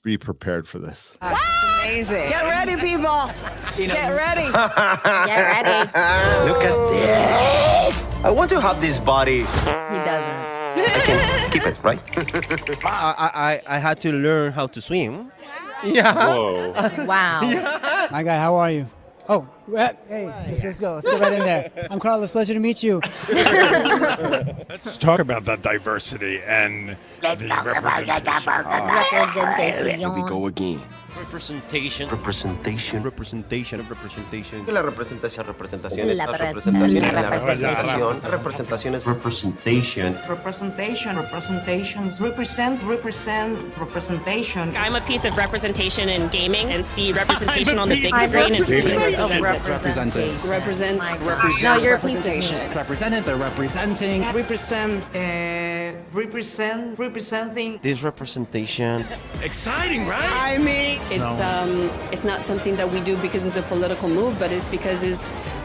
be prepared for this. Amazing. Get ready, people. Get ready. Get ready. Look at this. I want to have this body. He doesn't. I can keep it, right? I had to learn how to swim. Yeah. Whoa. Wow. Yeah. My guy, how are you? Oh, hey, let's go. Let's go right in there. I'm Carlos. Pleasure to meet you. Let's talk about that diversity and the representation. Here we go again. Representation. Representation. Representation. Representation. La representación, representaciones, La las representación. representaciones, la representación, representaciones, representation. Representations. Representation. I'm a piece of representation in gaming and see representation on the big screen and feel Representation. Represent. No, you're a piece of representation. meat. Represented, they're representing. Representing. This representation. Exciting, right? I mean, it's not something that we do because it's a political move, but it's because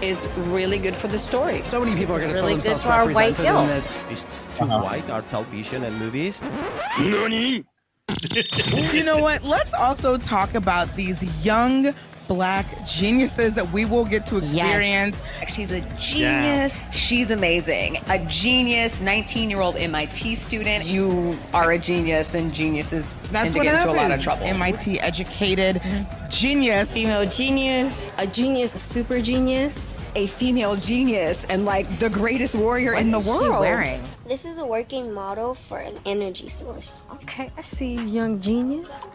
it's really good for the story. So many people are going to Really feel good themselves for our white represented guilt. in this. It's too white, our television and movies. Nani? You know what? Let's also talk about these young Black geniuses that we will get to experience. She's a genius. Yeah. She's amazing. A genius, 19-year-old MIT student. You are a genius, and geniuses That's tend to what get into a lot of happens. trouble. MIT educated genius. female genius, a genius, a super genius. A female genius and like the greatest warrior in the What is she world. wearing? This is a working model for an energy source. Okay, I see you, young genius.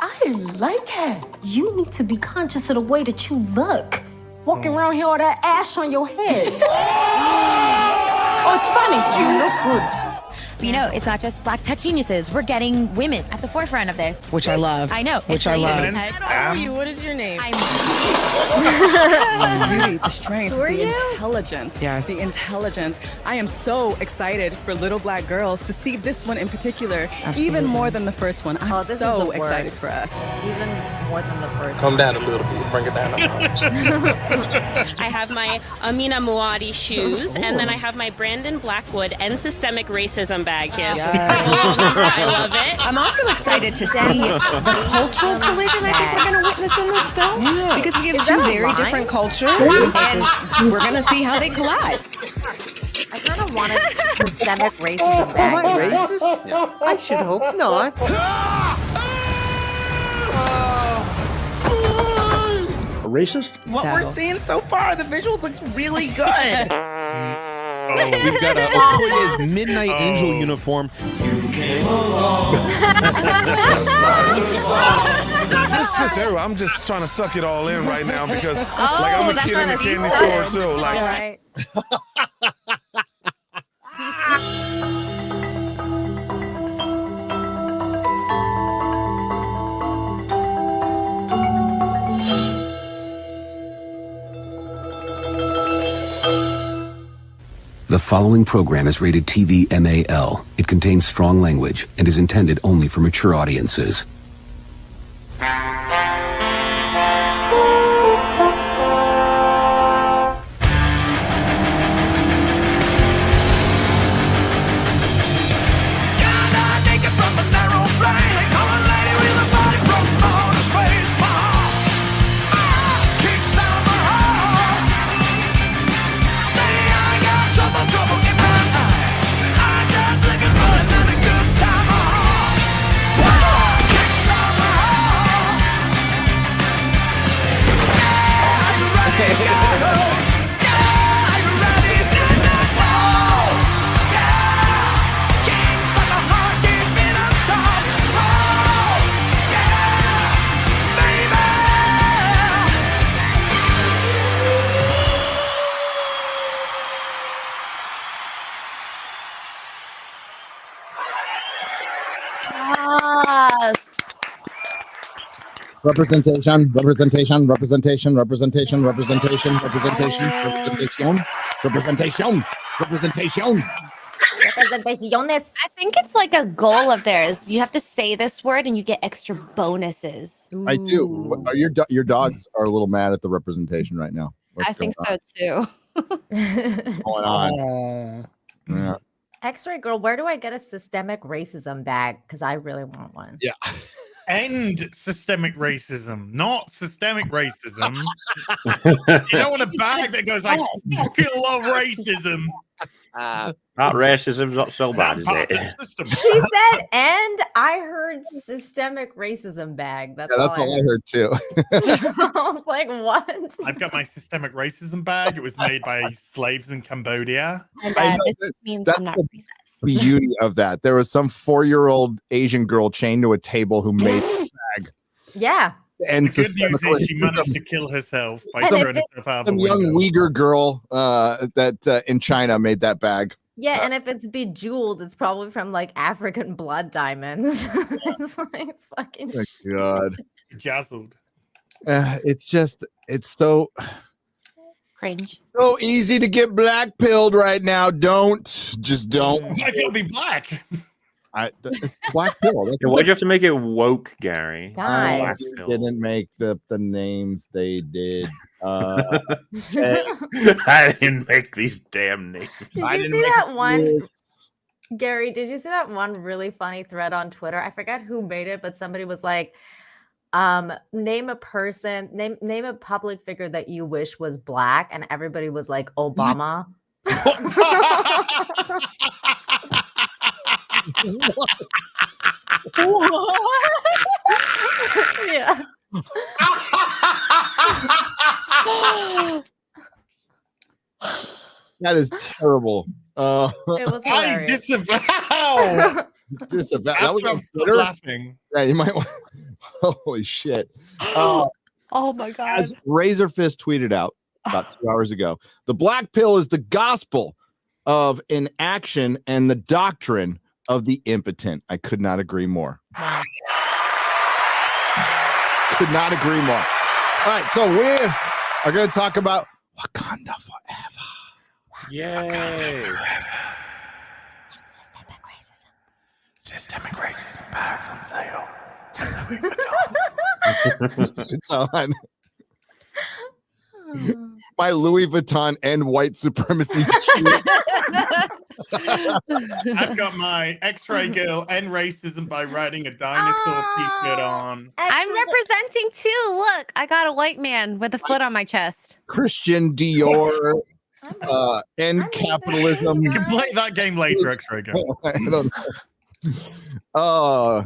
I like her. You need to be conscious of the way that you look. Walking around here with that ash on your head. Oh, it's funny. You look good. But you know, it's not just Black tech geniuses. We're getting women at the forefront of this. Which I love. I know. Which I love. How are you? What is your name? I'm The beauty, the strength, Who are the you? intelligence. Yes. The intelligence. I am so excited for little Black girls to see this one in particular, even more than the first one. I'm Oh, this is so the excited worst. for us. even more than the first. Calm down a little bit. Bring it down a notch. I have my Amina Muaddi shoes, and then I have my Brandon Blackwood and systemic racism bag here. So I love it. I'm also excited to see the cultural collision I think we're going to witness in this film. Because we have Is two that a very line? different cultures, and we're going to see how they collide. I kind of wanted systemic racism back. Racist? I should hope not. A racist? What we're seeing so far, the visuals looks really good. We've got a Okoye's Midnight Angel uniform. You came along. It's just everywhere. I'm just trying to suck it all in right now because like I'm a that's kid in not the a candy detail. store too. Like Right. The following program is rated TV MAL. It contains strong language and is intended only for mature audiences. Representation, representation, representation, representation, representation, representation, representation, representation, representation. Representaciones. I think it's like a goal of theirs. You have to say this word and you get extra bonuses. I do. Are your dogs are a little mad at the representation right now? I think so too. Going on? Yeah. X-ray girl, where do I get a systemic racism bag? Because I really want one. Yeah. End systemic racism, not systemic racism. You don't want a bag that goes, I fucking love racism. That racism's not so bad, is it? She said, and I heard systemic racism bag. That's all I heard too. I was like, what? I've got my systemic racism bag. It was made by slaves in Cambodia. And this means I'm not racist. Beauty of that. There was some 4-year-old Asian girl chained to a table who made the bag. Yeah. And the good news is she managed to kill herself by throwing herself out the some window. young Uyghur girl that in China made that bag. Yeah, and if it's bejeweled, it's probably from like African blood diamonds. It's like fucking Oh my God. Jazzled. It's so cringe. So easy to get black pilled right now. Just don't. I gotta be black. It's black pill. Yeah, why'd you have to make it woke, Gary? I didn't make the names they did. I didn't make these damn names. Did you see that one? Gary, did you see that one really funny thread on Twitter? I forgot who made it, but somebody was like, name a person, name a public figure that you wish was black, and everybody was like Obama. Yeah. That is terrible. It was I hilarious. disavow. Disavow. After That was I've on stopped Twitter? laughing. Yeah, you might. Holy shit! Oh my God! As Razor Fist tweeted out about 2 hours ago, the black pill is the gospel of inaction and the doctrine of the impotent. I could not agree more. Could not agree more. All right, so we are going to talk about Wakanda Forever. Yay! Systemic racism bags on sale. It's on. My Louis Vuitton and white supremacy. I've got my X-Ray girl and racism by riding a dinosaur t-shirt on. I'm representing too. Look, I got a white man with a foot on my chest. Christian Dior and capitalism. You can play that game later, X-Ray girl. I don't know. Oh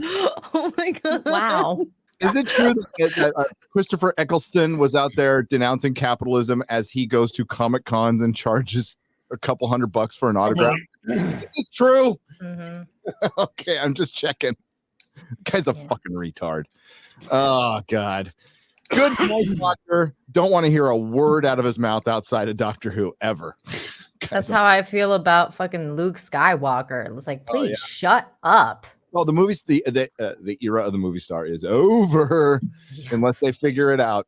my God! Wow. Is it true that Christopher Eccleston was out there denouncing capitalism as he goes to Comic Cons and charges a couple $100 for an autograph? Is this true? Okay, I'm just checking. Guy's a fucking retard. Oh God. Good night, Doctor. Don't want to hear a word out of his mouth outside of Doctor Who ever. That's how I feel about fucking Luke Skywalker. It's like, please shut up. Well, the movies, the era of the movie star is over unless they figure it out.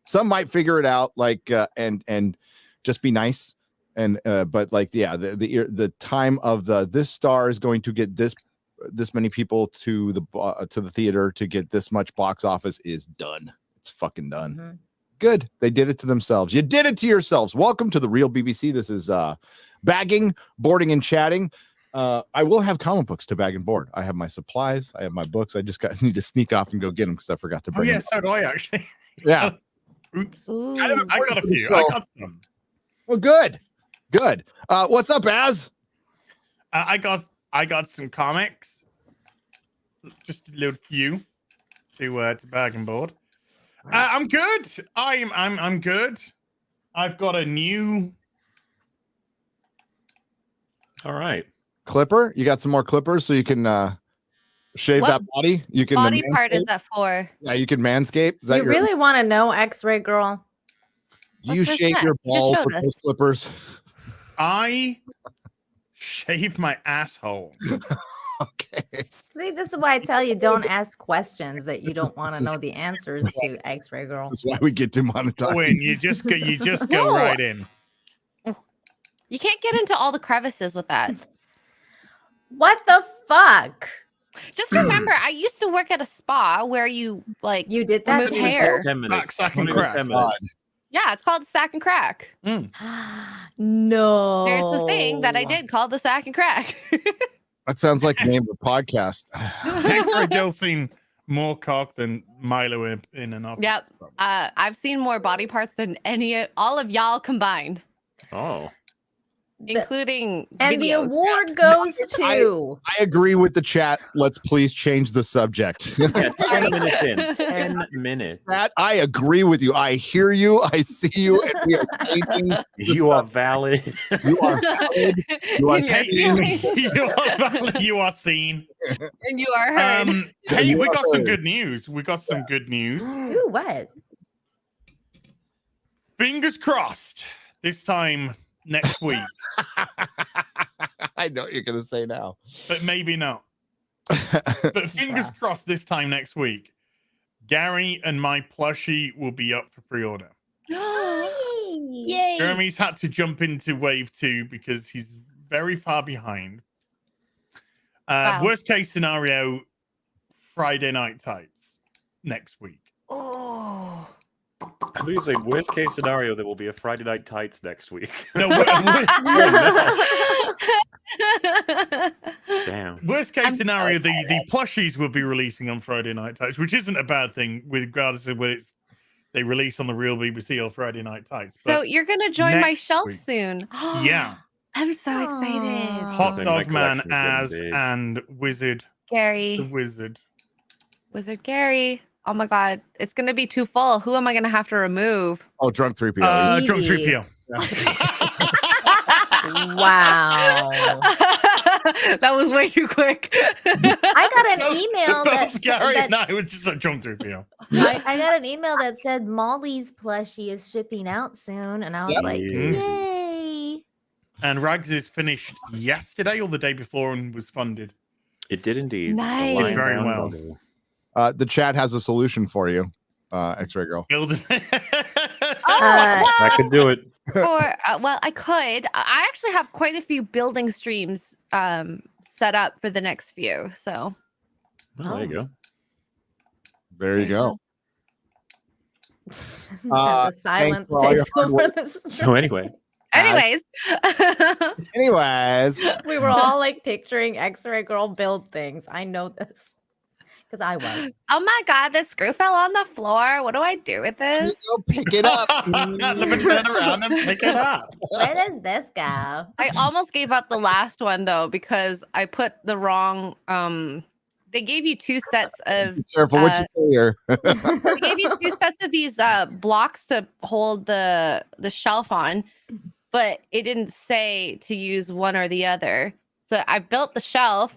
Some might figure it out, like and just be nice, and but like the time of this star is going to get this many people to the theater to get this much box office is done. It's fucking done. Good. They did it to themselves. You did it to yourselves. Welcome to the Real BBC. This is bagging, boarding, and chatting. I will have comic books to bag and board. I have my supplies. I have my books. I just need to sneak off and go get them because I forgot to bring them. So do I actually. Yeah. Oops. Ooh. I got a few. I got some. Oh, good. Good. What's up, Az? I got some comics. Just a little few to bag and board. I'm good. I'm good. I've got a new. All right. Clipper. You got some more clippers so you can shave What that body. You can body part manscape. is that for? Yeah, you can manscape. Is that You really want to know, X-ray girl? You What's this shave next? your You just balls showed with us. those clippers. I shave my asshole. See, this is why I tell you don't ask questions that you don't want to know the answers to, X-ray girl. That's why we get demonetized. When you just go No. right in. You can't get into all the crevices with that. What the fuck? Just remember, I used to work at a spa where you did that Not to even hair. 10 minutes. Back, sack, and Not even crack. 10 minutes. Yeah, it's called Sack and Crack. No. There's the thing that I did called the Sack and Crack. That sounds like the name of a podcast. X-Ray Girl's seen more cock than MauLer in an office. Yep. I've seen more body parts than all of y'all combined. Oh. Including and the videos. award goes to. I agree with the chat. Let's please change the subject. Yeah, 10 minutes in. 10 minutes. That I agree with you. I hear you. I see you. And we are changing. You are valid. You are valid. You are seen. You are valid. You are seen. And you are heard. Hey, we got some good news. We got some good news. Ooh, what? Fingers crossed. This time next week. I know what you're going to say now. But maybe not. But fingers crossed this time next week. Gary and my plushie will be up for pre-order. Yay. Jeremy's had to jump into wave 2 because he's very far behind. Wow. Worst case scenario, Friday Night Tights next week. Oh. I thought you say worst case scenario there will be a Friday Night Tights next week. No, Damn. Worst case scenario, the plushies will be releasing on Friday Night Tights, which isn't a bad thing, regardless of whether they release on the real BBC or Friday Night Tights. So you're gonna join my shelf week. soon. Yeah. I'm so excited. Hot Dog Man as and Wizard Gary. the Wizard. Wizard Gary. Oh my god, it's gonna be too full. Who am I gonna have to remove? Oh, Drunk 3PO. Drunk 3PO. Wow. That was way too quick. I got an email Both Gary that and I was just like Drunk 3PO. I got an email that said Molly's plushie is shipping out soon, and I was like, yay. And Rags is finished yesterday or the day before and was funded. It did indeed. Nice. Did very well. The chat has a solution for you, X-Ray Girl. I could do it. Well, I could. I actually have quite a few building streams set up for the next few. So there you go. There you go. The silence takes over this. So anyway. Anyways, we were all like picturing X-Ray Girl build things. I know this because I was. Oh my god, this screw fell on the floor. What do I do with this? Go pick it up. Let me turn around and pick it up. Where does this go? I almost gave up the last one though because I put the wrong. They gave you 2 sets of. Be careful what you say here. They gave you 2 sets of these blocks to hold the shelf on, but it didn't say to use one or the other. So I built the shelf,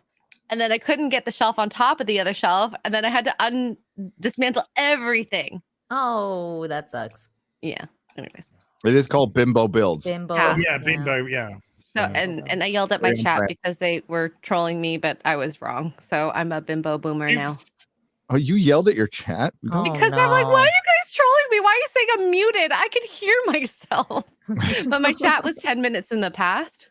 and then I couldn't get the shelf on top of the other shelf, and then I had to dismantle everything. Oh, that sucks. Yeah. Anyways. It is called Bimbo Builds. Bimbo. Yeah, Bimbo. Yeah. So and I yelled at my chat because they were trolling me, but I was wrong. So I'm a bimbo boomer now. Oh, you yelled at your chat? Because I'm like, why are you guys trolling me? Why are you saying I'm muted? I can hear myself. But my chat was 10 minutes in the past.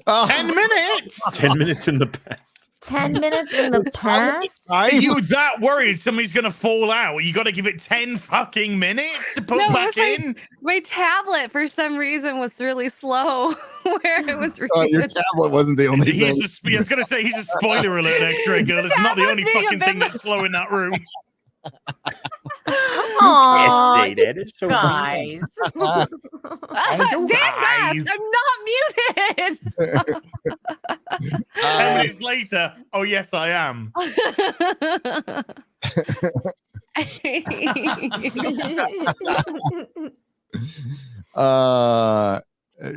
10 minutes. 10 minutes in the past. 10 minutes in the past? Are you that worried somebody's going to fall out? You got to give it 10 fucking minutes to put back in? My tablet, for some reason, was really slow where it was your tablet wasn't the only thing. I was going to say, he's a spoiler alert, X-Ray Girl. It's not the only fucking thing that's slow in that room. Aww, It's so guys. Damn guys, I'm not muted. 10 minutes later, oh yes, I am.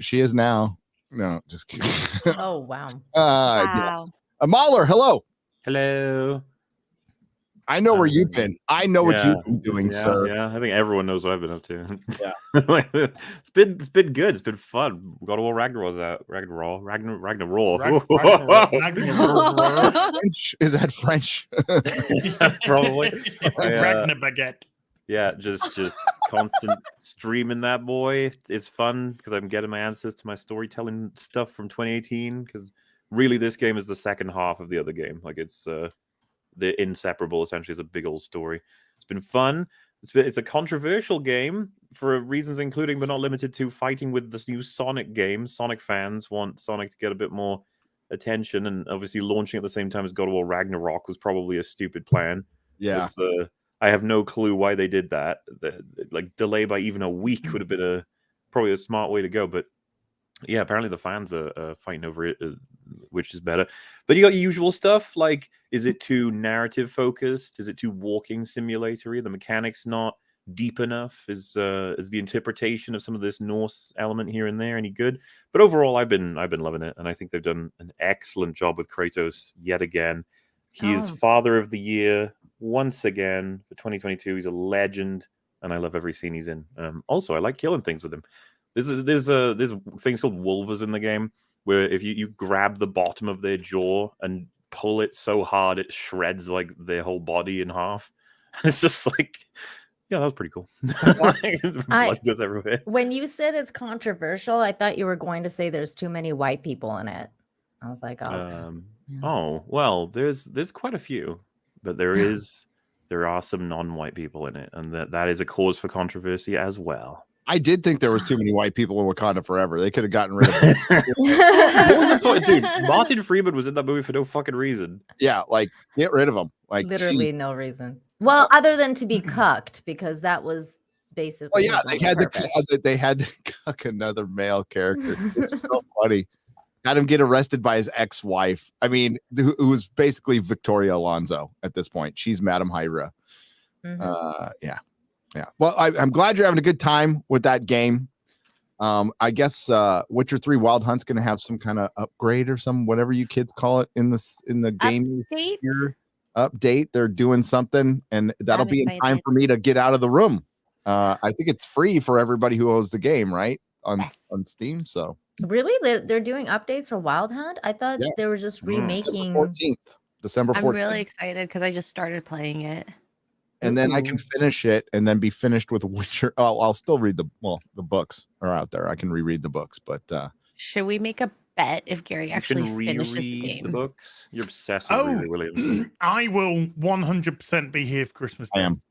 She is now. No, just kidding. Oh wow. Yeah. MauLer, hello. Hello. I know where you've been. I know what you've been doing, sir. Yeah, I think everyone knows what I've been up to. Yeah. it's been good. It's been fun. God of War Ragnarok's out. Ragnarok. French? Is that French? Yeah, probably. Ragnar baguette. Yeah, just constant streaming that boy. It's fun because I'm getting my answers to my storytelling stuff from 2018. Because really, this game is the second half of the other game. Like it's the inseparable essentially is a big old story. It's been fun. It's a controversial game for reasons including but not limited to fighting with this new Sonic game. Sonic fans want Sonic to get a bit more attention, and obviously launching at the same time as God of War Ragnarok was probably a stupid plan. Yeah. I have no clue why they did that. Like delay by even a week would have been probably a smart way to go, but yeah, apparently the fans are fighting over it, which is better. But you got your usual stuff, like, is it too narrative focused? Is it too walking simulatory? The mechanics not deep enough? Is the interpretation of some of this Norse element here and there any good? But overall, I've been loving it, and I think they've done an excellent job with Kratos yet again. He is Father of the Year once again for 2022. He's a legend, and I love every scene he's in. Also, I like killing things with him. There's things called wolvers in the game where if you grab the bottom of their jaw and pull it so hard it shreds like their whole body in half. And it's just like, yeah, that was pretty cool. Blood goes everywhere. When you said it's controversial, I thought you were going to say there's too many white people in it. I was like, oh. Oh well, there's quite a few, but there are some non-white people in it, and that is a cause for controversy as well. I did think there was too many white people in Wakanda Forever. They could have gotten rid of them. What was the point, dude? Martin Freeman was in that movie for no fucking reason. Yeah, like get rid of him. Like Literally geez. no reason. Well, other than to be cucked, because that was basically. Well, yeah, they had to cuck another male character. It's so funny. Had him get arrested by his ex-wife. I mean, who was basically Victoria Alonso at this point. She's Madame Hydra. Yeah. Well, I'm glad you're having a good time with that game. I guess Witcher 3 Wild Hunt's going to have some kind of upgrade or some whatever you kids call it in the game update. They're doing something, and that'll be in time for me to get out of the room. I think it's free for everybody who owns the game, right? On Steam. So really, they're doing updates for Wild Hunt. I thought they were just remaking. December 14th. I'm really excited because I just started playing it. And then I can finish it and then be finished with Witcher. Oh, I'll still read the books are out there. I can reread the books, but should we make a bet if Gary actually finishes the game? The books? You're obsessed with Riri Williams. I will 100% be here for Christmas Day. I am.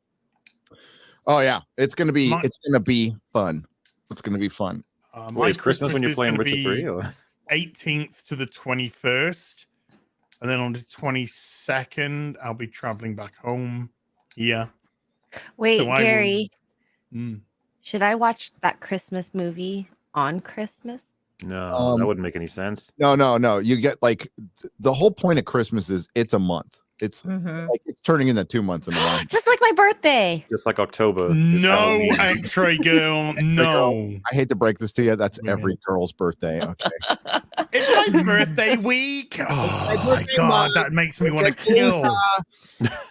Oh yeah, it's gonna be fun. It's gonna be fun. Wait, is Christmas when you're playing Witcher 3? Or? 18th to the 21st, and then on the 22nd, I'll be traveling back home. Yeah. Wait, so Gary, should I watch that Christmas movie on Christmas? No, that wouldn't make any sense. No. You get like the whole point of Christmas is it's a month. It's like it's turning into 2 months in a month. Just like my birthday. Just like October. No, X-ray girl. No. I hate to break this to you. That's every girl's birthday. Okay. It's my birthday week. Oh my god, that makes me want to kill.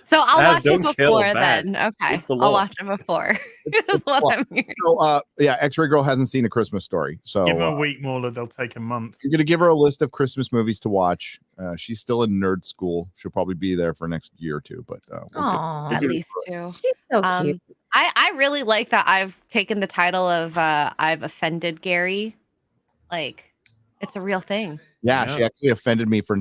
So I'll watch it before then. Okay. I'll watch it before. This is what I'm hearing. So, X-Ray Girl hasn't seen A Christmas Story. So give her a week, MauLer. They'll take a month. You're gonna give her a list of Christmas movies to watch. She's still in nerd school. She'll probably be there for next year or two. But at least two. She's so cute. I really like that I've taken the title of I've offended Gary. Like, it's a real thing. Yeah, she actually offended me for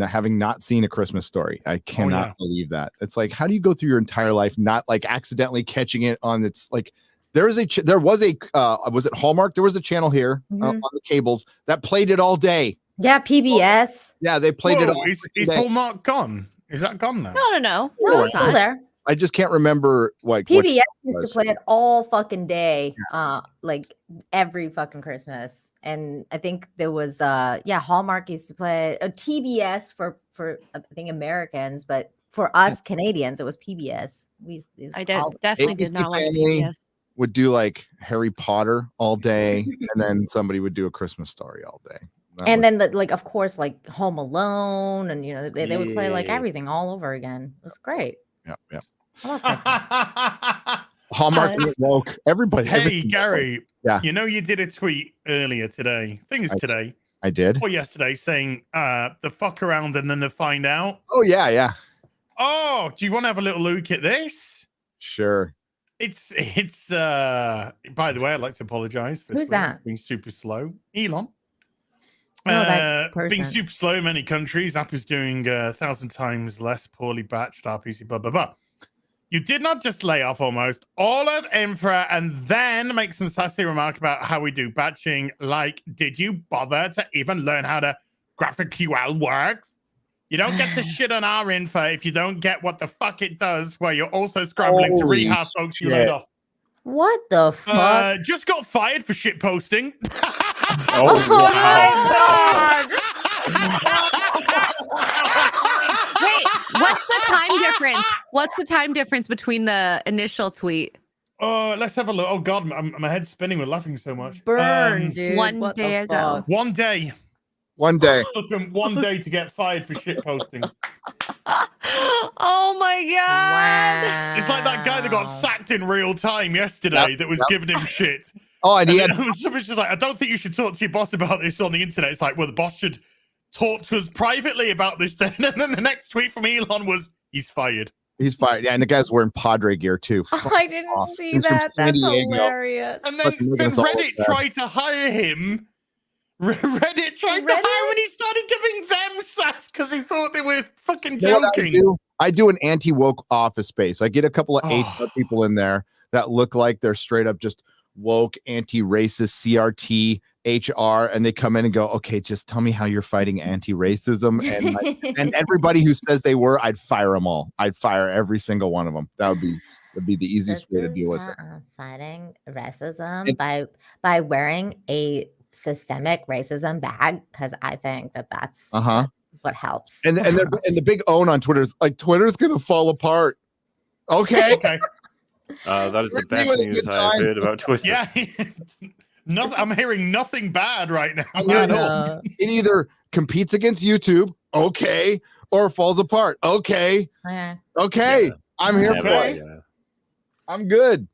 having not seen A Christmas Story. I cannot believe that. It's like, how do you go through your entire life not like accidentally catching it on its like? Was it Hallmark? There was a channel here on the cables that played it all day. Yeah, PBS. Yeah, they played it all. Is Hallmark gone? Is that gone now? No, it's still there. I just can't remember like PBS used to play it all fucking day, like every fucking Christmas. And I think there was Hallmark used to play it. TBS for I think Americans, but for us Canadians it was PBS. Definitely did not like PBS. Would do like Harry Potter all day, and then somebody would do A Christmas Story all day. And then of course like Home Alone, and they would play like everything all over again. It was great. Yeah. I love Christmas. Hallmark woke everybody. Hey Gary, yeah. You did a tweet earlier today. I think it's today. I did. Or yesterday, saying the fuck around and then they find out. Oh yeah. Oh, do you want to have a little look at this? Sure. It's by the way, I'd like to apologize for who's that being super slow. Elon. That being super slow in many countries, Apple's doing 1,000 times less poorly batched RPC, blah blah blah. You did not just lay off almost all of infra and then make some sassy remark about how we do batching. Like, did you bother to even learn how to GraphQL works? You don't get to shit on our info if you don't get what the fuck it does, where you're also scrambling to Holy rehash folks you shit. laid off. What the fuck? Just got fired for shit posting. Oh my god! Wait, what's the time difference? What's the time difference between the initial tweet? Let's have a look. Oh god, my head's spinning with laughing so much. Burn, dude. One What day the ago. fuck? 1 day. 1 day. Took them 1 day to get fired for shit posting. Oh my god! Wow. It's like that guy that got sacked in real time yesterday that was giving him shit. Oh, and he had Somebody's just like, I don't think you should talk to your boss about this on the internet. It's like, well, the boss should talk to us privately about this then. And then the next tweet from Elon was, he's fired. He's fired. Yeah, and the guy's wearing Padre gear too. I didn't see He's from that. San That's Diego. hilarious. And then Fucking making us all look Reddit bad. tried to hire him. Reddit tried to hire him and he started giving them sass because he thought they were fucking You know what joking. I do an anti-woke office space. I get a couple of Oh. people in there that look like they're straight up just woke, anti-racist, CRT, HR, and they come in and go, okay, just tell me how you're fighting anti-racism. And and everybody who says they were, I'd fire them all. I'd fire every single one of them. That'd be the easiest way to deal with it. Fighting racism by wearing a systemic racism bag, because I think that's what helps. And the big own on Twitter is like, Twitter's gonna fall apart. Okay. Okay. That is the We're best having a news good I've time. heard about Twitter. Yeah. I'm hearing nothing bad right now. It either competes against YouTube, okay, or falls apart. Okay. Yeah. Okay. I'm here Yeah, for boy, it. yeah. I'm good.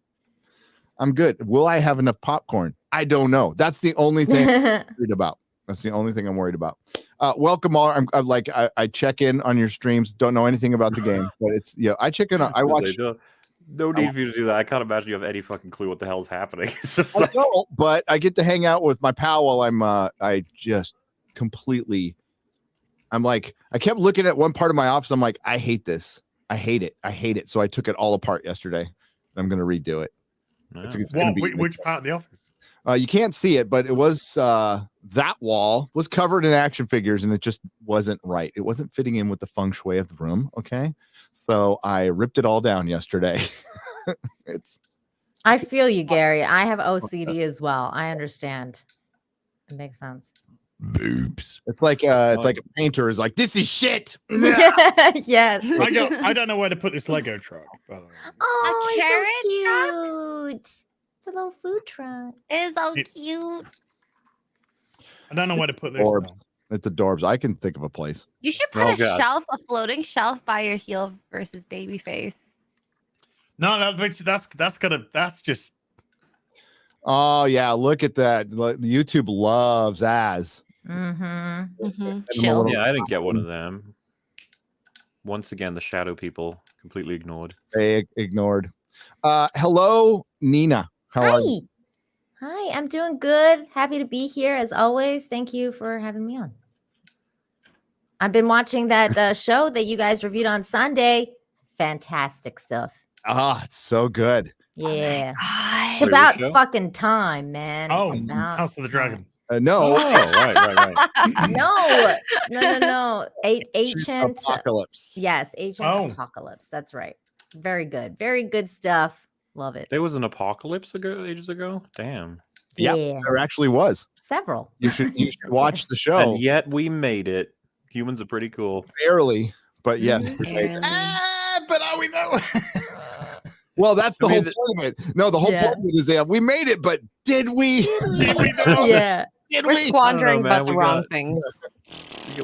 I'm good. Will I have enough popcorn? I don't know. That's the only thing I'm worried about. That's the only thing I'm worried about. Welcome all. I'm like I check in on your streams. Don't know anything about the game, but it's I check in. I watch. No need for you to do that. I can't imagine you have any fucking clue what the hell's happening. It's just I like, don't, but I get to hang out with my pal while I'm I just completely. I'm like I kept looking at one part of my office. I'm like I hate this. I hate it. I hate it. So I took it all apart yesterday. I'm gonna redo it. It's gonna be Which part of the office? You can't see it, but it was that wall was covered in action figures, and it just wasn't right. It wasn't fitting in with the feng shui of the room. Okay, so I ripped it all down yesterday. I feel you, Gary. I have OCD as well. I understand. It makes sense. Boobs. It's like a painter is like, this is shit. Yes. I don't know where to put this Lego truck, by the way. Oh, carrot it's so cute. It's a little food truck. It's so It- cute. I don't know where to put this. Adorbs. though. It's adorbs. I can think of a place. You should put Oh, a God. shelf, a floating shelf by your heel versus Babyface. No, that's just Oh yeah, look at that. YouTube loves Az. Chill. yeah, I didn't get one of them. Once again, the shadow people completely ignored. They ignored. Hello, Nina. How are you? Hi, I'm doing good. Happy to be here as always. Thank you for having me on. I've been watching that show that you guys reviewed on Sunday. Fantastic stuff. Ah, it's so good. Yeah. Wait, It's about which show? fucking time, man. Oh, It's about House of the Dragon. No. Oh, right. No. Ancient Apocalypse. Yes, Ancient Oh. Apocalypse. That's right. Very good. Very good stuff. Love it. There was an apocalypse ages ago. Damn. Yeah, Yeah. there actually was. Several. You should watch the show. And yet we made it. Humans are pretty cool. Barely, but yes. we made it. But are we though? Well, that's the I mean, whole point of it. No, the whole Yeah. point of it is we made it, but did we? Did we though? Yeah. Did We're we? squandering man. about the We wrong got- things.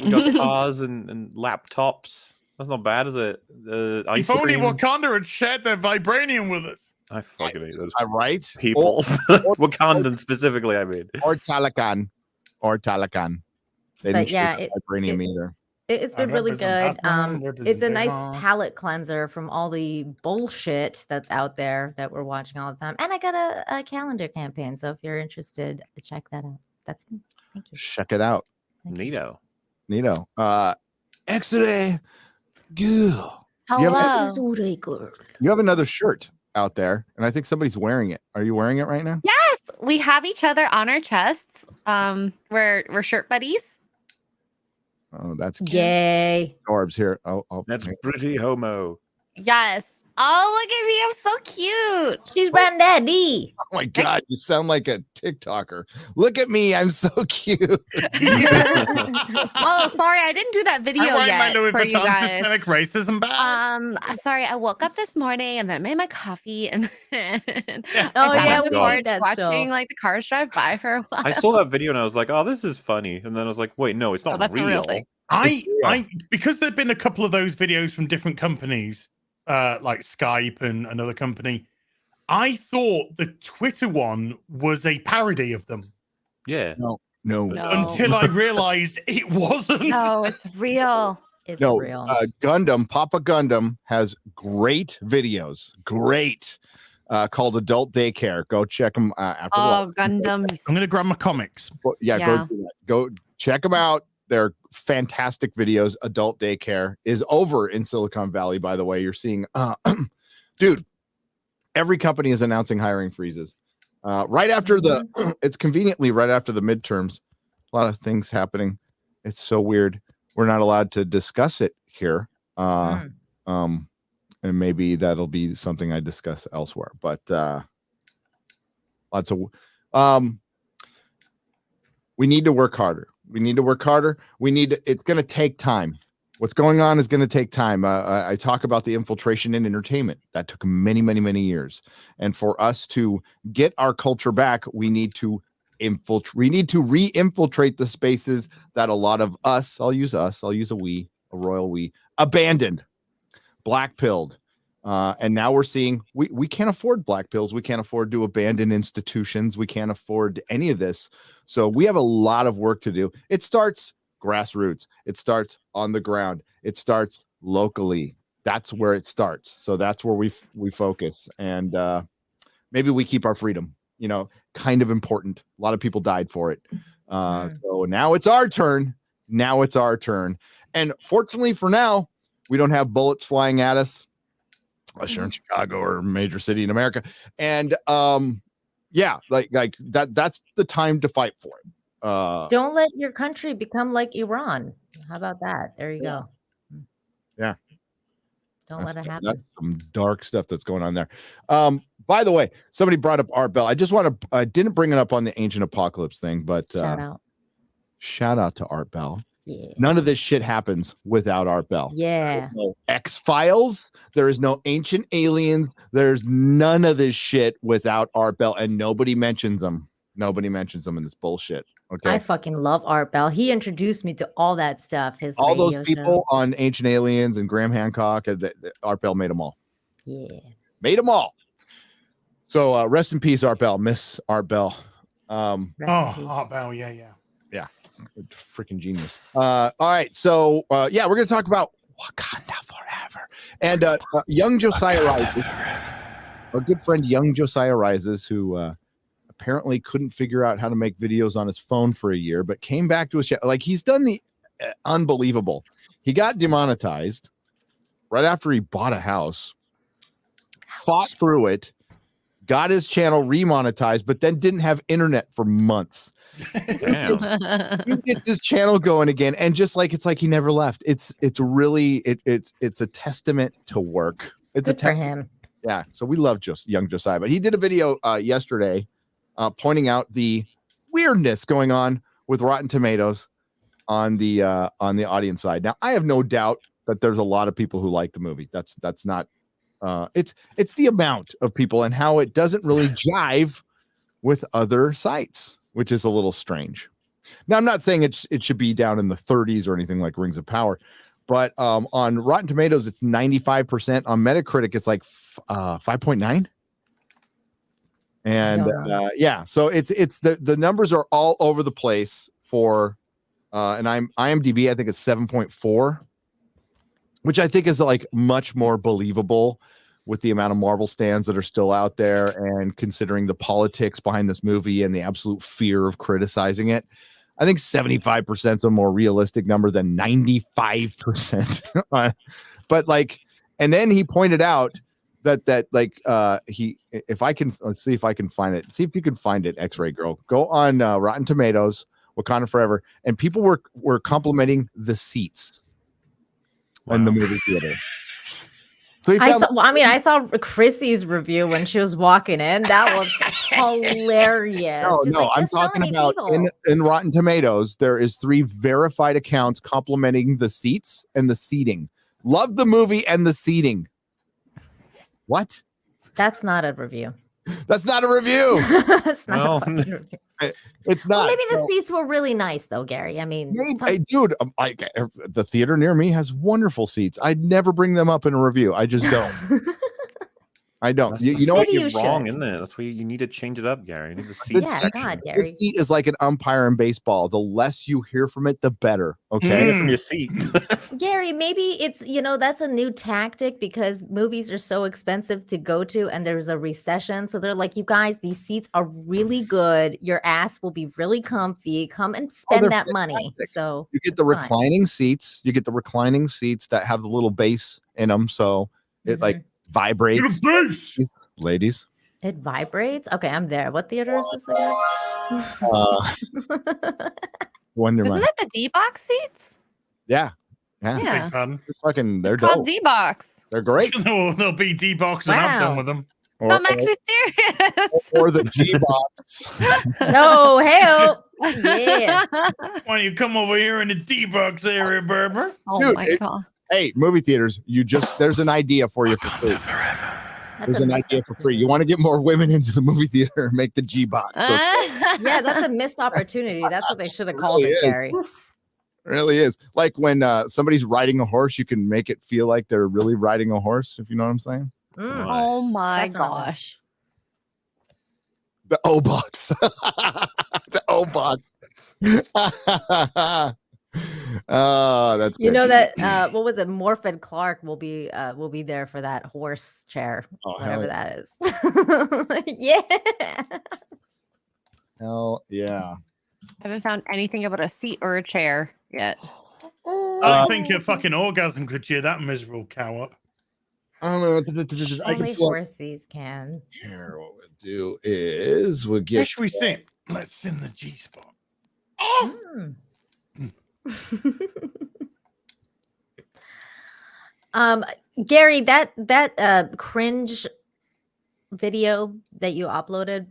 We got cars and laptops. That's not bad, is it? Ice If only cream. Wakanda had shared their vibranium with us. I fucking hate those Right? people. Wakandan specifically, I mean. Or Talakan. They But didn't yeah, share vibranium either. It's been really good. Represent It's a nice Devon. palate cleanser from all the bullshit that's out there that we're watching all the time. And I got a calendar campaign, so if you're interested, check that out. That's me. Thank you. Check it out. Neato. Nito. X-ray. Goo. You have, Hello. you have another shirt out there, and I think somebody's wearing it. Are you wearing it right now? Yes, we have each other on our chests. We're shirt buddies. Oh, that's cute. Yay. Orbs here. That's pretty homo. Yes. Oh, look at me. I'm so cute. She's granddaddy. Oh my God, you sound like a TikToker. Look at me. I'm so cute. Oh, sorry. I didn't do that video yet for you guys. Systemic racism bag. Sorry. I woke up this morning and then made my coffee and then Oh, I sat yeah, on the we porch need that watching still. like the cars drive by for a while. I saw that video and I was like, "Oh, this is funny," and then I was like, "Wait, no, it's not that's a real real." thing. I because there've been a couple of those videos from different companies, like Skype and another company. I thought the Twitter one was a parody of them. Yeah. No. Until I realized it wasn't. No, it's real. It's No, real. Gundam, Papa Gundam has great videos. Great. Called Adult Daycare. Go check them after the Oh, Gundam. I'm gonna grab my comics. Well, Yeah. go do that. Go check them out. They're fantastic videos. Adult Daycare is over in Silicon Valley, by the way. You're seeing, dude, every company is announcing hiring freezes. Right after it's conveniently right after the midterms. A lot of things happening. It's so weird. We're not allowed to discuss it here. And maybe that'll be something I discuss elsewhere. But lots of we need to work harder. It's going to take time. What's going on is going to take time. I talk about the infiltration in entertainment. That took many, many, many years. And for us to get our culture back, we need to re-infiltrate the spaces that a lot of us, I'll use a royal we, abandoned, black-pilled. And now we're seeing we can't afford black pills. We can't afford to abandon institutions. We can't afford any of this. So we have a lot of work to do. It starts grassroots. It starts on the ground. It starts locally. That's where it starts. So that's where we focus. And maybe we keep our freedom, kind of important. A lot of people died for it. So now it's our turn. And fortunately for now, we don't have bullets flying at us. Unless you're in Chicago or a major city in America. And like that's the time to fight for it. Don't let your country become like Iran. How about that? There you go. Yeah. Don't let it happen. That's some dark stuff that's going on there. By the way, somebody brought up Art Bell. I didn't bring it up on the Ancient Apocalypse thing, but shout out to Art Bell. Yeah. None of this shit happens without Art Bell. Yeah. There's no X-Files. There is no Ancient Aliens. There's none of this shit without Art Bell, and nobody mentions them. Nobody mentions them in this bullshit. Okay. I fucking love Art Bell. He introduced me to all that stuff. All those radio people show. on Ancient Aliens and Graham Hancock, Art Bell made them all. Yeah. Made them all. So rest in peace, Art Bell. Miss Art Bell. Art Bell, yeah. Yeah. Freaking genius. All right. So we're gonna talk about Wakanda Forever. And young Josiah Rises, our good friend young Josiah Rises, who apparently couldn't figure out how to make videos on his phone for a year, but came back to his channel. Like, he's done the unbelievable. He got demonetized right after he bought a house, fought through it, got his channel remonetized, but then didn't have internet for months. Damn. He gets his channel going again, and just like it's like he never left. It's really it's a testament to work. It's Good for him. Yeah. So we love young Josiah, but he did a video yesterday pointing out the weirdness going on with Rotten Tomatoes on the audience side. Now, I have no doubt that there's a lot of people who like the movie. That's not it's the amount of people and how it doesn't really jive with other sites, which is a little strange. Now, I'm not saying it should be down in the 30s or anything like Rings of Power, but on Rotten Tomatoes, it's 95%. On Metacritic, it's like 5.9. And so it's the numbers are all over the place for and IMDb, I think it's 7.4, which I think is like much more believable with the amount of Marvel stands that are still out there, and considering the politics behind this movie and the absolute fear of criticizing it. I think 75% is a more realistic number than 95%. But like, And then he pointed out that like if I can, let's see if I can find it. See if you can find it, X-Ray Girl. Go on Rotten Tomatoes, Wakanda Forever, and people were complimenting the seats in the movie theater. So I saw Chrissy's review when she was walking in. That was hilarious. No, I'm talking about in Rotten Tomatoes, there is 3 verified accounts complimenting the seats and the seating. Love the movie and the seating. What? That's not a review. That's not a review. It's not a fucking review. It's not. Well, maybe the seats were really nice, though, Gary. I mean, dude, the theater near me has wonderful seats. I'd never bring them up in a review. I just don't. I don't. You know what? You're wrong, isn't it? That's why you need to change it up, Gary. You need the seat section. God, Gary. The seat is like an umpire in baseball. The less you hear from it, the better. Okay, from your seat. Gary, maybe it's, that's a new tactic because movies are so expensive to go to and there's a recession. So they're like, you guys, these seats are really good. Your ass will be really comfy. Come and spend that money. So you get the reclining seats. You get the reclining seats that have the little base in them. So it like vibrates. Ladies. It vibrates? Okay, I'm there. What theater is this again? Wonder Isn't that the D-box seats? Yeah. Yeah. They're called dope. D-box. They're great. They'll be D-box when I'm done with them. I'm actually serious. Or the G-box. No, hell. Yeah. Why don't you come over here in the D-box area, Berber? Oh Dude, my God. Hey, movie theaters, there's an idea for you for free. There's an idea for free. You want to get more women into the movie theater, make the G-box. Yeah, that's a missed opportunity. That's what they should have called it, Gary. Really is. Like when somebody's riding a horse, you can make it feel like they're really riding a horse, if you know what I'm saying. Oh my gosh. The O-box. The O-box. Oh, that's good. You know that what was it? Morphin Clark will be there for that horse chair, whatever that is. Yeah. Hell yeah. I haven't found anything about a seat or a chair yet. I think your fucking orgasm could cheer that miserable cow up. I don't know. Only horses can. Here, what we'll do is we'll get. Where should we sit? Let's sit in the G spot. Gary, that cringe video that you uploaded.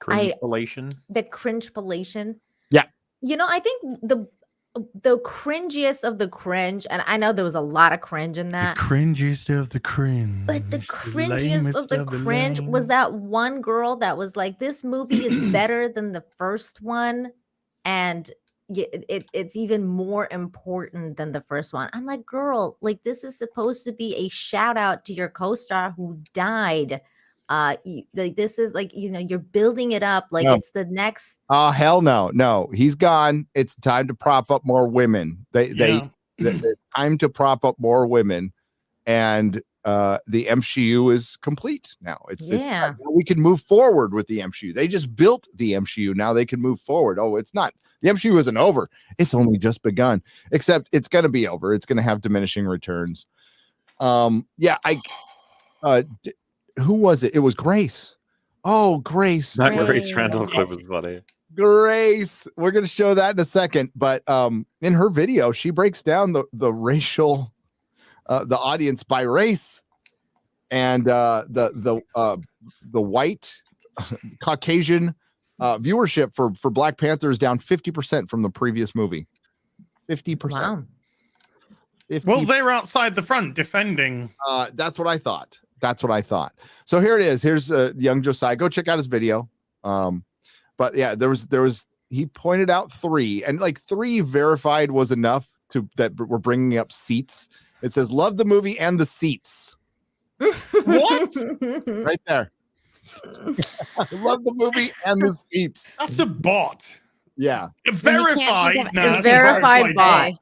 Cringe-palation? The cringe-palation. Yeah. I think the cringiest of the cringe, and I know there was a lot of cringe in that. The cringiest of the cringe. But the cringiest of the cringe was that one girl that was like, this movie is better than the first one. And it's even more important than the first one. I'm like, girl, like this is supposed to be a shout out to your co-star who died. This is like, you're building it up like it's the next. Oh, hell no, he's gone. It's time to prop up more women. They time to prop up more women, and the MCU is complete now. It's we can move forward with the MCU. They just built the MCU. Now they can move forward. Oh, it's not. The MCU isn't over. It's only just begun. Except it's going to be over. It's going to have diminishing returns. Who was it? It was Grace. Oh, Grace. That Grace Randall clip was funny. Grace. We're going to show that in a second. But in her video, she breaks down the racial, the audience by race, and the white Caucasian viewership for Black Panther is down 50% from the previous movie. 50%. Wow. 50%. Well, they were outside the front defending. That's what I thought. So here it is. Here's young Josiah. Go check out his video. But yeah, there was he pointed out 3, and like 3 verified was enough that we're bringing up seats. It says love the movie and the seats. What? Right there. I love the movie and the seats. That's a bot. Yeah. Verified. Verified bot.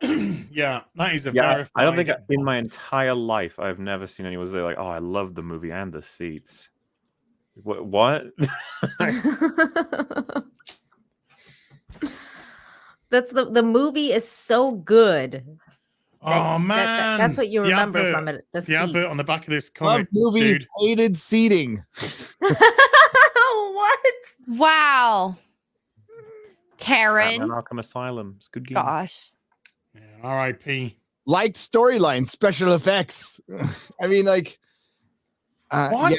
Yeah, that is a verified. I don't think in my entire life I've never seen anyone say like, "Oh, I love the movie and the seats." What? That's the movie is so good man, that's what you The remember advert- from it. The advert on the back of this Love comic, movie dude. hated seating. What? Wow. Karen. Batman Arkham Asylum. It's a good game. Gosh. Yeah, R.I.P. Liked storyline, special effects. I mean, like, What? yeah.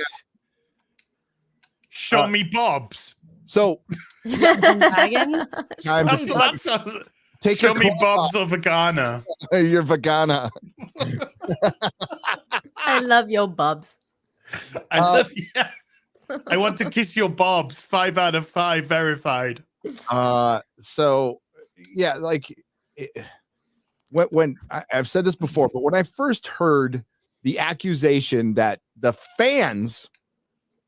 Show me Bob's. So, Dragons? Take Show your me clothes Bob's off. or Vagana. You're vagana. I love your bubs. I love you. I want to kiss your Bob's. 5 out of 5 verified. So yeah, like when I've said this before, but when I first heard the accusation that the fans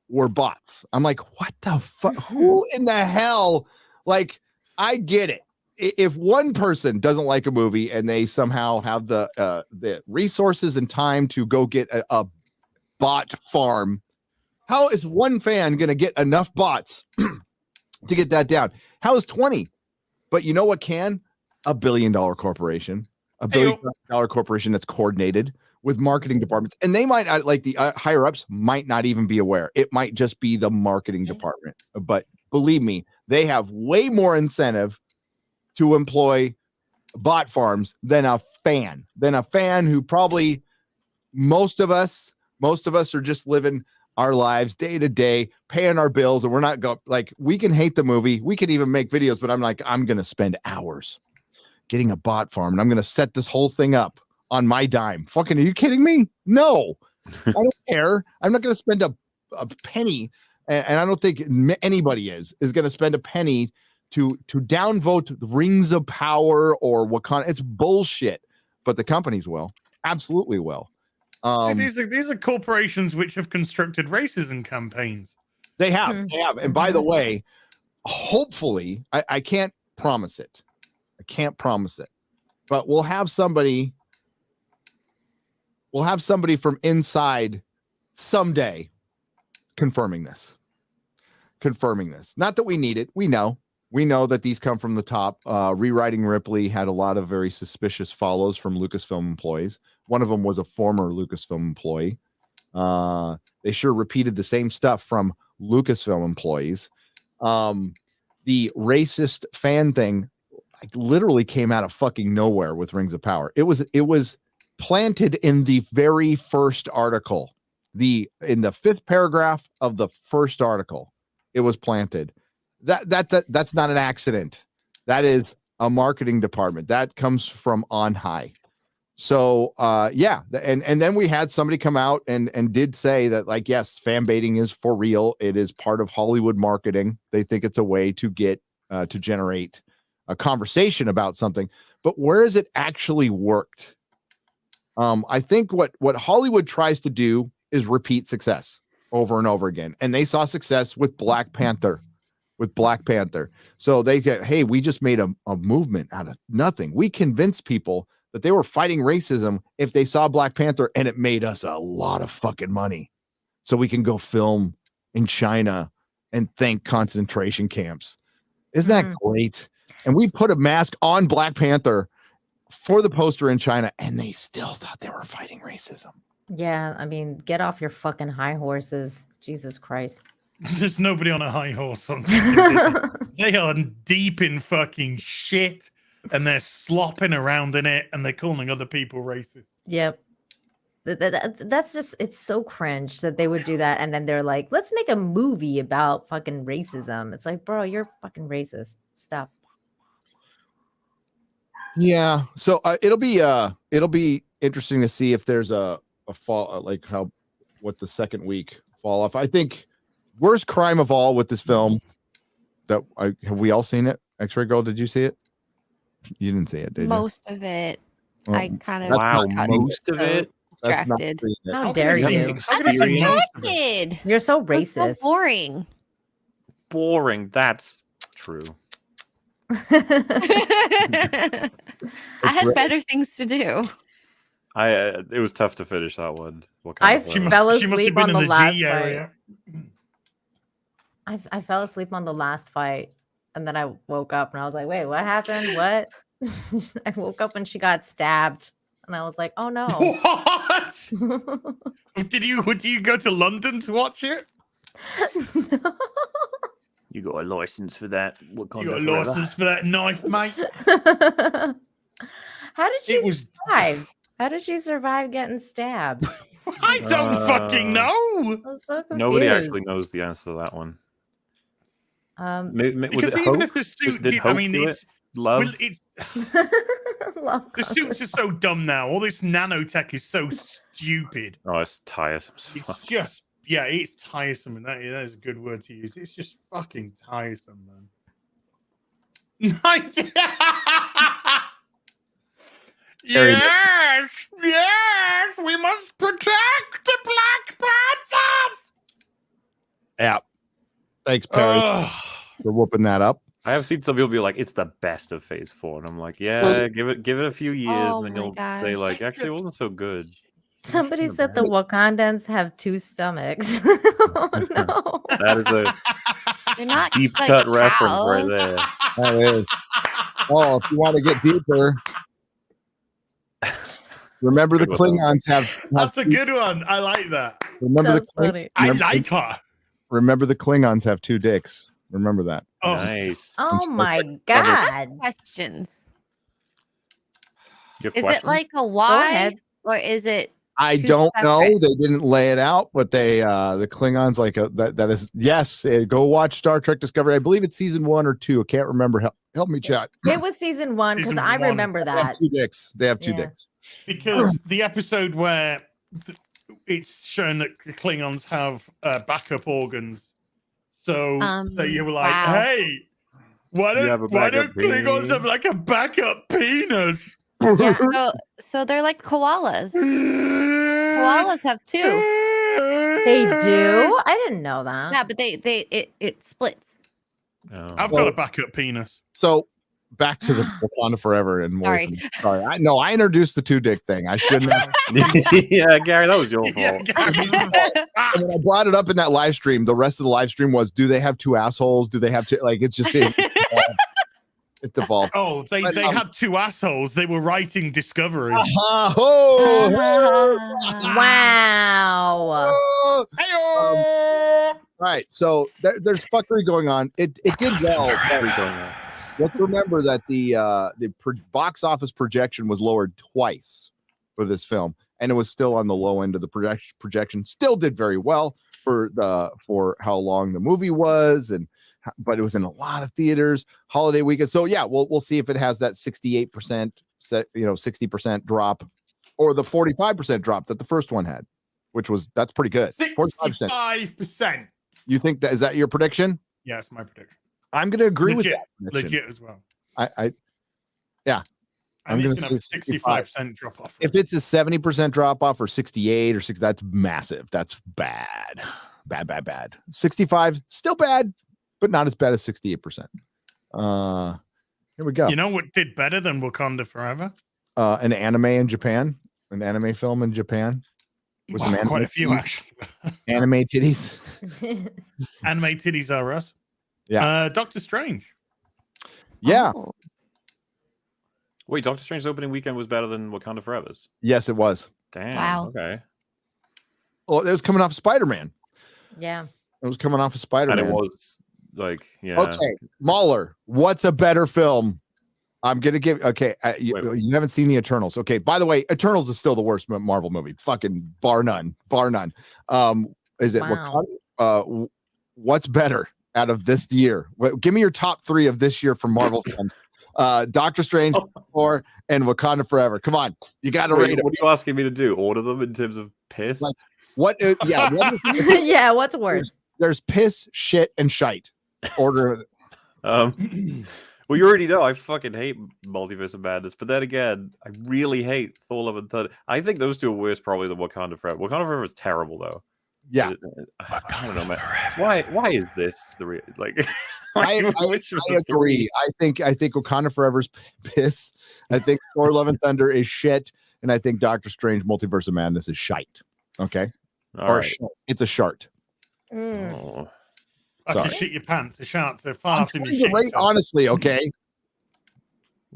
were bots, I'm like, what the fuck? Who in the hell? Like, I get it. If one person doesn't like a movie and they somehow have the resources and time to go get a bot farm, how is one fan going to get enough bots to get that down? How is 20? But you know what can? $1 billion corporation, $1 billion corporation that's coordinated with marketing departments. And they might not, like the higher ups might not even be aware. It might just be the marketing department. But believe me, they have way more incentive to employ bot farms than a fan who probably most of us are just living our lives day to day, paying our bills, and we're not like, we can hate the movie, we can even make videos, but I'm like, I'm gonna spend hours getting a bot farm and I'm gonna set this whole thing up on my dime. Fucking, are you kidding me? No, I don't care. I'm not gonna spend a penny, and I don't think anybody is gonna spend a penny to downvote Rings of Power or Wakanda. It's bullshit, but the companies will, absolutely will. These are corporations which have constructed racism campaigns. They have. And by the way, hopefully, I can't promise it. But we'll have somebody from inside someday confirming this. Not that we need it. We know that these come from the top. Rewriting Ripley had a lot of very suspicious follows from Lucasfilm employees. One of them was a former Lucasfilm employee. They sure repeated the same stuff from Lucasfilm employees. The racist fan thing, like, literally came out of fucking nowhere with Rings of Power. It was planted in the very first article. In the 5th paragraph of the first article, it was planted. That's not an accident. That is a marketing department. That comes from on high. So and then we had somebody come out and did say that, like, yes, fan baiting is for real. It is part of Hollywood marketing. They think it's a way to get to generate a conversation about something. But where has it actually worked? I think what Hollywood tries to do is repeat success over and over again. And they saw success with Black Panther. So they get, hey, we just made a movement out of nothing. We convinced people that they were fighting racism if they saw Black Panther, and it made us a lot of fucking money. So we can go film in China and thank concentration camps. Isn't that great? And we put a mask on Black Panther for the poster in China, and they still thought they were fighting racism. Yeah, I mean, get off your fucking high horses. Jesus Christ. There's nobody on a high horse on something. They are deep in fucking shit, and they're slopping around in it, and they're calling other people racist. Yep. That's just, it's so cringe that they would do that. And then they're like, let's make a movie about fucking racism. It's like, bro, you're fucking racist. Stop. Yeah. So it'll be interesting to see if there's a fall, like what the second week fall off. I think worst crime of all with this film that have we all seen it? X-Ray Girl, did you see it? You didn't see it, did you? Most of it. Well, I kind of most of it. distracted. How dare you? I'm distracted. You're so It's racist. so boring. Boring. That's true. I had better things to do. It was tough to finish that one. I fell asleep on the last G fight. area. I fell asleep on the last fight, and then I woke up and I was like, wait, what happened? What? I woke up and she got stabbed. and I was like, oh no. What? Did you go to London to watch it? You got a license for that? You got a license for that knife, mate? How did she survive? How did she survive getting stabbed? I don't fucking know. I was so confused. Nobody actually knows the answer to that one. Was Because it even hope? if the suit Did did, I hope mean, do it's it? Love. well, it's the suits are so dumb now. All this nanotech is so stupid. Oh, it's tiresome. It's just it's tiresome, and that is a good word to use. It's just fucking tiresome, man. Yes, we must protect the Black Panthers. Yeah. Thanks, Perry, for whooping that up. I have seen some people be like, "It's the best of Phase 4," and I'm like, "Yeah, give it a few years, and then you'll say like, actually, it wasn't so good." Somebody said the Wakandans have 2 stomachs. Oh, no. That is a They're not deep like cut reference right cows. there. That is. Oh, if you want to get deeper, remember the Klingons have. That's a good one. I like that. Remember That's the funny. I like her. Remember the Klingons have 2 dicks. Remember that. Oh, Nice. Oh my god. Questions. You have Is it questions? like a Go Y ahead. or is it? I Two don't know. separate. They didn't lay it out, but they the Klingons that is yes. Go watch Star Trek Discovery. I believe it's season 1 or 2. I can't remember. Help me check. It was season 1 because Season I 1. remember They have that. 2 dicks. They have 2 Yeah. dicks. Because the episode where it's shown that the Klingons have backup organs, so you were like, wow. "Hey, why You have don't a backup Klingons penis? have like a backup penis?" Yeah, so they're like koalas. Koalas have 2. They do? I didn't know that. Yeah, but it splits. Oh. I've got a backup penis. So back to the Wakanda Forever and more. Sorry. Sorry, I introduced the 2 dick thing. I shouldn't have. Yeah, Gary, that was your fault. Yeah, And when I brought it up in that live stream, the rest of the live stream was, do they have 2 assholes? Do they have 2? Like, it's just it evolved. Oh, they had 2 assholes. They were writing Discovery. Wow. Right. So there's fuckery going on. It did well. Let's remember that the box office projection was lowered twice for this film, and it was still on the low end of the projection. Still did very well for how long the movie was, but it was in a lot of theaters, holiday weekend. So yeah, we'll see if it has that 68%, 60% drop, or the 45% drop that the first one had, that's pretty good. 65%. You think that is that your prediction? Yeah, it's my prediction. I'm going to agree with Legit. that prediction. Legit as well. Yeah. I'm going going to have a 65% drop off. If it's a 70% drop off or 68 or 60, that's massive. That's bad. Bad. 65, still bad, but not as bad as 68%. Here we go. You know what did better than Wakanda Forever? An anime in Japan, an anime film in Japan. With some Well, quite anime a few, titties. actually. Anime titties. Anime titties are us. Yeah. Doctor Strange. Yeah. Oh. Wait, Doctor Strange's opening weekend was better than Wakanda Forever's. Yes, it was. Damn. Wow. Okay. Well, it was coming off of Spider-Man. Yeah. It was coming off of Spider-Man. And it was like, yeah. Okay, MauLer, what's a better film? I'm gonna give. Okay, you haven't seen the Eternals. Okay, by the way, Eternals is still the worst Marvel movie, fucking bar none. Is it Wow. what's better out of this year? Give me your top 3 of this year from Marvel films. Doctor Strange, Thor, and Wakanda Forever. Come on, you got to rate it. What are you asking me to do? Order them in terms of piss? Like, what? Yeah, what is, Yeah, what's worse? there's piss, shit, and shite. Order. Well, you already know I fucking hate Multiverse of Madness, but then again, I really hate Thor: Love and Thunder. I think those 2 are worse probably than Wakanda Forever. Wakanda Forever is terrible though. Yeah, I don't know, man. Why is this the real like? I agree. I think Wakanda Forever's piss. I think Thor: Love and Thunder is shit, and I think Doctor Strange: Multiverse of Madness is shite. Okay, All right. it's a shart. Oh. That's Sorry. a shit your pants, a shart, a I'm fart in trying your to rate shit. honestly, okay.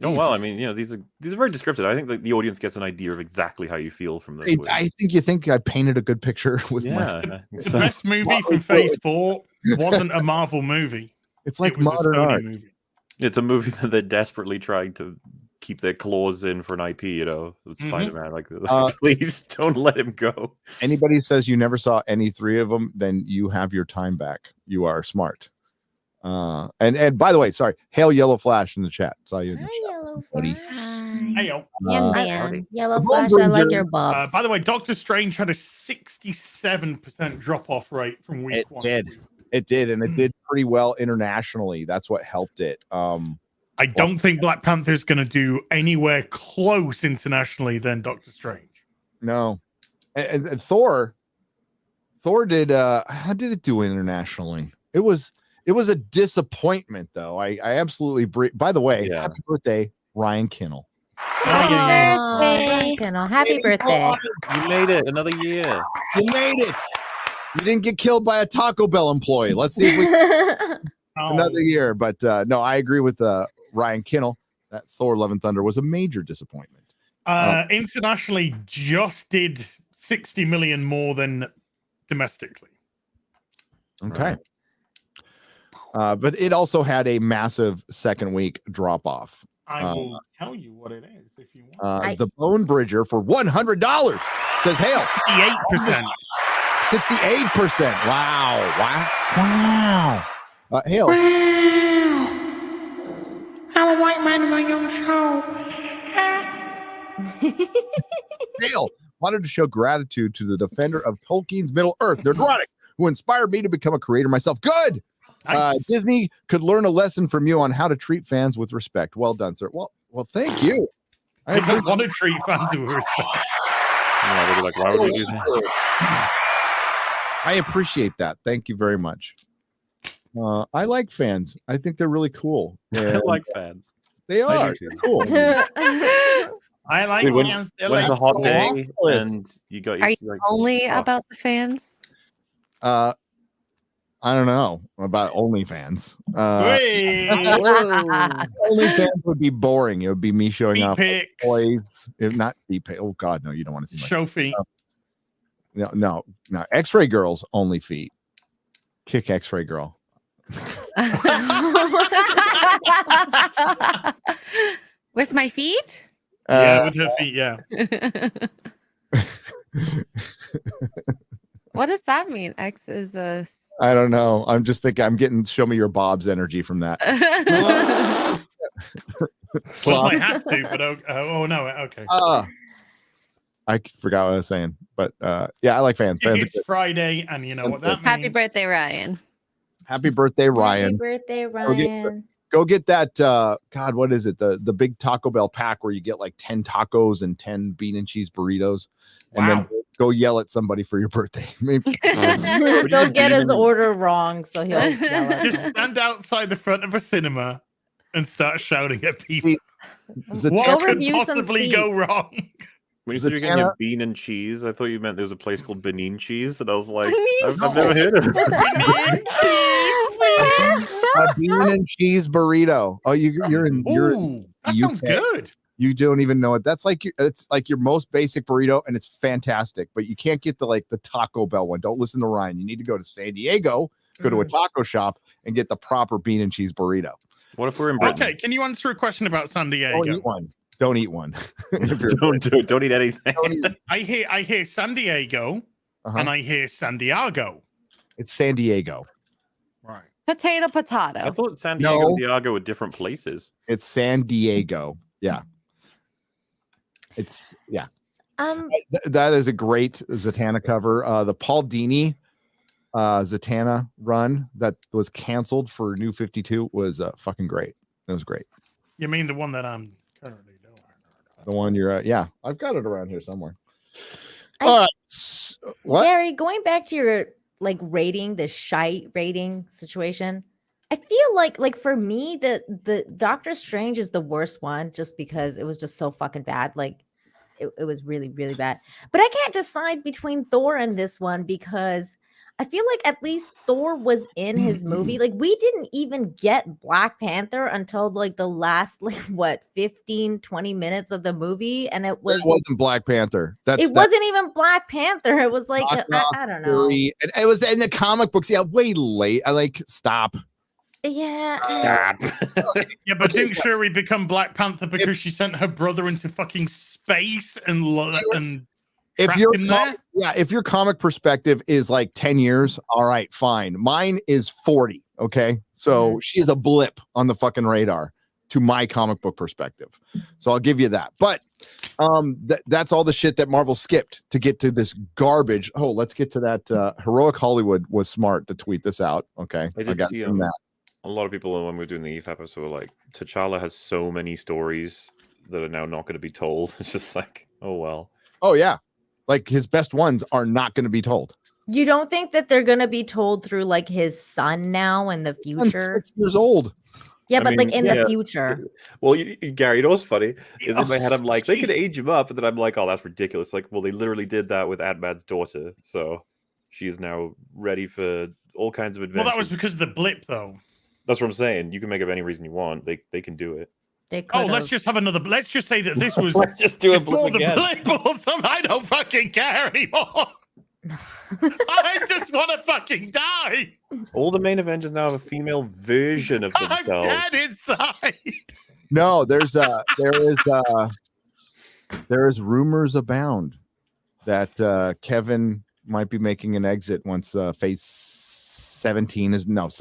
Oh well, I mean, these are very descriptive. I think that the audience gets an idea of exactly how you feel from this. I think I painted a good picture with Yeah, my. The best movie from Phase 4 wasn't a Marvel movie. It's like it was modern a Sony art. movie. It's a movie that they're desperately trying to keep their claws in for an IP. With Spider-Man, like please don't let him go. Anybody says you never saw any three of them, then you have your time back. You are smart. And by the way, sorry, hail Yellow Flash in the chat. Saw you in the chat, buddy. Hey, yo. Yellow Flash, I like your bobs. By the way, Doctor Strange had a 67% drop-off rate from week one. It did, and it did pretty well internationally. That's what helped it. I don't think Black Panther is going to do anywhere close internationally than Doctor Strange. No, and Thor did. How did it do internationally? It was a disappointment, though. I absolutely. By the way, happy birthday, Ryan Kinnell. Ryan Kinnell, happy birthday! You made it another year. You made it. You didn't get killed by a Taco Bell employee. Let's see if we another year. But no, I agree with Ryan Kinnell. That Thor: Love and Thunder was a major disappointment. Internationally, just did 60 million more than domestically. Okay. But it also had a massive second week drop off. I will tell you what it is if you want. The Bone Bridger for $100 says hail. 68%. 68%. Wow. Hail. I'm a white man in my young show. Hail wanted to show gratitude to the defender of Tolkien's Middle Earth, Nerdrotic, who inspired me to become a creator myself. Good. Nice. Disney could learn a lesson from you on how to treat fans with respect. Well done, sir. Well, thank you. I don't want to treat fans with respect. Yeah, they'll be like, why would you do that? I appreciate that. Thank you very much. I like fans. I think they're really cool. I like fans. They are cool. I like fans. When's the hot day? And you got. Are you only about the fans? I don't know about OnlyFans. OnlyFans would be boring. It would be me showing feet off pics. toys. If not feet pics. Oh God, no! You don't want to see my show feet. No. X-ray girls only feet. Kick X-ray girl. With my feet? Yeah, with her feet. Yeah. What does that mean? X is a. I don't know. I'm just thinking. I'm getting show me your Bob's energy from that. Well, I have to, but oh no, okay. I forgot what I was saying, but yeah, I like fans. Fans It's Friday, and you know what that means. Happy birthday, Ryan. Happy birthday, Ryan. Happy birthday, Ryan. Go get that. God, what is it? The big Taco Bell pack where you get like 10 tacos and 10 bean and cheese burritos, and then go yell at somebody for your birthday. Maybe. Don't get his order wrong, so he'll yell at Just stand outside the front of a cinema and start shouting at people. Zatanna- What could review some possibly go seats. wrong? When you said you're getting Zatanna- your bean and cheese, I thought you meant there was a place called Benin cheese, and I was like, I've never heard of it. A bean and cheese burrito. Oh, you're in. That sounds good. You don't even know it. That's like it's like your most basic burrito, and it's fantastic. But you can't get the Taco Bell one. Don't listen to Ryan. You need to go to San Diego, go to a taco shop, and get the proper bean and cheese burrito. What if we're in Britain? Okay, can you answer a question about San Diego? Don't eat one. Don't eat one. Don't eat anything. I hear San Diego, and I hear San Diego. It's San Diego. Right. Potato. I thought San Diego and Diego were different places. It's San Diego. Yeah. It's that is a great Zatanna cover. The Paul Dini Zatanna run that was canceled for New 52 was fucking great. It was great. You mean the one that I'm currently doing? The one you're at. Yeah, I've got it around here somewhere. All right. What? Gary, going back to your rating, the shite rating situation, I feel like for me the Doctor Strange is the worst one just because it was just so fucking bad. Like it was really, really bad. But I can't decide between Thor and this one because I feel like at least Thor was in his movie. Like we didn't even get Black Panther until like the last like what 15 20 minutes of the movie, and it wasn't Black Panther. That's wasn't even Black Panther. It was like I don't know. And it was in the comic books. Yeah, way late. I like stop. Yeah. Stop. Yeah, but didn't Shuri become Black Panther because she sent her brother into fucking space and if your comic perspective is like 10 years, all right, fine. Mine is 40. Okay. So she is a blip on the fucking radar to my comic book perspective. So I'll give you that. But that's all the shit that Marvel skipped to get to this garbage. Oh, let's get to that. Heroic Hollywood was smart to tweet this out. Okay. I did see that. A lot of people when we were doing the EF episode were like, T'Challa has so many stories that are now not going to be told. It's just like, oh well. Oh yeah, like his best ones are not going to be told. You don't think that they're gonna be told through like his son now in the future? 6 years old. Yeah, but like in the future. Well, Gary, you know what's funny is in my head I'm like, they could age him up, and then I'm like, oh, that's ridiculous. Like, well, they literally did that with Ant-Man's daughter, so she is now ready for all kinds of adventures. Well, that was because of the blip, though. That's what I'm saying. You can make up any reason you want. They can do it. Let's just have another. Let's just say that this was. Let's just do a before blip again. the blip or something. I don't fucking care anymore. I just want to fucking die. All the main Avengers now have a female version of themselves. I'm dead inside. No, there is rumors abound that Kevin might be making an exit once Phase 17 is Phase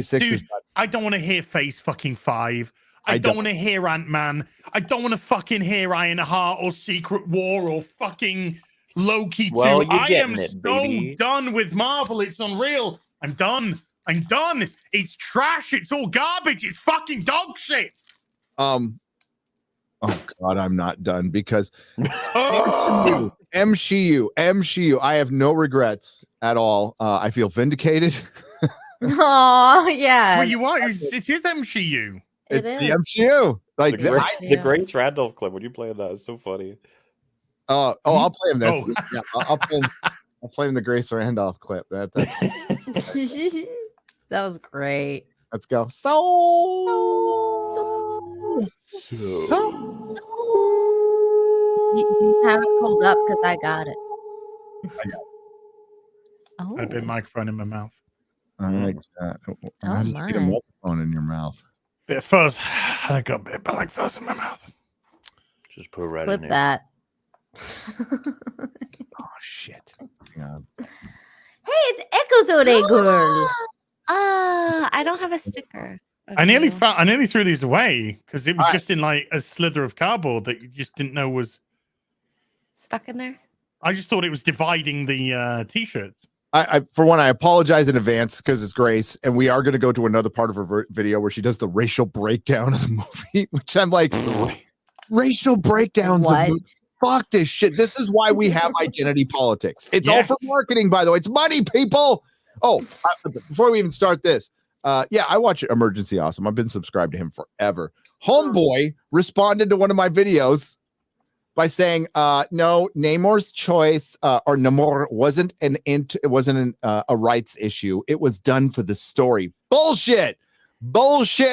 6 Dude, is done. I don't want to hear Phase fucking 5. I don't want to hear Ant-Man. I don't want to fucking hear Ironheart or Secret War or fucking Loki 2. Well, I am so done with Marvel. It's unreal. I'm done. It's trash. It's all garbage. It's fucking dog shit. Oh God, I'm not done because MCU. I have no regrets at all. I feel vindicated. Oh yeah. Well, you are. It is MCU. It's the MCU. Like the Grace Randolph clip when you play that is so funny. I'll play him this. Yeah, I'll play him the Grace Randolph clip. That was great. Let's go. Do you have it pulled up? Because I got it. Oh. I had a bit of microphone in my mouth. I like that. How did you get a microphone in your mouth? Bit of fuzz. I got a bit of black fuzz in my mouth. Just put right Clip in that. Oh shit! Hang on. Hey, it's Echoes girl. I don't have a sticker. I nearly threw these away because it was just in like a slither of cardboard that you just didn't know was stuck in there. I just thought it was dividing the T-shirts. I for one, I apologize in advance because it's Grace, and we are going to go to another part of her video where she does the racial breakdown of the movie, which I'm like, racial breakdowns. Of fuck this shit. This is why we have identity politics. It's all for marketing, by the way. It's money, people. Oh, before we even start this, I watch Emergency Awesome. I've been subscribed to him forever. Homeboy responded to one of my videos by saying, no, Namor's choice or Namor wasn't a rights issue. It was done for the story. Bullshit,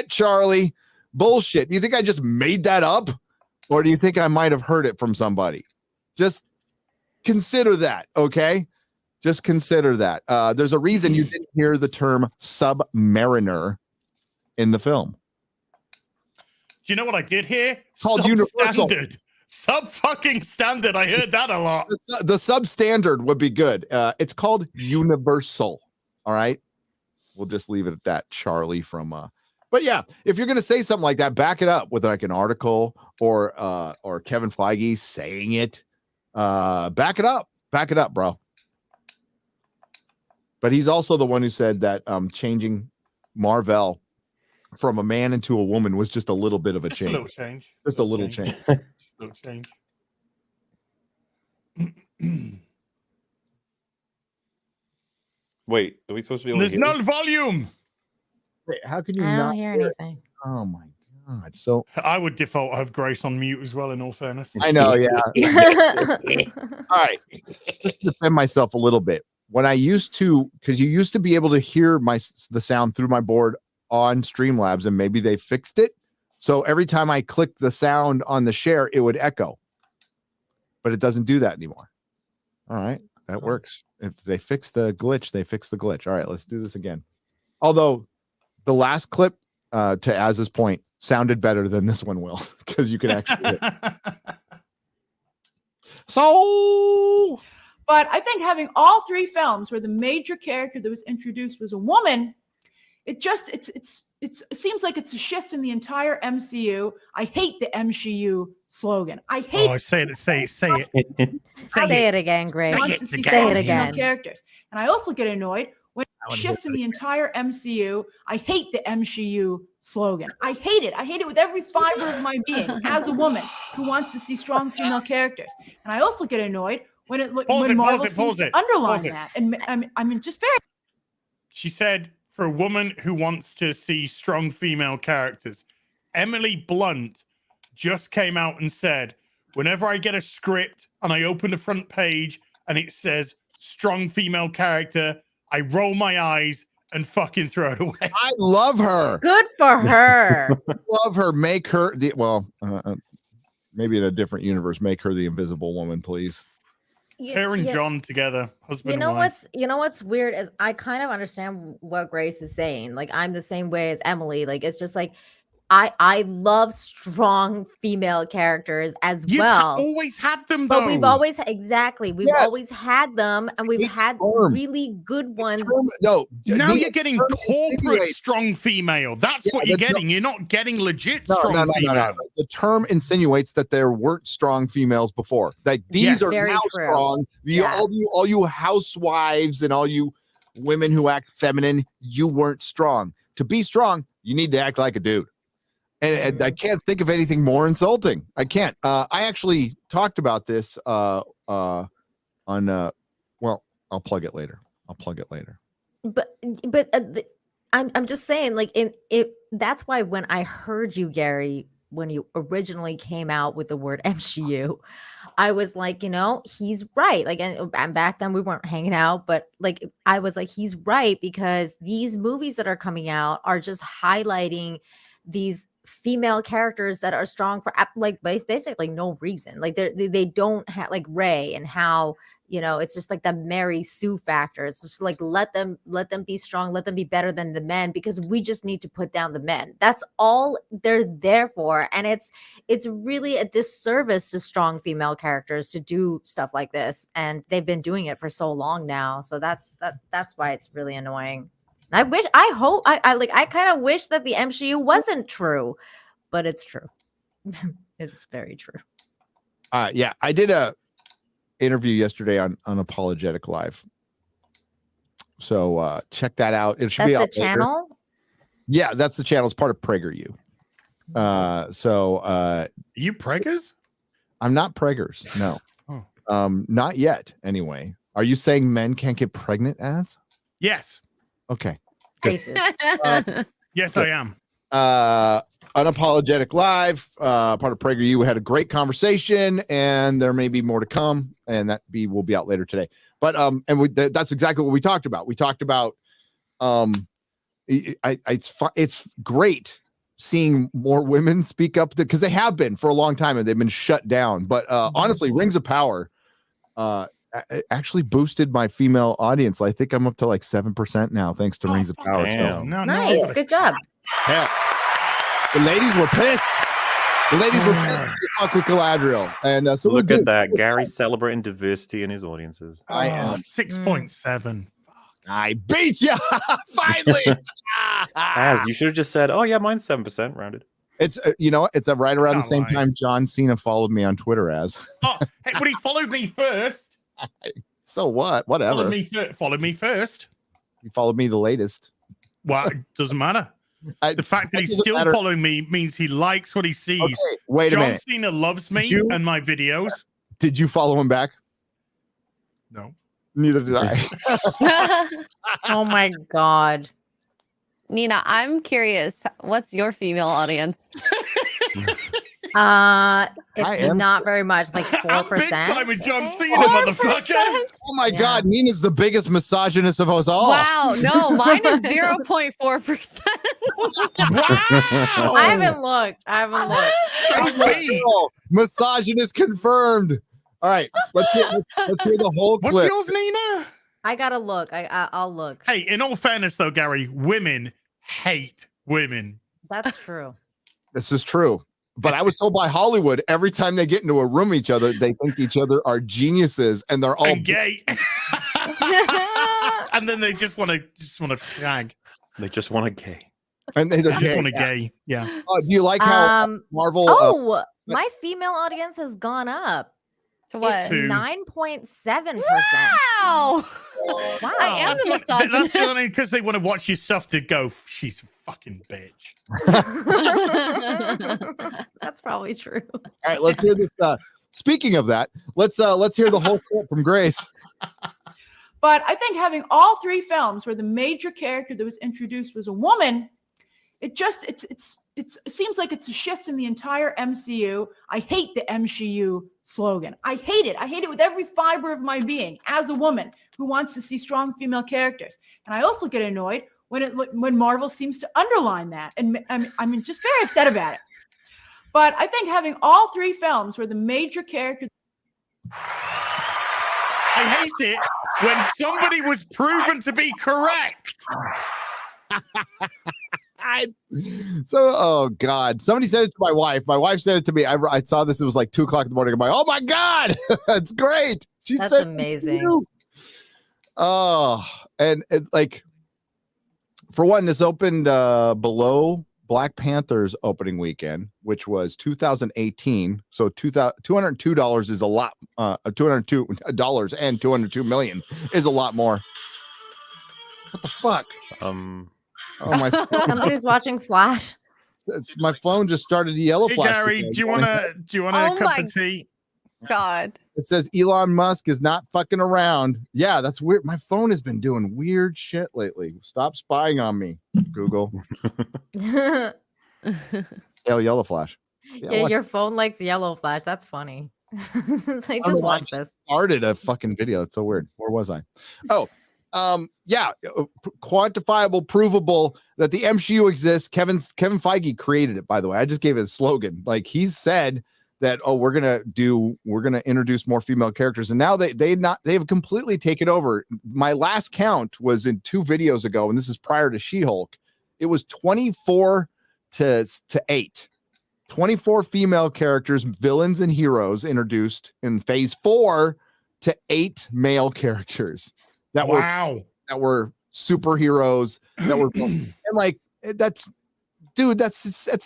Charlie, bullshit. Do you think I just made that up, or do you think I might have heard it from somebody? Just consider that, okay? Just consider that. There's a reason you didn't hear the term submariner in the film. Do you know what I did hear? It's called Universal. Sub-fucking-standard. I heard that a lot. The substandard would be good. It's called Universal. All right. We'll just leave it at that, Charlie from but yeah, if you're gonna say something like that, back it up with like an article or Kevin Feige saying it. Back it up, bro. But he's also the one who said that changing Marvel from a man into a woman was just a little bit of a change. A little change. Just a little change. Little change. Wait, are we supposed to be able There's to hear no volume. Wait, how can you I not don't hear anything. Oh my God, so I would default have Grace on mute as well. In all fairness, I know. Yeah. All right. Just to defend myself a little bit. When I used to, because you used to be able to hear the sound through my board on Streamlabs, and maybe they fixed it. So every time I clicked the sound on the share, it would echo. But it doesn't do that anymore. All right, that works. If they fix the glitch, they fix the glitch. All right, let's do this again. Although the last clip, to Az's point, sounded better than this one will, because you can actually hear it. So, but I think having all three films where the major character that was introduced was a woman, it seems like it's a shift in the entire MCU. I hate the MCU slogan. I hate. Oh, say it. Say it. Say it again, Grace. Say it again. Characters, and I also get annoyed when shift in the entire MCU. I hate the MCU slogan. I hate it. I hate it with every fiber of my being as a woman who wants to see strong female characters. And I also get annoyed when Marvel seems to underline that. And I mean, just fair. She said, for a woman who wants to see strong female characters, Emily Blunt just came out and said, whenever I get a script and I open the front page and it says strong female character, I roll my eyes and fucking throw it away. I love her. Good for her. Love her. Make her maybe in a different universe, make her the Invisible Woman, please. Her and John together, husband and wife. You know what's weird is I kind of understand what Grace is saying. Like, I'm the same way as Emily. Like, it's just like I love strong female characters as well. You've always had them, though. But we've always always had them, and we've had really good ones. Now you're getting corporate strong female. That's what you're getting. You're not getting legit strong female. No. The term insinuates that there weren't strong females before. Like, these are now strong. All you housewives and all you women who act feminine, you weren't strong. To be strong, you need to act like a dude. And I can't think of anything more insulting. I can't. I actually talked about this on well, I'll plug it later. But I'm just saying, like, that's why when I heard you, Gary, when you originally came out with the word MCU, I was like, he's right. Like, and back then we weren't hanging out, but like, I was like, he's right, because these movies that are coming out are just highlighting these female characters that are strong for like basically no reason. Like, they don't have, like, Rey, and how it's just like the Mary Sue factor. It's just like, let them be strong, let them be better than the men, because we just need to put down the men. That's all they're there for. And it's really a disservice to strong female characters to do stuff like this, and they've been doing it for so long now. So that's why it's really annoying. I kind of wish that the MCU wasn't true, but it's true. It's very true. Yeah, I did a interview yesterday on Unapologetic Live. So check that out. It should be out the channel. Yeah, that's the channel. It's part of PragerU. Are you preggers? I'm not preggers. No. Not yet. Anyway, are you saying men can't get pregnant? As yes. Okay. Yes, I am. Unapologetic Live, part of PragerU. We had a great conversation, and there may be more to come, and will be out later today. But that's exactly what we talked about. We talked about it's great seeing more women speak up, because they have been for a long time and they've been shut down. But honestly, Rings of Power actually boosted my female audience. I think I'm up to like 7% now, thanks to Rings of Power. So nice, good job. Yeah. The ladies were pissed. Fuck with Galadriel, and so look at that. Gary celebrating diversity in his audiences. I am 6.7. I beat you finally. Ah. You should have just said, "Oh yeah, mine's 7% rounded." It's it's right around the same time John Cena followed me on Twitter as. Oh, hey, but he followed me first. So what? Whatever. Followed me first. He followed me the latest. Well, it doesn't matter. The fact that he's still following me means he likes what he sees. Okay, wait a minute. John Cena loves me and my videos. Did you follow him back? No. Neither did I. Oh my God. Nina, I'm curious. What's your female audience? It's am not very much, like 4%. Big time with John I think. Cena, motherfucker. Oh my God, Nina's the biggest misogynist of us all. Wow, no, mine is 0.4%. Wow. I haven't looked. Oh, misogynist confirmed. All right, let's hear the whole clip. What's yours, Nina? I gotta look. I'll look. Hey, in all fairness, though, Gary, women hate women. That's true. This is true. But I was told by Hollywood, every time they get into a room with each other, they think each other are geniuses, and they're all gay. And then they just want to shag. They just want a gay. And they just want a gay. Yeah. Do you like how Marvel? My female audience has gone up. To what? It's 9.7%. Wow. Wow. I am the misogynist. That's because they want to watch your stuff to go, she's a fucking bitch. That's probably true. All right, let's hear this. Speaking of that, let's hear the whole clip from Grace. But I think having all three films where the major character that was introduced was a woman, it seems like it's a shift in the entire MCU. I hate the MCU slogan. I hate it. I hate it with every fiber of my being as a woman who wants to see strong female characters. And I also get annoyed when Marvel seems to underline that. And I'm just very upset about it. But I think having all three films where the major character... I hate it when somebody was proven to be correct. Oh God, somebody said it to my wife. My wife said it to me. I saw this. It was like 2:00 in the morning. I'm like, oh my God, that's great. She That's said amazing. Oh, and like, for one, this opened below Black Panther's opening weekend, which was 2018. So $202 is a lot. $202 and 202 million is a lot more. What the fuck? Oh my! Somebody's watching Flash. My phone just started to yellow flash. Gary, do you want a cup of tea? God. It says Elon Musk is not fucking around. Yeah, that's weird. My phone has been doing weird shit lately. Stop spying on me, Google. Yellow flash. Yeah, your phone likes yellow flash. That's funny. It's like, just watch this. Started a fucking video. It's so weird. Where was I? Oh, yeah, quantifiable, provable that the MCU exists. Kevin Feige created it, by the way. I just gave it a slogan. Like, he's said that, we're gonna introduce more female characters, and now they've completely taken over. My last count was in 2 videos ago, and this is prior to She-Hulk. It was 24 to 8. 24 female characters, villains and heroes introduced in phase 4 to 8 male characters that were superheroes that were and like that's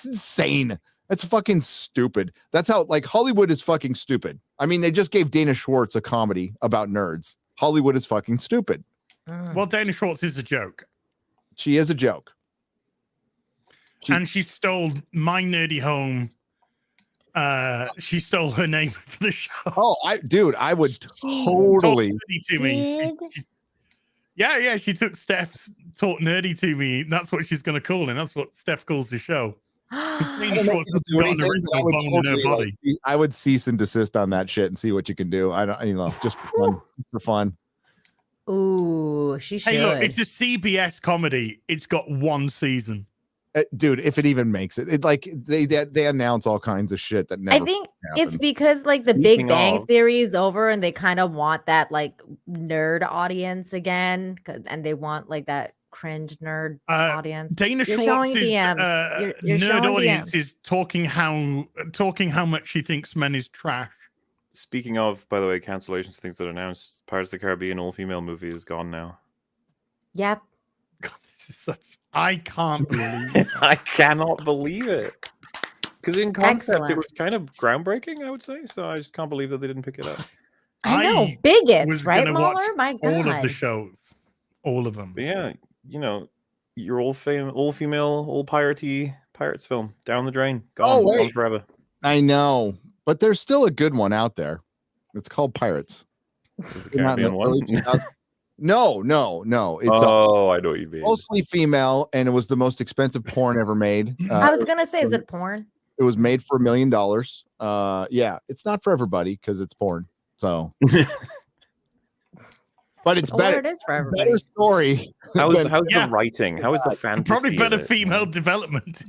insane. That's fucking stupid. That's how, like, Hollywood is fucking stupid. I mean, they just gave Dana Schwartz a comedy about nerds. Hollywood is fucking stupid. Well, Dana Schwartz is a joke. She is a joke. And she stole my nerdy home. She stole her name for the show. Oh, I would totally. To me. Yeah, she took Steph's taught nerdy to me. That's what she's gonna call it. That's what Steph calls the show. I would cease and desist on that shit and see what you can do. I don't, just for fun. Ooh, she should. Hey, look, it's a CBS comedy. It's got 1 season. Dude, if it even makes it, like they announce all kinds of shit that never. I think it's because, like, the Big Bang Theory is over, and they kind of want that, like, nerd audience again, and they want, like, that cringe nerd audience. Dana Schwartz's nerd audience is talking how much she thinks men is trash. Speaking of, by the way, cancellations, things that are announced, Pirates of the Caribbean all-female movie is gone now. Yep. God, this is such. I can't believe it. I cannot believe it. Because in concept, it was kind of groundbreaking, I would say. So I just can't believe that they didn't pick it up. I know, bigots, right, MauLer? My God. All of the shows, all of them. But yeah, your all female, all piratey pirates film down the drain, gone forever. I know, but there's still a good one out there. It's called Pirates. Caribbean one? No. It's I know what you mean. Mostly female, and it was the most expensive porn ever made. I was gonna say, is it porn? It was made for $1 million. Yeah, it's not for everybody because it's porn. So, but it's better. It is for everybody. Better story. How's than- the writing? How is the fantasy? Probably better of it? female development.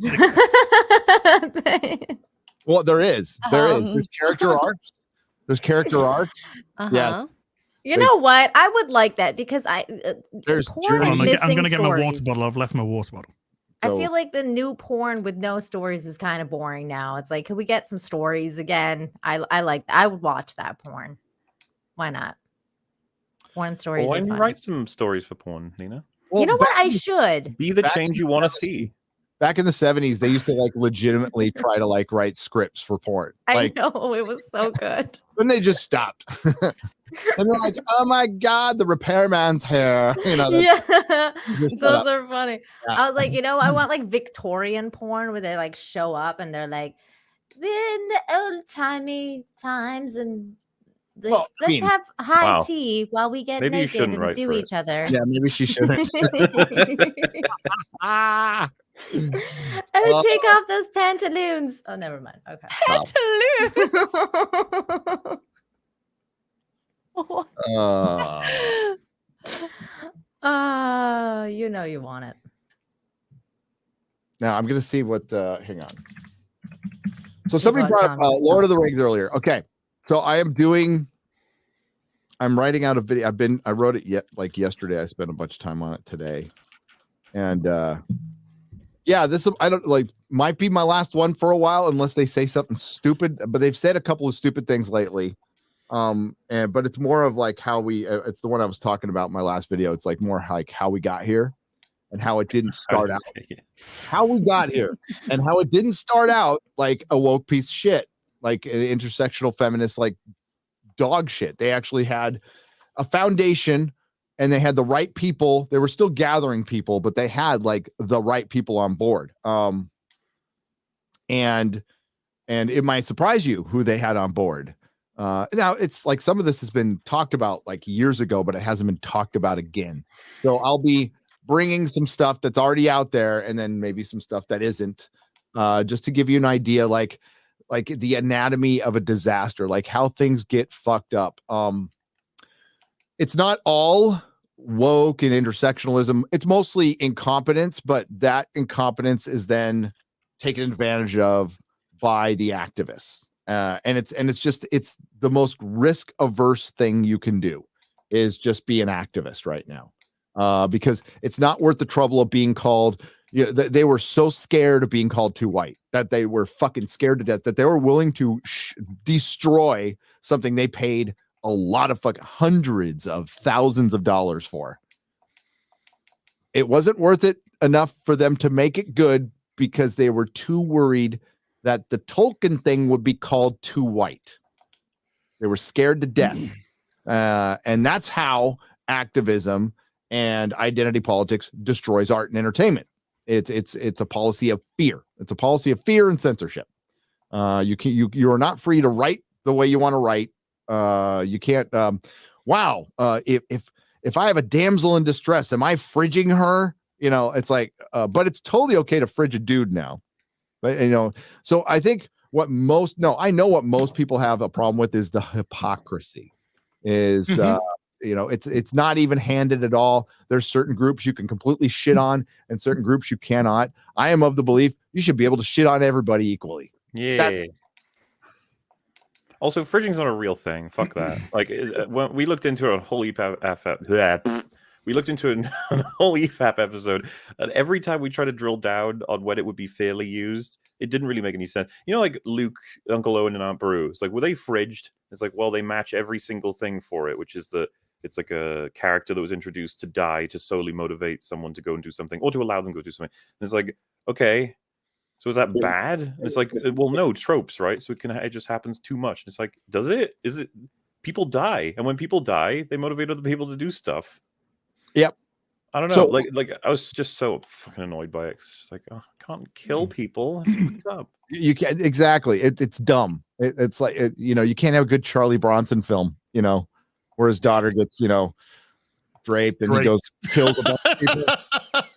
Well, there is. There's character arcs. There's character arcs. Yes. You know what? I would like that because There's porn is I'm missing gonna get my water stories. bottle. I've left my water bottle. I feel like the new porn with no stories is kind of boring now. It's like, can we get some stories again? I like. I would watch that porn. Why not? Porn stories. Why are don't you fun. wait some stories for porn, Nina? You know what? I should. Be the change you want to see. Back in the 70s, they used to like legitimately try to like write scripts for porn. Like, I know it was so good. then they just stopped. And they're like, oh my God, the repairman's hair. You know, Yeah, just those shut up. are funny. Yeah. I was like, you know, I want like Victorian porn where they like show up and they're like, we're in the old timey times and like, Well, I let's mean, have high wow. tea while we get Maybe you naked shouldn't and write do for each other. Yeah, maybe she shouldn't. And take off those pantaloons. Oh, never mind. Okay. You know you want it. Now I'm gonna see what. Hang on. So somebody brought brought up comments Lord of the Rings earlier. Okay, so I'm writing out a video. I wrote it yesterday. I spent a bunch of time on it today, and yeah, this I don't like might be my last one for a while unless they say something stupid. But they've said a couple of stupid things lately. But it's more of like how we. It's the one I was talking about in my last video. It's like more like how we got here. And how it didn't start out, how we got here, and how it didn't start out like a woke piece of shit, like an intersectional feminist, like dog shit. They actually had a foundation and they had the right people. They were still gathering people, but they had like the right people on board. And it might surprise you who they had on board. Now it's like some of this has been talked about like years ago, but it hasn't been talked about again. So I'll be bringing some stuff that's already out there and then maybe some stuff that isn't, just to give you an idea, like the anatomy of a disaster, like how things get fucked up. It's not all woke and intersectionalism. It's mostly incompetence, but that incompetence is then taken advantage of by the activists. And it's the most risk averse thing you can do is just be an activist right now. Because it's not worth the trouble of being called. You know, they were so scared of being called too white that they were fucking scared to death that they were willing to destroy something they paid a lot of hundreds of thousands of dollars for. It wasn't worth it enough for them to make it good because they were too worried that the Tolkien thing would be called too white. They were scared to death. And that's how activism and identity politics destroys art and entertainment. It's a policy of fear. It's a policy of fear and censorship. You are not free to write the way you want to write. You can't. If I have a damsel in distress, am I fridging her? You know, it's like, but it's totally okay to fridge a dude now. But, you know, so I think I know what most people have a problem with is the hypocrisy. Is you know, it's not even handed at all. There's certain groups you can completely shit on and certain groups you cannot. I am of the belief you should be able to shit on everybody equally. Yeah. Also, fridging's not a real thing. Fuck that. Like when we looked into a whole we looked into a whole EFAP episode, and every time we try to drill down on when it would be fairly used, it didn't really make any sense. You know, like Luke, Uncle Owen, and Aunt Beru. It's like, were they fridged? It's like, well, they match every single thing for it, which is it's like a character that was introduced to die to solely motivate someone to go and do something or to allow them to go do something. And it's like, okay, so is that bad? And it's like, well, no, tropes, right? So it just happens too much. And it's like, does it? Is it? People die, and when people die, they motivate other people to do stuff. Yep. I don't know. So, like I was just so fucking annoyed by it. It's like, oh, I can't kill people. That's fucked up. You can't exactly. It's dumb. It's like you know, you can't have a good Charlie Bronson film. You know, where his daughter gets draped and he goes kills a bunch of people.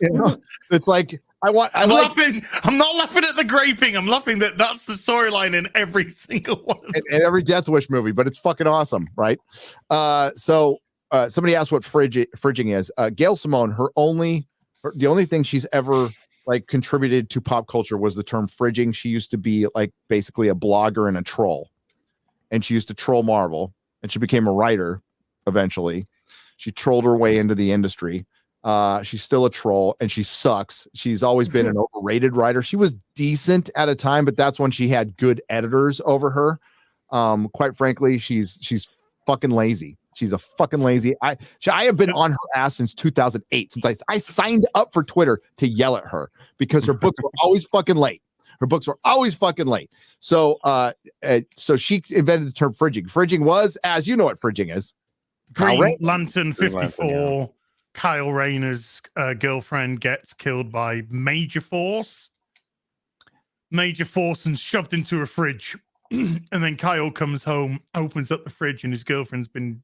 You know, it's like I'm not laughing at the graping. I'm laughing that that's the storyline in every single one. In every Death Wish movie, but it's fucking awesome, right? So somebody asked what fridging is. Gail Simone, the only thing she's ever like contributed to pop culture was the term fridging. She used to be like basically a blogger and a troll, and she used to troll Marvel, and she became a writer eventually. She trolled her way into the industry. She's still a troll and she sucks. She's always been an overrated writer. She was decent at a time, but that's when she had good editors over her. Quite frankly, she's fucking lazy. She's a fucking lazy. I have been on her ass since 2008, since I signed up for Twitter to yell at her because her books were always fucking late. Her books were always fucking late. So she invented the term fridging. Fridging was, as you know what fridging is. Green Lantern 54. Kyle Rayner's girlfriend gets killed by Major Force. Major Force and shoved into a fridge. And then Kyle comes home, opens up the fridge, and his girlfriend's been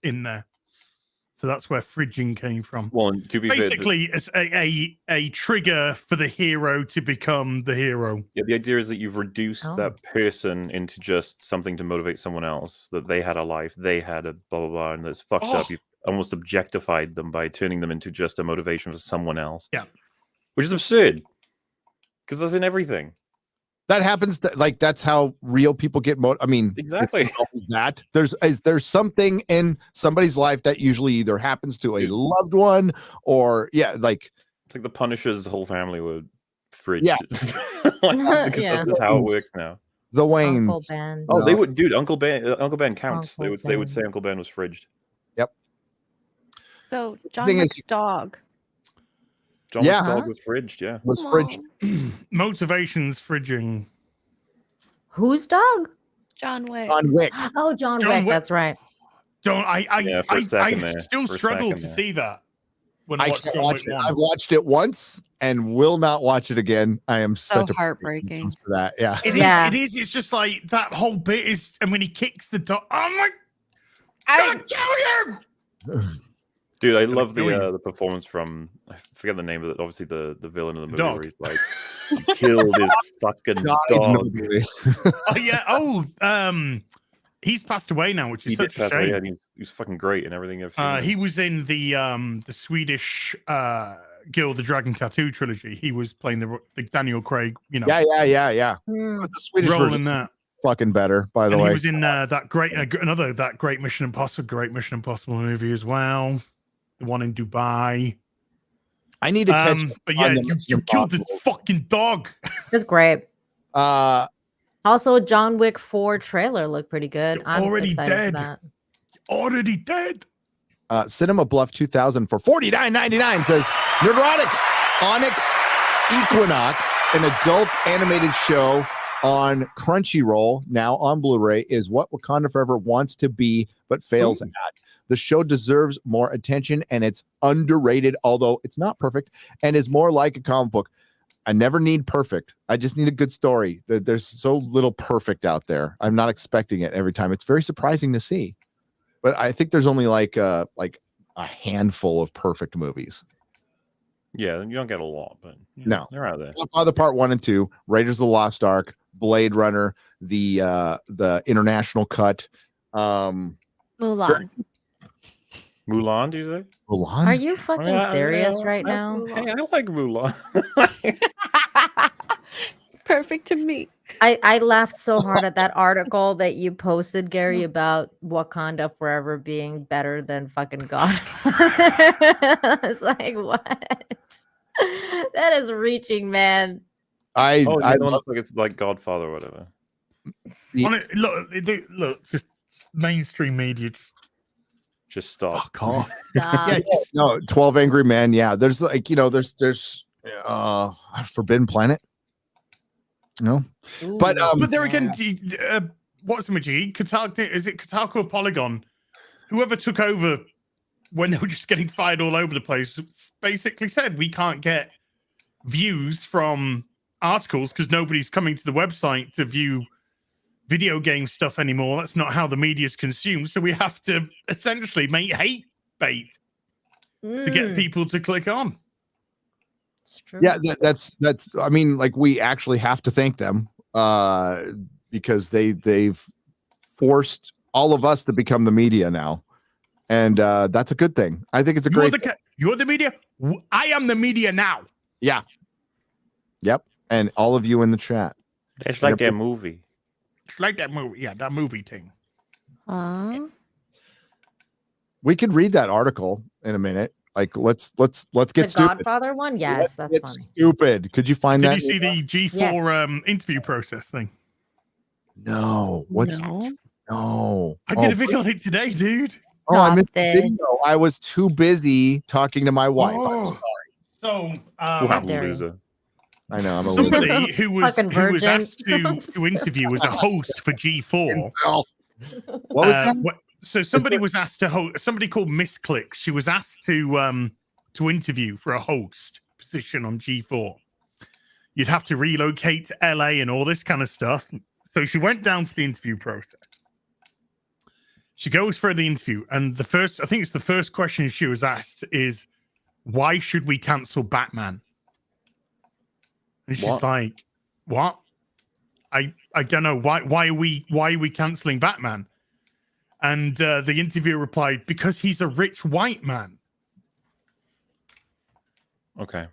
in there. So that's where fridging came from. Well, to be basically, it's a trigger for the hero to become the hero. Yeah, the idea is that you've reduced that person into just something to motivate someone else. That they had a life, they had a blah blah blah, and that's fucked up. You almost objectified them by turning them into just a motivation for someone else. Yeah, which is absurd because that's in everything. That happens that's how real people get I mean, exactly. It's always that there's something in somebody's life that usually either happens to a loved one or it's like the Punisher's whole family were fridged. Yeah. That's how it works now. The Waynes. Uncle Ben. Oh, they would, dude. Uncle Ben counts. They would say Uncle Ben was fridged. Yep. So John Wick's dog. John Wick's dog was fridged. Yeah, was fridged. Motivations fridging. Whose dog? John Wick. John Wick. Oh, John Wick. That's right. I still struggle to see that. When I can't watch it. I've watched it once and will not watch it again. I am such a heartbreaking for that. Yeah. It is. It's just like that whole bit is, and when he kicks the dog, I'm like, I'm kill you. Dude, I love the performance from, I forget the name of it. Obviously, the villain of the movie where he's like he killed his fucking dog. He's passed away now, which is such a shame. Yeah, he was fucking great and everything. I've seen he was in the Swedish Girl with the Dragon Tattoo trilogy. He was playing the Daniel Craig. You know. Yeah. The Swedish role version in that. Fucking better, by the way. He was in that great Mission Impossible movie as well. The one in Dubai. I need to catch. But yeah, you killed the fucking dog. That's great. Also, John Wick 4 trailer looked pretty good. I'm already excited dead. for that. Already dead. Cinema Bluff 2000 for $49.99 says Nerdrotic Onyx Equinox, an adult animated show on Crunchyroll, now on Blu-ray, is what Wakanda Forever wants to be but fails at. The show deserves more attention and it's underrated, although it's not perfect, and is more like a comic book. I never need perfect. I just need a good story. There's so little perfect out there. I'm not expecting it every time. It's very surprising to see. But I think there's only like a handful of perfect movies. Yeah, you don't get a lot, but no, they're out there. Godfather Part 1 and 2, Raiders of the Lost Ark, Blade Runner, the international cut. Mulan. Mulan, do you say? Mulan? Are you fucking serious right now? Hey, I like Mulan. Perfect to me. I laughed so hard at that article that you posted, Gary, about Wakanda Forever being better than fucking God. It's like, what? That is reaching, man. I love like it's like Godfather or whatever. Look, just mainstream media. Just stop. Fuck off. Yeah, no, 12 Angry Men. Yeah, there's like, there's Forbidden Planet. No, but there again, what's the majig? Kotaku, is it Kotaku or Polygon? Whoever took over when they were just getting fired all over the place basically said we can't get views from articles because nobody's coming to the website to view video game stuff anymore. That's not how the media is consumed. So we have to essentially make hate bait to get people to click on. It's true. Yeah, that's. I mean, like we actually have to thank them because they've forced all of us to become the media now, and that's a good thing. I think it's a great. You're the media. I am the media now. Yeah. Yep. And all of you in the chat. It's like that movie. It's like that movie. Yeah, that movie thing. We could read that article in a minute. Like, let's get The stupid. Godfather one? Yes, that's It's funny. stupid. Could you find Did that? you see the G4 interview process thing? No. What's no? I did a video on it today, dude. Oh, I missed the video. I was too busy talking to my wife. I'm sorry. So, loser. I know. I'm a somebody loser. who was asked to interview as a host for G4. What was that? So somebody was asked to host. Somebody called Miss Click. She was asked to interview for a host position on G4. You'd have to relocate to LA and all this kind of stuff. So she went down for the interview process. She goes for the interview, and I think it's the first question she was asked is, "Why should we cancel Batman?" And she's like, "What? I don't know. Why are we canceling Batman?" And the interviewer replied, "Because he's a rich white man." Okay.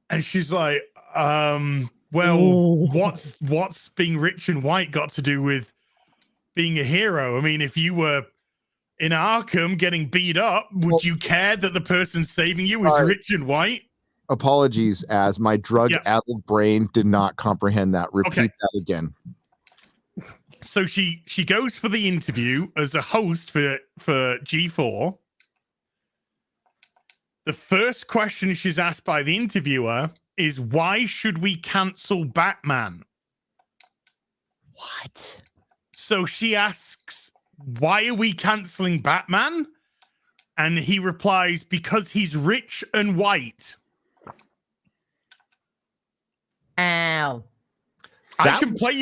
And she's like, well, what's being rich and white got to do with being a hero? I mean, if you were in Arkham getting beat up, would you care that the person saving you is rich and white? Apologies, as my drug-addled brain did not comprehend that. Repeat that again. So she goes for the interview as a host for G4. The first question she's asked by the interviewer is, "Why should we cancel Batman?" What? So she asks, "Why are we canceling Batman?" And he replies, "Because he's rich and white." Ow. I can play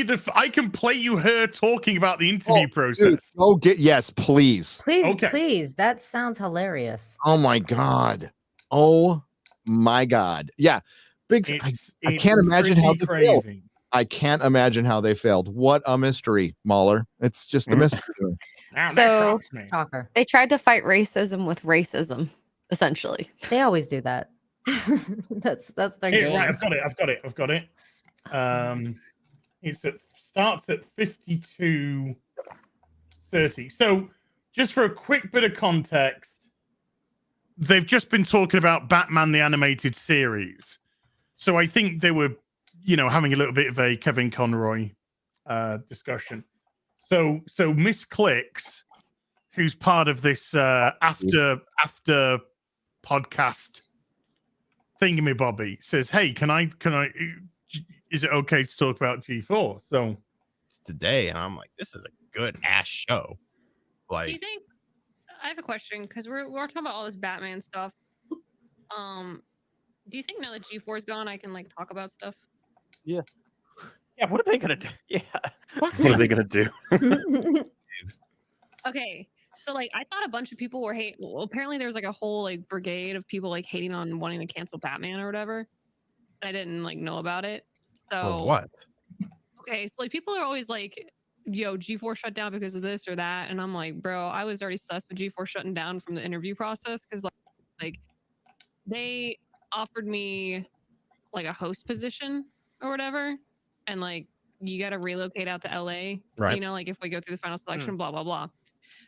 you her talking about the interview process. Yes, please. Please. That sounds hilarious. Oh my god. Oh my god. Yeah. I can't imagine how they failed. I can't imagine how they failed. What a mystery, MauLer. It's just a mystery. So they tried to fight racism with racism, essentially. They always do that. that's their game. Right, I've got it. Starts at 52:30. So, just for a quick bit of context, they've just been talking about Batman the Animated Series. So I think they were, having a little bit of a Kevin Conroy discussion. So Miss Clicks, who's part of this after podcast thingamabobby, says, "Hey, can I? Is it okay to talk about G4?" So it's today, and I'm like, this is a good ass show. Like, do you think? I have a question because we're talking about all this Batman stuff. Do you think now that G4 is gone, I can talk about stuff? Yeah. Yeah. What are they gonna do? Yeah. What are they gonna do? Okay. So I thought a bunch of people were hating. Well, apparently there was a whole brigade of people hating on wanting to cancel Batman or whatever. I didn't know about it. So what? Okay, so people are always yo, G4 shut down because of this or that, and I'm like, bro, I was already sus with G4 shutting down from the interview process because they offered me a host position or whatever, and you got to relocate out to LA, right? If we go through the final selection, blah blah blah.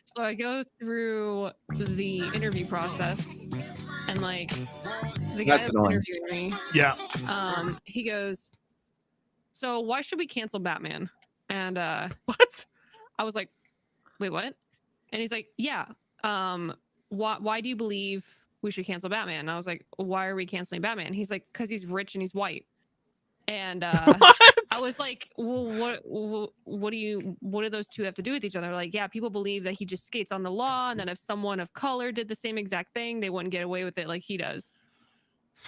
So I go through the interview process, and the guy that's interviewing me, he goes, "So why should we cancel Batman?" And what? I was like, "Wait, what?" And he's like, "Yeah. Why do you believe we should cancel Batman?" And I was like, "Why are we canceling Batman?" He's like, "Because he's rich and he's white." And I was like, "Well, what do those two have to do with each other?" Yeah, people believe that he just skates on the law, and then if someone of color did the same exact thing, they wouldn't get away with it like he does.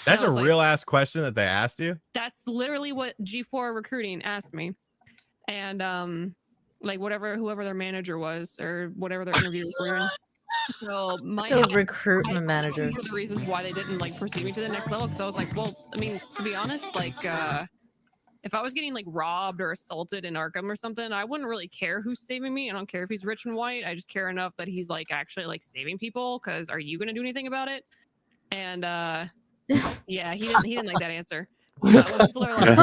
That's a real ass question that they asked you. That's literally what G4 recruiting asked me, and whoever their manager was or whatever their interview was doing. So my Those recruitment managers. One of the reasons why they didn't like proceed me to the next level, because I was like, well, I mean, to be honest, like if I was getting like robbed or assaulted in Arkham or something, I wouldn't really care who's saving me. I don't care if he's rich and white. I just care enough that he's like actually like saving people. Because are you gonna do anything about it? And yeah, he didn't like that answer. When people are like,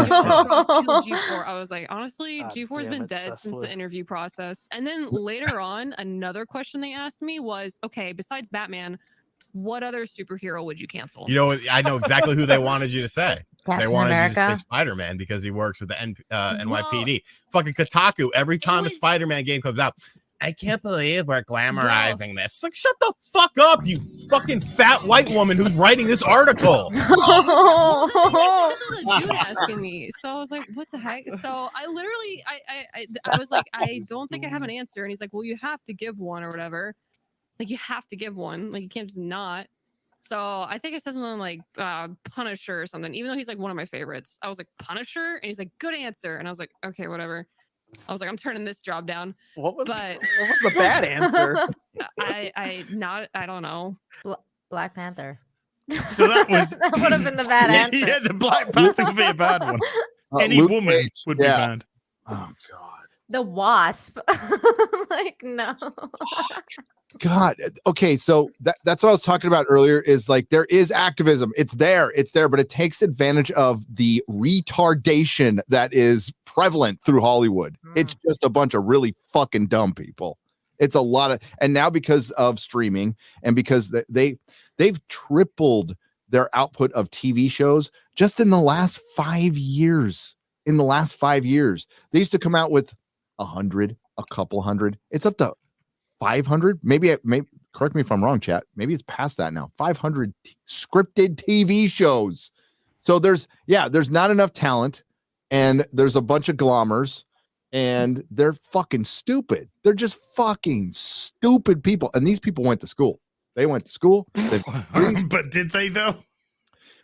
G4, I was like, honestly, G4's been dead since the interview process. And then later on, another question they asked me was, okay, besides Batman, what other superhero would you cancel? You know, I know exactly who they wanted you to say. Captain They wanted America? you to say Spider-Man because he works with the NYPD. Fucking Kotaku, every time a Spider-Man game comes out, I can't believe we're glamorizing this. It's like, shut the fuck up, you fucking fat white woman who's writing this article. The dude asking me, so I was like, what the heck? So I literally, I was like, I don't think I have an answer. And he's like, well, you have to give one or whatever. Like, you have to give one. Like, you can't just not. So I think it says something like Punisher or something, even though he's like one of my favorites. I was like, Punisher? And he's like, good answer. And I was like, okay, whatever. I was like, I'm turning this job down. What was the bad answer? I don't know. Black Panther. So that was that would have been the bad answer. Yeah, the Black Panther would be a bad one. Any Luke woman Cage, would be yeah. bad. Oh god. The Wasp. Like, no. God. Okay, so that's what I was talking about earlier is like there is activism. It's there, but it takes advantage of the retardation that is prevalent through Hollywood. It's just a bunch of really fucking dumb people. It's a lot of, and now because of streaming and because they've tripled their output of TV shows just in the last 5 years. In the last 5 years, they used to come out with 100, a couple hundred. It's up to 500. Maybe correct me if I'm wrong, chat. Maybe it's past that now. 500 scripted TV shows. So there's not enough talent, and there's a bunch of glommers, and they're fucking stupid. They're just fucking stupid people. And these people went to school. They went to school. But did they though?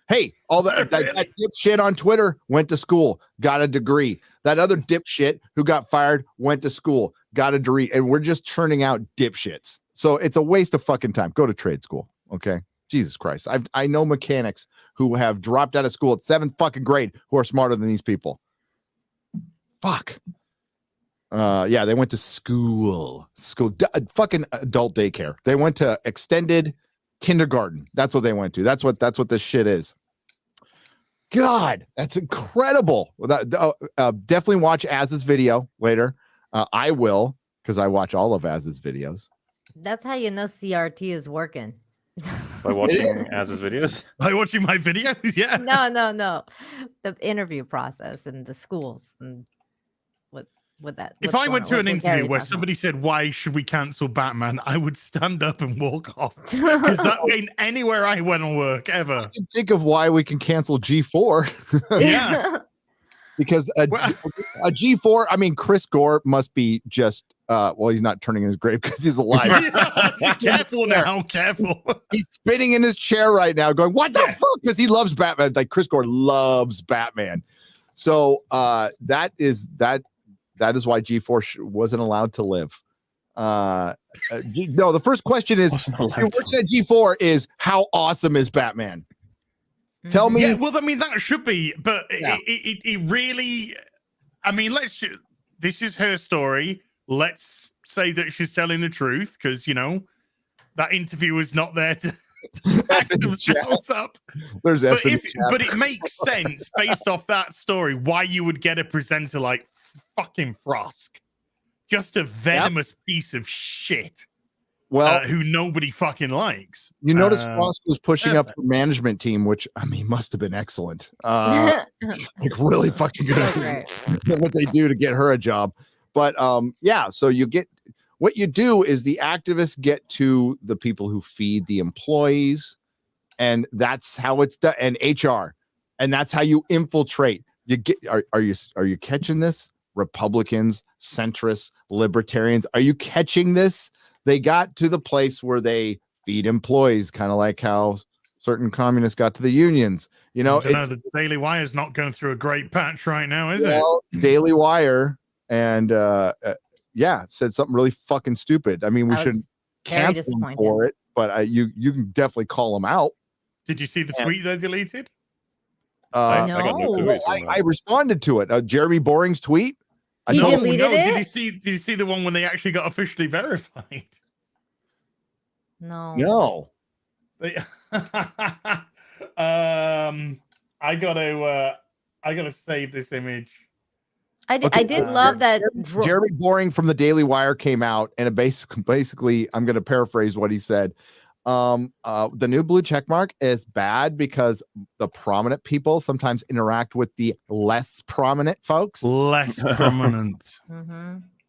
Hey, all that dipshit on Twitter went to school, got a degree. That other dipshit who got fired went to school, got a degree, and we're just churning out dipshits. So it's a waste of fucking time. Go to trade school, okay? Jesus Christ. I know mechanics who have dropped out of school at 7th fucking grade who are smarter than these people. Fuck. Yeah, they went to school, fucking adult daycare. They went to extended kindergarten. That's what they went to. That's what this shit is. God, that's incredible. Definitely watch Az's video later. I will, because I watch all of Az's videos. That's how you know CRT is working. By watching Az's videos? By watching my videos? Yeah. No. The interview process and the schools and with that. If I went to an interview where somebody said, why should we cancel Batman? I would stand up and walk off. Because that ain't anywhere I went to work ever. I can think of why we can cancel G4. Yeah. Because a G4, I mean, Chris Gore must be just, well, he's not turning in his grave because he's alive. Careful now, careful. He's spinning in his chair right now going, what the fuck? Because he loves Batman. Like, Chris Gore loves Batman. So that is why G4 wasn't allowed to live. No, the first question is, if you're working at G4 is, how awesome is Batman? Tell me. Yeah, well, I mean, that should be, but it really, I mean, this is her story. Let's say that she's telling the truth because, you know, that interview is not there to back themselves up. There's but it makes sense based off that story why you would get a presenter like fucking Frost. Just a venomous piece of shit. Well, who nobody fucking likes. You notice Frost was pushing up the management team, which I mean must have been excellent. Like really fucking good at what they do to get her a job. But yeah, so you get what you do is the activists get to the people who feed the employees, and that's how it's done. And HR, and that's how you infiltrate. You get are you catching this? Republicans, centrists, libertarians, are you catching this? They got to the place where they feed employees, kind of like how certain communists got to the unions. You know, the Daily Wire is not going through a great patch right now, is it? Daily Wire and said something really fucking stupid. I mean, we shouldn't cancel them for it, but you can definitely call them out. Did you see the tweet they deleted? I got no clue. Well, I responded to it. Jeremy Boring's tweet. He deleted it? Did you see the one when they actually got officially verified? No. I gotta save this image. I did love that. Jeremy Boring from the Daily Wire came out, and it basically, I'm going to paraphrase what he said. The new blue check mark is bad because the prominent people sometimes interact with the less prominent folks. Less prominent.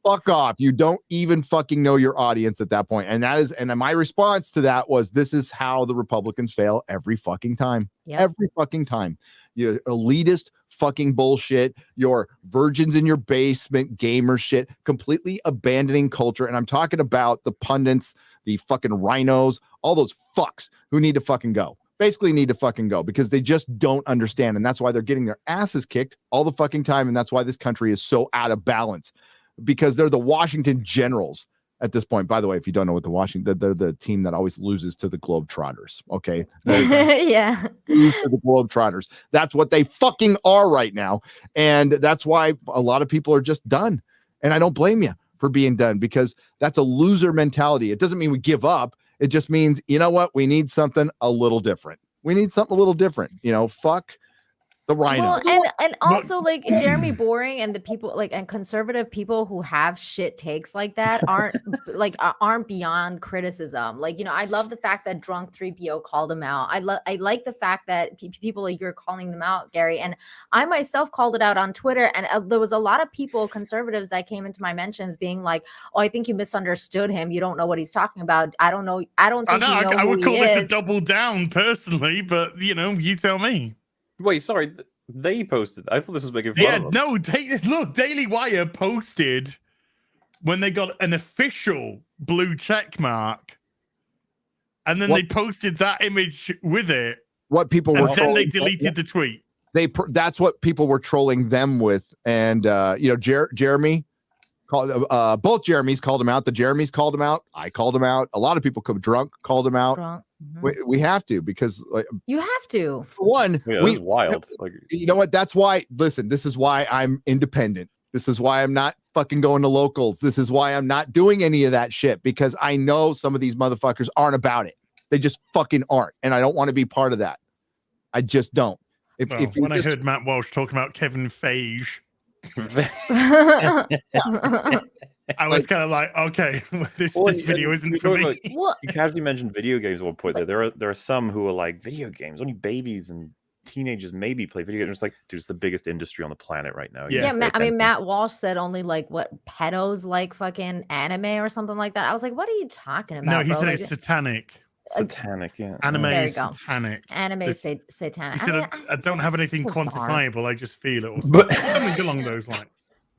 Fuck off. You don't even fucking know your audience at that point. And my response to that was, this is how the Republicans fail every fucking time. Yep. Every fucking time. You elitist fucking bullshit, your virgins in your basement gamer shit, completely abandoning culture. And I'm talking about the pundits, the fucking rhinos, all those fucks who need to fucking go. Basically need to fucking go because they just don't understand. And that's why they're getting their asses kicked all the fucking time. And that's why this country is so out of balance, because they're the Washington Generals at this point. By the way, if you don't know what they're the team that always loses to the Globetrotters. Okay. Yeah. Lose to the Globetrotters. That's what they fucking are right now. And that's why a lot of people are just done. And I don't blame you for being done, because that's a loser mentality. It doesn't mean we give up. It just means, you know what? We need something a little different. Fuck the rhinos. Well, and also like Jeremy Boring and the people and conservative people who have shit takes like that aren't beyond criticism. I love the fact that Drunk 3PO called him out. I like the fact that people like you're calling them out, Gary, and I myself called it out on Twitter, and there was a lot of conservatives that came into my mentions being like, "Oh, I think you misunderstood him. You don't know what he's talking about. I don't know. I don't think I would call this is." a double down personally, but you tell me. Wait, sorry. They posted. I thought this was making fun of them. Look, Daily Wire posted when they got an official blue check mark, and then they posted that image with it. What people were, and then they deleted the tweet. That's what people were trolling them with, and Jeremy called both Jeremys called him out. The Jeremys called him out. I called him out. A lot of people called him out. We have to, because you have to. One, that's wild. You know what? That's why. Listen, this is why I'm independent. This is why I'm not fucking going to locals. This is why I'm not doing any of that shit, because I know some of these motherfuckers aren't about it. They just fucking aren't, and I don't want to be part of that. I just don't. When I heard Matt Walsh talking about Kevin Feige, I was kind of like, okay, this video isn't for me. You casually mentioned video games at one point. There are some who are like, video games, only babies and teenagers maybe play video games. It's like, dude, it's the biggest industry on the planet right now. Yeah, Matt Walsh said only pedos like fucking anime or something like that. I was like, what are you talking about? No, he said it's satanic. Satanic, yeah. Anime is satanic. Anime satanic. He said, I don't have anything quantifiable. I just feel it. Or something along those lines.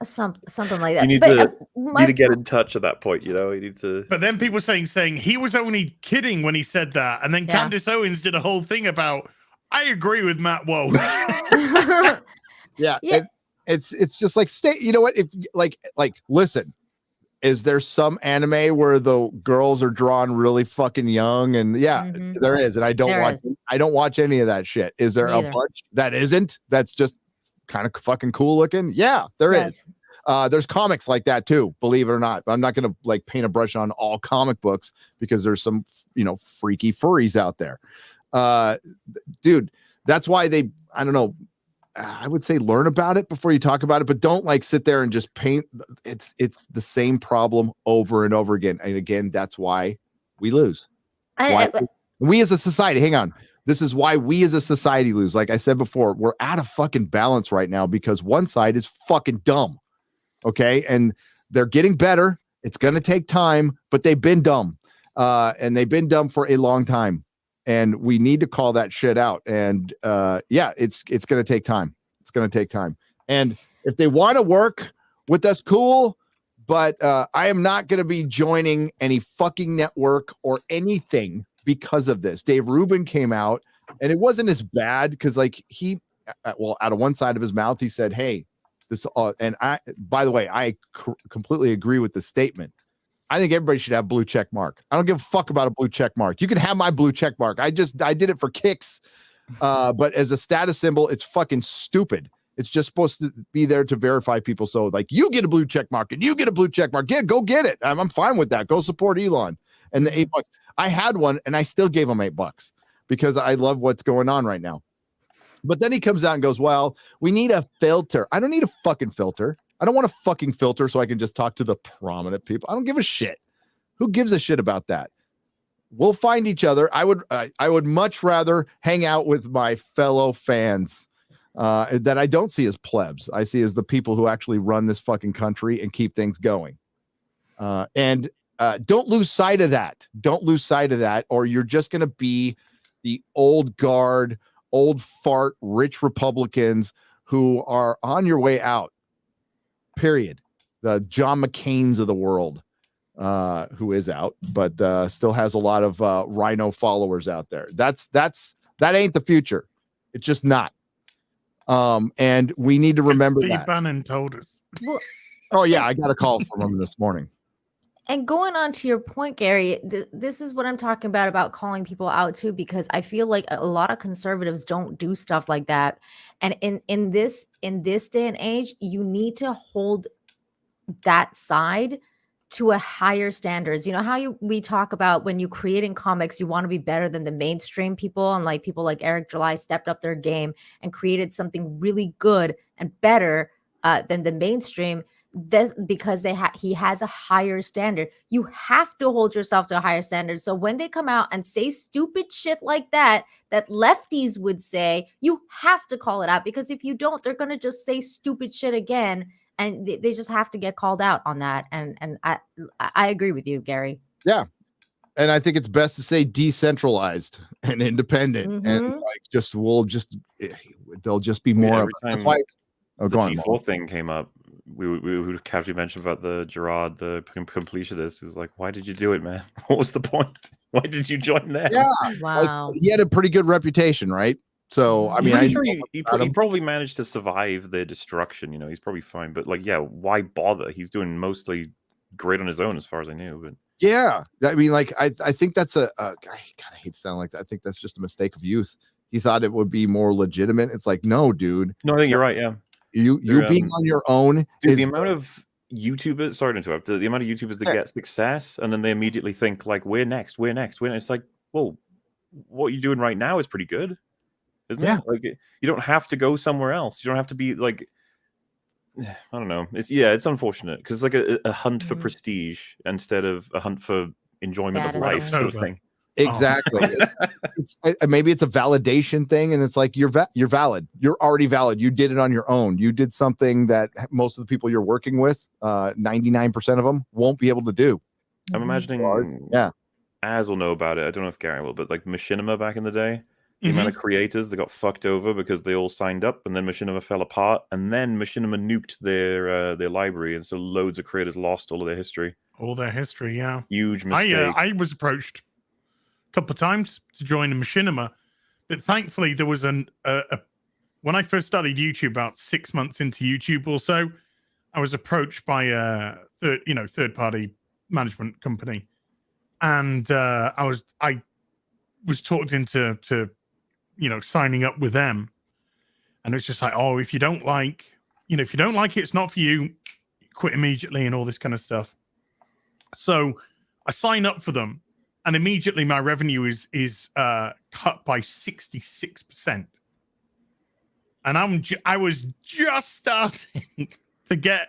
Something like that. You need to get in touch at that point, you need to. But then people saying he was only kidding when he said that, and then Candace Owens did a whole thing about, I agree with Matt Walsh. Yeah. It's just like, you know what? If listen, is there some anime where the girls are drawn really fucking young? And there is, and I don't watch any of that shit. Is there a bunch that isn't? That's just kind of fucking cool looking. Yeah, there is. There's comics like that too, believe it or not. I'm not gonna paint a brush on all comic books, because there's some freaky furries out there. Dude, that's why I don't know, I would say learn about it before you talk about it, but don't sit there and just paint. It's the same problem over and over again. And again, that's why we lose. We as a society, hang on. This is why we as a society lose. Like I said before, we're out of fucking balance right now because one side is fucking dumb. Okay. And they're getting better. It's going to take time, but they've been dumb. And they've been dumb for a long time. And we need to call that shit out. And it's going to take time. It's going to take time. And if they want to work with us, cool. But I am not going to be joining any fucking network or anything because of this. Dave Rubin came out, and it wasn't as bad because he out of one side of his mouth, he said, hey, this, and I, by the way, I completely agree with the statement. I think everybody should have blue check mark. I don't give a fuck about a blue check mark. You can have my blue check mark. I did it for kicks. But as a status symbol, it's fucking stupid. It's just supposed to be there to verify people. So like you get a blue check mark and you get a blue check mark. Yeah, go get it. I'm fine with that. Go support Elon. And the $8. I had one and I still gave him $8 because I love what's going on right now. But then he comes out and goes, well, we need a filter. I don't need a fucking filter. I don't want a fucking filter so I can just talk to the prominent people. I don't give a shit. Who gives a shit about that? We'll find each other. I would much rather hang out with my fellow fans that I don't see as plebs. I see as the people who actually run this fucking country and keep things going. And don't lose sight of that. Don't lose sight of that, or you're just going to be the old guard, old fart, rich Republicans who are on your way out. Period. The John McCain's of the world. Who is out, but still has a lot of rhino followers out there. That ain't the future. It's just not. And we need to remember Steve that. Bannon told us. Well, oh yeah, I got a call from him this morning. And going on to your point, Gary, this is what I'm talking about calling people out too, because I feel like a lot of conservatives don't do stuff like that. And in this day and age, you need to hold that side to a higher standards. You know how we talk about when you creating comics, you want to be better than the mainstream people, and like people like Eric July stepped up their game and created something really good and better than the mainstream. That's because he has a higher standard. You have to hold yourself to a higher standard. So when they come out and say stupid shit like that lefties would say, you have to call it out, because if you don't, they're gonna just say stupid shit again. And they just have to get called out on that. And I agree with you, Gary. Yeah. And I think it's best to say decentralized and independent. And like they'll just be more of us. That's why the G4 thing came up. We casually mentioned about the Gerard, the completionist. It was like, why did you do it, man? What was the point? Why did you join them? Yeah. Wow. Like, he had a pretty good reputation, right? So I mean, I'm sure he probably managed to survive their destruction. You know, he's probably fine. But like, yeah, why bother? He's doing mostly great on his own, as far as I knew. But yeah, I mean, like, I think that's I kind of hate to sound like that. I think that's just a mistake of youth. He thought it would be more legitimate. It's like, no, dude. No, I think you're right. Yeah, you being on your own. Dude, the amount of YouTubers. Sorry to interrupt. The amount of YouTubers that get success and then they immediately think like, we're next. It's like, well, what you're doing right now is pretty good. Isn't it? Like, you don't have to go somewhere else. You don't have to be like, I don't know. It's unfortunate because it's like a hunt for prestige instead of a hunt for enjoyment of life, sort of thing. Exactly. Maybe it's a validation thing, and it's like you're valid. You're already valid. You did it on your own. You did something that most of the people you're working with, 99% of them, won't be able to do. I'm imagining. Az will know about it. I don't know if Gary will, but like Machinima back in the day. The amount of creators that got fucked over because they all signed up, and then Machinima fell apart, and then Machinima nuked their library, and so loads of creators lost all of their history. All their history, yeah. Huge mistake. I was approached a couple of times to join Machinima, but thankfully there was when I first started YouTube, about 6 months into YouTube or so, I was approached by a third-party management company, and I was talked into signing up with them, and it's just like, oh, if you don't like it, it's not for you, quit immediately and all this kind of stuff. So I sign up for them, and immediately my revenue is cut by 66%, and I was just starting to get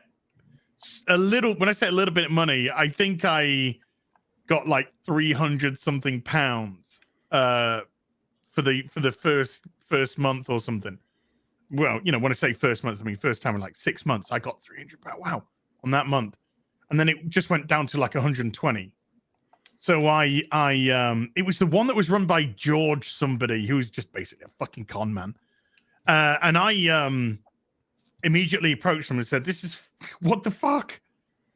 a little. When I say a little bit of money, I think I got like 300 something pounds for the first month or something. Well, when I say first month, I mean first time in like 6 months. I got 300 pounds. Wow, on that month, and then it just went down to like 120. So it was the one that was run by George somebody who was just basically a fucking con man, and I immediately approached him and said, "This is what the fuck."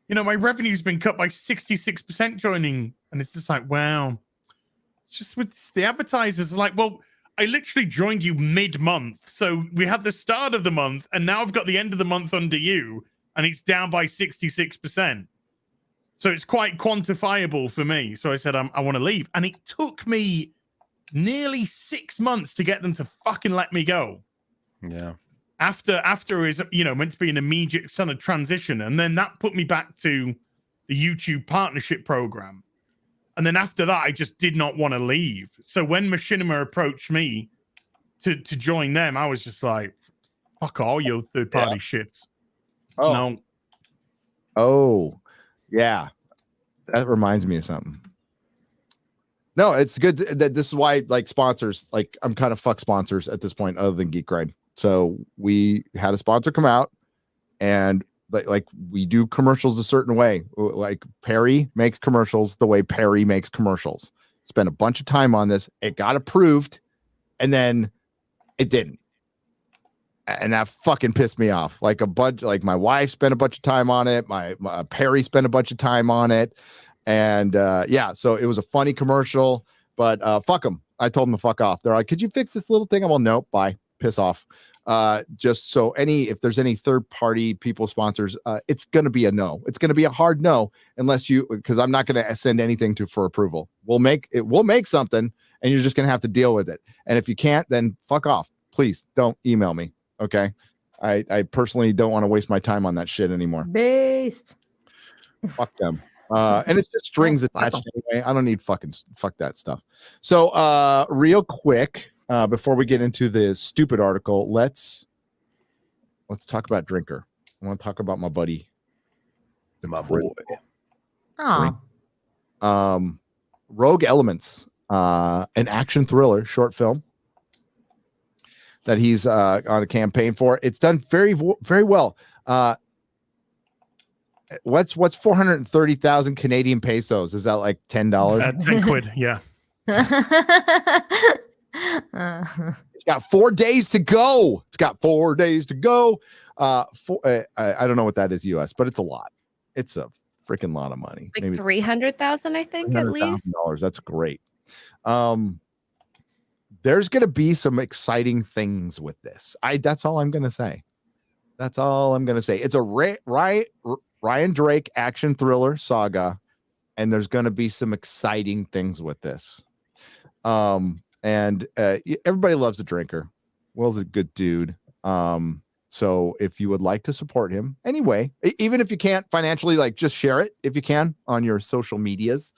My revenue's been cut by 66% joining. And it's just like, wow. It's just with the advertisers, like, well, I literally joined you mid-month. So we had the start of the month, and now I've got the end of the month under you, and it's down by 66%. So it's quite quantifiable for me. So I said, I want to leave. And it took me nearly 6 months to get them to fucking let me go. Yeah. After is, meant to be an immediate sort of transition. And then that put me back to the YouTube partnership program. And then after that, I just did not want to leave. So when Machinima approached me to join them, I was just like, fuck all your third-party shits. Oh. No. Oh, yeah. That reminds me of something. No, it's good that this is why, like, sponsors, like, I'm kind of fuck sponsors at this point other than Geek Ride. So we had a sponsor come out and like we do commercials a certain way. Like Perry makes commercials the way Perry makes commercials. Spent a bunch of time on this. It got approved and then it didn't. And that fucking pissed me off. Like my wife spent a bunch of time on it. My Perry spent a bunch of time on it. And yeah, so it was a funny commercial, but fuck them. I told them to fuck off. They're like, could you fix this little thing? I'm all, nope, bye. Piss off. Just so if there's any third party people sponsors, it's going to be a no. It's going to be a hard no unless because I'm not going to send anything for approval. We'll make something and you're just going to have to deal with it. And if you can't, then fuck off. Please don't email me. Okay. I personally don't want to waste my time on that shit anymore. Based. Fuck them. And it's just strings attached anyway. I don't need fuck that stuff. So real quick, before we get into the stupid article, let's talk about Drinker. I want to talk about my buddy, my boy. Rogue Elements, an action thriller short film that he's on a campaign for. It's done very, very well. What's 430,000 Canadian pesos? Is that like $10? 10 quid, yeah. It's got 4 days to go. I don't know what that is US, but it's a lot. It's a freaking lot of money. Like maybe 300,000, I think, at least. $300,000. That's great. There's going to be some exciting things with this. That's all I'm going to say. It's a Ryan Drake action thriller saga, and there's going to be some exciting things with this. And everybody loves a Drinker. Will's a good dude. So if you would like to support him anyway, even if you can't financially, like, just share it if you can on your social medias.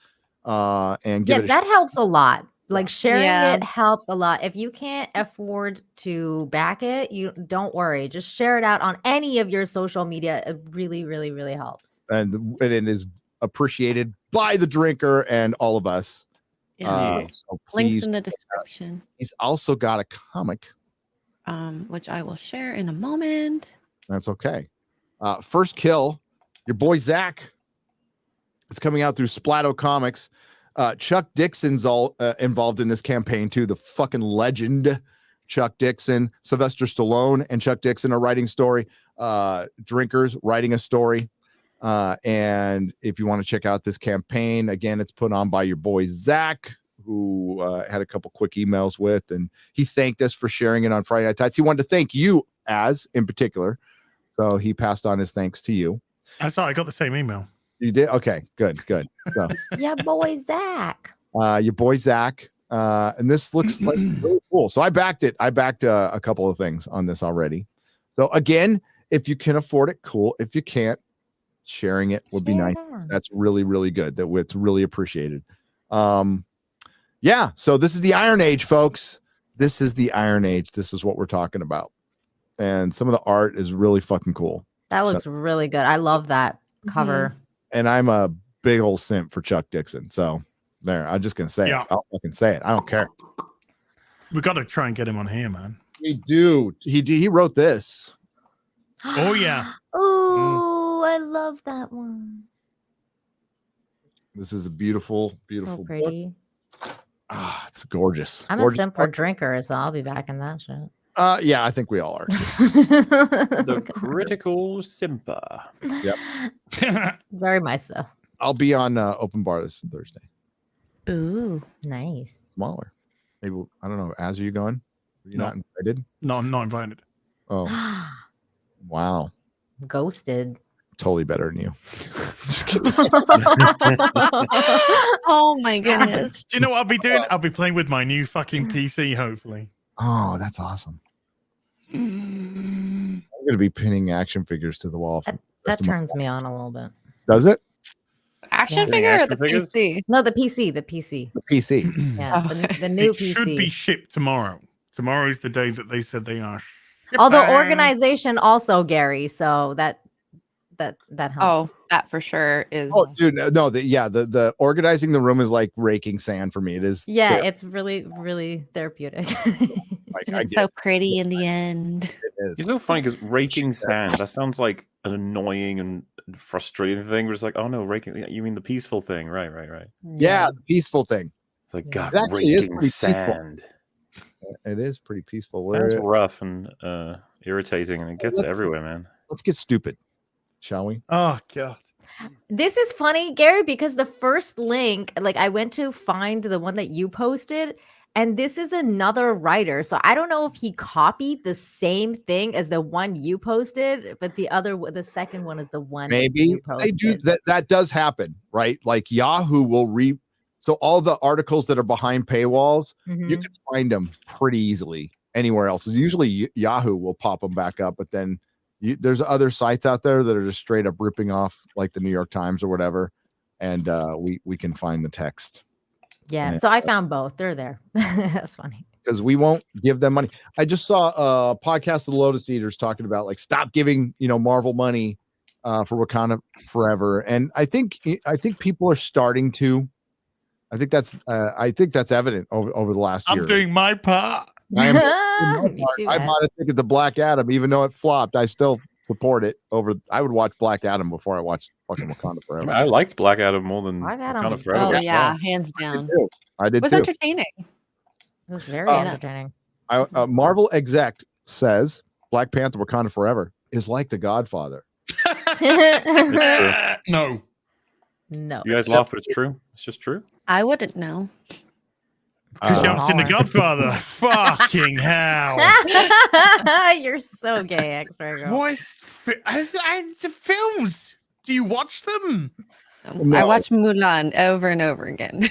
And give it that helps a lot. Like sharing it helps a lot. If you can't afford to back it, you don't worry. Just share it out on any of your social media. It really, really, really helps. And it is appreciated by the Drinker and all of us. So Links in the description. He's also got a comic, which I will share in a moment. That's okay. First Kill, your boy Zach. It's coming out through Splato Comics. Chuck Dixon's all involved in this campaign too. The fucking legend, Chuck Dixon, Sylvester Stallone, and Chuck Dixon are writing story. Drinkers writing a story. And if you want to check out this campaign, again, it's put on by your boy Zach, who had a couple quick emails with, and he thanked us for sharing it on Friday Night Tights. He wanted to thank you in particular, so he passed on his thanks to you. I got the same email. You did? Okay, good. So, yeah, boy Zach. Your boy Zach. And this looks like really cool. So I backed it. I backed a couple of things on this already. So again, if you can afford it, cool. If you can't, sharing it would be nice. That's really, really good. It's really appreciated. Yeah. So this is the Iron Age, folks. This is the Iron Age. This is what we're talking about. And some of the art is really fucking cool. That looks really good. I love that cover. And I'm a big old simp for Chuck Dixon. So there, I'm just going to say it. I'll fucking say it. I don't care. We got to try and get him on here, man. We do. He wrote this. Oh, yeah. Oh, I love that one. This is a beautiful, beautiful so pretty. book. It's gorgeous. I'm gorgeous a simp for Drinker, so I'll be back in that shit. Yeah, I think we all are. The critical simper. Yep. Very much so. I'll be on Open Bar this Thursday. Ooh, nice. MauLer. Maybe, I don't know. Az, are you going? Are you not invited? No, I'm not invited. Oh. Wow. Ghosted. Totally better than you. Oh my goodness. Do you know what I'll be doing? I'll be playing with my new fucking PC, hopefully. Oh, that's awesome. I'm gonna be pinning action figures to the wall. That turns me on a little bit. Does it? Action figure or the PC? No, the PC. The PC. The PC. Yeah, the new It PC. should be shipped tomorrow. Tomorrow is the day that they said they are. Although shipping. organization also, Gary. So that helps. Oh, that for sure is. Oh, dude, no, the organizing the room is like raking sand for me. It is. Yeah, fair. it's really therapeutic. Like, And it's so pretty in the end. It is. It's so funny because raking sand, that sounds like an annoying and frustrating thing. We're just like, oh no, raking, you mean the peaceful thing. Right. Yeah, the peaceful thing. It's like, God, It actually is raking pretty peaceful. sand. It is pretty peaceful. Sounds We're- rough and irritating, and it gets Let's- everywhere, man. Let's get stupid, shall we? Oh god. This is funny, Gary, because the first link, like I went to find the one that you posted, and this is another writer. So I don't know if he copied the same thing as the one you posted, but the second one is the one Maybe you they do posted. that. That does happen, right? Like Yahoo will so all the articles that are behind paywalls, you Mhm. can find them pretty easily anywhere else. Usually Yahoo will pop them back up, but then there's other sites out there that are just straight up ripping off, like the New York Times or whatever, and we can find the text. Yeah, Yeah. so I found both. They're there. That's funny. Because we won't give them money. I just saw a podcast of the Lotus Eaters talking about like stop giving Marvel money for Wakanda Forever, and I think people are starting to. I think that's evident over the last year. I'm doing my part. I am. Me too, I man. bought a ticket to Black Adam, even though it flopped. I still support it over. I would watch Black Adam before I watched fucking Wakanda I, Forever. mean, I liked Black Adam more than Black Adam Wakanda was Forever. Oh but yeah, wow. hands down. I did It was too. entertaining. It was very Oh. entertaining. Marvel exec says Black Panther Wakanda Forever is like The Godfather. No. No. You guys laugh, but it's true. It's just true. I wouldn't know. Because you haven't seen The Godfather. Fucking hell. You're so gay, X-Ray girl. What is the films? Do you watch them? I watch Mulan over and over again.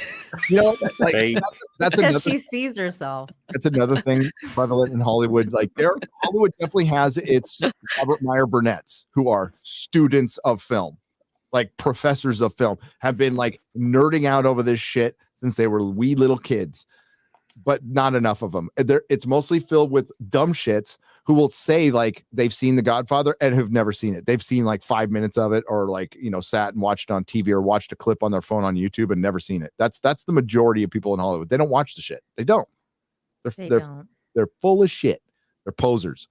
You know, like They- that's Because another. she sees herself. That's another thing prevalent in Hollywood. Like Hollywood definitely has its Robert Meyer Burnett's, who are students of film, like professors of film, have been like nerding out over this shit since they were wee little kids, but not enough of them. It's mostly filled with dumb shits who will say like they've seen The Godfather and have never seen it. They've seen like 5 minutes of it, or like sat and watched it on TV or watched a clip on their phone on YouTube and never seen it. That's the majority of people in Hollywood. They don't watch the shit. They don't. They're full of shit. They're posers.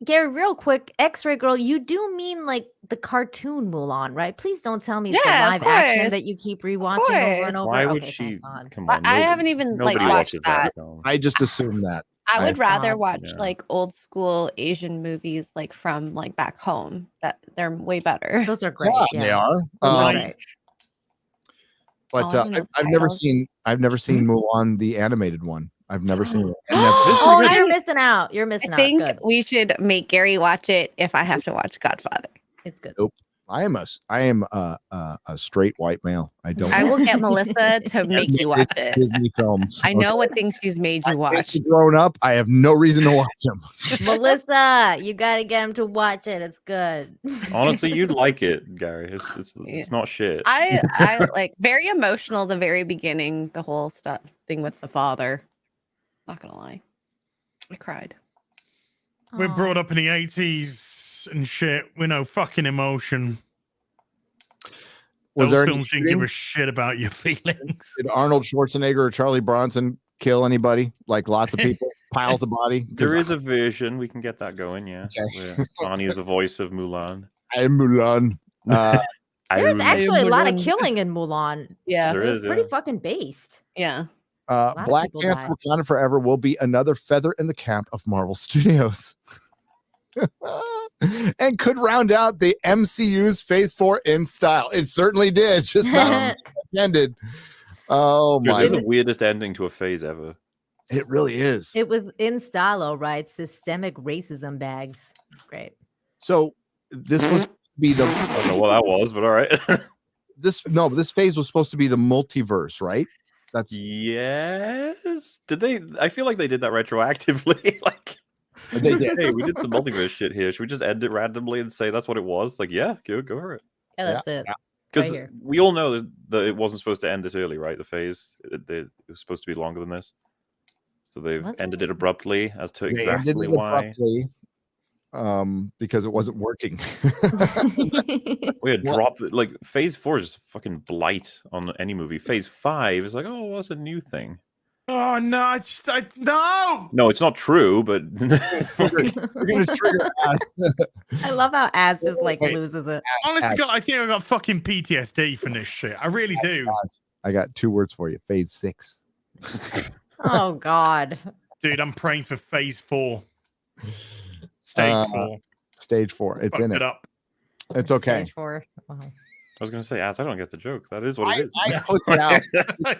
Gary, real quick, X-Ray girl, you do mean like the cartoon Mulan, right? Please don't tell me it's Yeah, a of live action course. that you keep rewatching over and over. Why would Okay, she? thank God. Come But on. I haven't even like nobody watched watches that. film. I just assume that. I would rather God. watch Yeah. like old school Asian movies like from like back home. That they're way better. Those are great. Yeah, they are. Those are Um, great. But Oh, I don't know I've never titles. seen Mulan the animated one. I've never seen it. And Oh, that's- you're missing out. You're missing I out. think It's good. we should make Gary watch it if I have to watch Godfather. It's good. Nope. I am a straight white male. I don't. I will get Melissa to make you watch it. Disney films. I know okay? what things she's made you watch. Kids are grown up. I have no reason to watch them. Melissa, you gotta get him to watch it. It's good. Honestly, you'd like it, Gary. It's not shit. I like very emotional the very beginning, the whole stuff thing with the father. Not gonna lie. I cried. We're brought up in the 80s and shit. We know fucking emotion. Was Those there any films didn't give shooting? a shit about your feelings. Did Arnold Schwarzenegger or Charlie Bronson kill anybody? Like lots of people, piles of body. 'Cause There is a version. We can get that going, yeah. Okay. Where Bonnie is the voice of Mulan. I am Mulan. There's actually a lot of Mulan. killing in Mulan. Yeah. There It was is, pretty yeah. fucking based. Yeah. lot of Black people Panther died. Wakanda Forever will be another feather in the cap of Marvel Studios. And could round out the MCU's Phase 4 in style. It certainly did, just not ended. Oh This my! is the weirdest ending to a phase ever. It really is. It was in style, right? Systemic racism bags. It's great. So this was be the. I don't know what that was, but all right. This phase was supposed to be the multiverse, right? That's yes. Did they? I feel like they did that retroactively. Like they did. Hey, we did some multiverse shit here. Should we just end it randomly and say that's what it was? Like, yeah, go for it. Yeah, that's it. Because Right here. we all know that it wasn't supposed to end this early, right? The phase it was supposed to be longer than this, so they've ended it abruptly as to exactly why. Because it wasn't working. We had dropped like phase 4 is just fucking blight on any movie. Phase 5 is like, oh, what's a new thing? Oh no! No. No, it's not true, but we're gonna trigger Az. I love how Az just like loses it. Honestly, God, I think I got fucking PTSD from this shit. I really do. I got 2 words for you. Phase 6. Oh God, dude, I'm praying for phase 4. Stage 4. Stage 4. It's in it. Up. It's okay. Stage 4. Wow. I was gonna say, Az, I don't get the joke. That is what it is. I put it out.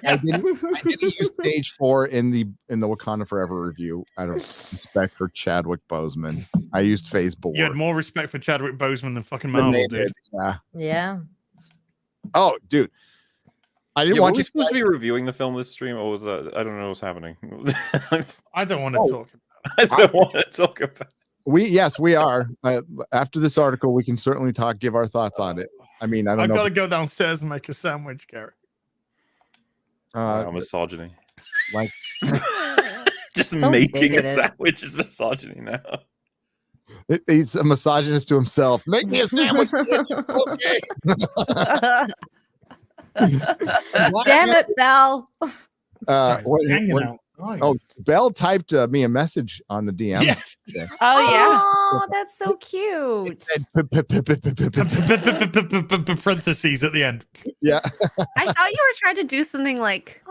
I didn't use stage 4 in the Wakanda Forever review. I don't respect for Chadwick Boseman. I used phase 4. You had more respect for Chadwick Boseman than fucking Marvel, dude. Yeah. Oh, dude. I didn't want you you supposed to be reviewing the film this stream, or was that? I don't know what's happening. I don't want to talk about it. I don't want to talk about it. We are. After this article, we can certainly give our thoughts on it. I mean, I don't know. I gotta go downstairs and make a sandwich, Gary. Misogyny. Like just making a sandwich is misogyny now. He's a misogynist to himself. Make me a sandwich. Okay. Damn it, Belle. Belle typed me a message on the DM. Yes. Oh yeah. Oh, that's so cute. It said parentheses at the end. Yeah. I thought you were trying to do something like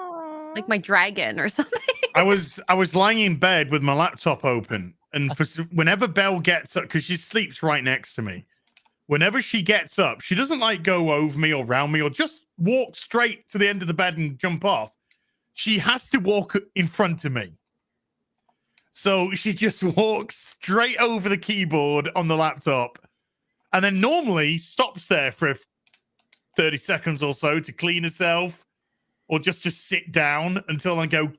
my dragon or something. I was lying in bed with my laptop open, and whenever Belle gets up, because she sleeps right next to me, whenever she gets up, she doesn't like go over me or round me or just walk straight to the end of the bed and jump off. She has to walk in front of me. So she just walks straight over the keyboard on the laptop and then normally stops there for 30 seconds or so to clean herself or just to sit down until I go,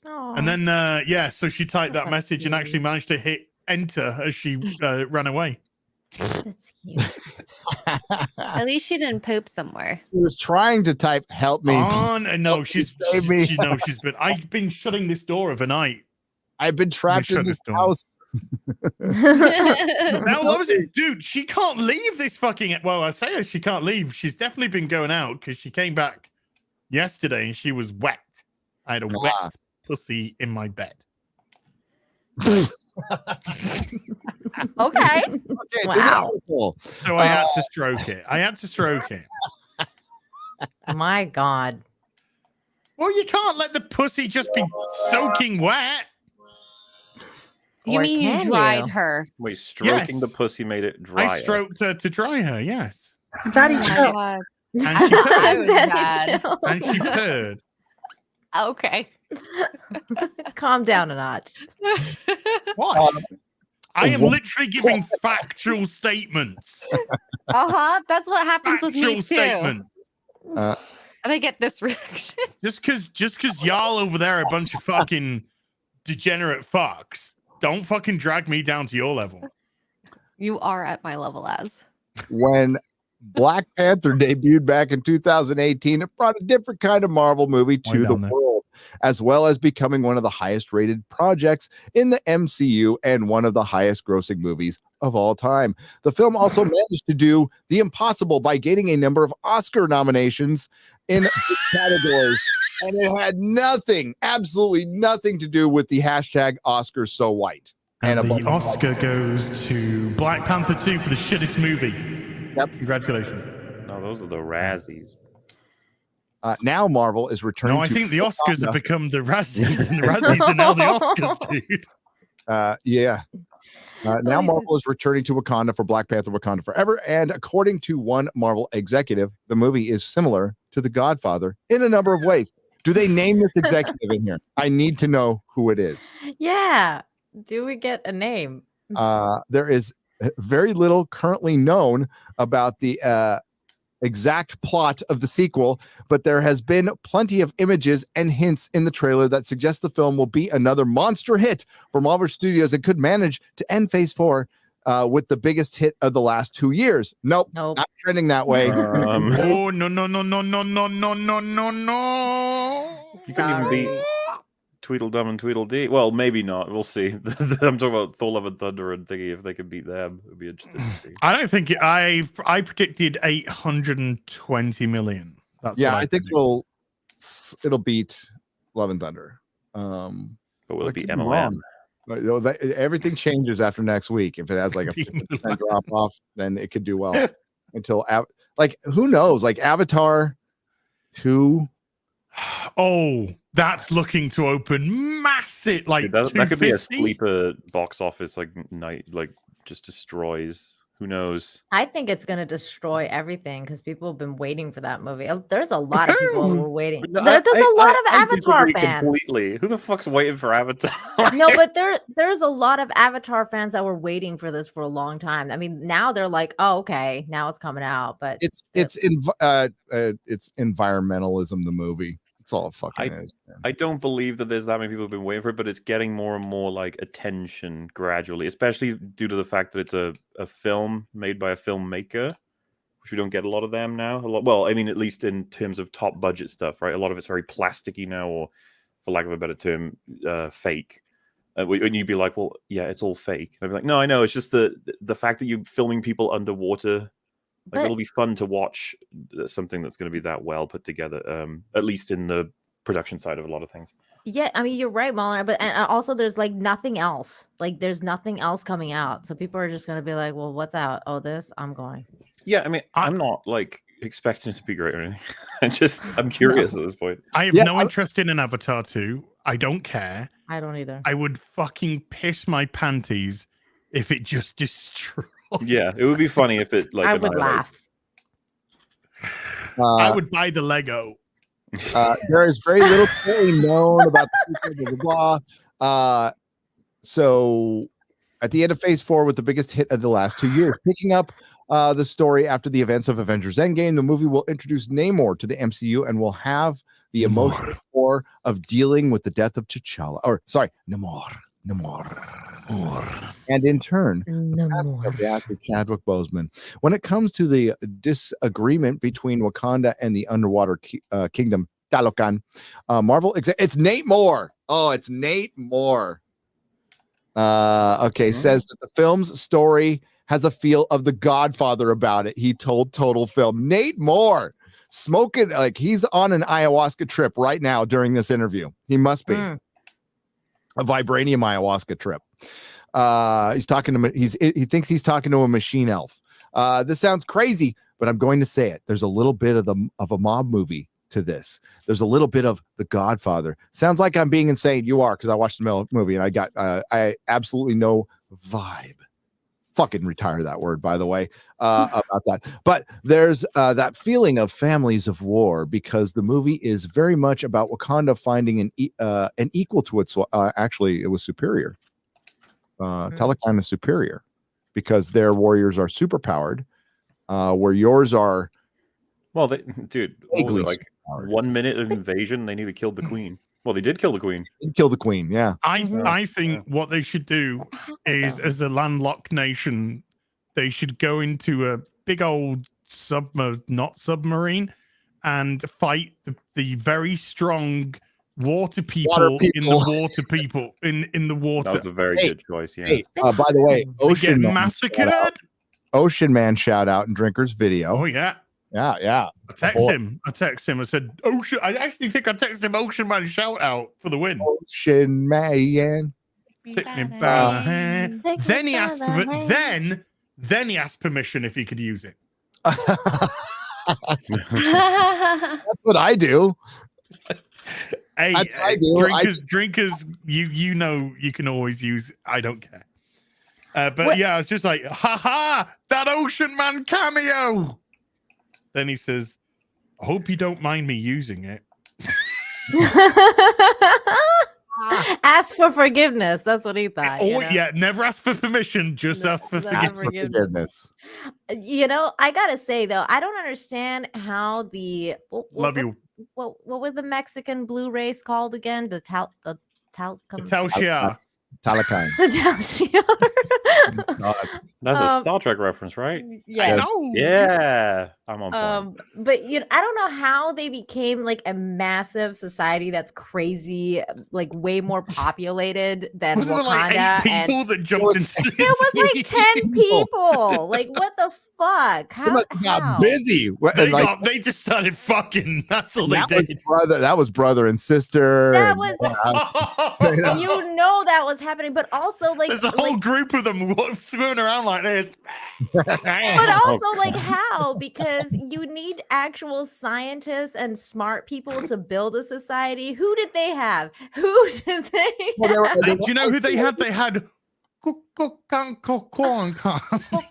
and then, so she typed that message and actually managed to hit enter as she ran away. That's cute. At least she didn't poop somewhere. He was trying to type "help me." No, she's been. I've been shutting this door overnight. I've been trapped in this house. Now, dude, she can't leave this fucking. Well, I say she can't leave. She's definitely been going out because she came back yesterday and she was wet. I had a wet pussy in my bed. Okay. Wow. So I had to stroke it. My God. Well, you can't let the pussy just be soaking wet. You mean you dried her? Wait, stroking the pussy made it dry. I stroked her to dry her, yes. Daddy, chill. And she purred. Chill. And she purred. Okay. Calm down a notch. What? I am literally giving factual statements. That's what happens with me too. Statements. And I get this reaction. Just because y'all over there are a bunch of fucking degenerate fucks, don't fucking drag me down to your level. You are at my level, Az. When Black Panther debuted back in 2018, it brought a different kind of Marvel movie to the world, as well as becoming one of the highest rated projects in the MCU and one of the highest grossing movies of all time. The film also managed to do the impossible by gaining a number of Oscar nominations in categories. And it had absolutely nothing to do with the hashtag Oscars so white. And the Oscar goes to Black Panther 2 for the shittest movie. Yep. Congratulations. No, those are the Razzies. Now Marvel is returning. No, I think the Oscars have become the Razzies, and the Razzies are now the Oscars, dude. Now Marvel is returning to Wakanda for Black Panther: Wakanda Forever, and according to one Marvel executive, the movie is similar to The Godfather in a number of ways. Do they name this executive in here? I need to know who it is. Yeah. Do we get a name? There is very little currently known about the exact plot of the sequel, but there has been plenty of images and hints in the trailer that suggest the film will be another monster hit for Marvel Studios and could manage to end Phase 4 with the biggest hit of the last 2 years. Nope. Not trending that way. Oh, no. You couldn't even beat Tweedledum and Tweedledee. Well, maybe not. We'll see. I'm talking about Thor: Love and Thunder and Thingy. If they could beat them, it'd be interesting to see. I don't think I predicted 820 million. That's Yeah, what I think it'll beat Love and Thunder. But will it be could be MOM? wrong. But, everything changes after next week. If it has like a 50% drop off, then it could do well. Until who knows? Like Avatar 2. Oh, that's looking to open massive. Like Dude, that could be a 250? sleeper box office just destroys. Who knows? I think it's going to destroy everything because people have been waiting for that movie. There's a lot of people who are waiting. There's a lot of Avatar fans. Completely. Who the fuck's waiting for Avatar? No, but there's a lot of Avatar fans that were waiting for this for a long time. I mean, now they're like, oh, okay, now it's coming out. But it's environmentalism. The movie. It's all it fucking is. Man. I don't believe that there's that many people who've been waiting for it, but it's getting more and more like attention gradually, especially due to the fact that it's a film made by a filmmaker, which we don't get a lot of them now. Well, I mean, at least in terms of top budget stuff, right? A lot of it's very plasticky now, or for lack of a better term, fake. And you'd be like, well, yeah, it's all fake. And I'd be like, no, I know. It's just the fact that you're filming people underwater. Like, it'll be fun to watch something that's going to be that well put together, at least in the production side of a lot of things. yeah, I mean, you're right, MauLer. But and also, there's like nothing else. Like, there's nothing else coming out. So people are just going to be like, well, what's out? Oh, this? I'm going. Yeah, I mean, I'm not like expecting it to be great or anything. I'm curious at this point. I have no interest in an Avatar 2. I don't care. I don't either. I would fucking piss my panties if it just destroyed. Yeah, it would be funny if it like. I would laugh. I would buy the Lego. There is very little fully known about the future, blah, blah, blah. So at the end of Phase 4, with the biggest hit of the last 2 years, picking up the story after the events of Avengers Endgame, the movie will introduce Namor to the MCU and will have the emotional core of dealing with the death of T'Challa. Namor. And in turn, the passing of the actor Chadwick Boseman. When it comes to the disagreement between Wakanda and the underwater kingdom, Talokan, Marvel, it's Nate Moore. Oh, it's Nate Moore. Says that the film's story has a feel of The Godfather about it. He told Total Film. Nate Moore smoking like he's on an ayahuasca trip right now during this interview. He must be. A vibranium ayahuasca trip. He's talking to he thinks he's talking to a machine elf. This sounds crazy, but I'm going to say it. There's a little bit of a mob movie to this. There's a little bit of The Godfather. Sounds like I'm being insane. You are, because I watched the movie and I got I absolutely no vibe. Fucking retire that word, by the way, about that. But there's that feeling of families of war, because the movie is very much about Wakanda finding an equal to its. Actually, it was superior. Talokan is superior because their warriors are superpowered, where yours are. Well, dude, what was it, like 1 minute of invasion, they nearly killed the queen. Well, they did kill the queen. Kill the queen, yeah. I think what they should do is, as a landlocked nation, they should go into a big old not submarine, and fight the very strong water people in the water people in the water. That was a very good choice. Yeah. Hey, by the way, Ocean Man massacred. Ocean Man shout out in Drinker's video. Oh yeah. Yeah. I text him. I said, Ocean. I actually think I texted him Ocean Man shout out for the win. Ocean Man. Take me by the hand. Then he asked for then he asked permission if he could use it. That's what I do. Hey, That's what I do. Drinkers, you know you can always use I don't care. But yeah, it's just like, haha, that Ocean Man cameo. Then he says, I hope you don't mind me using it. ask for forgiveness. That's what he thought. Oh yeah, never ask for permission, just ask for Forgiveness. You know, I gotta say though, I don't understand how the Love you. What was the Mexican blue race called again? The Talshia. Talakan. The Talshia. That's a Star Trek reference, right? Yes. Yeah, I'm on point. But I don't know how they became like a massive society that's crazy, like way more populated than Wasn't there Wakanda. like 8 people and that jumped into this? there was like 10 people. Like what the fuck? They must have got busy. They just started fucking. That's all they That did. was brother and sister. That and- was you know that was happening, but also like There's a whole group of them swimming around like this. but also like how? Because you need actual scientists and smart people to build a society. Who did they have? Who did they have? Do you know who they had? They had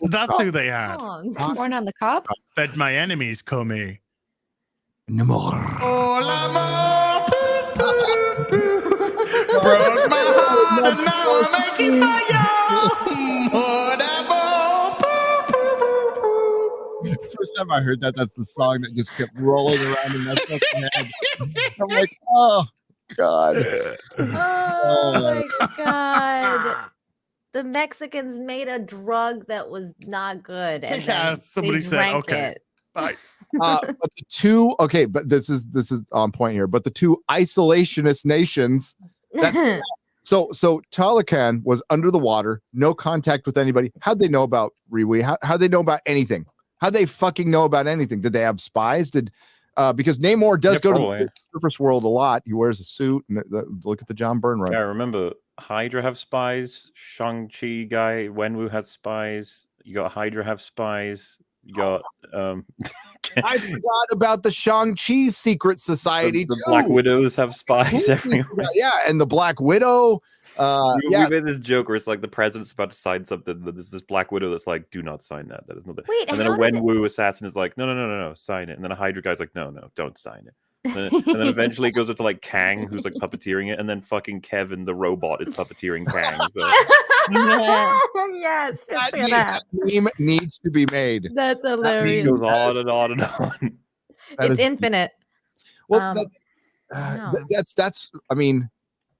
that's who they had. Corn on the cob? Fed my enemies come here. No more. Broke my heart and now I'm making First time I heard that, that's the song that just kept rolling around in my fucking head. I'm like, oh god. Oh my god. The Mexicans made a drug that was not good. And Yeah, then somebody they said, drank okay. it. Bye. But the two, okay, but this is on point here. But the two isolationist nations, that's so Talakan was under the water, no contact with anybody. How'd they know about Riwi? How'd they know about anything? How'd they fucking know about anything? Did they have spies? Because Namor does go to the surface world a lot. He wears a suit and look at the John Byrne run. Yeah, I remember Hydra have spies. Shang-Chi guy, Wenwu has spies. You got Hydra have spies. You got I forgot about the Shang-Chi's secret society. the Black Widows have spies everywhere. Yeah, and the Black Widow. We made this joke where it's like the president's about to sign something, but there's this Black Widow that's like, "Do not sign that. That is not." Wait, and then a how did Wenwu assassin is like, "No, sign it." And then a Hydra guy's like, "No, don't sign it." And then eventually it goes up to like Kang, who's like puppeteering it, and then fucking Kevin the robot is puppeteering Kang. So. Yes, that meme needs to be made. That's It hilarious. goes on and on and on. That It's is- infinite. Well, that's. I mean,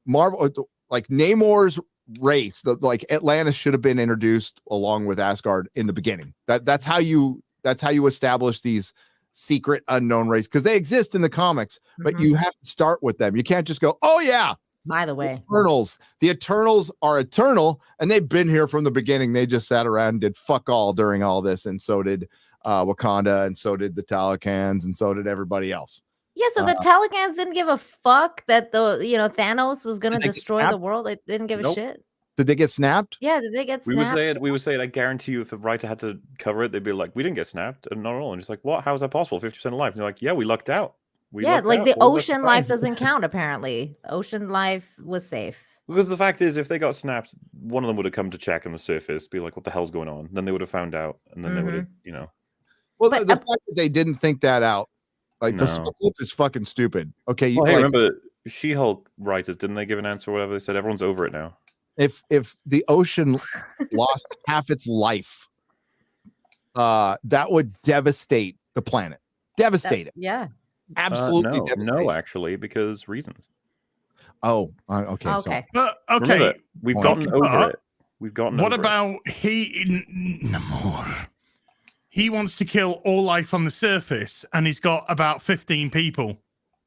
Marvel, like Namor's race, like Atlantis should have been introduced along with Asgard in the beginning. That's how you establish these secret unknown race, because they exist in the comics, but you have to start with them. You can't just go, oh yeah. By the way, the Eternals are eternal, and they've been here from the beginning. They just sat around and did fuck all during all this, and so did Wakanda, and so did the Talakans, and so did everybody else. yeah. So the Talakans didn't give a fuck that Thanos was gonna Did they get destroy the snapped? world. They didn't give a Nope. shit. Did they get snapped? Yeah, did they get We snapped? would say, I guarantee you, if a writer had to cover it, they'd be like, "We didn't get snapped," and not all. And just like, "What? How is that possible? 50% of life?" And they're like, "Yeah, we lucked out." Yeah, like the All that's ocean fine." life doesn't count. Apparently, ocean life was safe. Because the fact is, if they got snapped, one of them would have come to check on the surface, be like, "What the hell's going on?" Then they would have found out, and then they would have, Well, the fact that they didn't think that out, like the No. split is fucking stupid. Okay, Well, hey, like, remember She-Hulk writers, didn't they give an answer or whatever? They said everyone's over it now. if the ocean lost half its life, that would devastate the planet. Devastate it. Yeah. Absolutely devastate. No, actually, because reasons. Oh, okay. Okay. But Remember okay, that. We've Point. gotten over But it. We've gotten what over it. about Namor? He wants to kill all life on the surface, and he's got about 15 people.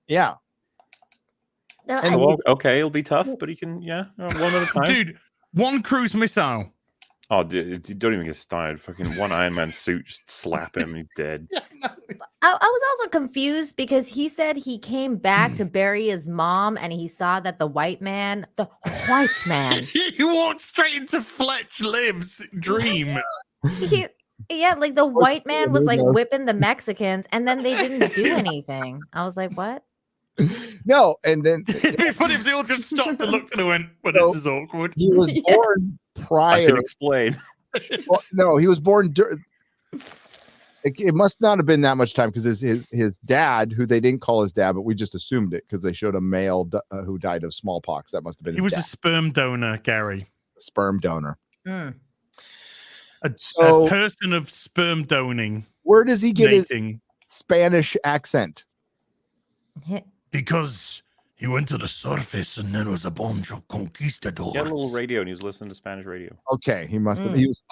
Yeah. And well, okay, it'll be tough, but he can, one at a time. Dude, one cruise missile. Oh, dude, you don't even get started. Fucking one Iron Man suit, just slap him, he's dead. I was also confused because he said he came back to bury his mom and he saw that the white man, He walked straight into Fletch Liv's dream. like the white man was like whipping the Mexicans and then they didn't do anything. I was like, what? No, and then It'd be funny if they all just stopped and looked at him and went, well, this is awkward. he was born prior. I can explain. Well, no, he was born It must not have been that much time because his dad, who they didn't call his dad, but we just assumed it because they showed a male who died of smallpox. That must have been. He was a sperm donor, Gary. Sperm donor. Mm. A person of sperm doning. Where does he get his Spanish accent? Because he went to the surface and there was a bunch of conquistadors. He had a little radio and he was listening to Spanish radio. Okay, he must have. He was.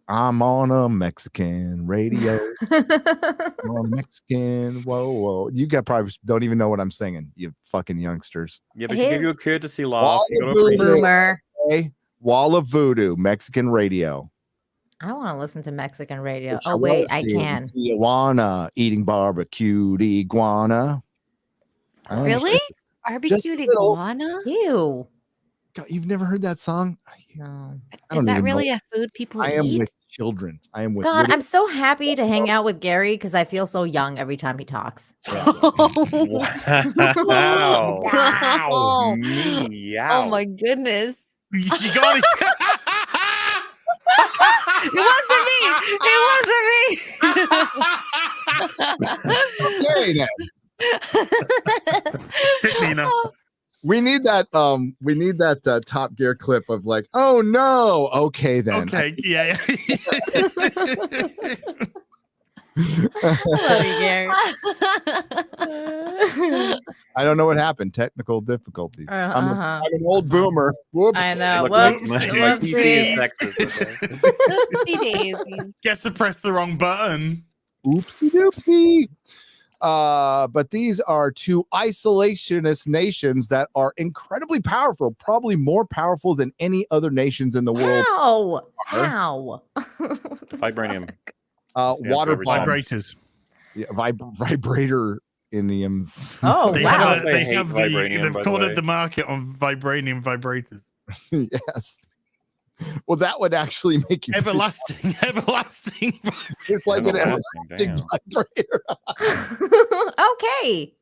I'm on a Mexican radio. I'm on Mexican. Whoa. You probably don't even know what I'm singing, you fucking youngsters. Yeah, but she gave you a courtesy laugh. Boomer. Okay. Wall of Voodoo, Mexican radio. I want to listen to Mexican radio. Oh, wait, I can. Tijuana, eating barbecued iguana. Really? Barbecued iguana? Ew. God, you've never heard that song? No. Is that really a food people I am eat? with children. I am with. God, I'm so happy to hang out with Gary because I feel so young every time he talks. Wow. Wow. Meow. Oh my goodness. You got it. It wasn't me. Okay, then. We need that. We need that Top Gear clip of like, oh no. Okay, then. Okay, yeah. Love you, Gary. I don't know what happened. Technical difficulties. I'm an old boomer. Whoops. I know. Like PC in Texas. Oopsie daisies. Guess to press the wrong button. Oopsie doopsie. But these are two isolationist nations that are incredibly powerful, probably more powerful than any other nations in the world. How? Vibranium. Water vibrators. Yeah, vibrator iniums. Oh, wow. They've cornered the market on vibranium vibrators. Yes. Well, that would actually make you everlasting. It's like an everlasting vibrator. Okay.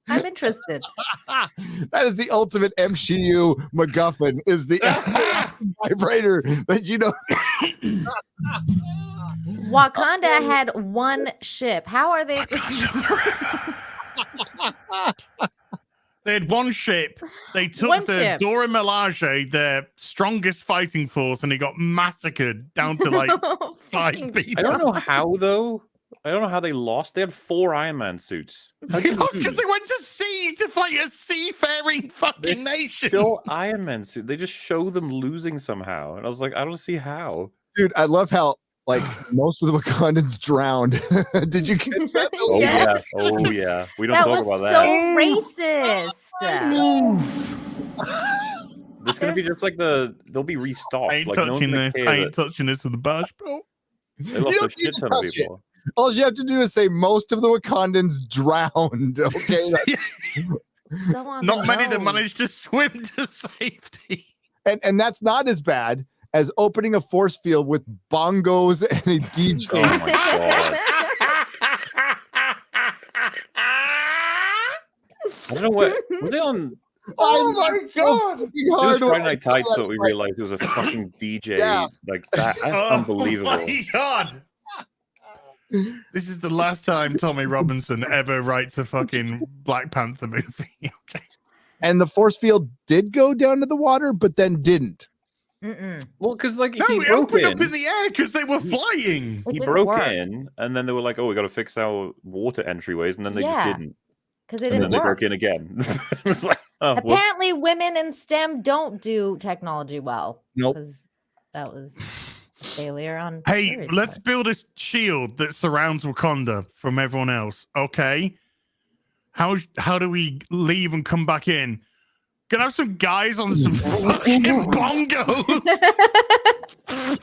I'm interested. That is the ultimate MCU MacGuffin, is the vibrator that you know. Wakanda had one ship. How are they? They had one ship. They took Dora Milaje, their strongest fighting force, and it got massacred down to like 5 people. I don't know how though. I don't know how they lost. They had 4 Iron Man suits. They lost because they went to sea to fight a seafaring fucking nation. Still Iron Man suit. They just show them losing somehow, and I was like, I don't see how. Dude, I love how like most of the Wakandans drowned. Did you get that? Oh Yes. yeah. Oh yeah. We don't That talk was about so that. racist. This is gonna be just like they'll be restocked. I ain't like, no touching one's this. gonna I care ain't touching this with a bash, bro. They lost You a don't need shit to ton of touch people. All you have to do is say most of the Wakandans drowned. Okay. Not many that managed to swim to safety. And that's not as bad as opening a force field with bongos and a DJ. Oh my god. I don't know what were they on. Oh my god! It was Friday Night Tights that we realized it was a fucking DJ like that. That's unbelievable. Oh my god! This is the last time Tommy Robinson ever writes a fucking Black Panther movie. Okay. And the force field did go down to the water, but then didn't. Well, because like No, he it broke opened in. up in the air because they were flying. He broke in, and then they were like, "Oh, we got to fix our water entryways," and then they just didn't. Because it And didn't then they work. broke in again. It's like, oh, well, Apparently, women in STEM don't do technology well. Nope. Because that was a failure on. Hey, Gary's let's part. build a shield that surrounds Wakanda from everyone else. Okay. How do we leave and come back in? Gonna have some guys on some fucking bongos. I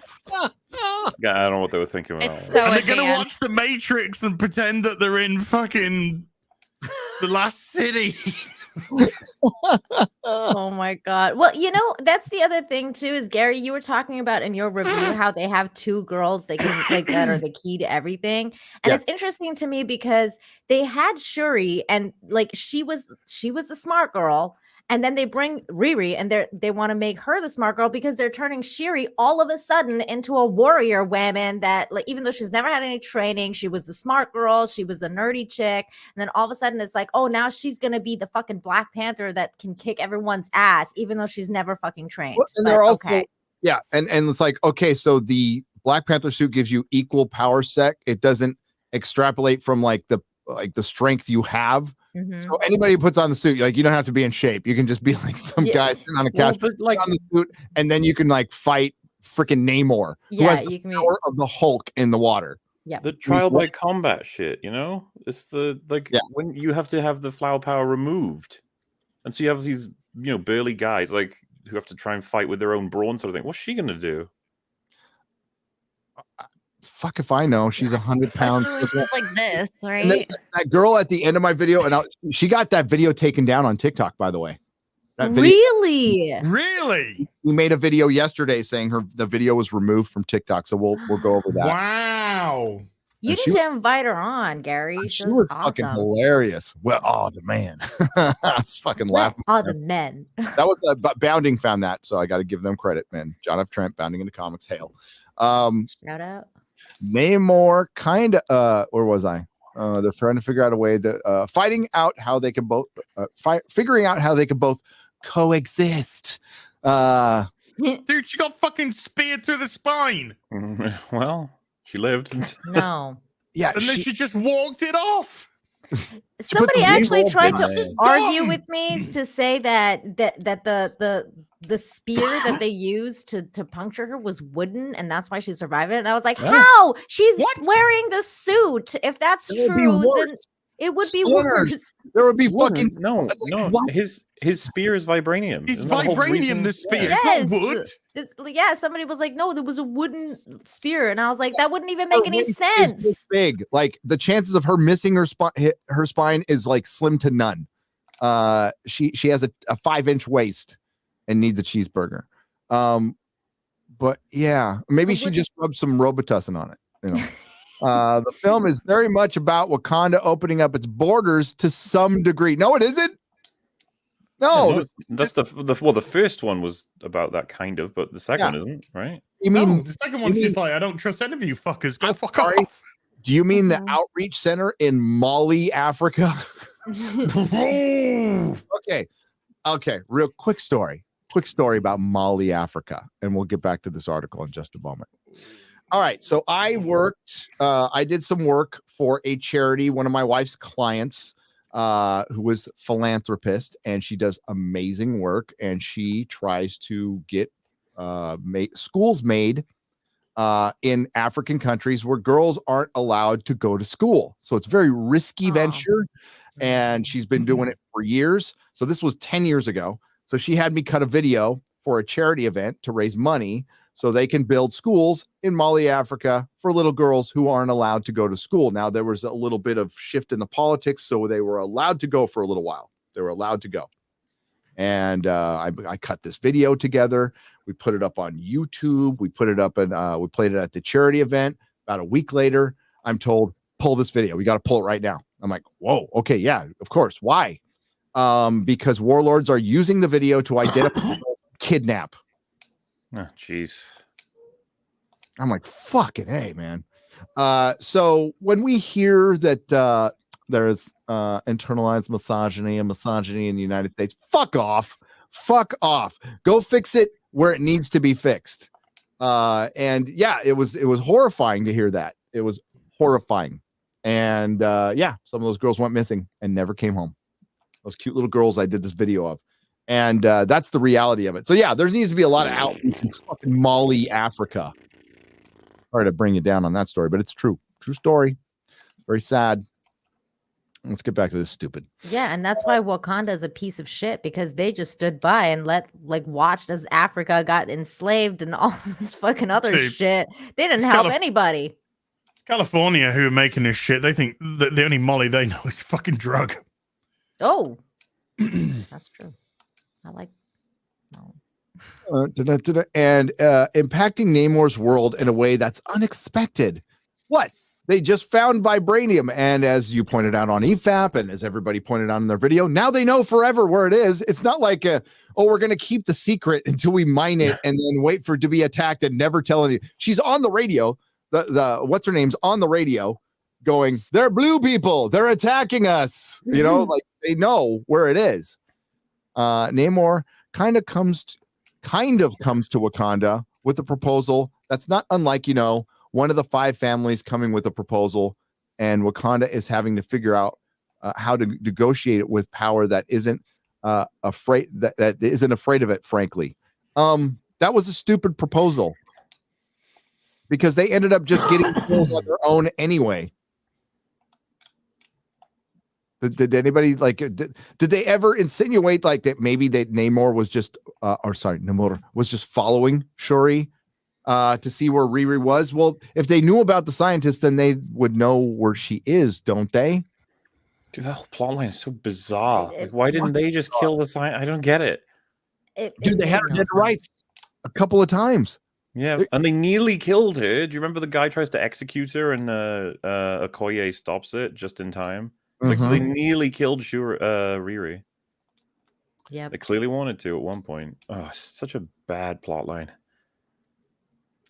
don't know what they were thinking about. It's so And they're gonna advanced. watch The Matrix and pretend that they're in fucking the last city. Oh my god. Well, you know, that's the other thing too, is Gary, you were talking about in your review how they have 2 girls they can like that are the key to everything. And it's interesting to me because they had Shuri and like she was the smart girl. And then they bring Riri, and they want to make her the smart girl because they're turning Shiri all of a sudden into a warrior woman that, like, even though she's never had any training, she was the smart girl, she was the nerdy chick, and then all of a sudden it's like, oh, now she's gonna be the fucking Black Panther that can kick everyone's ass, even though she's never fucking trained. And they're also, yeah, and it's like, okay, so the Black Panther suit gives you equal power set. It doesn't extrapolate from like the strength you have. So anybody who puts on the suit, like, you don't have to be in shape. You can just be like some guy sitting on a couch, but like on the suit, and then you can like fight freaking Namor, who has the power of the Hulk in the water. Yeah, the trial by combat shit. You know, it's the when you have to have the flower power removed, and so you have these burly guys like who have to try and fight with their own brawn sort of thing. What's she gonna do? Fuck if I know. She's 100 pounds. Just like this, right? And that girl at the end of my video, and she got that video taken down on TikTok, by the way. That video, really? We made a video yesterday saying the video was removed from TikTok, so we'll go over that. Wow. You need to invite her on, Gary. She was fucking hilarious. Well, the man. I was fucking laughing. All the men. That was Bounding found that, so I got to give them credit, man. John F. Trent, Bounding into Comics, hail. Shout out. Namor, kind of, where was I? They're trying to figure out a way to figuring out how they can both coexist. Dude, she got fucking speared through the spine. Well, she lived. No. Yeah, and then she just walked it off. Somebody actually tried to argue with me to say that the spear that they used to puncture her was wooden, and that's why she survived it. And I was like, how? She's wearing the suit. If that's true, then it would be worse. There would be fucking no. What? His spear is vibranium. It's vibranium. The spear. Yes. It's not wood. Somebody was like, no, there was a wooden spear, and I was like, that wouldn't even make any sense. This big, like the chances of her missing her spine is like slim to none. She has a 5-inch waist and needs a cheeseburger. But yeah, maybe she just rubbed some Robitussin on it. The film is very much about Wakanda opening up its borders to some degree. No, it isn't. No, that's the first one was about that kind of, but the second one isn't, right? You mean the second one's just like, I don't trust any of you fuckers. Go fuck off. Do you mean the outreach center in Mali, Africa? Okay. Real quick story about Mali, Africa, and we'll get back to this article in just a moment. All right, so I did some work for a charity, one of my wife's clients, who was philanthropist, and she does amazing work, and she tries to get schools made in African countries where girls aren't allowed to go to school. So it's a very risky venture, and she's been doing it for years. So this was 10 years ago. So she had me cut a video for a charity event to raise money so they can build schools in Mali, Africa for little girls who aren't allowed to go to school. Now, there was a little bit of shift in the politics, so they were allowed to go for a little while. They were allowed to go. And I cut this video together. We put it up on YouTube. We put it up and we played it at the charity event. About a week later, I'm told, pull this video. We got to pull it right now. I'm like, whoa, okay, yeah, of course. Why? Because warlords are using the video to identify kidnap. Oh, jeez. I'm like, fucking hey, man. So when we hear that there's internalized misogyny and misogyny in the United States, fuck off. Go fix it where it needs to be fixed. And yeah, it was horrifying to hear that. It was horrifying. And yeah, some of those girls went missing and never came home. Those cute little girls I did this video of. And that's the reality of it. So yeah, there needs to be a lot of outreach in fucking Mali, Africa. Sorry to bring you down on that story, but it's true. True story. Very sad. Let's get back to this stupid. Yeah, and that's why Wakanda is a piece of shit, because they just stood by and watched as Africa got enslaved and all this fucking other shit. They didn't help anybody. It's California who are making this shit. They think that the only Molly they know is fucking drug. Oh, that's true. I like. No. And impacting Namor's world in a way that's unexpected. What? They just found vibranium, and as you pointed out on EFAP, and as everybody pointed out in their video, now they know forever where it is. It's not like we're going to keep the secret until we mine it and then wait for it to be attacked and never tell any. She's on the radio. The what's her name's on the radio, going, "They're blue people. They're attacking us." You know, like they know where it is. Namor kind of comes to Wakanda with a proposal that's not unlike, one of the 5 families coming with a proposal, and Wakanda is having to figure out how to negotiate it with power that isn't afraid that isn't afraid of it. Frankly, that was a stupid proposal because they ended up just getting kills on their own anyway. Did anybody did they ever insinuate like that maybe that Namor was just Namor was just following Shuri to see where Riri was? Well, if they knew about the scientist, then they would know where she is, don't they? Dude, that whole plotline is so bizarre. Like, why didn't they just kill the scientist? I don't get it. Dude, they had her dead right a couple of times. Yeah, and they nearly killed her. Do you remember the guy tries to execute her and Okoye stops it just in time? It's like, so they nearly killed Riri. Yeah, they clearly wanted to at one point. Oh, such a bad plot line.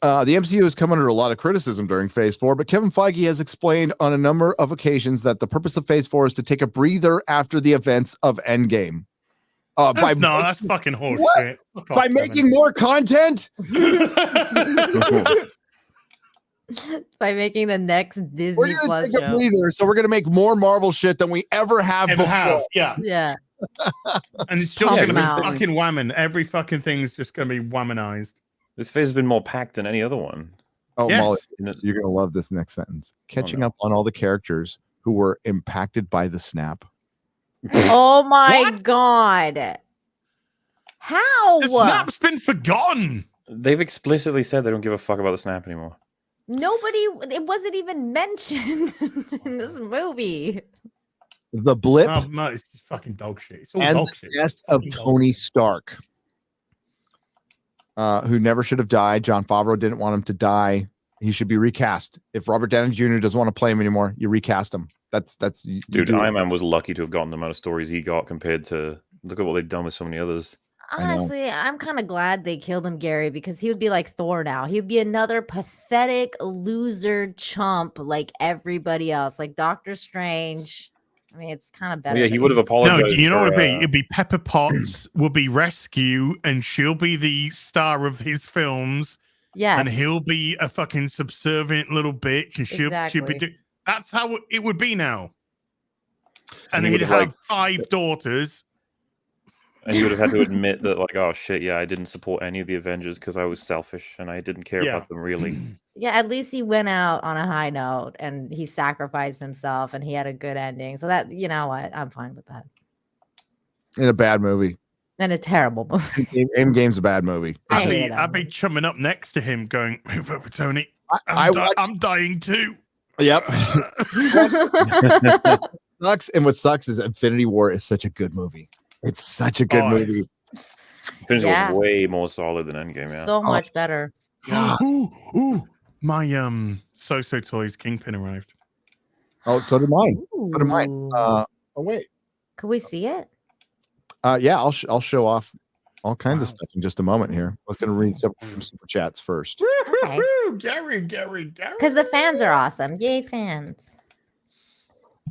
The MCU has come under a lot of criticism during Phase 4, but Kevin Feige has explained on a number of occasions that the purpose of Phase 4 is to take a breather after the events of Endgame. That's fucking horseshit. By making more content? By making the next Disney We're gonna Plus take a show. breather, so we're gonna make more Marvel shit than we ever have before. Yeah. And it's still going to be fucking whamming. Every fucking thing's just going to be whammanized. This phase has been more packed than any other one. Oh, Yes. Molly, you're gonna love this next sentence. Catching up on all the characters who were impacted by the snap. Oh my god. How? The snap's been forgotten. They've explicitly said they don't give a fuck about the snap anymore. It wasn't even mentioned in this movie. The blip Oh, no, it's just fucking dog shit. It's all and dog the shit. death of Tony Stark, who never should have died. John Favreau didn't want him to die. He should be recast. If Robert Downey Jr. doesn't want to play him anymore, you recast him. That's Dude, Iron Man was lucky to have gotten the amount of stories he got compared to look at what they've done with so many others. Honestly, I'm kind of glad they killed him, Gary, because he would be like Thor now. He'd be another pathetic loser chump like everybody else, like Doctor Strange. I mean, it's kind of better. Yeah, he would have apologized. No, you know what for, it'd be? It'd be Pepper Potts will be Rescue, and she'll be the star of his films. Yes. And he'll be a fucking subservient little bitch, and she'll be. Exactly. That's how it would be now. And he he'd would have have, 5 daughters. And he would have had to admit that, like, oh shit, yeah, I didn't support any of the Avengers because I was selfish and I didn't care about them really. Yeah, at least he went out on a high note and he sacrificed himself and he had a good ending. So that, you know what? I'm fine with that. in a bad movie. And a terrible movie. Endgame's a bad movie. I'd be chumming up next to him going, move over, Tony. I'm dying too. Yep. Sucks. And what sucks is Infinity War is such a good movie. It's such a good movie. Infinity Yeah. was way more solid than Endgame. Yeah. So much better. Ooh, my So Toys Kingpin arrived. Oh, so did mine. So did mine. Oh wait. Could we see it? Yeah, I'll show off all kinds of stuff in just a moment here. I was going to read some super chats first. Okay. Gary. Because the fans are awesome. Yay, fans.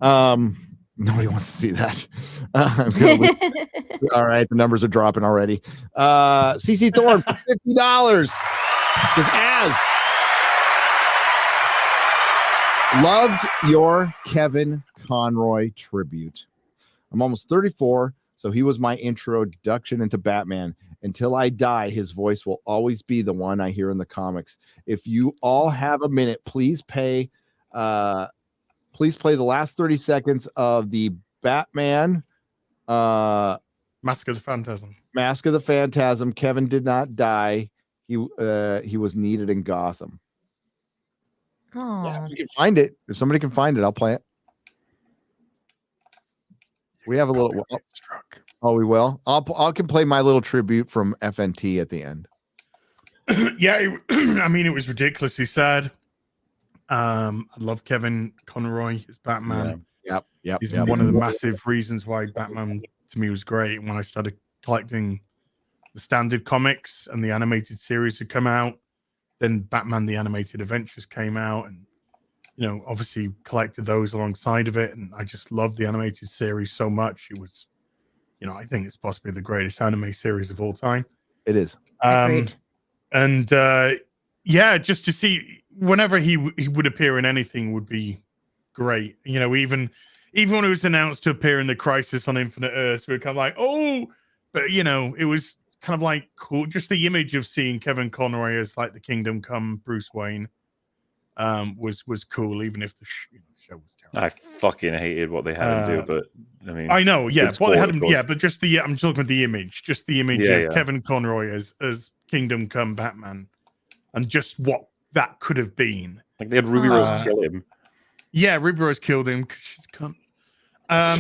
Nobody wants to see that. I'm gonna leave. All right, the numbers are dropping already. CC Thorne, $50. Says as loved your Kevin Conroy tribute. I'm almost 34, so he was my introduction into Batman. Until I die, his voice will always be the one I hear in the comics. If you all have a minute, please play the last 30 seconds of the Batman Mask of the Phantasm. Mask of the Phantasm. Kevin did not die. He was needed in Gotham. Yeah, if you can find it, if somebody can find it, I'll play it. We have a little. Oh, we will. I can play my little tribute from FNT at the end. Yeah, I mean, it was ridiculously sad. I love Kevin Conroy as Batman. Yep. He's one of the massive reasons why Batman to me was great. When I started collecting the standard comics and the animated series had come out, then Batman the Animated Adventures came out, and obviously collected those alongside of it. And I just love the animated series so much. It was, I think it's possibly the greatest anime series of all time. It is. Agreed. And just to see whenever he would appear in anything would be great. Even when it was announced to appear in the Crisis on Infinite Earths, we were kind of like, oh, but it was kind of like cool. Just the image of seeing Kevin Conroy as like the Kingdom Come Bruce Wayne was cool, even if the show was terrible. I fucking hated what they had him do, but I mean, I know, yeah, what they had him, yeah, but just I'm just looking at the image, of Kevin Conroy as Kingdom Come Batman, and just what that could have been. Like they had Ruby Rose kill him. Yeah, Ruby Rose killed him. She's a cunt. I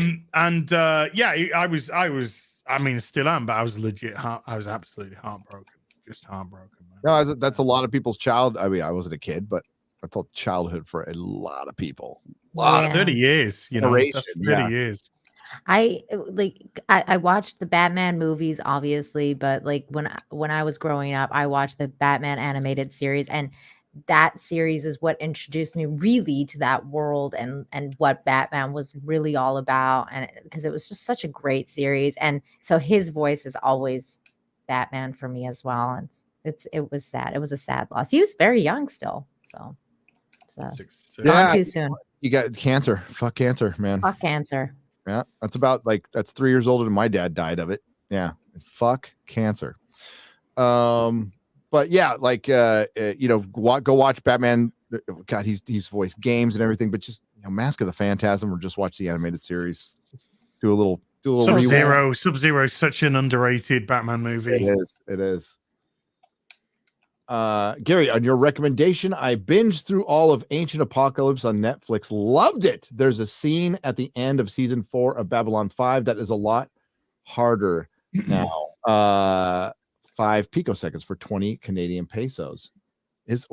mean, still am, but I was legit. I was absolutely heartbroken. Just heartbroken. Man. No, that's a lot of people's child. I mean, I wasn't a kid, but that's a childhood for a lot of people. 30 years, that's 30 years. I watched the Batman movies, obviously, but like when I was growing up, I watched the Batman animated series, and that series is what introduced me really to that world and what Batman was really all about, and because it was just such a great series, and so his voice is always Batman for me as well. And it was sad. It was a sad loss. He was very young still, so gone too soon. You got cancer. Fuck cancer, man. Fuck cancer. Yeah, that's 3 years older than my dad died of it. Yeah, fuck cancer. But yeah, go watch Batman. God, he's voiced games and everything, but just Mask of the Phantasm, or just watch the animated series. Just do a little. Sub-Zero is such an underrated Batman movie. It is. Gary, on your recommendation, I binged through all of Ancient Apocalypse on Netflix. Loved it. There's a scene at the end of season 4 of Babylon 5 that is a lot harder now. 5 picoseconds for 20 Canadian pesos is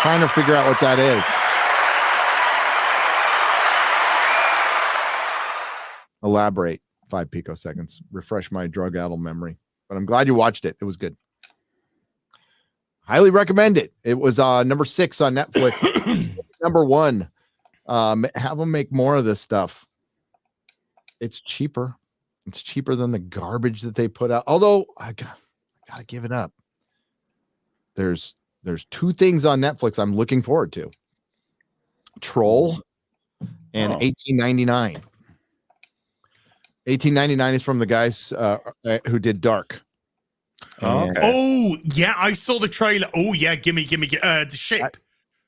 trying to figure out what that is. Elaborate. 5 picoseconds. Refresh my drug-addled memory. But I'm glad you watched it. It was good. Highly recommend it. It was number 6 on Netflix. Number 1. Have them make more of this stuff. It's cheaper. It's cheaper than the garbage that they put out. Although I gotta give it up. There's 2 things on Netflix I'm looking forward to. Troll and 1899. 1899 is from the guys who did Dark. Oh yeah, I saw the trailer. Oh yeah, gimme the ship.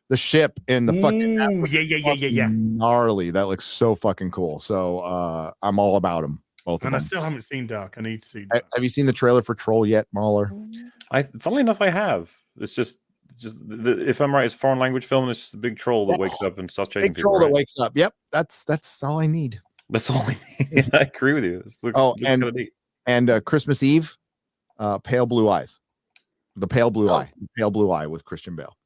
The ship in the fucking yeah. Gnarly. That looks so fucking cool. So I'm all about them. Both and of I them. still haven't seen Dark. I need to see Dark. Have you seen the trailer for Troll yet, MauLer? Funnily enough, I have. It's just if I'm right, it's a foreign language film, and it's just a big troll that wakes up and starts chasing Big people. troll Right? that wakes up. Yep, that's all I need. That's all I need. I agree with you. This looks kinda neat. And Christmas Eve, Pale Blue Eyes. The Pale Blue Eye with Christian Bale.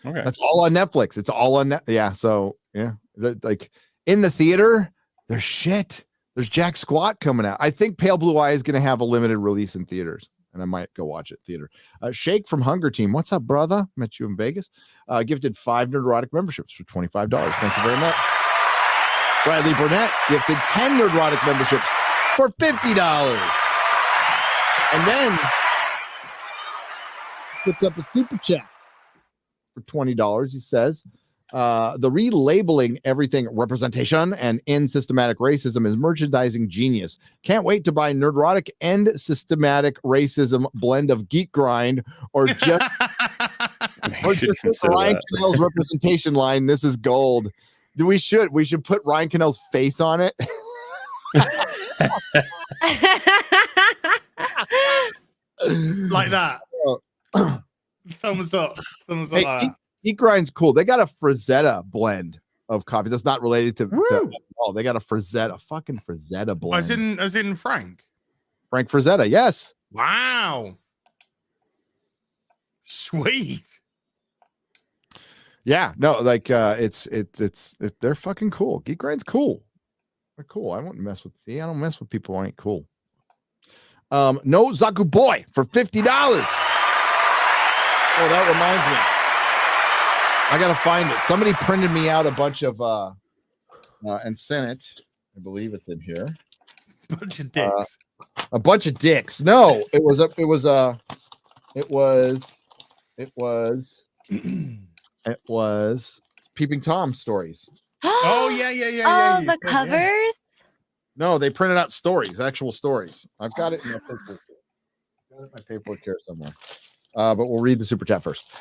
Okay, that's all on Netflix. It's all on yeah. So yeah, like in the theater, there's shit. There's Jack Squat coming out. I think Pale Blue Eye is going to have a limited release in theaters, and I might go watch it theater. Shake from Hunger Team. What's up, brother? Met you in Vegas. Gifted 5 Nerdrotic memberships for $25. Thank you very much. Bradley Burnett gifted 10 Nerdrotic memberships for $50. And then puts up a super chat for $20. He says, the relabeling everything representation and in systematic racism is merchandising genius. Can't wait to buy Nerdrotic and systematic racism blend of Geek Grind or just Ryan Cannell's representation line. This is gold. We should put Ryan Cannell's face on it. Like that. Thumbs up. Thumbs up. Hey, Geek Grind's cool. They got a Frazetta blend of coffee that's not related to they got a fucking Frazetta blend. As in Frank Frazetta, yes. Wow. Sweet. Yeah, no, like they're fucking cool. Geek Grind's cool. They're cool. I won't mess with. See, I don't mess with people who ain't cool. No Zaku Boy for $50. Oh, that reminds me. I gotta find it. Somebody printed me out a bunch of and sent it. I believe it's in here. Bunch of dicks. A bunch of dicks. No, it was Peeping Tom stories. Oh yeah. Oh, the covers. No, they printed out stories, actual stories. I've got it in my paperwork. Got it in my paperwork here somewhere. But we'll read the super chat first.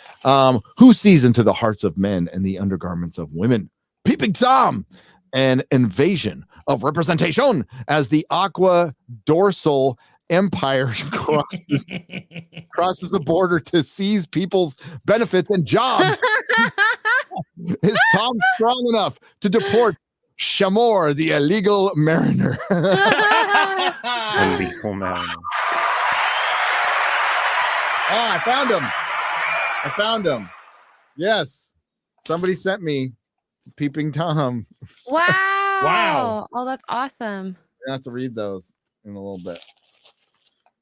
Who sees into the hearts of men and the undergarments of women? Peeping Tom, an invasion of representation as the aqua dorsal empire crosses the border to seize people's benefits and jobs. Is Tom strong enough to deport Shamor, the illegal mariner? Illegal mariner. Oh, I found him. Yes. Somebody sent me Peeping Tom. Wow. Wow. Oh, that's awesome. I have to read those in a little bit.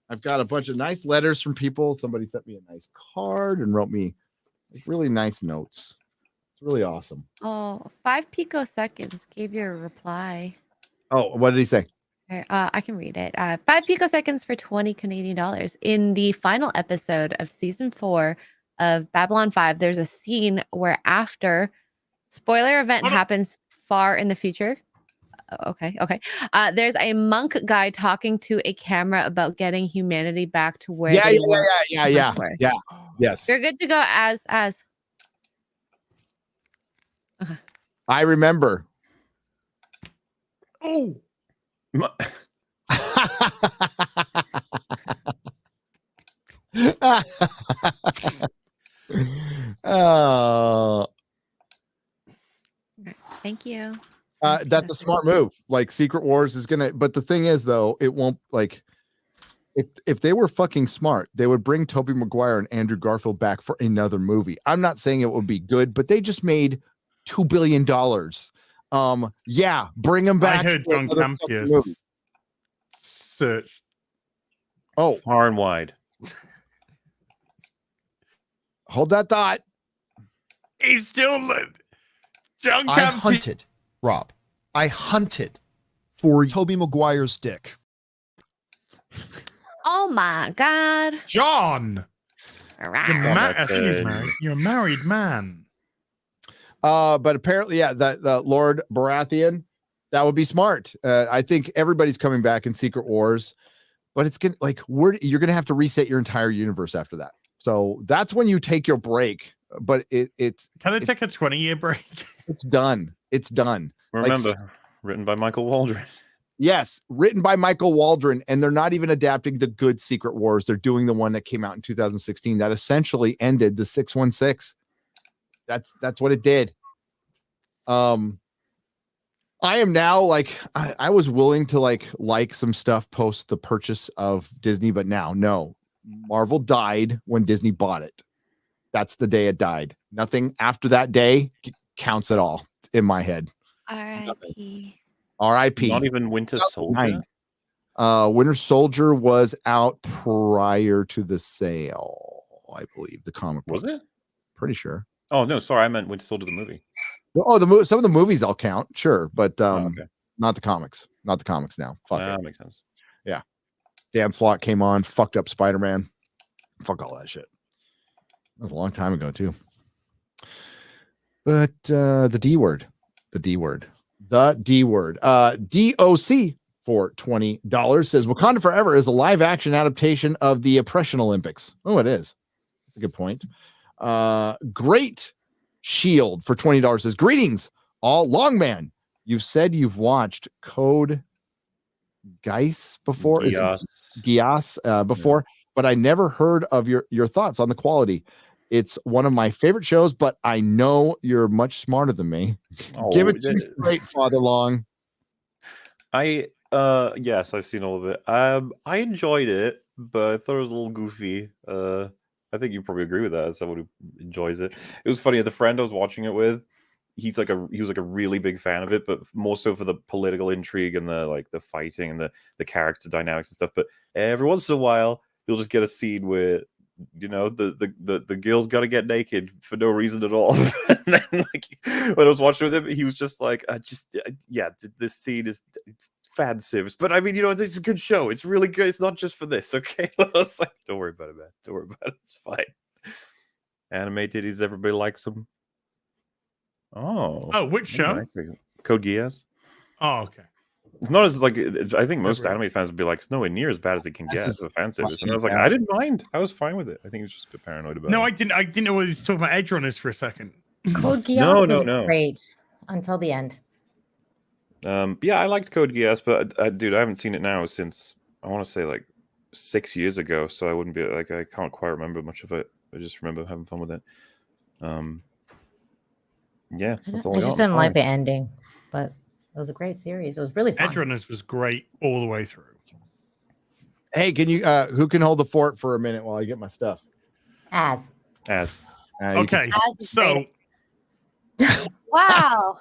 I've got a bunch of nice letters from people. Somebody sent me a nice card and wrote me really nice notes. It's really awesome. Oh, 5 picoseconds gave you a reply. Oh, what did he say? I can read it. 5 picoseconds for 20 Canadian dollars. In the final episode of season 4 of Babylon 5, there's a scene where after spoiler event happens far in the future. Okay. There's a monk guy talking to a camera about getting humanity back to where they were. Yeah. Yes. You're good to go as. Okay. I remember. Oh. Thank you. That's a smart move. Like Secret Wars is gonna, but the thing is though, it won't like if they were fucking smart, they would bring Tobey Maguire and Andrew Garfield back for another movie. I'm not saying it would be good, but they just made $2 billion. Yeah, bring them back. I heard John Campus search. Oh, far and wide. Hold that thought. He's still John I Campus. hunted, Rob. I hunted for Tobey Maguire's dick. Oh my God. John. I think he's good. married. You're a married man. But apparently, yeah, the Lord Baratheon, that would be smart. I think everybody's coming back in Secret Wars, but it's gonna you're gonna have to reset your entire universe after that. So that's when you take your break. But it's can they take a 20-year break? It's done. It's done. Remember, written by Michael Waldron. Yes, written by Michael Waldron, and they're not even adapting the good Secret Wars. They're doing the one that came out in 2016 that essentially ended the 616. That's what it did. I am now I was willing to like some stuff post the purchase of Disney, but now no. Marvel died when Disney bought it. That's the day it died. Nothing after that day counts at all in my head. R.I.P. R.I.P. Not even Winter Soldier. Winter Soldier was out prior to the sale, I believe. The comic book. Was it? Pretty sure. Oh no, sorry, I meant Winter Soldier the movie. Oh, some of the movies I'll count, sure, but okay. Not the comics. Not the comics now. Fuck it. That makes sense. Yeah. Dan Slott came on, fucked up Spider-Man. Fuck all that shit. That was a long time ago too. But the D word. DOC for $20 says Wakanda Forever is a live action adaptation of the Oppression Olympics. Oh, it is. That's a good point. Great Shield for $20 says greetings, all Longman. You've said you've watched Code Geass before, Geass before, but I never heard of your thoughts on the quality. It's one of my favorite shows, but I know you're much smarter than me. Give it to me straight, Father Long. Yes, I've seen all of it. I enjoyed it, but I thought it was a little goofy. I think you probably agree with that as someone who enjoys it. It was funny. The friend I was watching it with, he was like a really big fan of it, but more so for the political intrigue and the fighting and the character dynamics and stuff. But every once in a while, you'll just get a scene where the girl's gotta get naked for no reason at all. And then when I was watching with him, he was just like, this scene it's fan service. But I mean, it's a good show. It's really good. It's not just for this, okay? I was like, don't worry about it, man. Don't worry about it. It's fine. Anime titties, everybody likes them. Oh, which show? Code Geass. Oh, okay. It's not as I think most anime fans would be like, it's nowhere near as bad as it can get as a fan service. And I was like, I didn't mind. I was fine with it. I think he was just a bit paranoid about it. No, I didn't know what he was talking about Edge Runners for a second. Code Geass was great until the end. Yeah, I liked Code Geass, but dude, I haven't seen it now since I want to say like 6 years ago. So I wouldn't be like, I can't quite remember much of it. I just remember having fun with it. Yeah, that's all I just didn't like the ending, but it was a great series. It was really fun. Edge Runners was great all the way through. Hey, can you who can hold the fort for a minute while I get my stuff? As. Okay, so Wow.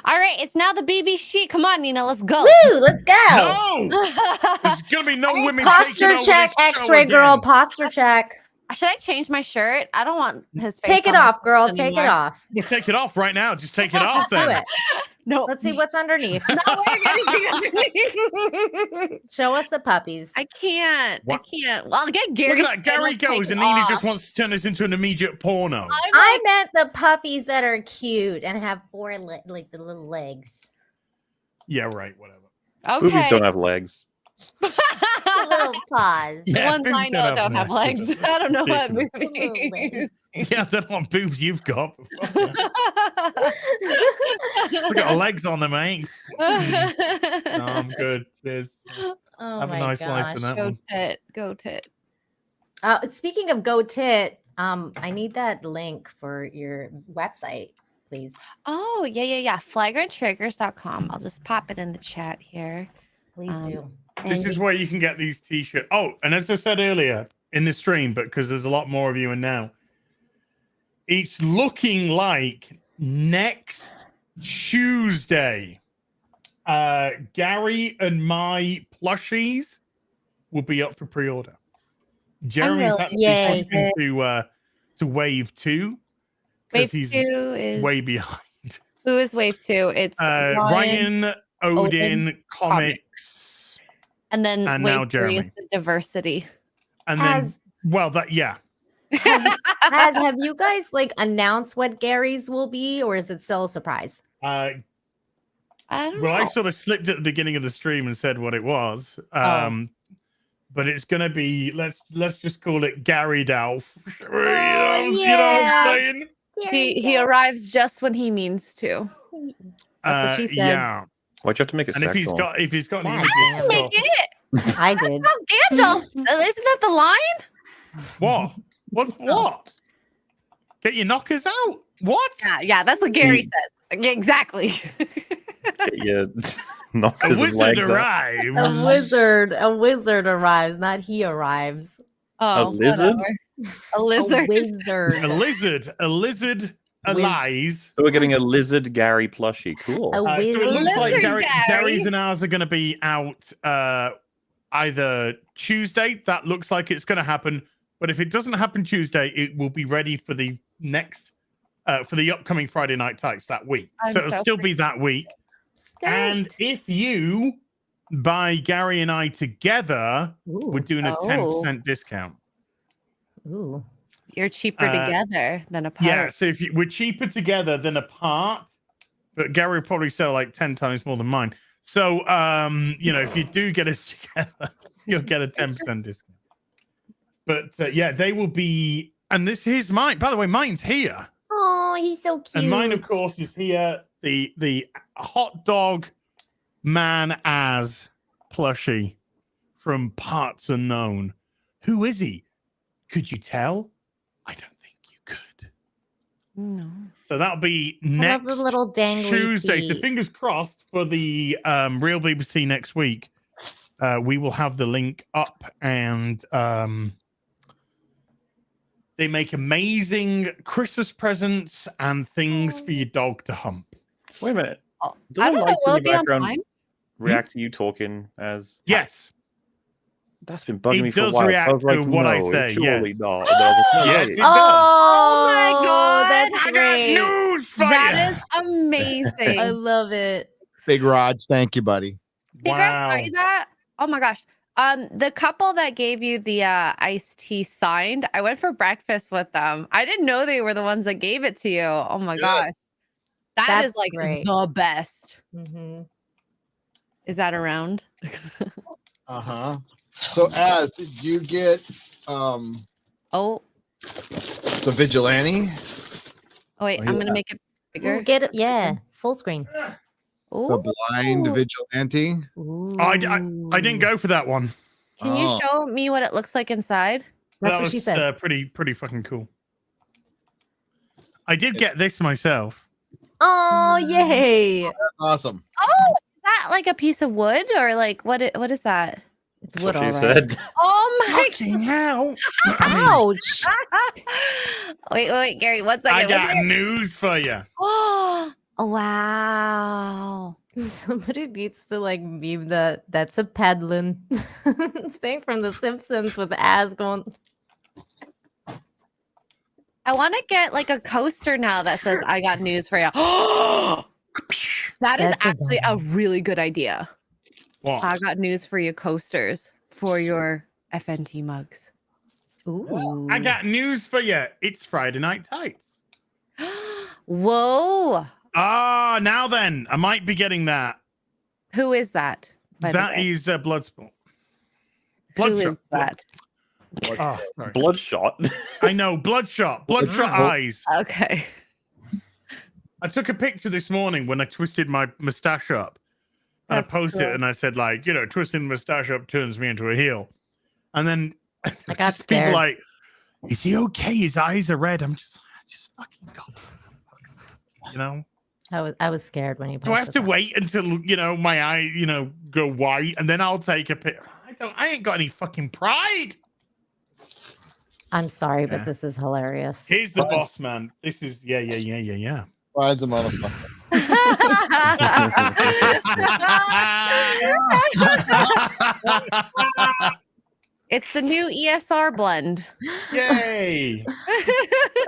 All right, it's now the BB sheet. Come on, Nina, let's go. Woo, let's go. No, there's gonna be no women Posture check, X-ray girl. Posture check. Should I change my shirt? I don't want his face. Take it off, girl. Take it off. We'll take it off right now. Just take it off Just do then. it. No. Let's see what's underneath. Not wearing anything underneath. Show us the puppies. I can't. What? I can't. Well, I'll get Gary. Look at that. Gary goes and Nina just wants to turn this into an immediate porno. I meant the puppies that are cute and have four like the little legs. Yeah, right. Whatever. Okay. Boobies don't have legs. The little paws. The Yeah, ones boobs I know don't have legs. legs. I don't know what Ridiculous. movie. Yeah, I don't know what boobs you've got. Look at legs on them, ain't. No, I'm good. Cheers. Oh Have a my nice life in gosh. that Go one. tit. Go tit. Speaking of Go Tit, I need that link for your website, please. Oh, yeah. Flagranttriggers.com. I'll just pop it in the chat here. Please do. This is where you can get these t-shirts. Oh, and as I said earlier in the stream, but because there's a lot more of you in now, it's looking like next Tuesday, Gary and my plushies will be up for pre-order. Jeremy's had to be pushed into wave 2 because he's 2 is way behind. Who is wave 2? It's Ryan Odin Comics. And then and wave now 3 Jeremy. is the diversity. And then, yeah. Have you guys like announced what Gary's will be, or is it still a surprise? I don't Well, know. I sort of slipped at the beginning of the stream and said what it was. But it's gonna be let's just call it Gary Dolph. You know what I'm saying? He arrives just when he means to. That's what she said. Yeah. Why'd you have to make a And if he's sexual? got any I didn't make it. I did. Oh, Gandalf. Isn't that the line? What? Get your knockers out. What? Yeah, that's what Gary says. Yeah, exactly. Yeah, A wizard arrives. A wizard arrives, not he arrives. Oh, A lizard? A lizard. A wizard. A lies. So we're getting a lizard Gary plushie. Cool. A So it looks like Lizard Gary. Gary's and ours are going to be out either Tuesday. That looks like it's going to happen. But if it doesn't happen Tuesday, it will be ready for the next, for the upcoming Friday Night Tights that week. I'm So it'll so still be that week. And if you buy Gary and I together, we're doing a 10% discount. Ooh. You're cheaper together than apart. Yeah, so if we're cheaper together than apart, but Gary will probably sell like 10 times more than mine. So, if you do get us together, you'll get a 10% discount. But yeah, they will be, and here's mine. By the way, mine's here. Oh, he's so cute. And mine, of course, is here. The hot dog man as plushie from Parts Unknown. Who is he? Could you tell? I don't think you could. No. So that'll be I love next the little dangly Tuesday. So feet. fingers crossed for the Real BBC next week. We will have the link up and They make amazing Christmas presents and things for your dog to hump. Wait a minute. I Do the don't know. lights Will in it the be on background time? react to you talking as? Yes. That's been bugging It me for a does while. react I was like, to what I no, say, surely yes. not. And then I was like, no, Yes, wait. it does. Oh my god, that's I great. got news for That you. is amazing. I love it. Big Raj, thank you, buddy. Hey, Greg, got you that? Oh my gosh. The couple that gave you the iced tea signed, I went for breakfast with them. I didn't know they were the ones that gave it to you. Oh my gosh. That's That's like great. the best. Mm-hmm. Is that around? So, Az, did you get Oh, the vigilante? oh wait, Oh, I'm yeah. gonna make it bigger. Ooh, get it. Yeah, full screen. The blind vigilante? Oh, I didn't go for that one. Can you show me what it looks like inside? That's that what she was said. pretty fucking cool. I did get this myself. Oh, yay! That's awesome. Oh, is that like a piece of wood or like what is that? It's wood, What all she right. said. Oh my Fucking hell. Ouch! wait, Gary, one second. I got What's it? news for you. Oh, wow. Somebody needs to like meme that. That's a peddling thing from The Simpsons with Az going. I want to get like a coaster now that says I got news for you. That is That's a actually a really good idea. What? I got news for you coasters for your FNT mugs. Ooh. I got news for you. It's Friday Night Tights. Whoa. Ah, now then, I might be getting that. Who is that? by the That way? is Bloodsport. Who is that? Oh, sorry. Bloodshot. I know, Bloodshot. Bloodshot Oh. eyes. Okay. I took a picture this morning when I twisted my mustache up. And I posted it and I said, like, you know, twisting the mustache up turns me into a heel. And then I got just scared. people like, is he okay? His eyes are red. I'm just fucking God. You know? I was scared when he Do I have posted to wait until, you know, my eye, you know, go white and then I'll take a picture? I ain't got any fucking pride. I'm sorry, Yeah. but this is hilarious. Here's the boss, man. This is yeah. Pride's a motherfucker. It's the new ESR blend. Yay!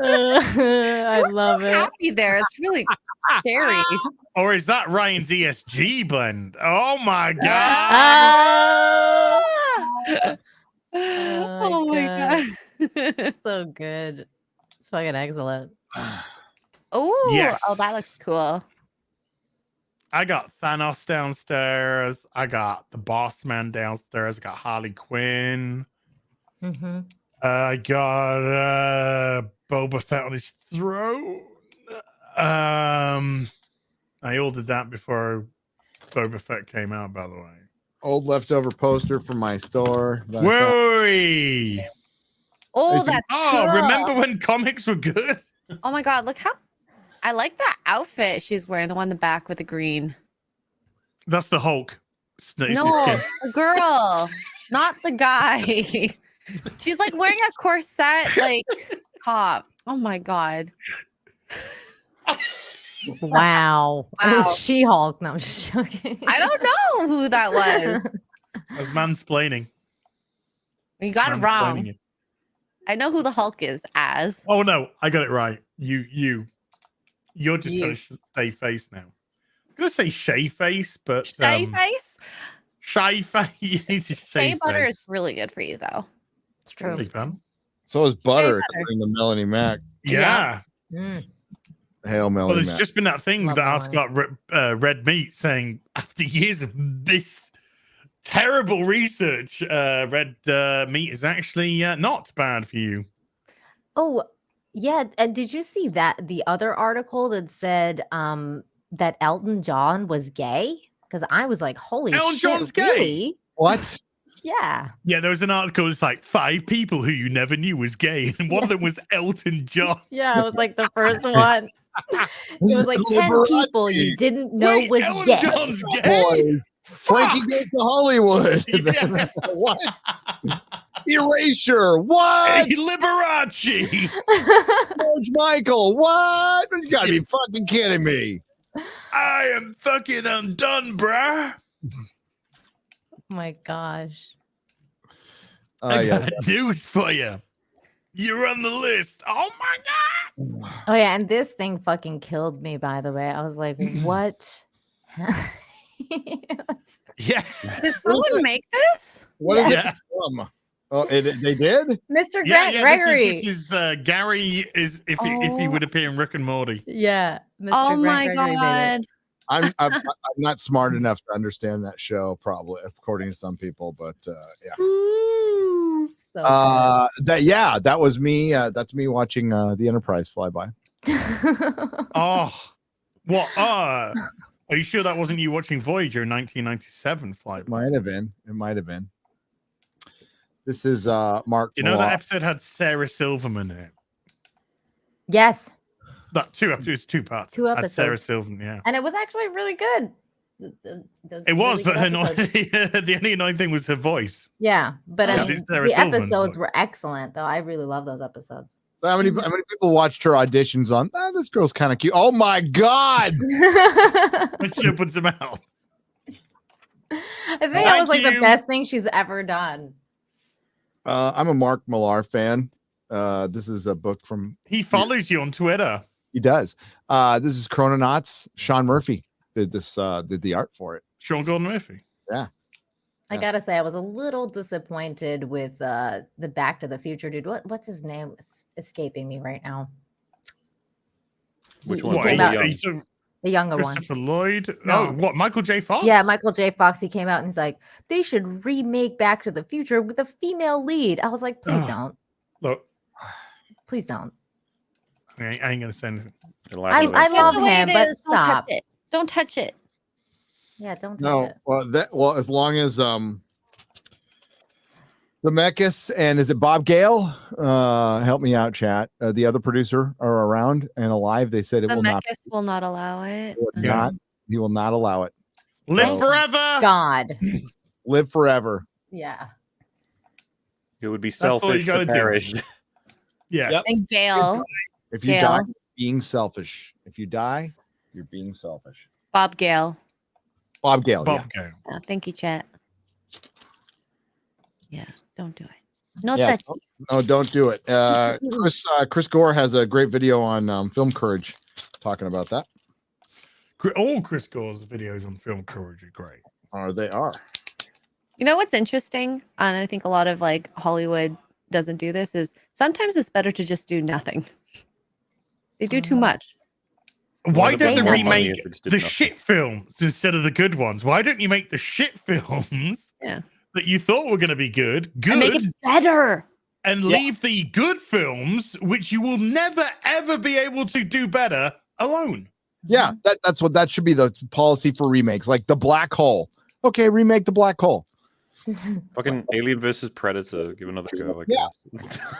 I love it. Happy there. It's really scary. Or is that Ryan's ESG blend? Oh my god! Ah! Oh my god. It's so good. It's fucking excellent. Oh, Yes. oh, that looks cool. I got Thanos downstairs. I got the Boss Man downstairs. I got Harley Quinn. Mm-hmm. I got Boba Fett on his throne. I ordered that before Boba Fett came out, by the way. Old leftover poster from my store. that I found. Whoa! Oh, that's cool. Remember when comics were good? Oh my god, look how I like that outfit she's wearing, the one in the back with the green. That's the Hulk. It's his No, skin. the girl, not the guy. She's like wearing a corset, like top. Oh my god. Wow. It Wow. was She-Hulk. No, I'm just joking. I don't know who that was. That's mansplaining. You got it Mansplaining wrong. it. I know who the Hulk is as. Oh no, I got it right. You're just trying to stay face now. I'm gonna say shay face, but Shea face? shy face. You need to Shea shave butter face. is really good for you though. It's true. Really, man. So is butter, butter. according to Melanie Mac. Yeah. Mm. Hail Well, Melanie there's Mac. just been that thing Love that I've got red meat saying after years of this terrible research, red meat is actually not bad for you. Oh, yeah. And did you see that the other article that said that Elton John was gay? Because I was like, holy Elton shit, John's gay? really? What? Yeah. Yeah, there was an article. It's like 5 people who you never knew was gay, and one of them was Elton John. Yeah, it was like the first one. It was like 10 people you didn't know Wait, was Elton gay. John's gay. Boys. Frankie Fuck! goes to Hollywood. Yeah. What? Erasure. What? Liberace. George Michael. What? You gotta be fucking kidding me. I am fucking undone, bruh. Oh my gosh. I got news for you. You're on the list. Oh my god. Oh yeah, and this thing fucking killed me, by the way. I was like, what? Yeah. Did someone make this? What is it from? Oh, they did? Mr. Gregory. Gregory. This is Gary is if he would appear in Rick and Morty. Yeah. Mr. Oh my Gregory made it. god. I'm not smart enough to understand that show, probably, according to some people, but yeah. So That was me. That's me watching the Enterprise fly by. Oh, what? Are you sure that wasn't you watching Voyager in 1997 fly by? Might have been. It might have been. This is Mark. You know that episode had Sarah Silverman in it. Yes. That two episodes, 2 parts. Two Had episodes. Sarah Silverman, yeah. And it was actually really good. It was, but the only annoying thing was her voice. Yeah, but I Because mean, it's Sarah the Silverman's episodes voice. were excellent, though. I really love those episodes. So how many people watched her auditions on? This girl's kind of cute. Oh my god! When she opens her mouth. I think that was like the best thing she's ever done. I'm a Mark MauLer fan. This is a book from. He follows you on Twitter. He does. This is Chrononauts. Sean Murphy did the art for it. Sean Gordon Murphy. Yeah. I gotta say, I was a little disappointed with the Back to the Future dude. What's his name? It's escaping me right now. Which He one? came out- He's a- the younger one. Christopher Lloyd. No. Oh, what? Michael J. Fox? Yeah, Michael J. Fox. He came out and he's like, they should remake Back to the Future with a female lead. I was like, please don't. Look, Please don't. I ain't gonna send it. I Get love the way him, it but is. Don't touch stop. it. Don't touch it. Yeah, don't touch No, it. well, as long as Zemeckis and is it Bob Gale? Help me out, chat. The other producer are around and alive. They said it will not. Zemeckis will not allow it. He will not allow it. Live forever. God. Live forever. Yeah. It would be That's all you selfish gotta to do. perish. Yeah. And Gail. If you Gale. die, you're being selfish. If you die, you're being selfish. Bob Gale. Bob Gale. Bob Gale. Oh, thank you, chat. Yeah, don't do it. No, Yeah, touch. no, don't do it. Chris Gore has a great video on Film Courage talking about that. All Chris Gore's videos on Film Courage are great. They are. You know what's interesting? And I think a lot of like Hollywood doesn't do this is sometimes it's better to just do nothing. They do too much. Why don't they They remake if it's just the nothing. shit films instead of the good ones? Why don't you make the shit films that you thought were going to be good, And make it better. and leave the good films, which you will never ever be able to do better, alone? Yeah, that should be the policy for remakes, like the Black Hole. Okay, remake the Black Hole. Fucking Alien versus Predator. Give another go. I Yeah.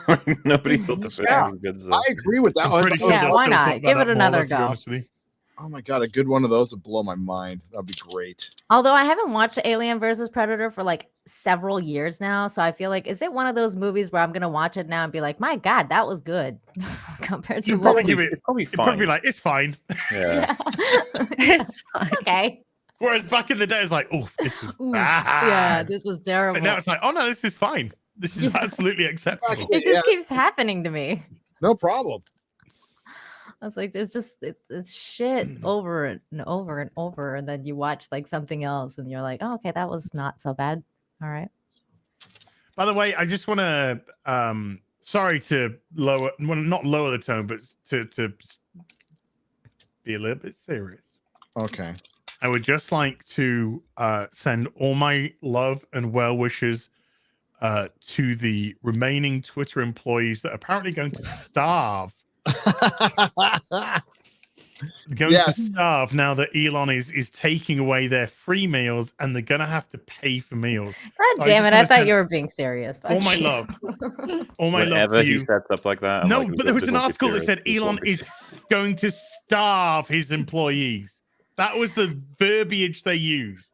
guess. Nobody thought the first one was good. So. I agree with that. I'm pretty sure Yeah, they'll why still not? put that Give it up more, another let's be go. honest with you. Oh my god, a good one of those would blow my mind. That'd be great. Although I haven't watched Alien versus Predator for like several years now, so I feel like is it one of those movies where I'm gonna watch it now and be like, my god, that was good compared to You'll what probably we- give it. It's probably You'll probably be fine. like, it's fine. Yeah. It's fine. Okay. Whereas back in the day, it's like, oh, this is Ooh, bad. yeah, this was terrible. But now it's like, oh no, this is fine. This is absolutely acceptable. It just keeps happening to me. No problem. I was like, there's just it's shit over and over and over, and then you watch like something else, and you're like, oh, okay, that was not so bad. All right. By the way, I just want to, sorry to lower, well, not lower the tone, but to be a little bit serious. Okay. I would just like to send all my love and well wishes to the remaining Twitter employees that are apparently going to starve. Going to starve now that Elon is taking away their free meals, and they're going to have to pay for meals. God damn it! I thought you were being serious. All my love. All my love Whenever to he you. sets up like that. I'm No, like, but there was an "Don't be article that serious, said please Elon don't be is going to starve his employees. That was the verbiage they used.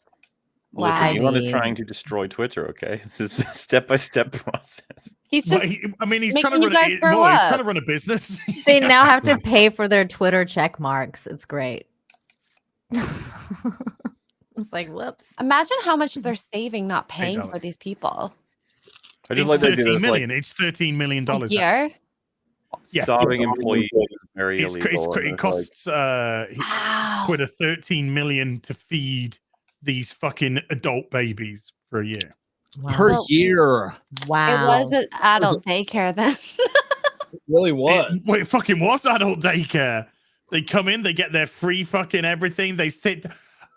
Listen, Elon is mean- trying to destroy Twitter. Okay, this is a step-by-step process. He's Well, just. I mean, he's making trying to you run. guys grow He's up. trying to run a business. They now have to pay for their Twitter check marks. It's great. It's like, whoops. Imagine how much they're saving not paying $8. for these people. I just It's like they do 13 this, million. It's $13 million. Here. Yes. starving employees is very It's, illegal. and it it's like- costs Twitter 13 million to feed these fucking adult babies for a year. Per Well, year. Wow. It was an adult daycare then. It really was. It fucking was adult daycare. They come in, they get their free fucking everything. They sit.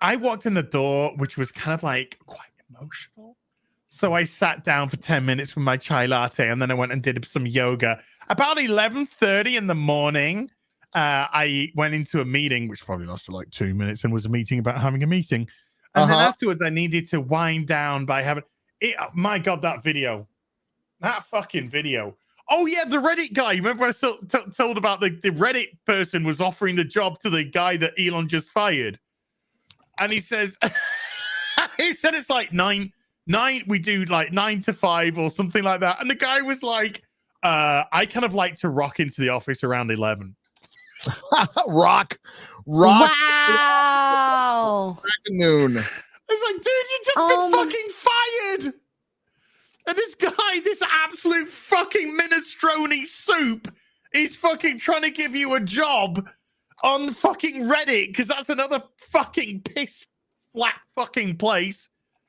I walked in the door, which was kind of like quite emotional. So I sat down for 10 minutes with my chai latte, and then I went and did some yoga. About 11:30 in the morning, I went into a meeting, which probably lasted like 2 minutes, and was a meeting about having a meeting. And then afterwards, I needed to wind down by having it. My God, that fucking video. Oh yeah, the Reddit guy. Remember I told about the Reddit person was offering the job to the guy that Elon just fired, and he says, he said it's like nine. We do like 9 to 5 or something like that, and the guy was like, I kind of like to rock into the office around 11. rock. Wow. Noon. It's like, dude, you just been fucking fired. And this guy, this absolute fucking minestrone soup, is fucking trying to give you a job on fucking Reddit because that's another fucking piss flat fucking place.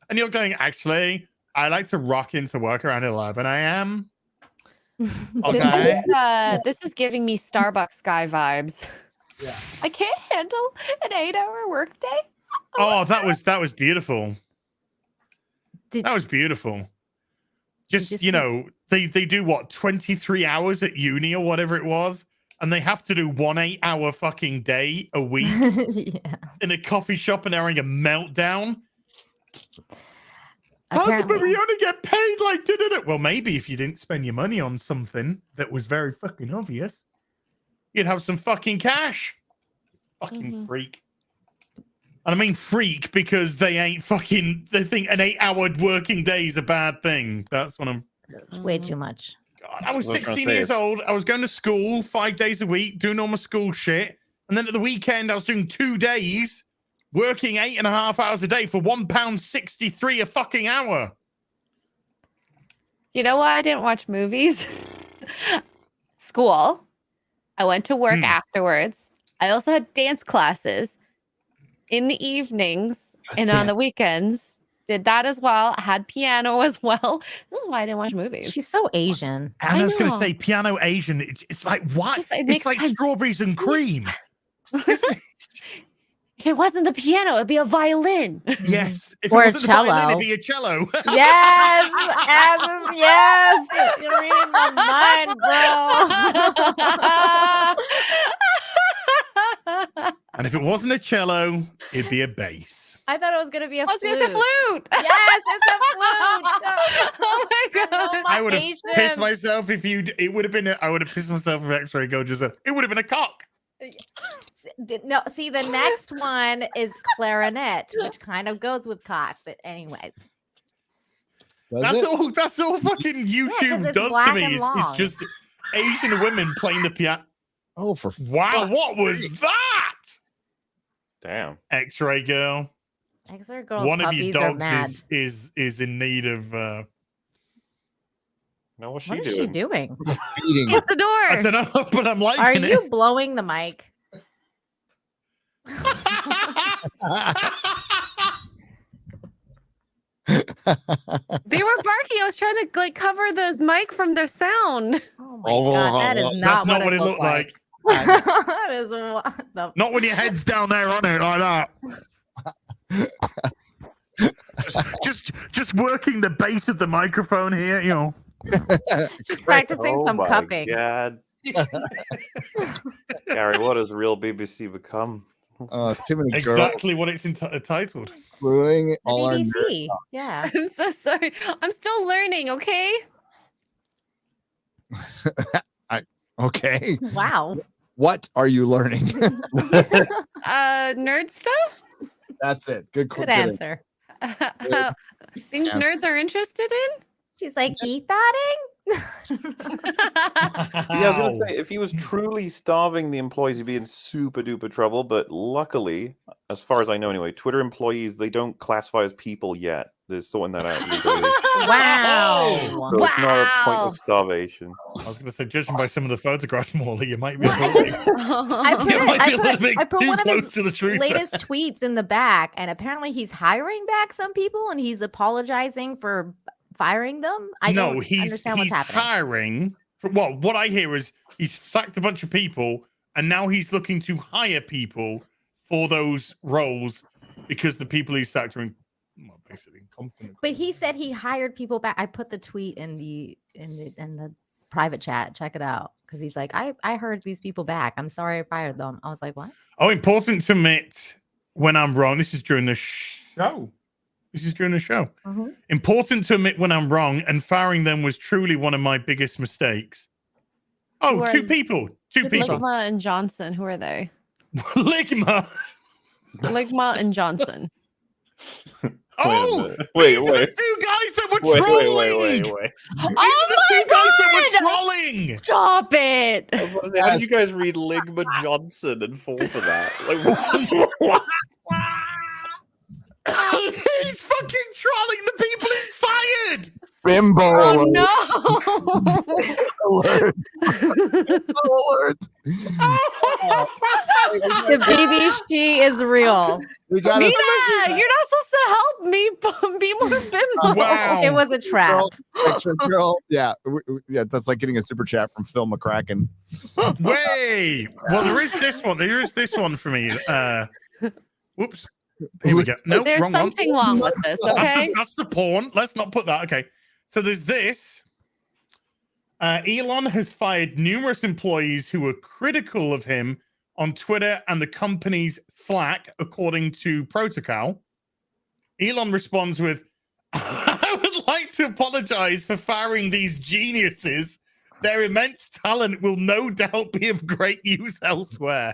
And you're going, actually, I like to rock into work around 11 a.m. Okay. This is giving me Starbucks guy vibes. Yeah. I can't handle an 8-hour workday. Oh, that was beautiful. That was beautiful. Just, you know, they do what, 23 hours at uni or whatever it was, and they have to do 1 8-hour fucking day a week in a coffee shop, and they're having a meltdown. But we only get paid like da-da-da. Well, maybe if you didn't spend your money on something that was very fucking obvious, you'd have some fucking cash. Fucking freak. And I mean freak because they ain't fucking, they think an 8-hour working day is a bad thing. That's what I'm. It's way too much. God, I was 16 years old. I was going to school 5 days a week, doing all my school shit. And then at the weekend, I was doing 2 days, working 8.5 hours a day for £1.63 a fucking hour. You know why I didn't watch movies? School. I went to work afterwards. I also had dance classes in the evenings and on the weekends. Did that as well. Had piano as well. This is why I didn't watch movies. She's so Asian. And I was going to say piano Asian. It's like what? It's like strawberries and cream. If it wasn't the piano, it'd be a violin. Yes. If Or it a wasn't the violin, cello. it'd be a cello. Yes, yes. You're reading my mind, bro. And if it wasn't a cello, it'd be a bass. I thought it was gonna be a I was flute. gonna say flute. Yes, it's a flute. Oh my god. I would have pissed myself if you. It would have been. I would have pissed myself if X-Ray Go just said it would have been a cock. No, see, the next one is clarinet, which kind of goes with cock. But anyways, That's all fucking YouTube it's does to black me. and It's long. just Asian women playing the piano. Oh, for wow! What was that? Damn. X-Ray Girl. X-ray girls One of your puppies are dogs mad. is in need of. No, what's What is she doing? Feeding. Get the door. I don't know, but I'm liking Are it. you blowing the mic? They were barking. I was trying to like cover the mic from their sound. Oh my god, that is That's not what it looked like. That is what the. Not when your head's down there on it like that. just working the base of the microphone here, you know. Just practicing some cupping. God. Gary, what has real BBC become? Too many girls. Exactly what it's titled. Screwing all our BBC. Yeah. I'm so sorry. I'm still learning, okay? Okay. Wow. What are you learning? Nerd stuff? That's it. Good Good answer. Things Yeah. nerds are interested in? She's like, e-thotting? Yeah, I was gonna say if he was truly starving the employees, he'd be in super duper trouble. But luckily, as far as I know, anyway, Twitter employees they don't classify as people yet. They're sorting that out legally. Wow. So it's not a point of starvation. I was going to say, judging by some of the photographs, MauLer, you might be a little I put too one of close his to the truth. latest tweets in the back, and apparently he's hiring back some people, and he's apologizing for firing them. I don't understand what's happening. Hiring. Well, what I hear is he's sacked a bunch of people, and now he's looking to hire people for those roles because the people he's sacked are basically incompetent. But he said he hired people back. I put the tweet in the private chat. Check it out, because he's like, I heard these people back. I'm sorry I fired them. I was like, what? Oh, important to admit when I'm wrong. This is during the show. Important to admit when I'm wrong, and firing them was truly one of my biggest mistakes. Oh, two people. Ligma and Johnson. Who are they? Ligma and Johnson. Oh, wait. These are the two guys that were trolling. Wait. These are the two guys that were trolling. Stop it. How did you guys read Ligma Johnson and fall for that? Like, He's fucking trolling the people he's fired. Bimbo. Oh no. Alert. Alert. The baby she is real. We got Mina, you're not supposed to help me be more bimbo. Wow. It was a trap. girl. Yeah, yeah. That's like getting a super chat from Phil McCracken. Wait. Well, there is this one. There is this one for me. Whoops. Here we go. No, There's wrong one. something wrong with this, okay? That's the porn. Let's not put that. Okay. So there's this. Elon has fired numerous employees who were critical of him on Twitter and the company's Slack, according to protocol. Elon responds with, I would like to apologize for firing these geniuses. Their immense talent will no doubt be of great use elsewhere.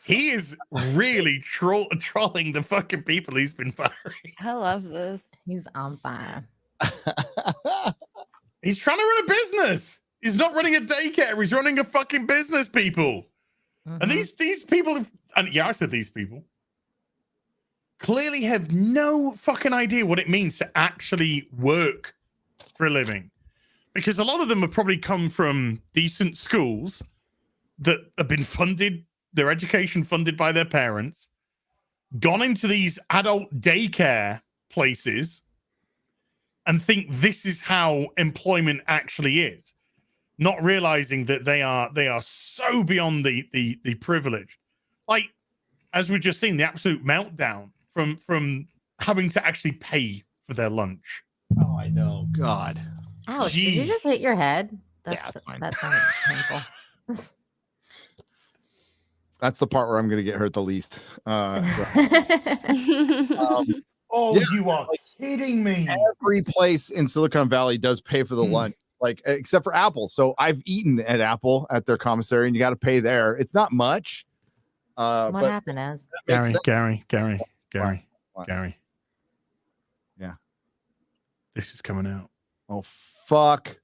He is really trolling the fucking people he's been firing. I love this. He's on fire. He's trying to run a business. He's not running a daycare. He's running a fucking business, people. And these people, and yeah, I said these people, clearly have no fucking idea what it means to actually work for a living. Because a lot of them have probably come from decent schools that have been funded, their education funded by their parents, gone into these adult daycare places and think this is how employment actually is, not realizing that they are so beyond the privilege. Like, as we've just seen, the absolute meltdown from having to actually pay for their lunch. Oh, I know. God. Ouch. Did you just hit your head? That's fine. That sounded painful. That's the part where I'm going to get hurt the least. Oh, yeah, you are kidding me. Every place in Silicon Valley does pay for the lunch, like except for Apple. So I've eaten at Apple at their commissary, and you got to pay there. It's not much. What but happened is Gary. Yeah. This is coming out. Oh, fuck.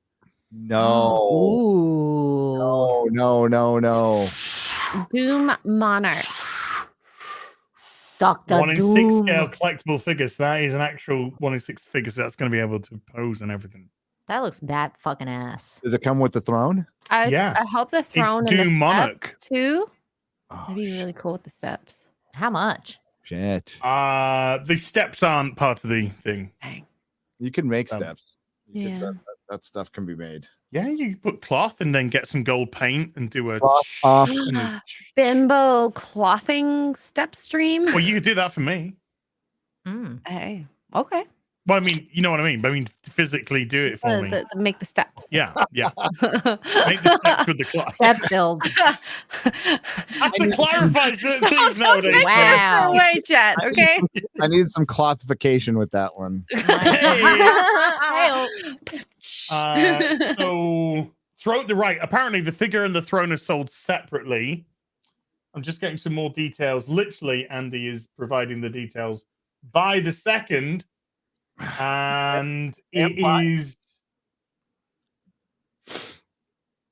No. Ooh. No. Doom Monarch. Dr. 1 in 6 scale collectible figures. That is an actual 1 in 6 figures that's going to be able to pose and everything. That looks bad fucking ass. Does it come with the throne? Yeah. I hope the throne It's and the Doom Monarch. steps too. Oh, That'd be really cool with the steps. How much? Shit. The steps aren't part of the thing. You can make steps. Yeah. That stuff can be made. Yeah, you put cloth and then get some gold paint and do a Bimbo clothing step stream. Well, you could do that for me. Hey, okay. Well, I mean, you know what I mean. But I mean, physically do it for me. Make the steps. Yeah. Make the steps with the cloth. Step build. I have to clarify certain things nowadays. Wow. Way, chat. Okay. I need some clothification with that one. So, apparently the figure and the throne are sold separately. I'm just getting some more details. Literally, Andy is providing the details by the second. And it's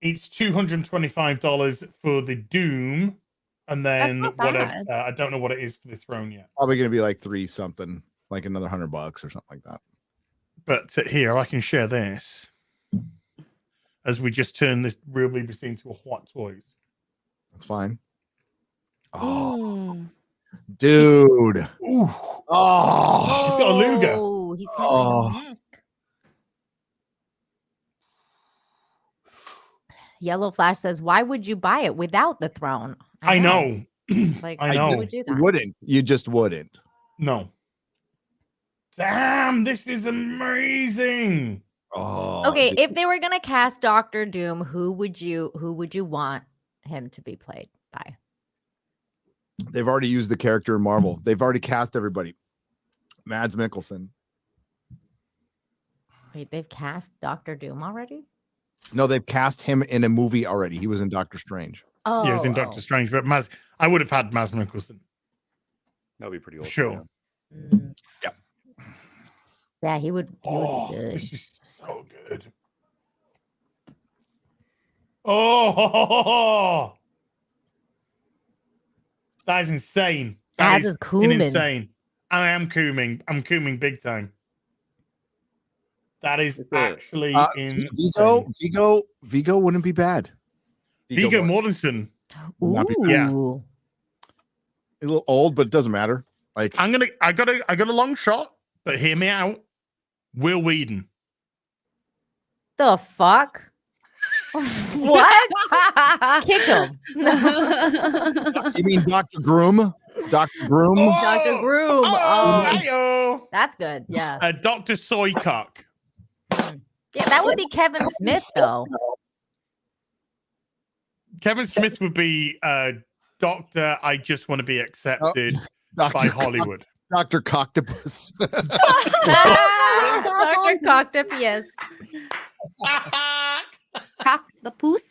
$225 for the Doom. And then whatever, I don't know what it is for the Throne yet. Probably going to be like 3 something, like another $100 or something like that. But here, I can share this as we just turn this real BBC into a Hot Toys. That's fine. Oh, dude. Ooh. Oh, he's got a Luger. Oh, he's got a mask. Yellow Flash says, "Why would you buy it without the throne?" I know. Like, I know. who would do that? Wouldn't. You just wouldn't. No. Damn, this is amazing. Oh. Okay, dude. if they were gonna cast Doctor Doom, who would you want him to be played by? They've already used the character in Marvel. They've already cast everybody. Mads Mikkelsen. Wait, they've cast Doctor Doom already? No, they've cast him in a movie already. He was in Doctor Strange. Oh, yeah, he's in Doctor Strange, but I would have had Mads Mikkelsen. That'd be pretty awesome. Sure. Yeah. Yeah, he would be good. This is so good. Oh, that is insane. As is Koeman. Insane. I am Kooming. I'm Kooming big time. That is actually insane. Viggo wouldn't be bad. Viggo Mortensen. Yeah. A little old, but it doesn't matter. Like I got a long shot, but hear me out. Will Whedon. The fuck? What? Kick him. You mean Dr. Groom? Dr. Groom? Dr. Groom. Oh, that's good. Yeah. Dr. Soycock. Yeah, that would be Kevin Smith, though. Kevin Smith would be Doctor. I just want to be accepted by Hollywood. Dr. Coctopus. Dr. Coctopus. Coctopus.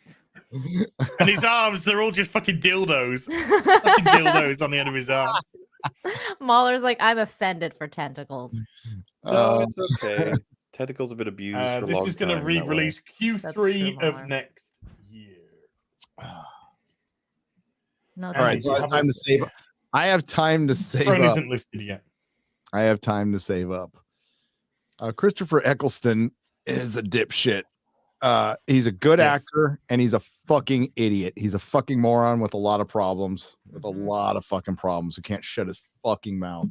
And his arms, they're all just fucking dildos. Fucking dildos on the end of his arms. MauLer's like, I'm offended for tentacles. No, it's okay. Tentacles have been abused for a long time. This is going to re-release Q3 of next year. No, all right, so I have time to save up. I have time to save Throne up. isn't listed yet. I have time to save up. Christopher Eccleston is a dipshit. He's a good actor, and he's a fucking idiot. He's a fucking moron with a lot of problems, who can't shut his fucking mouth.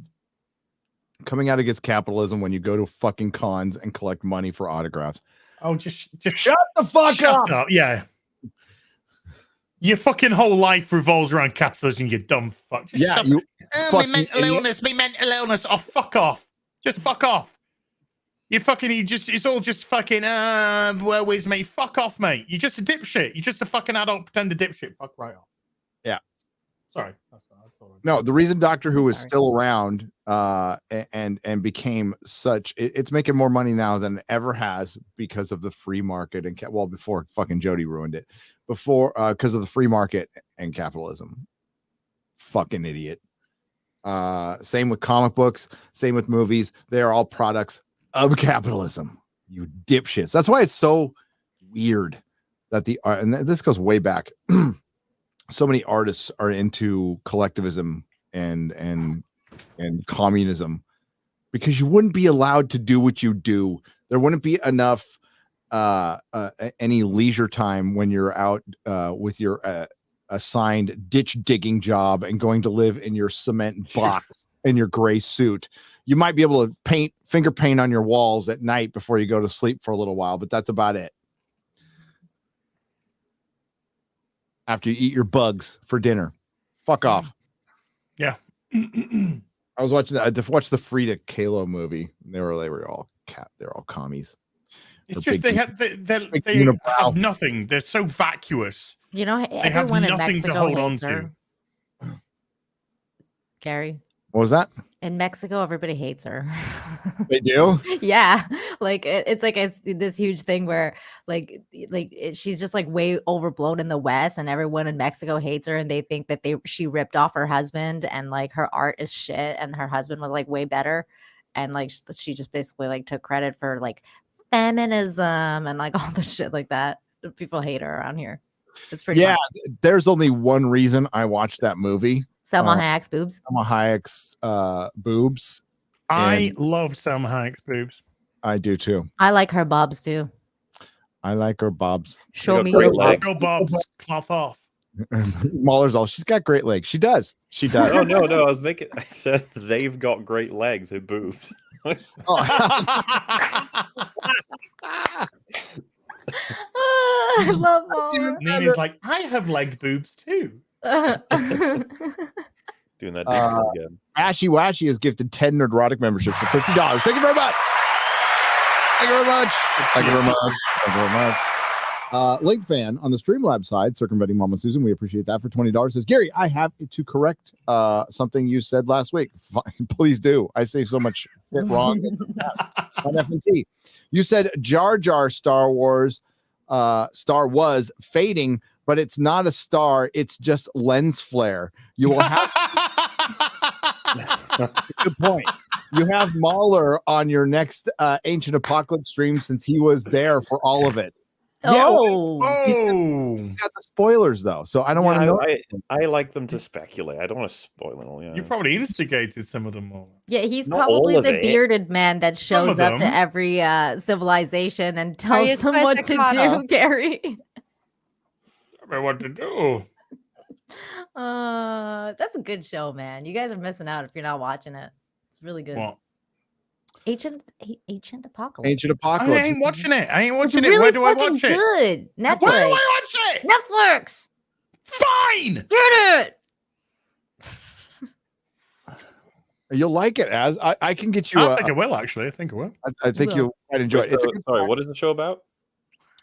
Coming out against capitalism when you go to fucking cons and collect money for autographs. Oh, just shut the fuck up. Yeah. Your fucking whole life revolves around capitalism, you dumb fuck. Just shut you my mental illness, my mental illness. Oh, fuck off. Just fuck off. It's all just fucking, where is me? Fuck off, mate. You're just a dipshit. You're just a fucking adult pretender dipshit. Fuck right off. Yeah. Sorry. No, the reason Doctor Who is still around and became such, it's making more money now than it ever has because of the free market and before fucking Jodie ruined it, because of the free market and capitalism. Fucking idiot. Same with comic books, same with movies. They are all products of capitalism. You dipshits. That's why it's so weird that and this goes way back. So many artists are into collectivism and communism because you wouldn't be allowed to do what you do. There wouldn't be enough any leisure time when you're out with your assigned ditch digging job and going to live in your cement box in your gray suit. You might be able to finger paint on your walls at night before you go to sleep for a little while, but that's about it. After you eat your bugs for dinner, fuck off. Yeah. I was watching that. I watched the Frida Kahlo movie. They were all commies. It's just they have nothing. They're so vacuous. You know, they have everyone in nothing Mexico to hold on hates her. to. Gary. What was that? In Mexico, everybody hates her. They do? Yeah, like it's like this huge thing where she's just like way overblown in the West, and everyone in Mexico hates her, and they think that she ripped off her husband, and like her art is shit, and her husband was like way better, and like she just basically like took credit for like feminism and like all the shit like that. People hate her around here. It's pretty. Yeah, funny. there's only one reason I watched that movie. Selma Hayek's boobs. Selma Hayek's boobs. I love Selma Hayek's boobs. I do too. I like her bobs too. I like her bobs. Show me your Go bobs, cloth off. MauLer's all, she's got great legs. She does. She does. Oh no, I said they've got great legs, her boobs. I love MauLer. Nina's like, I have leg boobs too. Doing that again. Ashy Washy has gifted 10 Nerdrotic memberships for $50. Thank you very much. Thank you very much. Thank you very much. Thank you very much. Link fan on the Streamlabs side, circumventing Mama Susan, we appreciate that, for $20, says, Gary, I have to correct something you said last week. Fine, please do. I say so much shit wrong on FNT. You said Jar Jar Star Wars star was fading, but it's not a star, it's just lens flare. You will have good point. You have MauLer on your next Ancient Apocalypse stream, since he was there for all of it. Oh, he's got the spoilers though, so I don't want to know. I like them to speculate. I don't want to spoil it all. Yeah. You probably instigated some of them all. Yeah, he's Not probably all of the it. bearded man that shows up to them. every civilization and tells it's them my what to staccato. do, Gary. I mean, what to do? That's a good show, man. You guys are missing out if you're not watching it. It's really good. What? Ancient Apocalypse. Ancient I Apocalypse. ain't watching it. I ain't It's watching really it. Where do I fucking watch it? good. Netflix. Where do I watch it? Netflix. Fine. Get it. You'll like it. As I can get you. I think I will actually. I think I will. I think you'll quite enjoy it. It's a good Sorry, what is the show about?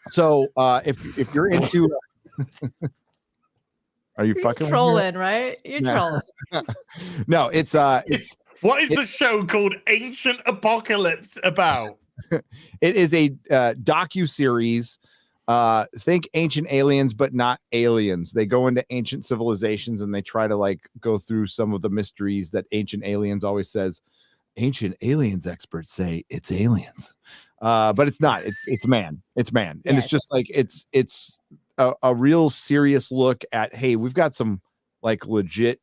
So if you're into, are you You're fucking with me? trolling, right? You're No. trolling. No, it's What is the show called Ancient Apocalypse about? it is a docu-series. Think ancient aliens, but not aliens. They go into ancient civilizations and they try to like go through some of the mysteries that ancient aliens always says. Ancient aliens experts say it's aliens, but it's not. It's man. It's man, and it's just like it's a real serious look at, hey, we've got some like legit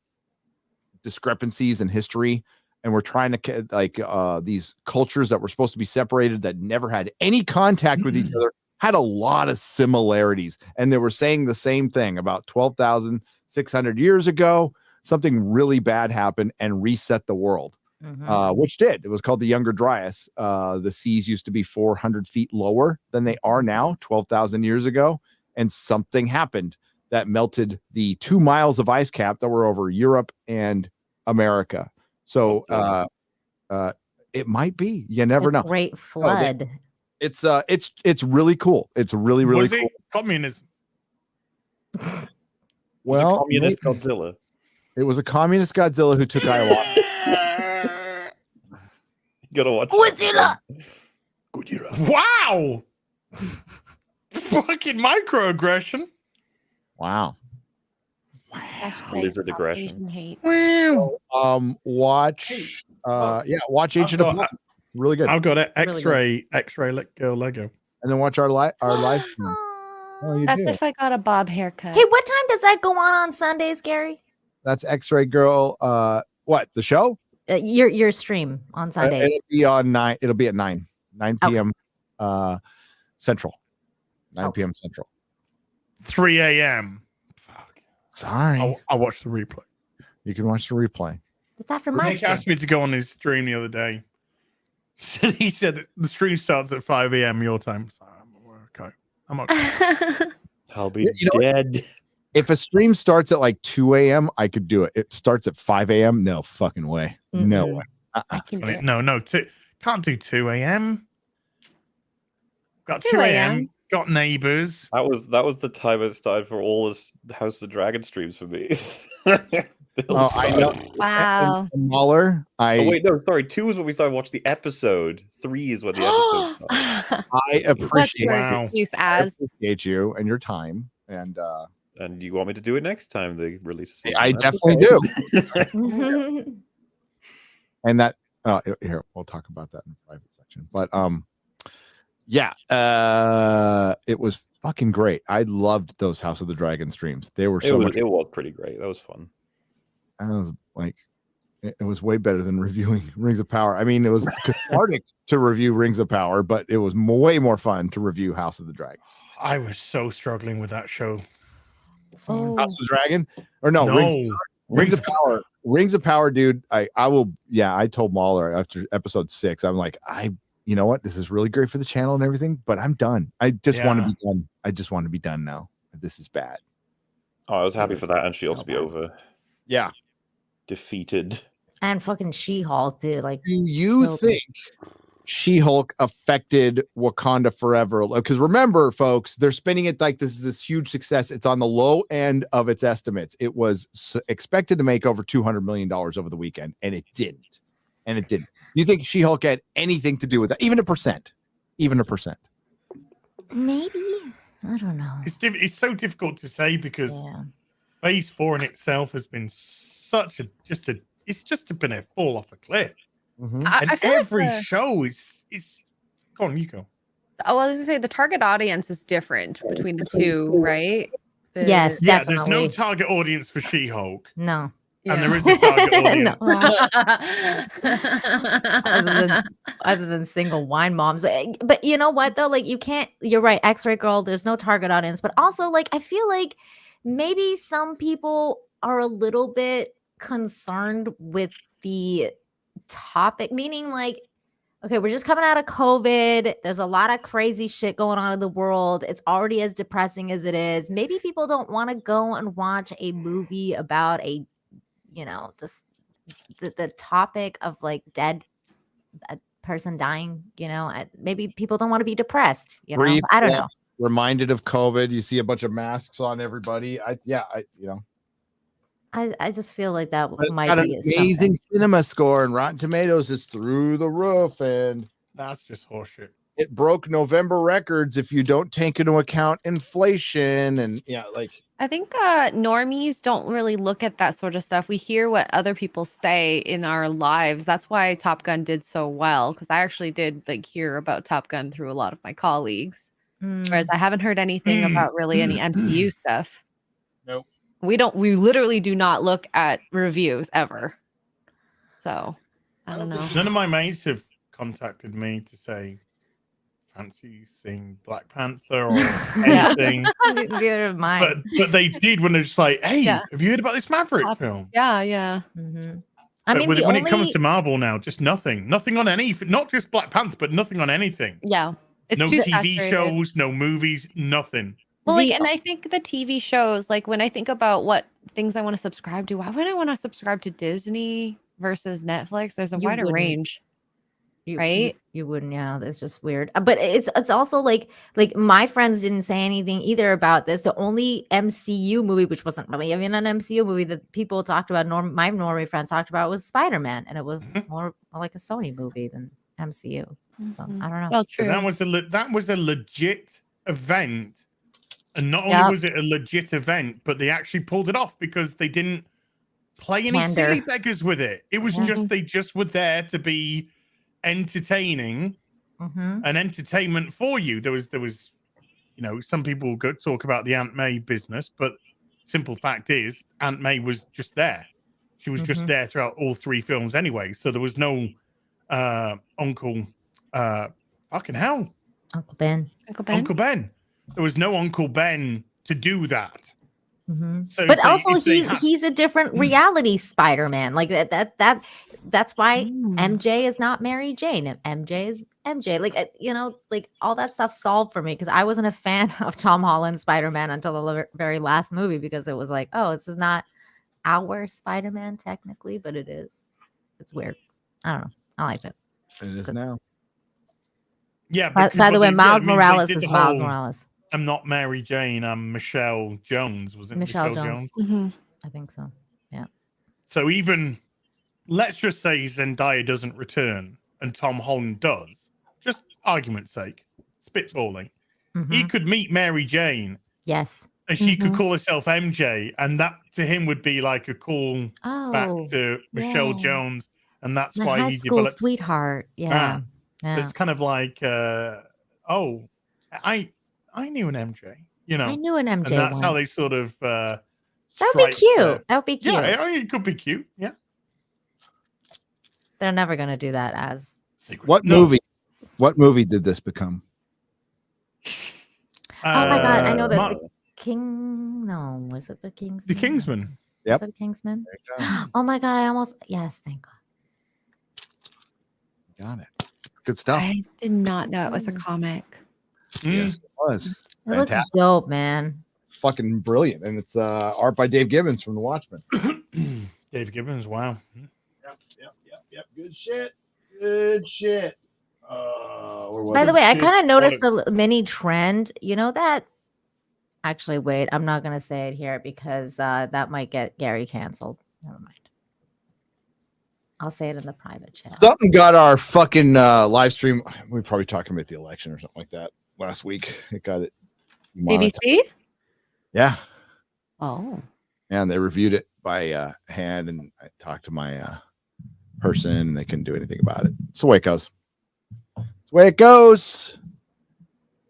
discrepancies in history, and we're trying to like these cultures that were supposed to be separated, that never had any contact with each other, had a lot of similarities, and they were saying the same thing about 12,600 years ago. Something really bad happened and reset the world, which did. It was called the Younger Dryas. The seas used to be 400 feet lower than they are now 12,000 years ago, and something happened that melted the 2 miles of ice cap that were over Europe and America. So it might be. You never know. Great flood. It's really cool. It's really Was cool. it communism? Well, Communist Godzilla. It was a communist Godzilla who took ayahuasca. You gotta watch Godzilla. Wow. Fucking microaggression. Wow. Lizard aggression. Hate. Watch watch Ancient Apocalypse. Really good. I've got an Really X-ray girl Lego. And then watch our live stream. Oh, you That's do. if I got a bob haircut. Hey, what time does that go on Sundays, Gary? That's X-Ray Girl. What, the show? Your stream on Sundays. It'll be on 9. It'll be at 9 p.m. Central. 9 p.m. Central. 3 a.m. Sorry. I'll watch the replay. You can watch the replay. It's after my Nick stream. asked me to go on his stream the other day. He said that the stream starts at 5 a.m. your time. So I'm okay. I'll be what? dead. If a stream starts at like 2 a.m., I could do it. It starts at 5 a.m. No fucking way. No way. I can do it. No, can't do 2 a.m. Got 2 2 a.m. a.m. Got neighbors. That was the time it started for all this House of the Dragon streams for me. Oh, I know. Wow. And MauLer, Oh wait, no, sorry. 2 is when we started watching the episode. 3 is when the episode started. I appreciate you and your time, and you want me to do it next time they release a season? I That's definitely okay. do. And that here we'll talk about that in the private section. But yeah, it was fucking great. I loved those House of the Dragon streams. They were It much. was pretty great. That was fun. I was like, it was way better than reviewing Rings of Power. I mean, it was cathartic to review Rings of Power, but it was way more fun to review House of the Dragon. I was so struggling with that show. House of the Dragon, or no, Rings of Power. Rings of Power, dude. I will. Yeah, I told MauLer after episode 6. I'm like, you know what? This is really great for the channel and everything, but I'm done. I just want to be done. I just want to be done now. This is bad. Oh, I was happy for that and Shield to be over. Yeah. Defeated. And fucking She-Hulk, dude. Like, do you think She-Hulk affected Wakanda Forever? Because remember, folks, they're spinning it like this is this huge success. It's on the low end of its estimates. It was expected to make over $200 million over the weekend, and it didn't. Do you think She-Hulk had anything to do with that? Even a percent? Maybe. I don't know. It's so difficult to say because Phase 4 in itself has been it's just been a fall off a cliff. Mm-hmm. And I feel like every show is go on, you go. Oh, I was gonna say the target audience is different between the two, right? Yes, Yeah, definitely. there's no target audience for She-Hulk. No. And there is a target audience. other than single wine moms, but you know what though, like you can't. You're right, X-Ray Girl. There's no target audience, but also like I feel like maybe some people are a little bit concerned with the topic, meaning like, okay, we're just coming out of COVID. There's a lot of crazy shit going on in the world. It's already as depressing as it is. Maybe people don't want to go and watch a movie about a the topic of like a person dying, maybe people don't want to be depressed, Brief, I don't know. Reminded of COVID, you see a bunch of masks on everybody. I just feel like that it's might got an be amazing cinema score, and Rotten Tomatoes is through the roof, and that's just horseshit. It broke November records if you don't take into account inflation and I think normies don't really look at that sort of stuff. We hear what other people say in our lives. That's why Top Gun did so well, because I actually did hear about Top Gun through a lot of my colleagues, whereas I haven't heard anything about really any MCU stuff. Nope. We literally do not look at reviews ever. So I don't know. None of my mates have contacted me to say fancy seeing Black Panther or anything. Neither of mine. But they did when they're just like, hey, have you heard about this Maverick film? Yeah. Mm-hmm. When it comes to Marvel now, just nothing on anything, not just Black Panther, but nothing on anything. Yeah. It's no TV shows, no movies, nothing. Well, and I think the TV shows, when I think about what things I want to subscribe to, why would I want to subscribe to Disney versus Netflix? There's a wider range. Right? You wouldn't, it's just weird. But it's also like my friends didn't say anything either about this. The only MCU movie, which wasn't really even an MCU movie that people talked about, my normie friends talked about, was Spider-Man, and it was more like a Sony movie than MCU. So I don't know. Well, true. So that was a legit event, and not only was it a legit event, but they actually pulled it off because they didn't play any silly beggars with it. It was just they just were there to be entertaining and entertainment for you. There was some people go talk about the Aunt May business, but simple fact is Aunt May was just there. She was just there throughout all 3 films anyway, so there was no Uncle Ben. There was no Uncle Ben to do that. So but also he's a different reality Spider-Man. Like that's why MJ is not Mary Jane. MJ is MJ. All that stuff solved for me, because I wasn't a fan of Tom Holland's Spider-Man until the very last movie, because it was like, oh, this is not our Spider-Man technically, but it is. It's weird. I don't know. I liked it. It is now. Yeah. By the way, Miles Morales is Miles Morales. I'm not Mary Jane. I'm Michelle Jones. Was it Michelle Jones? I think so. Yeah. So even let's just say Zendaya doesn't return and Tom Holland does, just argument's sake, spitballing. He could meet Mary Jane. Yes. And she could call herself MJ, and that to him would be like a call back to Michelle Jones, and that's My why high he school developed sweetheart. Yeah. So it's kind of like, I knew an MJ, you know. I knew an MJ and that's how once. they sort of. That would be cute. That would be cute. Yeah, it could be cute. Yeah. They're never gonna do that as. What movie? What movie did this become? Oh my god, I know this. Mar- The King. No, was it the Kingsman? The Kingsman. Yep. Was it Kingsman? Oh my god, I almost. Yes, thank God. Got it. Good stuff. I did not know it was a comic. Yes, it was. It looks Fantastic. dope, man. Fucking brilliant. And it's art by Dave Gibbons from The Watchmen. Dave Gibbons, wow. Yep. Good shit. Good shit. By the way, I kind of noticed a mini trend. You know that? Actually, wait, I'm not gonna say it here because that might get Gary canceled. Never mind. I'll say it in the private chat. Something got our fucking live stream. We were probably talking about the election or something like that last week. It got it. BBC? Yeah. Oh. And they reviewed it by hand, and I talked to my person, and they couldn't do anything about it. It's the way it goes. It's the way it goes.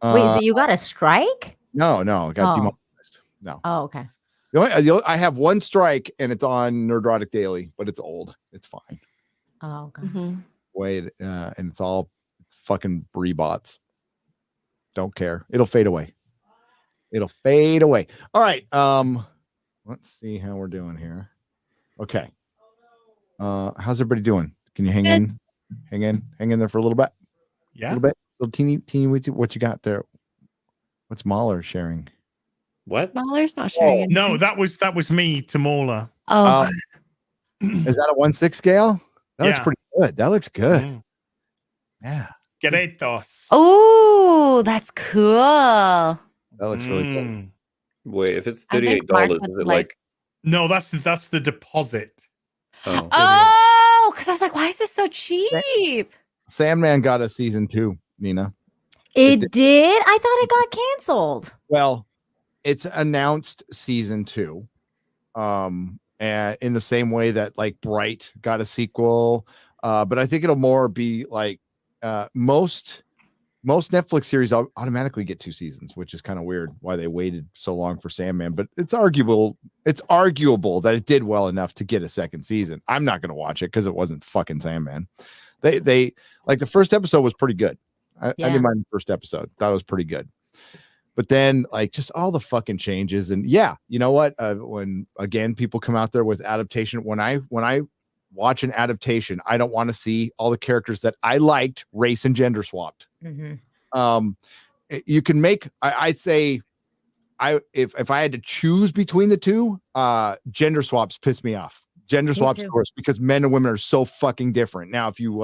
Wait, so you got a strike? No, it got Oh. demonetized. No. Oh, okay. I have one strike, and it's on Nerdrotic Daily, but it's old. It's fine. Oh, okay. Wait, and it's all fucking Brie bots. Don't care. It'll fade away. It'll fade away. All right. Let's see how we're doing here. Okay. How's everybody doing? Can you hang in? Hang in there for a little bit. Yeah. A little bit. Little teeny. What you got there? What's MauLer sharing? What? MauLer's not sharing. No, that was me to MauLer. Oh. Is that a 1/6 scale? That looks Yeah. pretty good. That looks good. Yeah. Queridos. Oh, that's cool. That looks really good. Wait, if it's I think $38, Mark is would it like? No, that's the deposit. Oh, because I was like, why is this so cheap? Sandman got a season 2, Nina. It did? I thought it got canceled. Well, it's announced season 2. And in the same way that like Bright got a sequel. But I think it'll more be like most Netflix series automatically get 2 seasons, which is kind of weird why they waited so long for Sandman, but it's arguable that it did well enough to get a second season. I'm not going to watch it because it wasn't fucking Sandman. They like the first episode was pretty good. I didn't mind the first episode. Thought it was pretty good. But then like just all the fucking changes. And yeah, you know what? When again, people come out there with adaptation, when I watch an adaptation, I don't want to see all the characters that I liked race and gender swapped. You can make, I'd say if I had to choose between the two, gender swaps piss me off. Gender swaps worse because men and women are so fucking different. Now, if you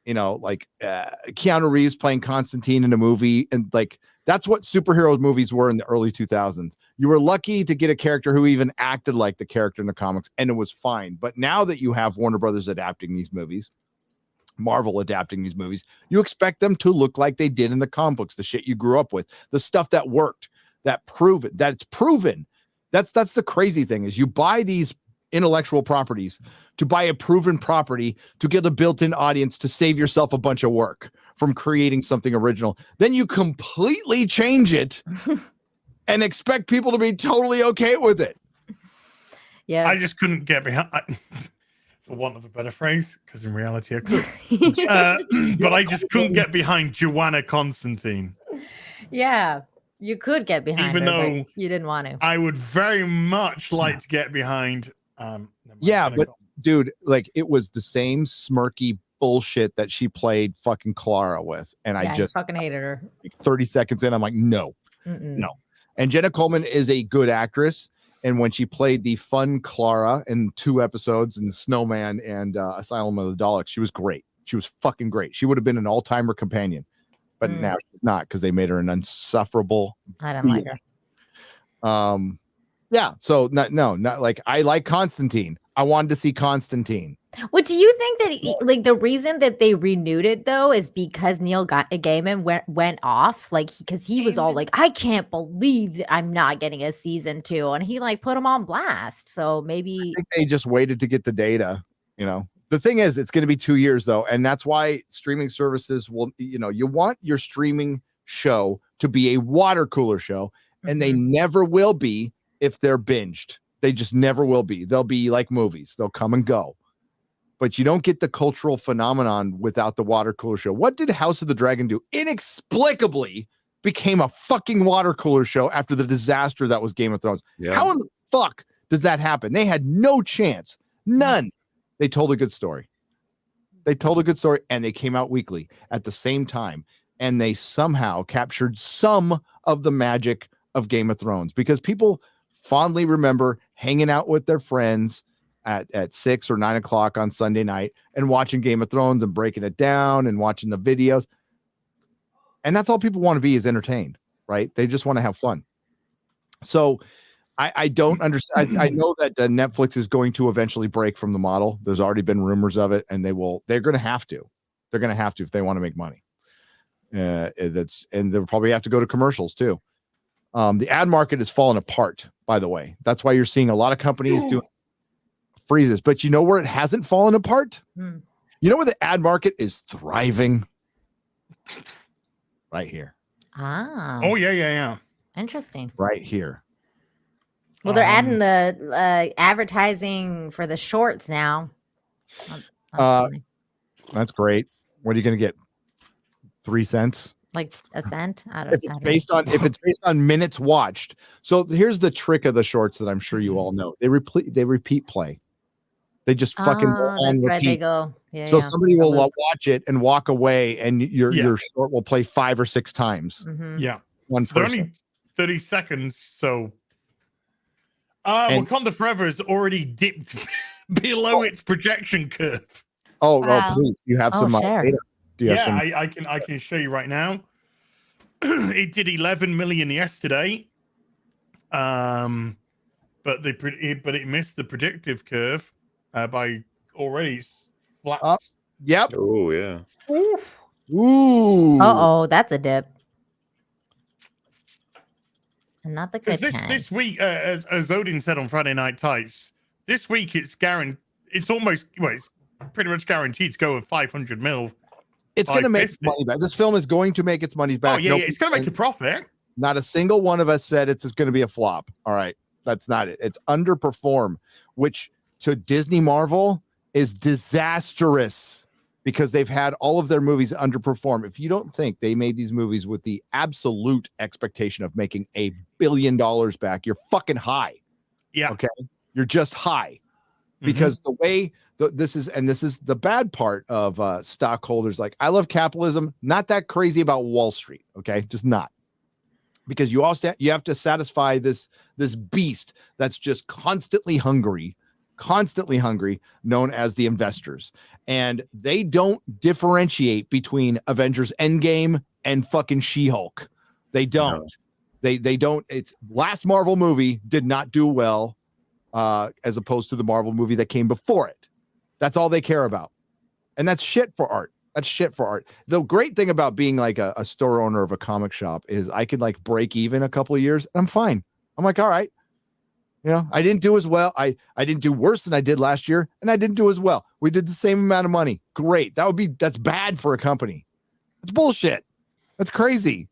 like Keanu Reeves playing Constantine in a movie, and like that's what superhero movies were in the early 2000s. You were lucky to get a character who even acted like the character in the comics, and it was fine. But now that you have Warner Brothers adapting these movies, Marvel adapting these movies, you expect them to look like they did in the comic books, the shit you grew up with, the stuff that worked, that it's proven. That's the crazy thing is you buy these intellectual properties to buy a proven property to get a built-in audience to save yourself a bunch of work from creating something original. Then you completely change it and expect people to be totally okay with it. Yeah. I just couldn't get behind, for want of a better phrase, because in reality I could. But I just couldn't get behind Joanna Constantine. Yeah. You could get behind Even her, though but you didn't want to. I would very much like to get behind. Yeah, but dude, like it was the same smirky bullshit that she played fucking Clara with, and I just fucking hated her. Like 30 seconds in, I'm like, no. And Jenna Coleman is a good actress, and when she played the fun Clara in 2 episodes in Snowman and Asylum of the Daleks, she was great. She was fucking great. She would have been an all-timer companion, but now she's not because they made her an insufferable. I don't like her. Yeah, so not like I like Constantine. I wanted to see Constantine. Well, do you think that like the reason that they renewed it though is because Neil Gaiman went off because he was all like, I can't believe that I'm not getting a season 2, and he like put him on blast. So maybe I think they just waited to get the data. The thing is, it's going to be 2 years though, and that's why streaming services will. You want your streaming show to be a water cooler show, and they never will be if they're binged. They just never will be. They'll be like movies. They'll come and go. But you don't get the cultural phenomenon without the water cooler show. What did House of the Dragon do? Inexplicably became a fucking water cooler show after the disaster that was Game of Thrones. Yeah. How in the fuck does that happen? They had no chance. None. They told a good story. And they came out weekly at the same time. And they somehow captured some of the magic of Game of Thrones because people fondly remember hanging out with their friends at 6 or 9 o'clock on Sunday night and watching Game of Thrones and breaking it down and watching the videos. And that's all people want to be, is entertained, right? They just want to have fun. So I don't understand. I know that Netflix is going to eventually break from the model. There's already been rumors of it, and they're going to have to. They're going to have to if they want to make money. And they'll probably have to go to commercials too. The ad market is falling apart, by the way. That's why you're seeing a lot of companies doing freezes. But you know where it hasn't fallen apart? You know where the ad market is thriving? Right here. Ah. Oh, yeah. Interesting. Right here. Well, they're adding the advertising for the shorts now. That's great. What are you going to get? 3 cents? Like a cent? I don't If it's based on minutes watched. So here's the trick of the shorts that I'm sure you all know. They repeat play. They just fucking go on that's right. They repeat. go. Yeah, So yeah. somebody will watch it and walk away, and your short will play 5 or 6 times. Yeah. One So they're person. only 30 seconds. So Wakanda Forever has already dipped below its projection curve. Oh, please. You have some share. data. Do you have Yeah, some? I can show you right now. It did 11 million yesterday. But it missed the predictive curve by already flat. Yep. Oh yeah. Ooh. Uh-oh, that's a dip. And not the good kind. This week, as Odin said on Friday Night Tights, this week it's guaranteed. It's pretty much guaranteed to go with 500 mil. It's going to make its money back. This film is going to make its money back. Oh, yeah, it's going to make a profit. Not a single one of us said it's going to be a flop. All right. That's not it. It's underperform, which to Disney Marvel is disastrous because they've had all of their movies underperform. If you don't think they made these movies with the absolute expectation of making $1 billion back, you're fucking high. Yeah. Okay. You're just high because the way this is the bad part of stockholders. Like, I love capitalism, not that crazy about Wall Street. Okay. Just not. Because you have to satisfy this beast that's just constantly hungry, known as the investors. And they don't differentiate between Avengers Endgame and fucking She-Hulk. They don't. No. They don't. It's last Marvel movie did not do well as opposed to the Marvel movie that came before it. That's all they care about. And that's shit for art. That's shit for art. The great thing about being like a store owner of a comic shop is I could like break even a couple of years and I'm fine. I'm like, all right, I didn't do as well. I didn't do worse than I did last year, and I didn't do as well. We did the same amount of money. Great. That's bad for a company. That's bullshit. That's crazy.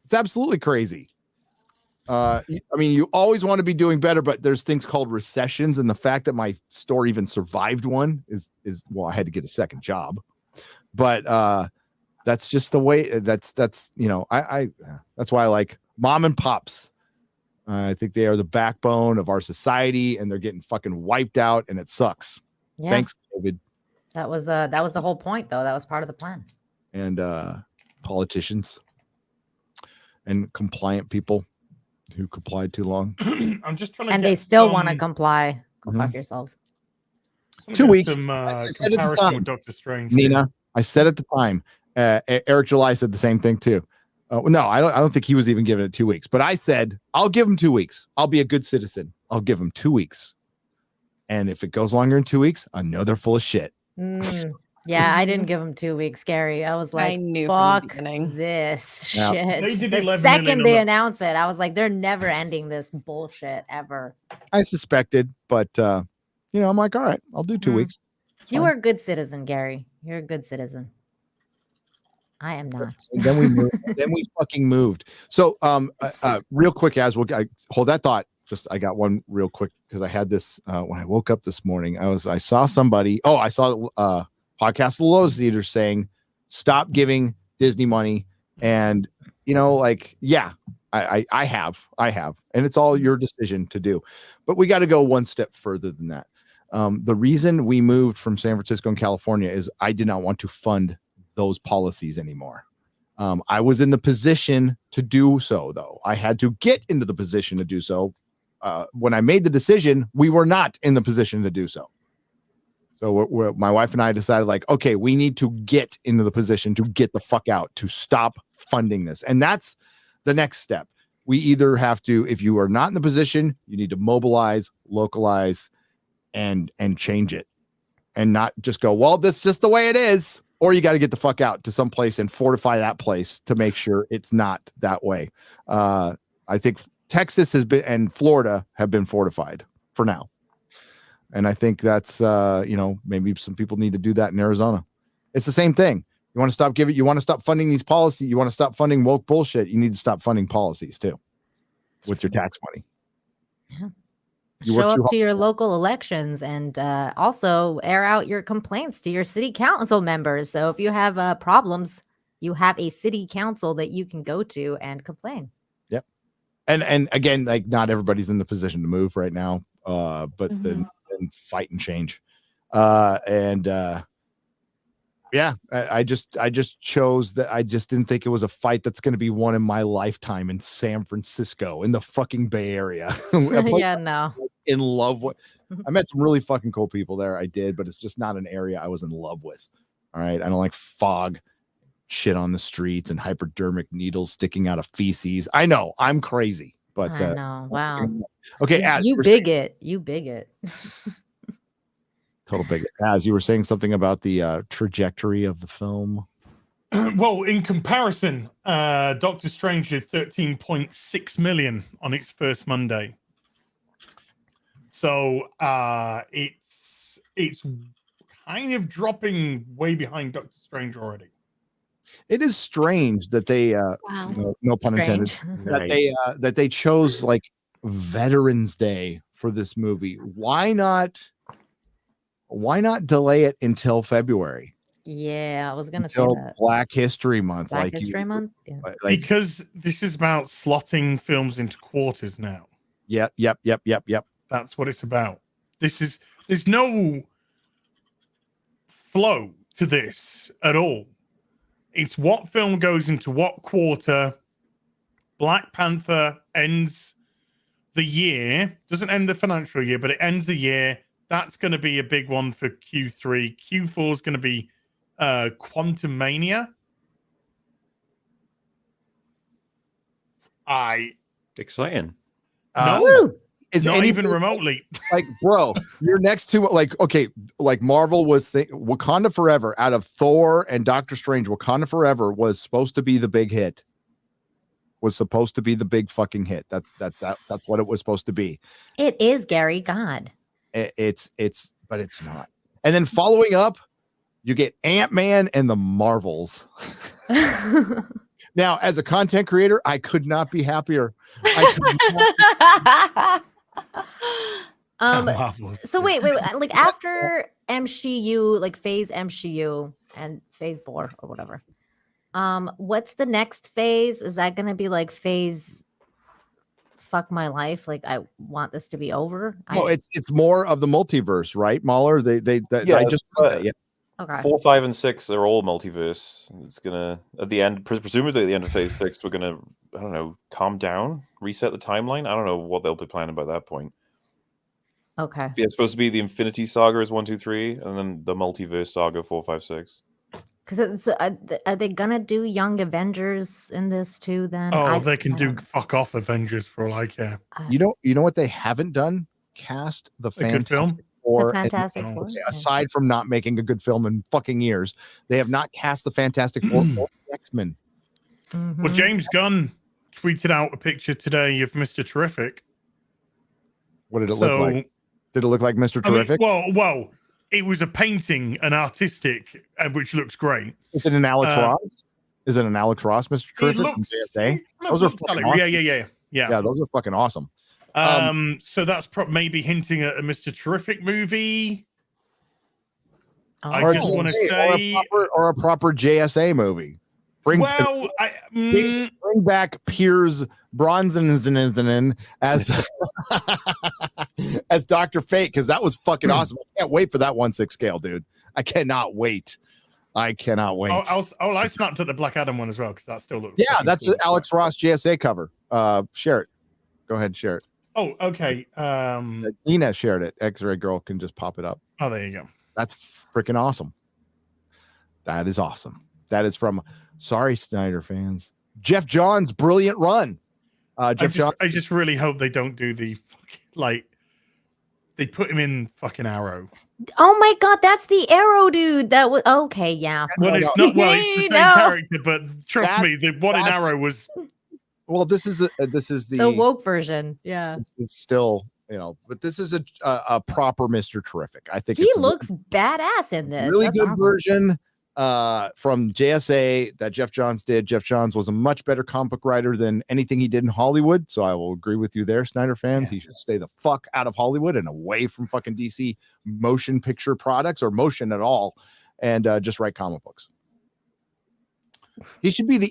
It's absolutely crazy. I mean, you always want to be doing better, but there's things called recessions, and the fact that my store even survived one is well, I had to get a second job. But that's just the way. That's that's why I like mom and pops. I think they are the backbone of our society, and they're getting fucking wiped out, and it sucks. Yeah. Thanks, COVID. That was the whole point, though. That was part of the plan. And politicians and compliant people who complied too long. I'm just trying to. And they still want to comply. Go fuck yourselves. 2 weeks. Some I said at the comparison time, with Doctor Strange. Nina, I said at the time. Eric July said the same thing too. No, I don't think he was even giving it 2 weeks. But I said I'll give him 2 weeks. I'll be a good citizen. I'll give him 2 weeks. And if it goes longer than 2 weeks, I know they're full of shit. Yeah, I didn't give them 2 weeks, Gary. I was like, knew from the fuck beginning. this Yeah. shit. They did The 11 second million they on the- announced it, I was like, they're never ending this bullshit ever. I suspected, but I'm like, all right, I'll do 2 weeks. You are a good citizen, Gary. You're a good citizen. I am not. And then we moved. Then we fucking moved. So, real quick, hold that thought. I got one real quick because I had this when I woke up this morning. I saw somebody. Oh, I saw podcast Lowe's Theater saying, "Stop giving Disney money." And I have, and it's all your decision to do. But we got to go one step further than that. The reason we moved from San Francisco and California is I did not want to fund those policies anymore. I was in the position to do so, though. I had to get into the position to do so. When I made the decision, we were not in the position to do so. So my wife and I decided, like, okay, we need to get into the position to get the fuck out, to stop funding this. And that's the next step. We either have to, if you are not in the position, you need to mobilize, localize, and change it. And not just go, well, this is just the way it is. Or you got to get the fuck out to some place and fortify that place to make sure it's not that way. I think Texas has been and Florida have been fortified for now. And I think that's, maybe some people need to do that in Arizona. It's the same thing. You want to stop funding these policies. You want to stop funding woke bullshit. You need to stop funding policies too with your tax money. Yeah. Show up to your local elections and also air out your complaints to your city council members. So if you have problems, you have a city council that you can go to and complain. Yep. And again, like not everybody's in the position to move right now, but then fight and change. I just chose that. I just didn't think it was a fight that's going to be won in my lifetime in San Francisco, in the fucking Bay Area. Yeah, no. In love with. I met some really fucking cool people there. I did, but it's just not an area I was in love with. All right. I don't like fog, shit on the streets, and hypodermic needles sticking out of feces. I know I'm crazy, but I know. Wow. Okay. You bigot. You bigot. Total bigot. As you were saying something about the trajectory of the film. Well, in comparison, Doctor Strange did 13.6 million on its first Monday. So it's kind of dropping way behind Doctor Strange already. It is strange that they no pun intended that they chose like Veterans Day for this movie. Why not delay it until February? Yeah, I was gonna say that. Black History Month. Black History Month? Yeah. Because this is about slotting films into quarters now. Yep. That's what it's about. There's no flow to this at all. It's what film goes into what quarter. Black Panther ends the year, doesn't end the financial year, but it ends the year. That's going to be a big one for Q3. Q4 is going to be Quantum Mania. Exciting. No, it's not even remotely. Like, bro, you're next to like Marvel was Wakanda Forever out of Thor and Doctor Strange. Wakanda Forever was supposed to be the big hit. Was supposed to be the big fucking hit. That's what it was supposed to be. It is, Gary. God. But it's not. And then following up, you get Ant-Man and the Marvels. Now, as a content creator, I could not be happier. So wait, like after MCU, like phase MCU and phase 4 or whatever. What's the next phase? Is that gonna be like phase fuck my life? Like I want this to be over? No, it's more of the multiverse, right, MauLer? I just Okay. 4, 5, and 6 are all multiverse. It's gonna at the end, presumably at the end of phase 6, we're gonna, I don't know, calm down, reset the timeline. I don't know what they'll be planning by that point. Okay. Yeah, it's supposed to be the Infinity Saga is 1, 2, 3, and then the multiverse saga 4, 5, 6. Because are they gonna do Young Avengers in this too? Then They can do fuck off Avengers for all I care. You know what they haven't done? Cast the A good film? Fantastic Four. Fantastic and, Four, okay, yeah. aside from not making a good film in fucking years, they have not cast the Fantastic Four or the X-Men. Well, James Gunn tweeted out a picture today of Mr. Terrific. What did it look like? Did it look like Mr. Terrific? Well, it was a painting, an artistic, which looks great. Is it an Alex Ross? Is it an Alex Ross, Mr. Terrific from JSA? Those are fucking awesome. Yeah. Those are fucking awesome. So that's maybe hinting at a Mr. Terrific movie. I Or just want to JSA, say, or a proper JSA movie. Bring back Piers Bronson as as Dr. Fate, because that was fucking awesome. I can't wait for that 1/6 scale, dude. I cannot wait. I snapped at the Black Adam one as well because that still looks. Yeah, that's an Alex Ross JSA cover. Share it. Go ahead, share it. Oh, okay. Nina shared it. X-Ray Girl can just pop it up. Oh, there you go. That's freaking awesome. That is awesome. That is from Sorry Snyder fans. Jeff John's brilliant run. I just really hope they don't do the they put him in fucking Arrow. Oh my god, that's the Arrow dude. That was okay, yeah. Well, it's not. Well, it's the same character, but trust me, the one in Arrow was. Well, this is the woke version. Yeah, this is still, but this is a proper Mr. Terrific. I think he looks badass in this. Really That's good awesome. version from JSA that Jeff Johns did. Jeff Johns was a much better comic book writer than anything he did in Hollywood. So I will agree with you there, Snyder fans. He should stay the fuck out of Hollywood and away from fucking DC motion picture products or motion at all, and just write comic books. He should be the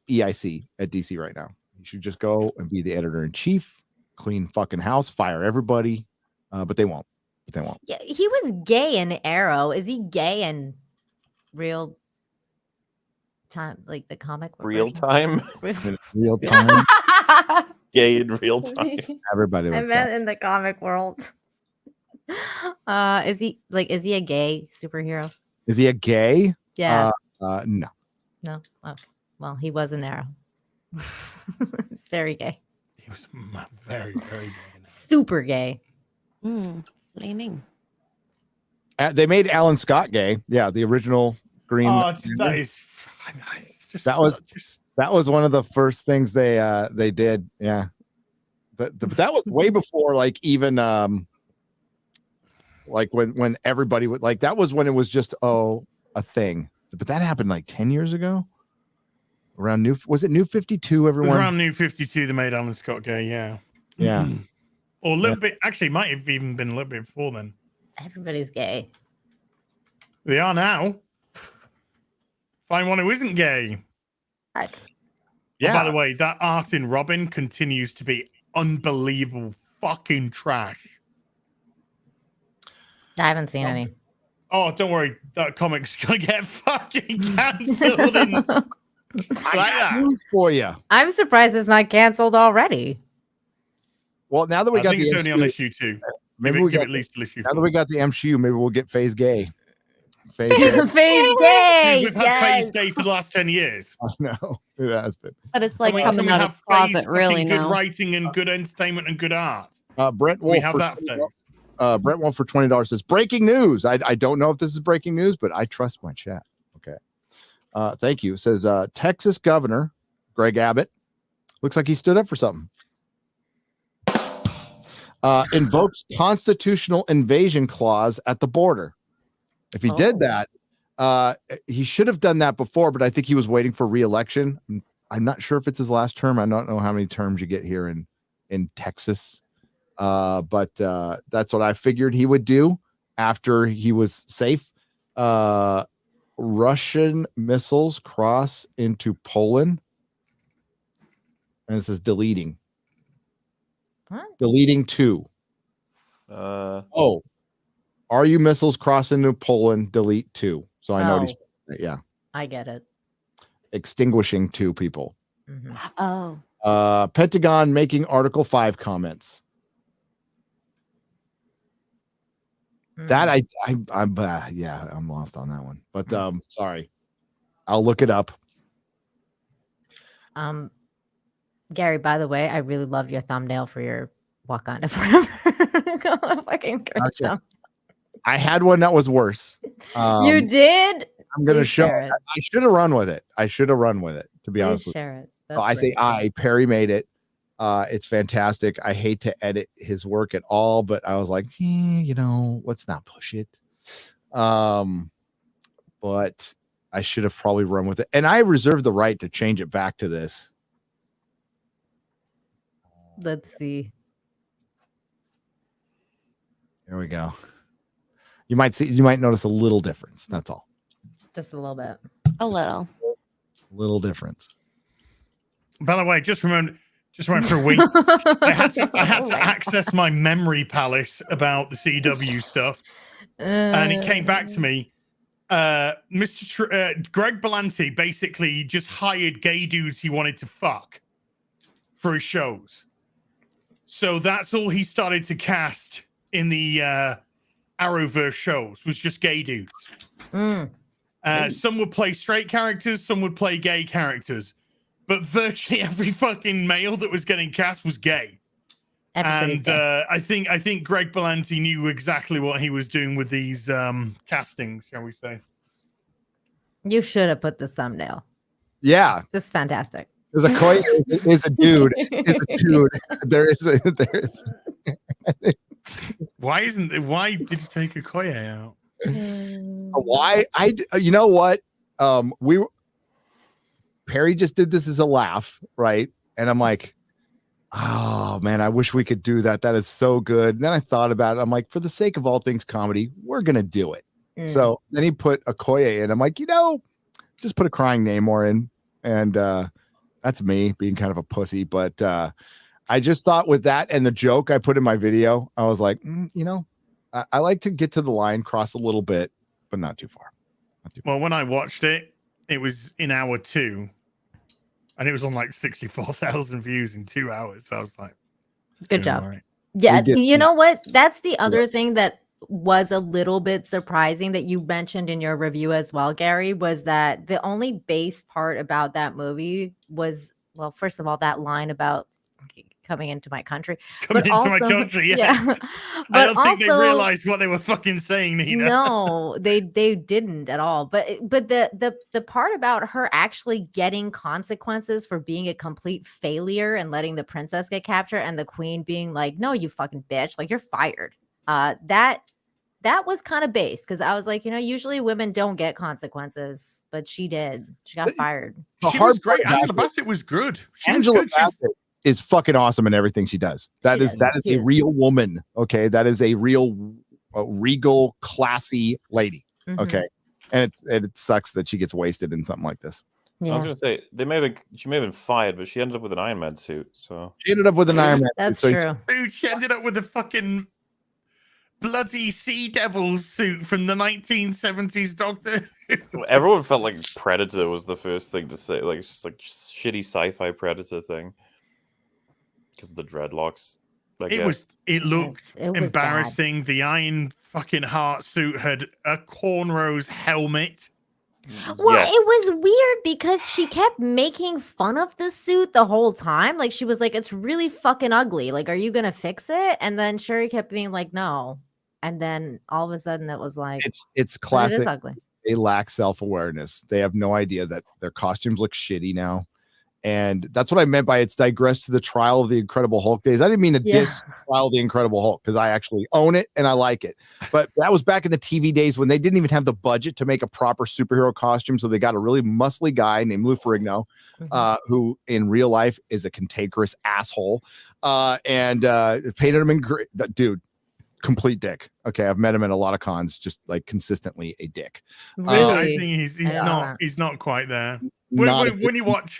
EIC at DC right now. He should just go and be the editor in chief, clean fucking house, fire everybody. But they won't. Yeah, he was gay in Arrow. Is he gay in real time, like the comic book Real version? time? Real time. Gay in real time. Everybody I wants meant that. in the comic world. Is he a gay superhero? Is he a gay? Yeah. No. No. Okay. Well, he was in Arrow. He's very gay. He was very, very gay. Super gay. Flaming. They made Alan Scott gay. Yeah, the original Green. That is. That was one of the first things they did. Yeah, but that was way before even when everybody would that was when it was just a thing. But that happened 10 years ago. Around was it New 52? Everyone around New 52 they made Alan Scott gay. Yeah. Yeah. Or a little bit. Actually, might have even been a little bit before then. Everybody's gay. They are now. Find one who isn't gay. Yeah. Oh, by the way, that art in Robin continues to be unbelievable fucking trash. I haven't seen any. Oh, don't worry. That comic's gonna get fucking cancelled. I got news for you. I'm surprised it's not canceled already. Well, now that we I got think the it's only on issue 2. Maybe give we got at least issue 4. Now that we got the MCU, maybe we'll get Phase Gay. Phase Gay. Phase Gay. We've had Phase Gay for the last 10 years. I know it has been. But it's like And coming out of the closet, really good now. writing and good entertainment and good art. Brent Wolf. We have that phase. Brent Wolf for $20 says breaking news. I don't know if this is breaking news, but I trust my chat. Okay. Thank you. It says Texas Governor Greg Abbott looks like he stood up for something. Invokes constitutional invasion clause at the border. If he did that, he should have done that before, but I think he was waiting for re-election. I'm not sure if it's his last term. I don't know how many terms you get here in Texas. But that's what I figured he would do after he was safe. Russian missiles cross into Poland. And this is deleting. What? Deleting 2. RU missiles cross into Poland, delete 2. So I noticed. Yeah. I get it. Extinguishing 2 people. Oh. Pentagon making Article 5 comments. That I'm lost on that one. But sorry. I'll look it up. Gary, by the way, I really loved your thumbnail for your Wakanda Forever. Fucking Okay. I had one that was worse. You did? I'm gonna Please show. share it. I should have run with it. To be Please honest with you. share it. So That's I say great. Perry made it. It's fantastic. I hate to edit his work at all, but I was like, let's not push it. But I should have probably run with it. And I reserve the right to change it back to this. Let's see. There we go. You might notice a little difference. That's all. Just a little bit. A little. Little difference. By the way, just remember for a week, I had to access my memory palace about the CW stuff, and it came back to me. Greg Berlanti basically just hired gay dudes he wanted to fuck for his shows. So that's all he started to cast in the Arrowverse shows was just gay dudes. Some would play straight characters, some would play gay characters, but virtually every fucking male that was getting cast was gay. Everybody's And I think Greg Berlanti knew exactly what he was doing with these castings, shall we say? You should have put this thumbnail. Yeah, This is fantastic. there's a koi is a dude. Is a dude. There is. Why did he take a Koye out? Why? You know what? Perry just did this as a laugh, right? And I'm like, oh man, I wish we could do that. That is so good. And then I thought about it. I'm like, for the sake of all things comedy, we're gonna do it. So then he put a Koye in. I'm like, just put a crying Namor in, and that's me being kind of a pussy. But I just thought with that and the joke I put in my video, I was like, I like to get to the line, cross a little bit, but not too far. Well, when I watched it, it was in hour 2, and it was on like 64,000 views in 2 hours. So I was like, Good job. right. Yeah, you know what? That's the other thing that was a little bit surprising that you mentioned in your review as well, Gary, was that the only base part about that movie was, well, first of all, that line about coming into my country. Coming into my country, yeah. But I don't think they also- realized what they were fucking saying, Nina. No, they didn't at all. But the part about her actually getting consequences for being a complete failure and letting the princess get captured, and the queen being like, "No, you fucking bitch! Like, you're fired." That was kind of base, because I was like, usually women don't get consequences, but she did. She got fired. She was great. Angela Bassett was good. She was Angela good. She was- Bassett is fucking awesome in everything she does. That is She a is. real woman. Okay, that is a real regal, classy lady. Okay, and it sucks that she gets wasted in something like this. I was going to say she may have been fired, but she ended up with an Iron Man suit. So She ended up with an Iron Man. That's suit, true. Dude, she ended up with a fucking bloody Sea Devil suit from the 1970s Doctor. everyone felt like Predator was the first thing to say, like it's just like shitty sci-fi Predator thing, because of the dreadlocks. Like, It looked It was embarrassing. The Iron fucking Heart suit had a cornrows helmet. Well, Yeah. it was weird because she kept making fun of the suit the whole time. Like, she was like, "It's really fucking ugly. Like, are you gonna fix it?" And then Sherry kept being like, "No." And then all of a sudden it was like, It's "But it is classic. ugly." They lack self-awareness. They have no idea that their costumes look shitty now. And that's what I meant by it's digressed to the Trial of the Incredible Hulk days. I didn't mean to diss Trial of the Incredible Hulk, because I actually own it and I like it. But that was back in the TV days when they didn't even have the budget to make a proper superhero costume. So they got a really muscly guy named Lou Ferrigno, who in real life is a cantankerous asshole, and painted him in dude. Complete dick. Okay, I've met him at a lot of cons, just like consistently a dick. I think he's not quite there. When you watch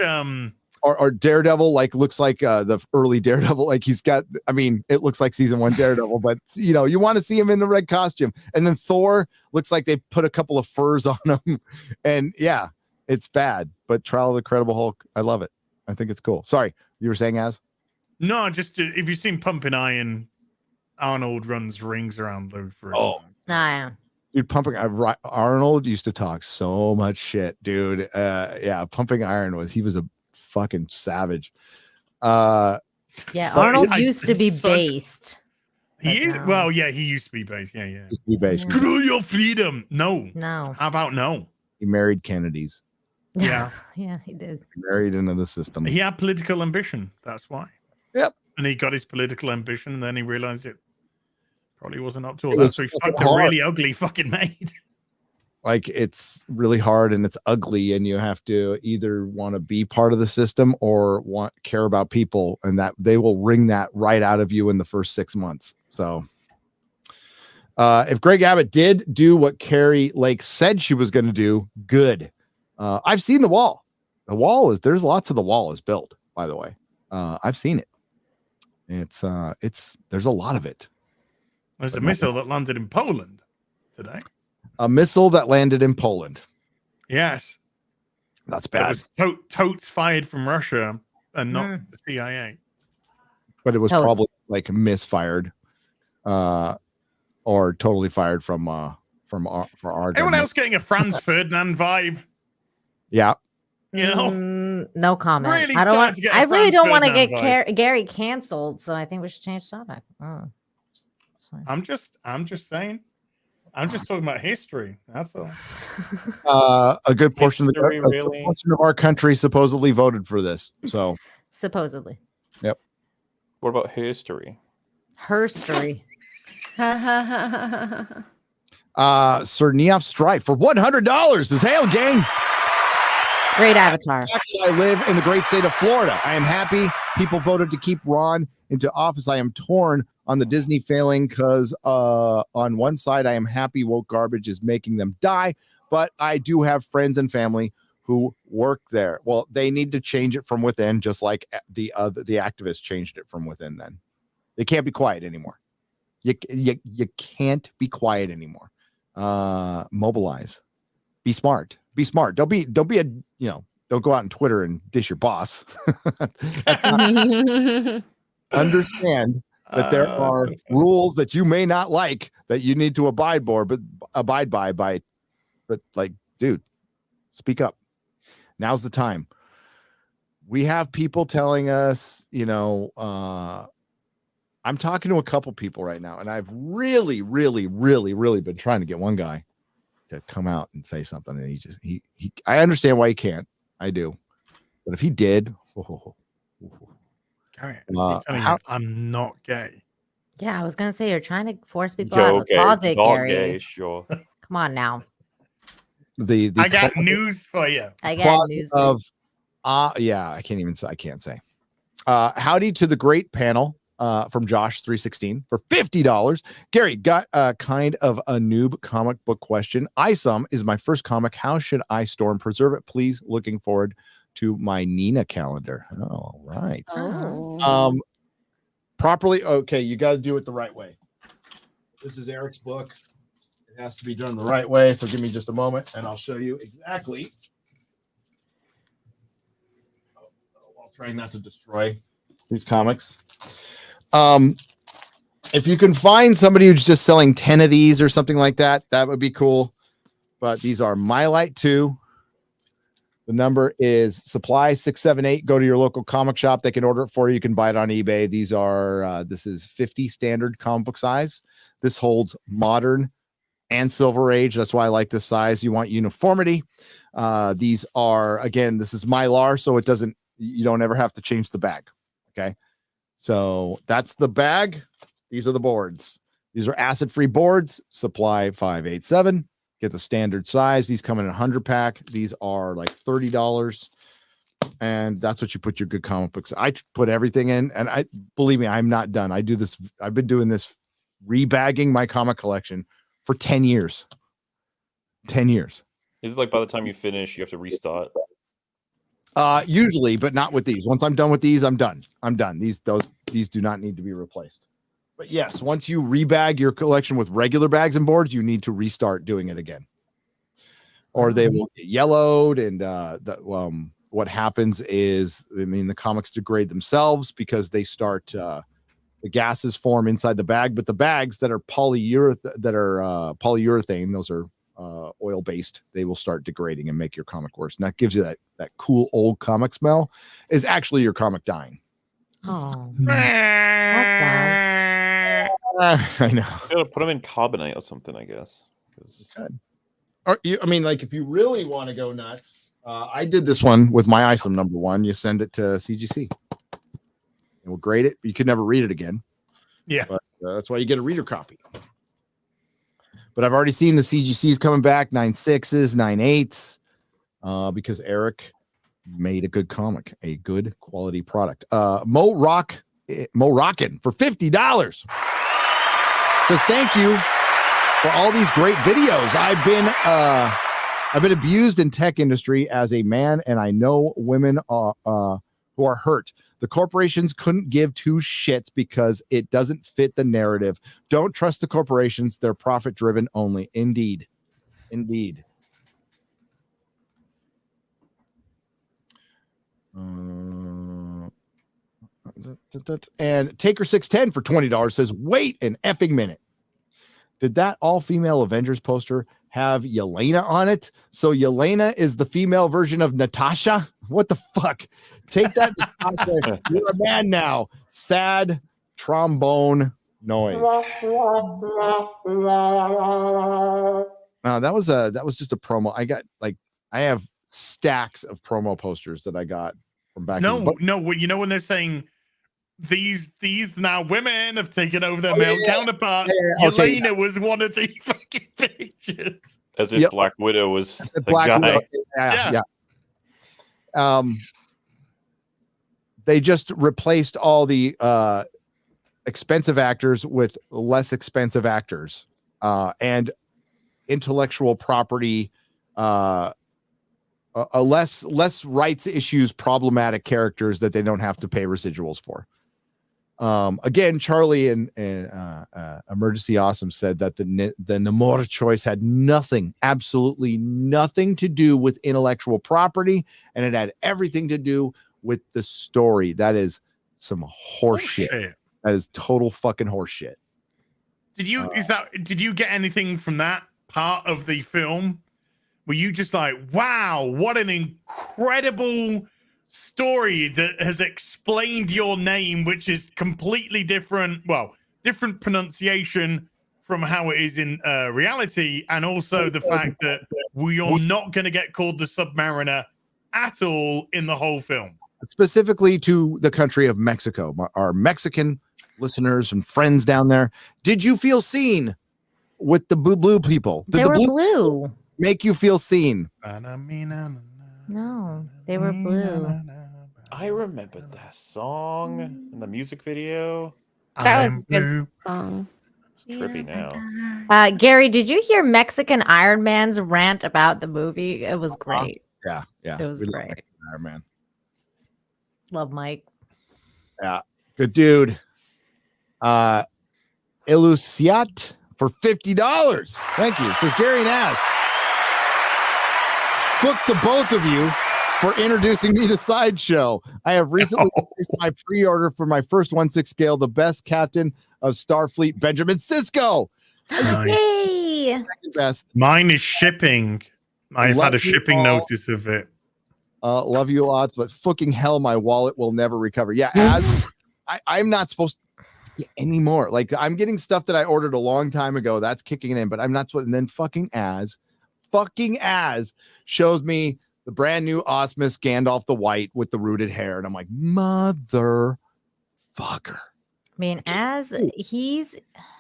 or Daredevil, like looks like the early Daredevil, like he's got, I mean, it looks like season 1 Daredevil, but you want to see him in the red costume. And then Thor looks like they put a couple of furs on him, and yeah, it's bad. But Trial of the Incredible Hulk, I love it. I think it's cool. Sorry, you were saying, Az? No, just if you've seen Pumping Iron, Arnold runs rings around Lou Ferrigno. Oh, yeah. Dude, Pumping Arnold used to talk so much shit, dude. Yeah, Pumping Iron he was a fucking savage. Yeah, So, Arnold used to be it's such- based. He but is no. well, yeah, he used to be based. Yeah, yeah. Used to be based. Screw your freedom. No. No. How about no? He married Kennedys. Yeah. Yeah, he did. Married into the system. He had political ambition. That's why. Yep. And he got his political ambition, and then he realized it probably wasn't up to all It that. was So he fucking fucked a hard. really ugly fucking maid. Like it's really hard and it's ugly, and you have to either want to be part of the system or care about people, and that they will wring that right out of you in the first 6 months. So if Greg Abbott did do what Carrie Lake said she was going to do, good. I've seen the wall. The wall there's lots of the wall is built, by the way. I've seen it. It's there's a lot of it. There's a missile that landed in Poland today. A missile that landed in Poland. Yes. That's But it bad. was totes fired from Russia and not the CIA. But it was Totes. probably like misfired, or totally fired for our Everyone government. else getting a Franz Ferdinand vibe, Yeah. you know? No comment. Really I don't starting want. to get a I really Franz don't want to get Ferdinand vibe. Gary canceled, so I think we should change topic. Oh. I'm just saying. I'm just talking about history. That's all. A good portion of History, a good really? portion of our country supposedly voted for this. So, Supposedly, yep. What about history? her story. Sir Neof Strife for $100 says, "Hail, gang. Great avatar. I live in the great state of Florida. I am happy people voted to keep Ron into office. I am torn on the Disney failing because on one side, I am happy woke garbage is making them die, but I do have friends and family who work there. Well, they need to change it from within, just like the activists changed it from within. Then they can't be quiet anymore. You can't be quiet anymore. Mobilize. Be smart. Be smart. Don't be a don't go out on Twitter and dish your boss. That's not understand that there are rules that you may not like that you need to abide by. But like, dude, speak up. Now's the time. We have people telling us, I'm talking to a couple people right now, and I've really, really, really, really been trying to get one guy to come out and say something. And he I understand why he can't. I do. But if he did, Gary, I'm not gay. Yeah, I was gonna say you're trying to force people Yo, out of the okay, closet, not Gary. gay, sure. Come on now. the I got news for you. I got clause news. of I can't say. Howdy to the great panel from Josh 316 for $50. Gary, got kind of a noob comic book question. ISOM is my first comic. How should I store and preserve it? Please, looking forward to my Nina calendar. All right. Oh. Properly. Okay, you got to do it the right way. This is Eric's book. It has to be done the right way. So give me just a moment and I'll show you exactly. I'll try not to destroy these comics. If you can find somebody who's just selling 10 of these or something like that, that would be cool. But these are MyLight 2. The number is supply 678. Go to your local comic shop. They can order it for you. You can buy it on eBay. These are, this is 50 standard comic book size. This holds modern and Silver Age. That's why I like this size. You want uniformity. These are, again, this is MauLer, so you don't ever have to change the bag. Okay. So that's the bag. These are the boards. These are acid-free boards. Supply 587. Get the standard size. These come in a 100 pack. These are like $30. And that's what you put your good comic books. I put everything in, and believe me, I'm not done. I do this. I've been doing this, rebagging my comic collection for 10 years. 10 years. Is it like by the time you finish, you have to restart? Usually, but not with these. Once I'm done with these, I'm done. These do not need to be replaced. But yes, once you rebag your collection with regular bags and boards, you need to restart doing it again, or they will get yellowed. And what happens is, the comics degrade themselves because they start the gases form inside the bag. But the bags that are polyurethane, those are oil based, they will start degrading and make your comic worse. And that gives you that cool old comic smell. Is actually your comic dying. Oh, that's sad. I know. Gotta put them in carbonate or something, I guess. Or I mean, like if you really want to go nuts, I did this one with my ISOM #1. You send it to CGC. And we'll grade it. You could never read it again. Yeah. But that's why you get a reader copy. But I've already seen the CGCs coming back, 9.6s, 9.8s, because Eric made a good comic, a good quality product. Mo Rockin for $50 says thank you for all these great videos. I've been abused in tech industry as a man, and I know women who are hurt. The corporations couldn't give two shits because it doesn't fit the narrative. Don't trust the corporations. They're profit driven only. Indeed. And Taker 610 for $20 says, wait an effing minute. Did that all-female Avengers poster have Yelena on it? So Yelena is the female version of Natasha? What the fuck? Take that, Natasha. You're a man now. Sad trombone noise. That was just a promo. I have stacks of promo posters that I got from back. No, you know when they're saying these now women have taken over their male counterparts. Okay. Yelena was one of the fucking pictures. As if Black Widow was the Black guy. Widow. Yeah. They just replaced all the expensive actors with less expensive actors and intellectual property, a less rights issues, problematic characters that they don't have to pay residuals for. Again, Charlie and Emergency Awesome said that the Namor choice had absolutely nothing to do with intellectual property, and it had everything to do with the story. That is some horseshit. That is total fucking horseshit. Did you get anything from that part of the film? Were you just like, wow, what an incredible story that has explained your name, which is completely different pronunciation from how it is in reality, and also the fact that we are not going to get called the Submariner at all in the whole film. Specifically to the country of Mexico, our Mexican listeners and friends down there. Did you feel seen with the blue people? Did They the were blue. make you feel seen? No, they were blue. I remember that song in the music video. That was a good song. It's trippy now. Gary, did you hear Mexican Iron Man's rant about the movie? It was great. Yeah. It was We love great. Mexican Iron Man. Love Mike. Yeah, good dude. Eluciat for $50. Thank you. Says Gary Naz. Fuck the both of you for introducing me to Sideshow. I have recently released my pre-order for my first 1/6 scale, the best captain of Starfleet, Benjamin Sisko. Yay! Best. Mine is shipping. I've Love had a you shipping all. notice of it. Love you lots, but fucking hell, my wallet will never recover. Yeah, as I'm not supposed to get any more. Like I'm getting stuff that I ordered a long time ago. That's kicking in, but I'm not supposed. And then fucking as shows me the brand new Osmus Gandalf the White with the rooted hair, and I'm like, motherfucker. I mean, as he's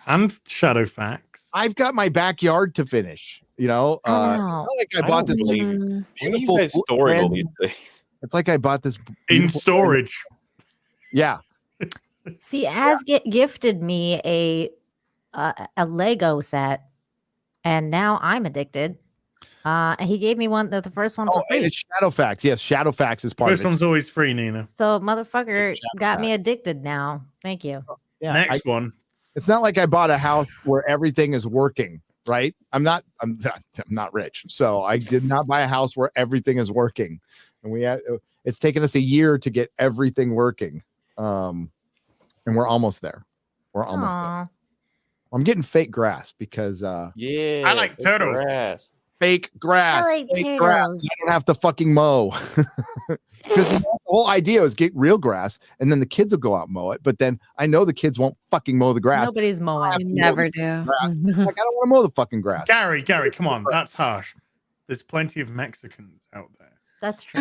And Shadowfax. I've got my backyard to finish. You know, it's not like I bought this beautiful storage all brand- these days. It's like I bought this In beautiful- storage. Yeah. See, as gifted me a Lego set, and now I'm addicted. And he gave me one, the first one for And free. it's Shadowfax. Yes, Shadowfax is part First of it. one's always free, Nina. So motherfucker got me Shadowfax. addicted now. Thank you. Yeah, Next one. It's not like I bought a house where everything is working, right? I'm not rich, so I did not buy a house where everything is working, and it's taken us a year to get everything working, and we're almost there. We're almost there. I'm getting fake grass because Yeah, I like big turtles. grass. fake grass. I like Fake grass. turtles. You don't have to fucking mow. Because the whole idea is get real grass, and then the kids will go out and mow it. But then I know the kids won't fucking mow the grass. Nobody's mowing. You never do. Grass. Like, I don't want to mow the fucking grass. Gary, come on, that's harsh. There's plenty of Mexicans out there. That's true.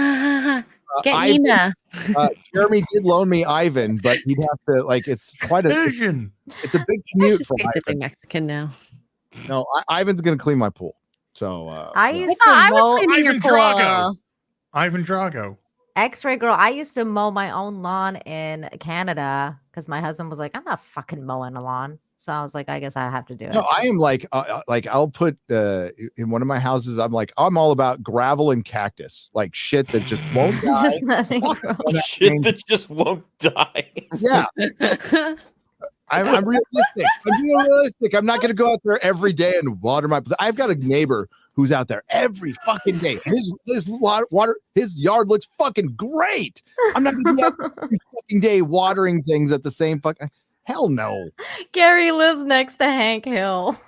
Get Ivan, Nina. Jeremy did loan me Ivan, but he'd have to like. It's quite a. Asian. It's a big That's commute just for basically Ivan. Mexican now. No, Ivan's gonna clean my pool. So I yeah. used to I was mow. cleaning your Ivan pool. Drago. Ivan Drago. X-ray girl. I used to mow my own lawn in Canada because my husband was like, "I'm not fucking mowing a lawn." So I was like, "I guess I have to do it." No, I am like I'll put in one of my houses. I'm all about gravel and cactus, like shit that just won't die. Just nothing. Shit that just won't die. Yeah. I'm realistic. I'm being realistic. I'm not going to go out there every day and water my. I've got a neighbor who's out there every fucking day. His yard looks fucking great. I'm not going to be out there every fucking day watering things at the same fucking. Hell no. Gary lives next to Hank Hill.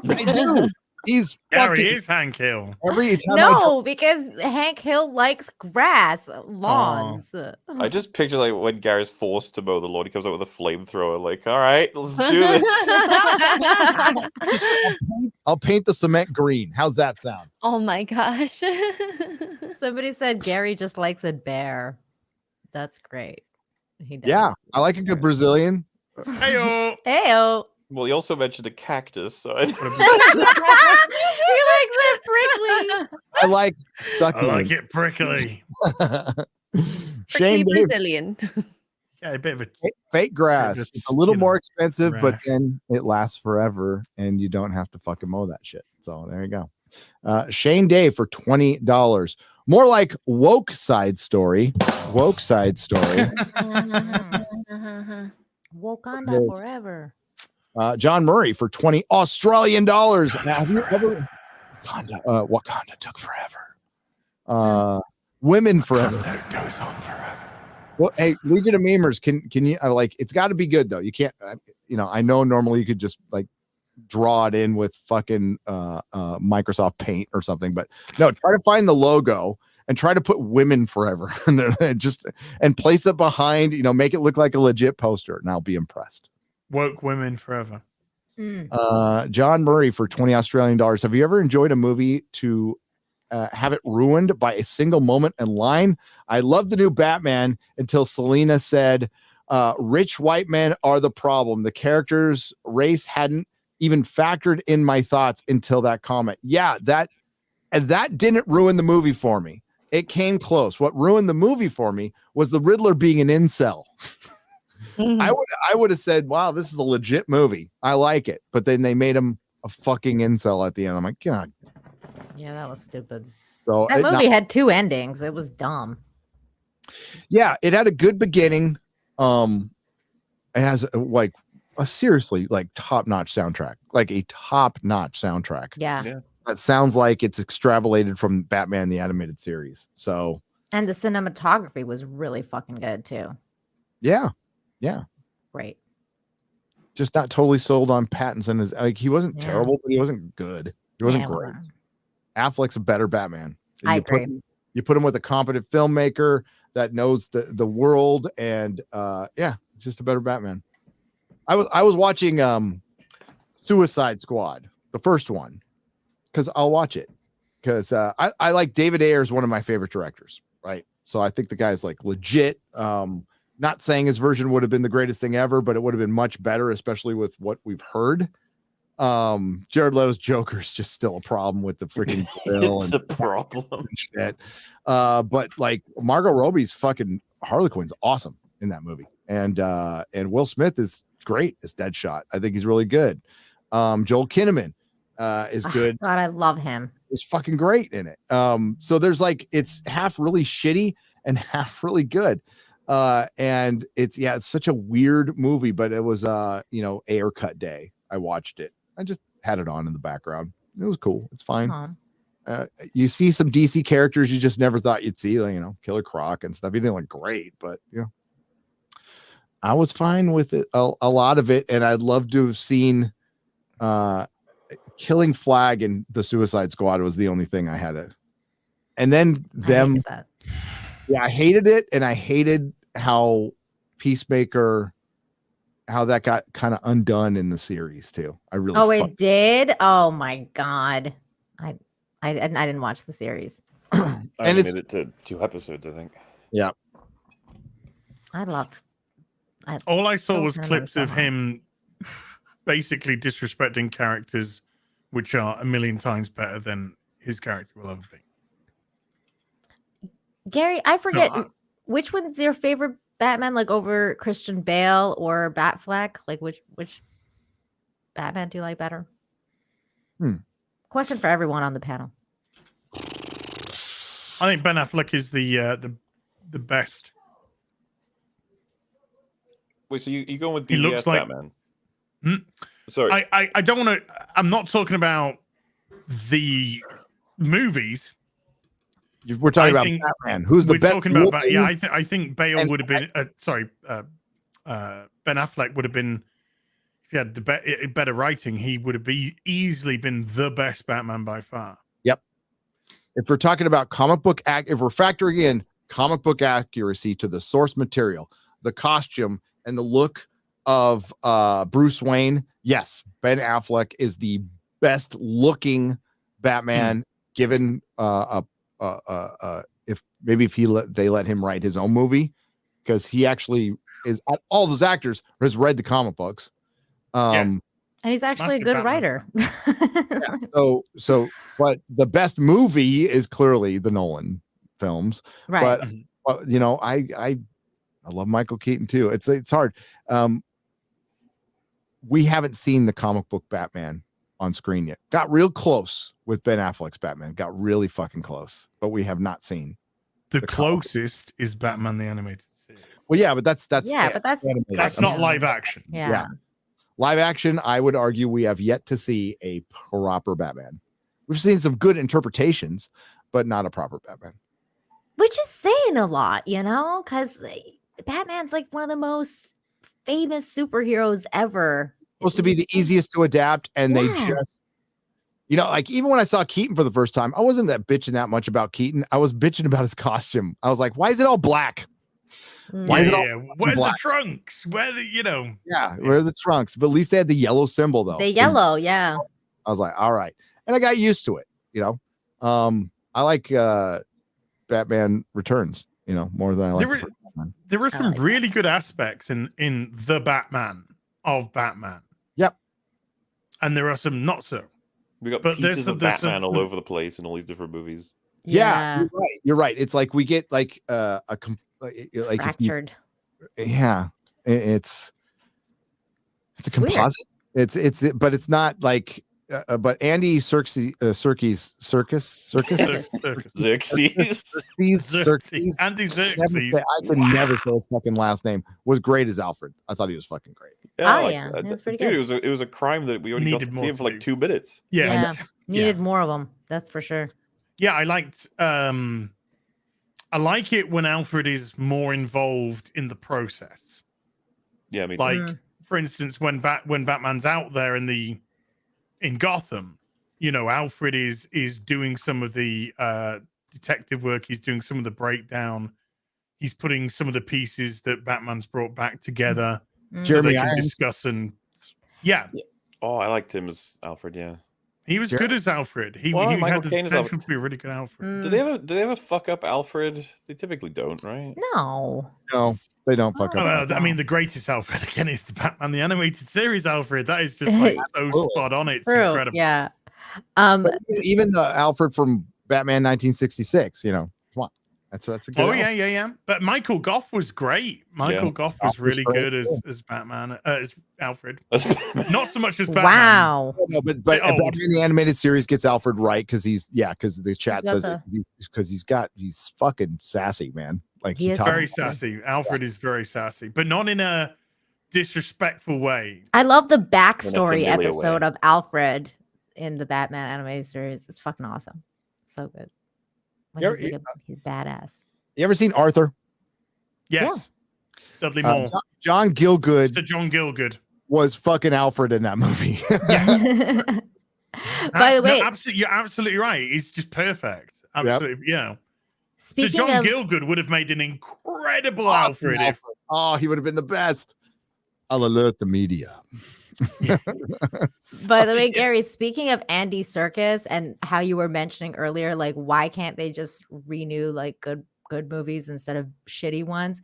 I do. He's Gary fucking is Hank Hill. every time. No, because Hank Hill likes grass, lawns. I just picture like when Gary's forced to mow the lawn, he comes out with a flamethrower. Like, all right, let's do this. I'll paint the cement green. How's that sound? Oh my gosh. Somebody said Gary just likes a bear. That's great. He does. Yeah, I like a good Brazilian. Heyo. Heyo. Well, he also mentioned a cactus. So He likes it prickly. I like succulents. I like it prickly. Shane Dave, Brazilian. Yeah, a bit of a fake grass. just, It's a little more expensive, but grass. then it lasts forever, and you don't have to fucking mow that shit. So there you go. Shane Dave for $20. More like woke side story. Woke side story. Wakanda Yes. forever. John Murray for $20 Australian dollars. Now, have you ever Wakanda took forever. Women forever. Wakanda goes on forever. Well, hey, Legion of Memers, can you like? It's got to be good though. You can't, I know normally you could just like draw it in with fucking Microsoft Paint or something, but no, try to find the logo and try to put women forever and place it behind, make it look like a legit poster, and I'll be impressed. Woke women forever. John Murray for $20 Australian dollars. Have you ever enjoyed a movie to have it ruined by a single moment and line? I love the new Batman until Selena said, rich white men are the problem. The character's race hadn't even factored in my thoughts until that comment. Yeah, that didn't ruin the movie for me. It came close. What ruined the movie for me was the Riddler being an incel. I would have said, wow, this is a legit movie. I like it. But then they made him a fucking incel at the end. I'm like, God. Yeah, that was stupid. So That movie had two endings. It was dumb. Yeah, it had a good beginning. It has like a seriously like top-notch soundtrack. Like a top-notch soundtrack. Yeah. That sounds like it's extrapolated from Batman the Animated Series. So And the cinematography was really fucking good too. yeah. Great. Just not totally sold on Pattinson as like he wasn't terrible, but he wasn't good. He wasn't great. Affleck's a better Batman. I agree. You put him with a competent filmmaker that knows the world, and it's just a better Batman. I was watching Suicide Squad, the first one, because I'll watch it because I like David Ayer is one of my favorite directors, right? So I think the guy's like legit. Not saying his version would have been the greatest thing ever, but it would have been much better, especially with what we've heard. Jared Leto's Joker is just still a problem with the freaking grill and a problem and shit. But like Margot Robbie's fucking Harley Quinn's awesome in that movie, and Will Smith is great as Deadshot. I think he's really good. Joel Kinnaman is good. God, I love him. Is fucking great in it. So there's like it's half really shitty and half really good. And it's such a weird movie, but it was Ayer cut day. I watched it. I just had it on in the background. It was cool. It's fine. You see some DC characters you just never thought you'd see, like, Killer Croc and stuff. He didn't look great, but I was fine with it. A lot of it, and I'd love to have seen killing Flag and the Suicide Squad was the only thing I had to. And then them. Yeah, I hated it, and I hated how Peacemaker, how that got kind of undone in the series too. I really. Oh, it did. Oh my god, I didn't watch the series. I only made it to 2 episodes, I think. Yeah. All I saw was remember clips so of him basically disrespecting characters, which are a million times better than his character will ever be. Gary, I forget I- which one's your favorite Batman, like over Christian Bale or Batfleck? Like which Batman do you like better? Question for everyone on the panel. I think Ben Affleck is the best. Wait, so you going with He BVS looks like- Batman? Hmm? Sorry. I don't want to. I'm not talking about the movies. We're talking I about think Batman. Who's the we're best? talking about looking- I think Bale would have been. Ben Affleck would have been. If he had better writing, he would have easily been the best Batman by far. Yep. If we're talking about comic book if we're factoring in comic book accuracy to the source material, the costume, and the look of Bruce Wayne, yes, Ben Affleck is the best looking Batman. Given if they let him write his own movie, because he actually is, all those actors has read the comic books. And he's actually a Massive good Batman writer. So but the best movie is clearly the Nolan films. Right. But you know, I love Michael Keaton too. It's hard. We haven't seen the comic book Batman on screen yet. Got real close with Ben Affleck's Batman. Got really fucking close, but we have not seen The closest is Batman the Animated Series. Well, yeah, but that's That's not live action. Yeah. Live action, I would argue we have yet to see a proper Batman. We've seen some good interpretations, but not a proper Batman. Which is saying a lot, you know, because Batman's like one of the most famous superheroes ever. Supposed to be the easiest to adapt, and they Yeah. just, you know, like even when I saw Keaton for the first time, I wasn't that bitching that much about Keaton. I was bitching about his costume. I was like, why is it all black? Why is it all Where's black? the trunks? Where the Yeah, where are the trunks? But at least they had the yellow symbol though. The yellow, yeah. I was like, all right. And I got used to it, you know. I like Batman Returns, you know, more than I like the first Batman. There are some really good aspects in the Batman of Batman. Yep. And there are some not so. We got But there's pieces some- of there's Batman some- all over the place in all these different movies. Yeah, you're right. It's like we get like like Fractured. It's a weird. composite. It's but it's not like but Andy Serkis Xerxes Andy Xerxes. I can never say his fucking last name. Was great as Alfred. I thought he was fucking great. It was pretty Dude, good. it was a crime that we only got Needed to more see him for to like 2 minutes. Yes. Yeah. Needed more of them. That's for sure. Yeah, I liked I like it when Alfred is more involved in the process. Yeah, me too. Like for instance, when Batman's out there in Gotham, you know, Alfred is doing some of the detective work, he's doing some of the breakdown, he's putting some of the pieces that Batman's brought back together so Jeremy they can Irons. discuss and yeah. Oh, I liked him as Alfred. Yeah. He was good as Alfred. He Well, had Michael the Caine as potential Alfred. to be a really good Alfred. Do they ever fuck up Alfred? They typically don't, right? No. No, they don't fuck up. I mean, the greatest Alfred again is the Batman the Animated Series Alfred. That is just like so spot on. It's True. incredible. Yeah. But even the Alfred from Batman 1966, you know, come on, that's a good. Oh Alfred. yeah. But Michael Goff was great. Michael Goff was Goff was really great, good too. as Batman, as Alfred. Not so much as Batman. Wow. No, but old. Batman the Animated Series gets Alfred right because because the chat He's got says he's fucking sassy, man. Like He is talks- Very sassy. Alfred is very sassy, but not in a disrespectful way. I love the backstory familiar episode way. of Alfred in the Batman animated series. It's fucking awesome. So good. When You he's, like he's badass. You ever seen Arthur? Yes. Dudley Moore. John Gielgud Mr. John Gielgud. was fucking Alfred in that movie. By the way, you're absolutely right. It's just perfect. Absolutely, yeah. So speaking John of Gielgud would have made an incredible Awesome Alfred. Alfred. Oh, he would have been the best. I'll alert the media. By the way, Gary, speaking of Andy Serkis and how you were mentioning earlier, like why can't they just renew like good movies instead of shitty ones?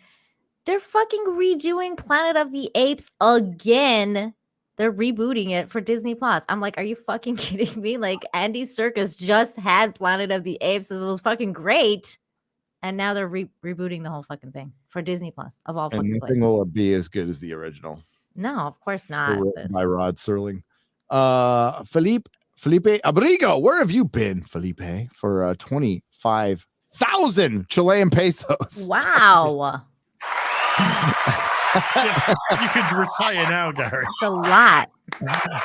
They're fucking redoing Planet of the Apes again. They're rebooting it for Disney Plus. I'm like, are you fucking kidding me? Like Andy Serkis just had Planet of the Apes. It was fucking great. And now they're rebooting the whole fucking thing for Disney Plus of all And fucking nothing places. will be as good as the original. No, of course Still not. written by Rod Serling. Felipe Abrigo, where have you been, Felipe, for 25,000 Chilean pesos? Wow. You could retire now, Gary. It's a lot.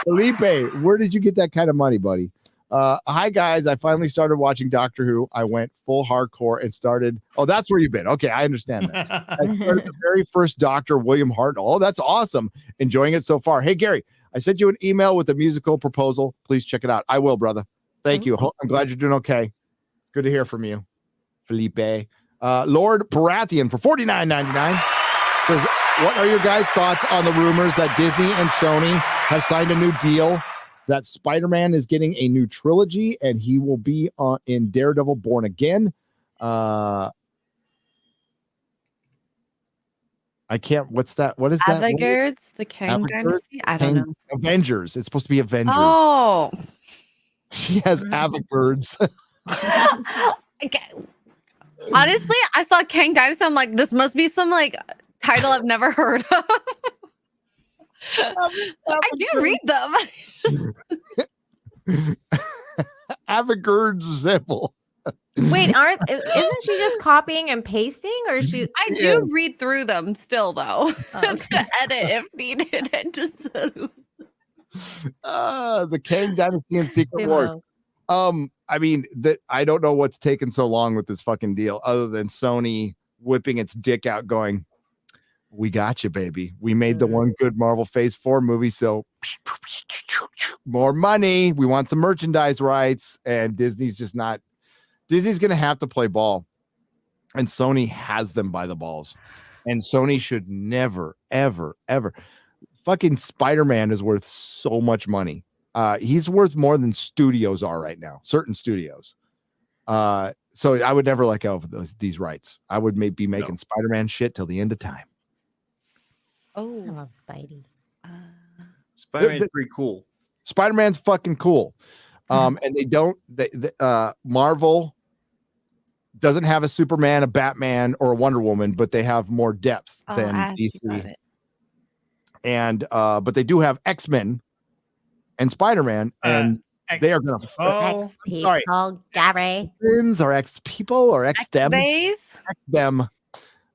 Felipe, where did you get that kind of money, buddy? Hi, guys. I finally started watching Doctor Who. I went full hardcore and started. Oh, that's where you've been. Okay, I understand that. I started the very first Doctor, William Hartnell. Oh, that's awesome. Enjoying it so far. Hey, Gary, I sent you an email with a musical proposal. Please check it out. I will, brother. Thank you. I'm glad you're doing okay. It's good to hear from you, Felipe. Lord Baratheon for $49.99 says, what are your guys' thoughts on the rumors that Disney and Sony have signed a new deal that Spider-Man is getting a new trilogy and he will be in Daredevil Born Again? I can't. What's that? What is that? Avengers, the Kang Dynasty. I don't know. Avengers. It's supposed to be Avengers. Oh, She has Avengers. okay. Honestly, I saw Kang Dynasty. I'm like, this must be some like title I've never heard of. I do read them. Avengers simple. Wait, isn't she just copying and pasting, or is she? I do read through them still, though, to edit if needed, and just the Kang Dynasty and Secret Wars. I mean, I don't know what's taken so long with this fucking deal, other than Sony whipping its dick out, going, "We got you, baby. We made the one good Marvel Phase 4 movie, so more money. We want some merchandise rights." And Disney's just not. Disney's going to have to play ball, and Sony has them by the balls. And Sony should never, ever, ever. Fucking Spider-Man is worth so much money. He's worth more than studios are right now, certain studios. So I would never let go of these rights. I would be making Spider-Man shit till the end of time. Oh, I love Spidey. Spider-Man's pretty cool. Spider-Man's fucking cool. And Marvel doesn't have a Superman, a Batman, or a Wonder Woman, but they have more depth than DC. And but they do have X-Men and Spider-Man, and they are gonna Gary. X-Men or X-people or X-them. X-them.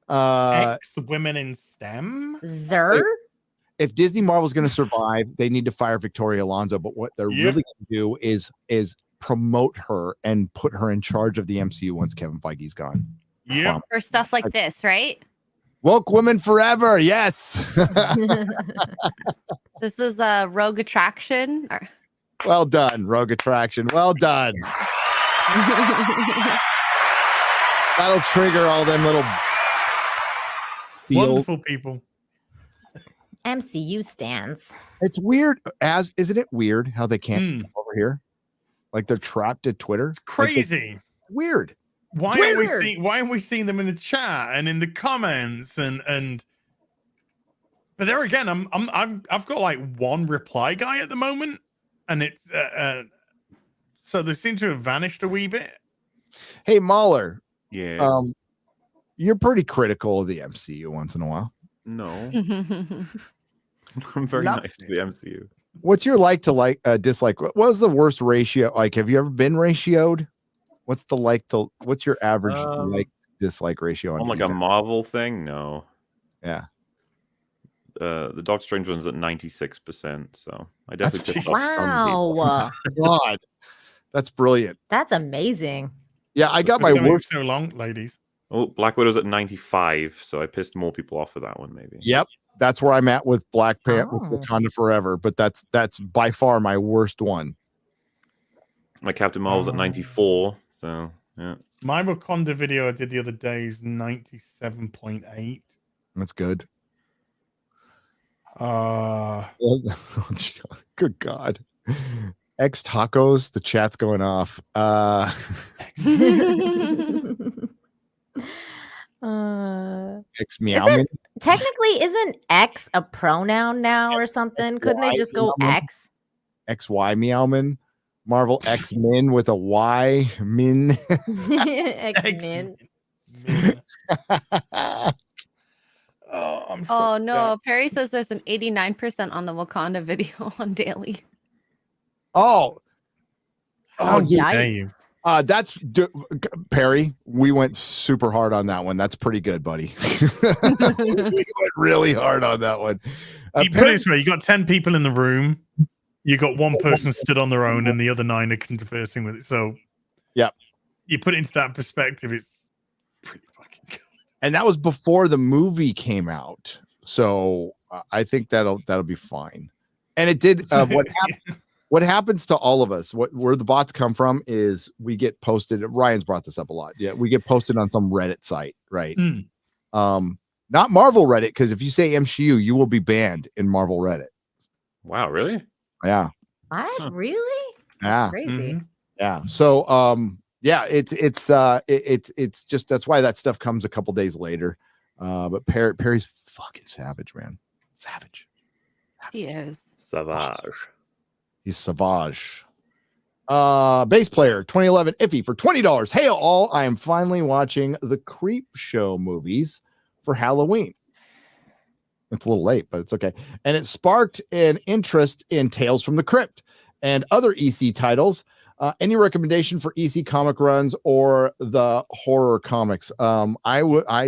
X-women in STEM? If Disney Marvel's going to survive, they need to fire Victoria Alonso. But what they're really going to do is promote her and put her in charge of the MCU once Kevin Feige's gone. Yeah, for stuff like this, right? Woke women forever. Yes. This is a Rogue Attraction. Well done, Rogue Attraction. Well done. That'll trigger all them little seals. Wonderful people. MCU stands. It's weird. Isn't it weird how they can't come over here? Like they're trapped at Twitter. It's crazy. Weird. Why aren't we seeing them in the chat and in the comments and but there again, I've got like one reply guy at the moment, and it's so they seem to have vanished a wee bit. Hey, MauLer. Yeah. You're pretty critical of the MCU once in a while. No. I'm very nice to the MCU. What's your dislike? What was the worst ratio? Like, have you ever been ratioed? What's your average dislike ratio on like a Marvel thing? No. Yeah. The Doctor Strange one's at 96%, so I definitely just wow. God, that's brilliant. That's amazing. Yeah, I got my worst. So long, ladies. Oh, Black Widow's at 95, so I pissed more people off with that one, maybe. Yep, that's where I'm at with Black Panther, with Wakanda Forever. But that's by far my worst one. My Captain Marvel's at 94. So yeah. My Wakanda video I did the other day is 97.8. That's good. Uh, Good God. X tacos, the chat's going off. X meowing. Technically, isn't X a pronoun now or something? Couldn't they just go X? XY meowman. Marvel X Min with a Y Min. X-Men. Oh, I'm so Oh no, Perry says there's an 89% on the Wakanda video on daily. Oh, How dude. dare you? Perry. We went super hard on that one. That's pretty good, buddy. We went really hard on that one. You put it this way: you got 10 people in the room. You got one person stood on their own, and the other 9 are conversing with it. So, yeah, you put it into that perspective. It's pretty fucking good. And that was before the movie came out, so I think that'll be fine. And it did. What happens to all of us? Where the bots come from is we get posted. Ryan's brought this up a lot. Yeah, we get posted on some Reddit site, right? Not Marvel Reddit, because if you say MCU, you will be banned in Marvel Reddit. Wow, really? Yeah. What? Really? Yeah. Crazy. Yeah. So yeah, it's just that's why that stuff comes a couple days later. But Perry's fucking savage, man. Savage. He is. Savage. He's savage. Bass player 2011 iffy for $20. Hey all, I am finally watching the Creep Show movies for Halloween. It's a little late, but it's okay. And it sparked an interest in Tales from the Crypt and other EC titles. Any recommendation for EC comic runs or the horror comics? I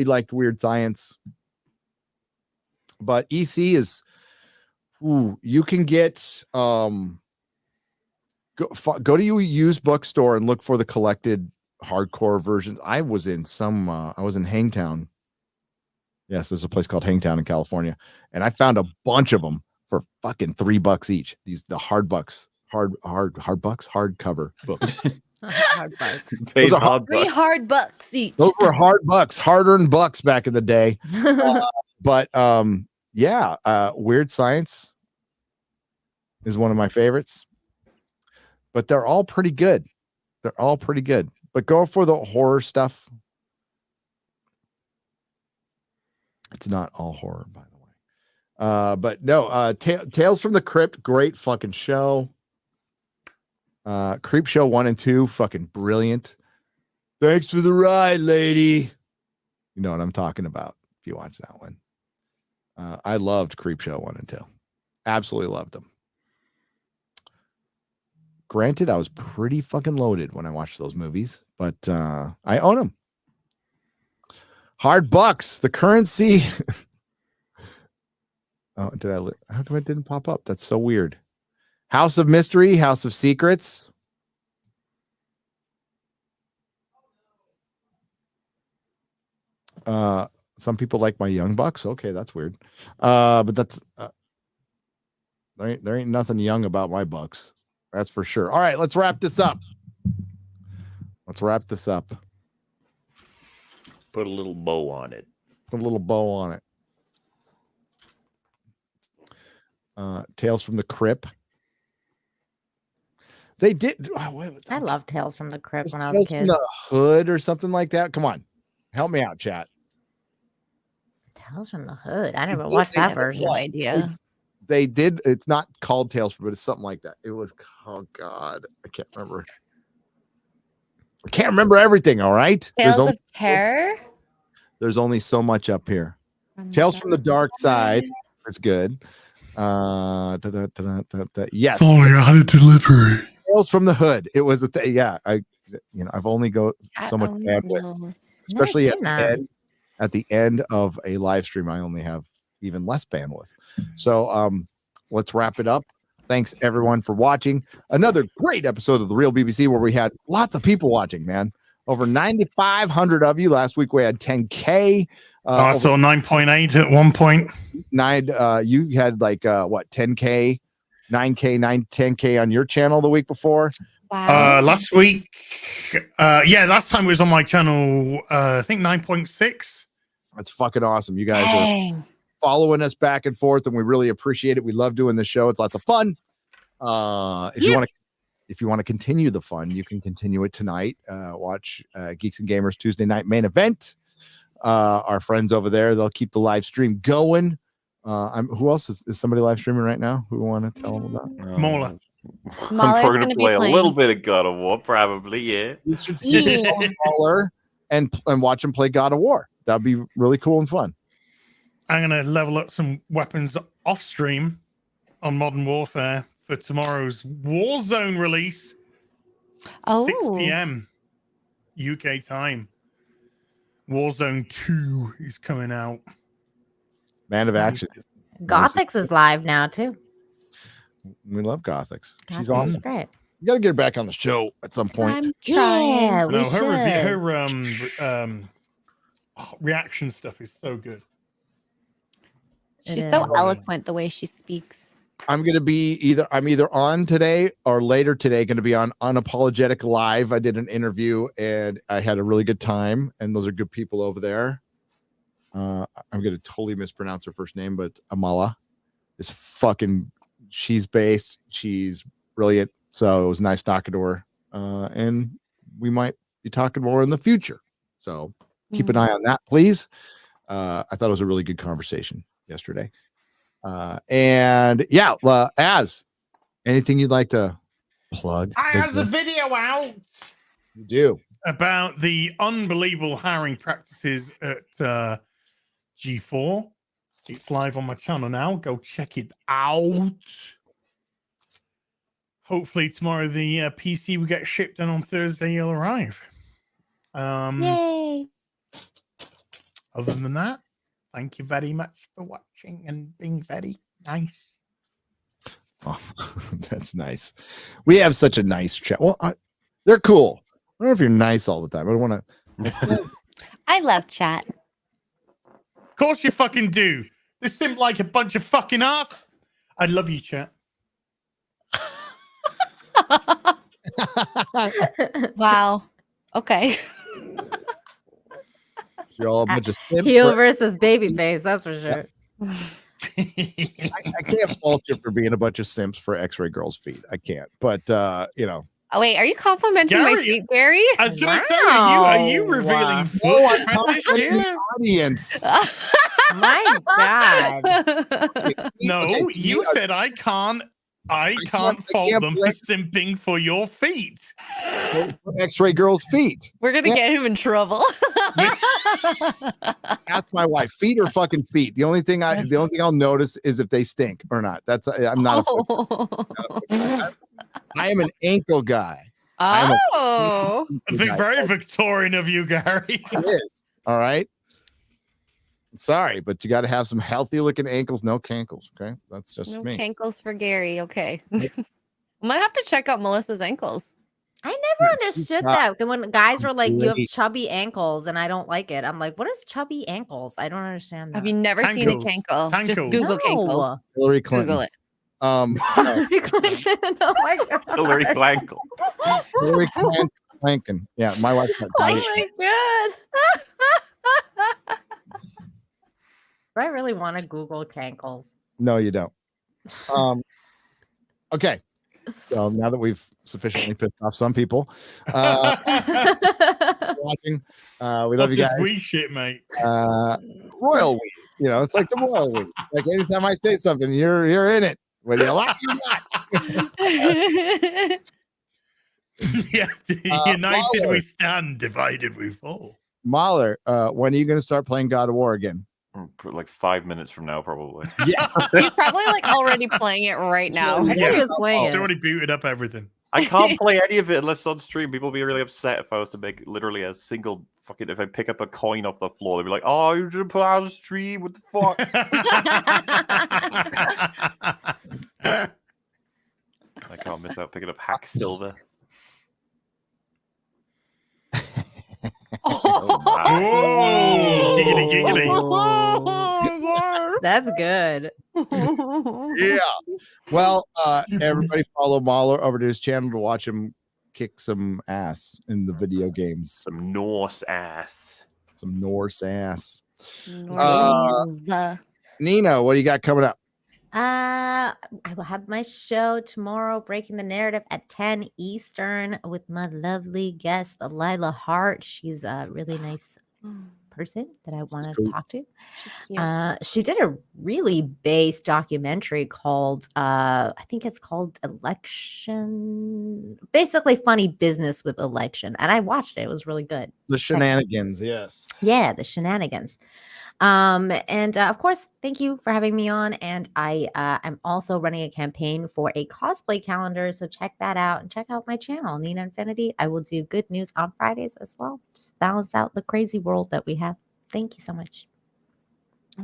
liked Weird Science, but EC is you can get go to your used bookstore and look for the collected hardcore versions. I was in Hangtown. Yes, there's a place called Hangtown in California, and I found a bunch of them for fucking $3 each. The hardcover books. $3 each. Those were hard bucks, hard-earned bucks back in the day. But Weird Science is one of my favorites. But they're all pretty good. But go for the horror stuff. It's not all horror, by the way. But no, Tales from the Crypt, great fucking show. Creep Show 1 and 2, fucking brilliant. Thanks for the ride, lady. You know what I'm talking about if you watch that one. I loved Creep Show 1 and 2. Absolutely loved them. Granted, I was pretty fucking loaded when I watched those movies, but I own them. Hard bucks, the currency. Oh, how come it didn't pop up? That's so weird. House of Mystery, House of Secrets. Some people like my Young Bucks. Okay, that's weird. But that's there ain't nothing young about my Bucks. That's for sure. All right, let's wrap this up. Put a little bow on it. Tales from the Crypt. They did. I love Tales from the Crypt when I was a Tales kid. from the Hood or something like that. Come on, help me out, chat. Tales from the Hood. I never watched that version. No idea. They did. It's not called Tales from, but it's something like that. It was. Oh God, I can't remember. I can't remember everything. All right. Tales of Terror. There's only so much up here. Tales from the Dark Side. It's good. Yes. Sorry, I had a delivery. Tales from the Hood. It was a thing. Yeah, I've only got so much bandwidth, especially at the end of a live stream. I only have even less bandwidth. So let's wrap it up. Thanks everyone for watching another great episode of The Real BBC, where we had lots of people watching, man. Over 9,500 of you. Last week we had 10K. I saw 9.8 at one point. You had like what, 10K, 9K, 10K on your channel the week before. Last week, last time it was on my channel, I think 9.6. That's fucking awesome. You guys are following us back and forth, and we really appreciate it. We love doing this show. It's lots of fun. If you want to continue the fun, you can continue it tonight. Watch Geeks and Gamers Tuesday night main event. Our friends over there, they'll keep the live stream going. Who else is somebody live streaming right now? Who want to tell them about? MauLer. I'm probably going to play a little bit of God of War, probably. Yeah. You should MauLer and watch him play God of War. That'd be really cool and fun. I'm going to level up some weapons off stream on Modern Warfare for tomorrow's Warzone release. 6 p.m. UK time. Warzone 2 is coming out. Man of action. Gothics is live now too. We love Gothics. She's Gothics is awesome. great. You got to get her back on the show at some point. I'm trying. Yeah, we should. Her reaction stuff is so good. She's so eloquent the way she speaks. I'm either on today or later today going to be on Unapologetic Live. I did an interview and I had a really good time, and those are good people over there. I'm going to totally mispronounce her first name, but it's Amala. She's based. She's brilliant. So it was nice talking to her. And we might be talking more in the future. So keep an eye on that, please. I thought it was a really good conversation yesterday. And Az, anything you'd like to plug? I have a video out. You do. About the unbelievable hiring practices at G4. It's live on my channel now. Go check it out. Hopefully tomorrow the PC will get shipped, and on Thursday it'll arrive. Yay! Other than that, thank you very much for watching and being very nice. Oh, that's nice. We have such a nice chat. Well, they're cool. I don't know if you're nice all the time. I don't want to. I love chat. Of course you fucking do. This simp like a bunch of fucking ass. I love you, chat. Wow. Okay. You're all a bunch of simps. Heel versus Babyface, that's for sure. I can't fault you for being a bunch of simps for X-Ray Girls' feet. I can't. But Oh wait, are you complimenting my feet, Gary? I was gonna say, are you revealing foot fetish here? Audience. My God. No, you said I can't fault them for simping for your feet. For X-Ray Girls' feet. We're gonna get him in trouble. Ask my wife. Feet or fucking feet. The only thing I'll notice is if they stink or not. I'm not I am an ankle guy. Oh. I think very Victorian of you, Gary. It is. All right. Sorry, but you got to have some healthy looking ankles, no cankles. Okay, that's just No me. cankles for Gary. Okay. I'm gonna have to check out Melissa's ankles. I never understood that. When guys were like, you have chubby ankles, and I don't like it. I'm like, what is chubby ankles? I don't understand that. Have you never seen a cankle? Just Google cankle. Hillary Clinton. Google it. Hillary Clinton. Oh my God. Hillary Clankle. Hillary Clinton. Yeah, my wife's not. Oh my God. Do I really want to Google cankles? No, you don't. Okay. So now that we've sufficiently pissed off some people, watching, we love you guys. That's just shit, mate. Royal week. It's like the royal week. Like anytime I say something, you're in it, whether you like it or not. Yeah, united we stand, divided we fall. MauLer, when are you going to start playing God of War again? Like 5 minutes from now, probably. Yes. He's probably like already playing it right now. I think he was playing It's it. already booted up everything. I can't play any of it unless on stream. People will be really upset if I was to make literally a single fucking. If I pick up a coin off the floor, they'd be like, "Oh, you should put out a stream. What the fuck?" I can't miss out picking up Hack Silver. Oh, giggity, giggity. That's good. Yeah. Well, everybody follow MauLer over to his channel to watch him kick some ass in the video games. Some Norse ass. Some Norse ass. Norse. Nina, what do you got coming up? I will have my show tomorrow, Breaking the Narrative at 10 Eastern with my lovely guest, Lila Hart. She's a really nice person that I want to talk to. She did a really based documentary called, I think it's called Election, basically funny business with election. And I watched it. It was really good. The shenanigans, yes. Yeah, the shenanigans. And of course, thank you for having me on. And I am also running a campaign for a cosplay calendar. So check that out and check out my channel, Nina Infinity. I will do good news on Fridays as well. Just balance out the crazy world that we have. Thank you so much.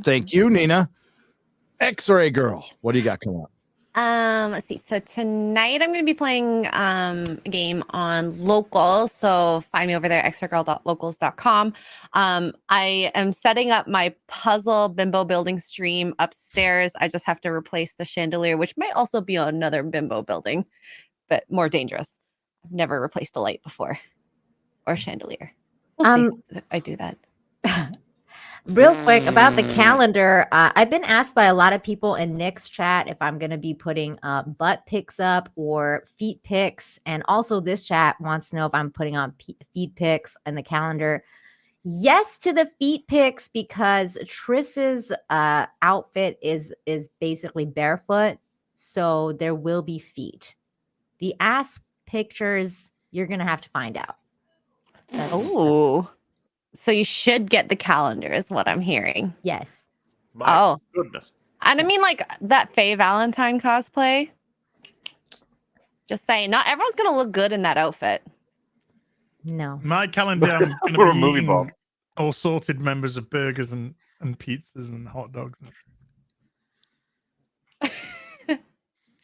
Thank you, Nina. X-Ray Girl, what do you got coming up? Let's see. So tonight I'm going to be playing a game on Local. So find me over there, xrgirl.locals.com. I am setting up my puzzle bimbo building stream upstairs. I just have to replace the chandelier, which might also be another bimbo building, but more dangerous. I've never replaced a light before or a chandelier. We'll see if I do that. Real quick about the calendar, I've been asked by a lot of people in Nick's chat if I'm going to be putting butt pics up or feet pics. And also this chat wants to know if I'm putting on feet pics in the calendar. Yes to the feet pics because Triss's outfit is basically barefoot. So there will be feet. The ass pictures, you're going to have to find out. Oh. So you should get the calendar is what I'm hearing. Yes. My goodness. And I mean like that Faye Valentine cosplay. Just saying, not everyone's going to look good in that outfit. No. My calendar, I'm going to We're a be movie eating bomb. all sorted members of burgers and pizzas and hot dogs.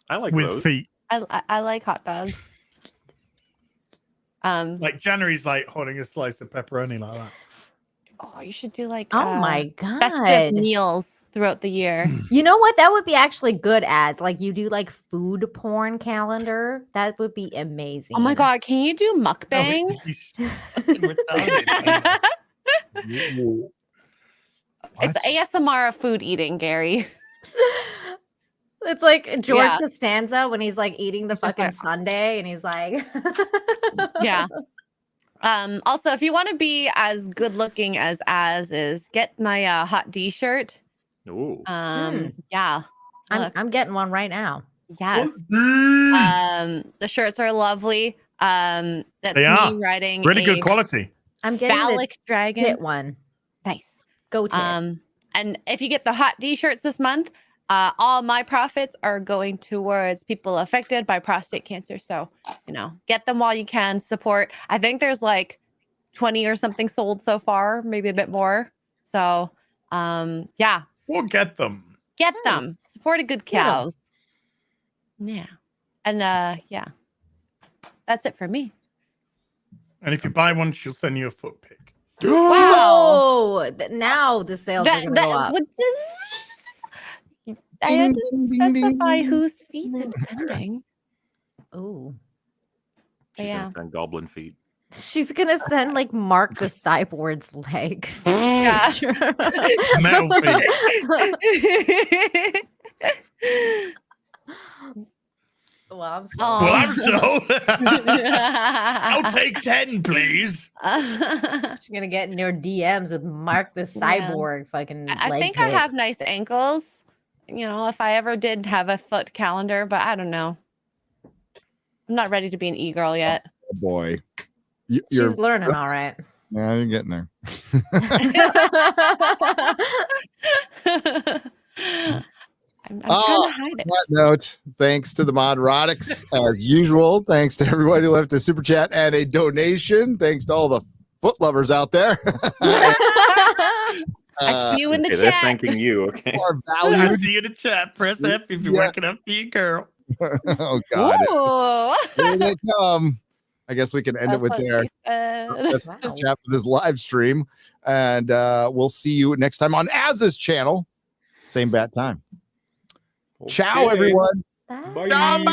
I like with those. feet. I like hot dogs. Like January's like holding a slice of pepperoni like that. Oh, you should do like Oh my festive God. meals throughout the year. You know what? That would be actually good as like you do like food porn calendar. That would be amazing. Oh my God, can you do mukbang? It's ASMR of food eating, Gary. It's like George Yeah. Costanza when he's like eating the fucking sundae and he's like Yeah. Also, if you want to be as good looking as is, get my hot D-shirt. Ooh. Yeah. I'm getting one right now. Yes. The shirts are lovely. That's They are me writing really good a quality. I'm getting phallic the dragon. tit one. Nice. Go tit. And if you get the hot D-shirts this month, all my profits are going towards people affected by prostate cancer. So, get them while you can. Support. I think there's like 20 or something sold so far, maybe a bit more. So, yeah. We'll get them. Get them. Support a good cause. Yeah. And yeah. That's it for me. And if you buy one, she'll send you a foot pic. Wow. Now the sales are going to go up. I had to specify whose feet I'm sending. Oh. She's Yeah. gonna send goblin feet. She's going to send like Mark the Cyborg's leg. Yeah. Metal Well, I'm so. Well, I'm so. I'll take 10, please. She's gonna get in your DMs with Mark the Cyborg fucking. I leg think I pics. have nice ankles. If I ever did have a foot calendar, but I don't know. I'm not ready to be an e-girl yet. Oh boy. She's learning, all right. Yeah, you're getting there. I'm trying to hide it. On that note, thanks to the Nerdrotics as usual. Thanks to everybody who left a super chat and a donation. Thanks to all the foot lovers out there. I see you in the Okay, chat. they're thanking you. Okay. Are I valued. see you in the chat. Press F if you're Yeah. working up to you, girl. Oh God. Ooh. Here they come. I guess we can end it with there. That's the Wow. chat for this live stream. And we'll see you next time on Az's channel. Same bat time. Ciao, Okay. everyone. Bye. Bye.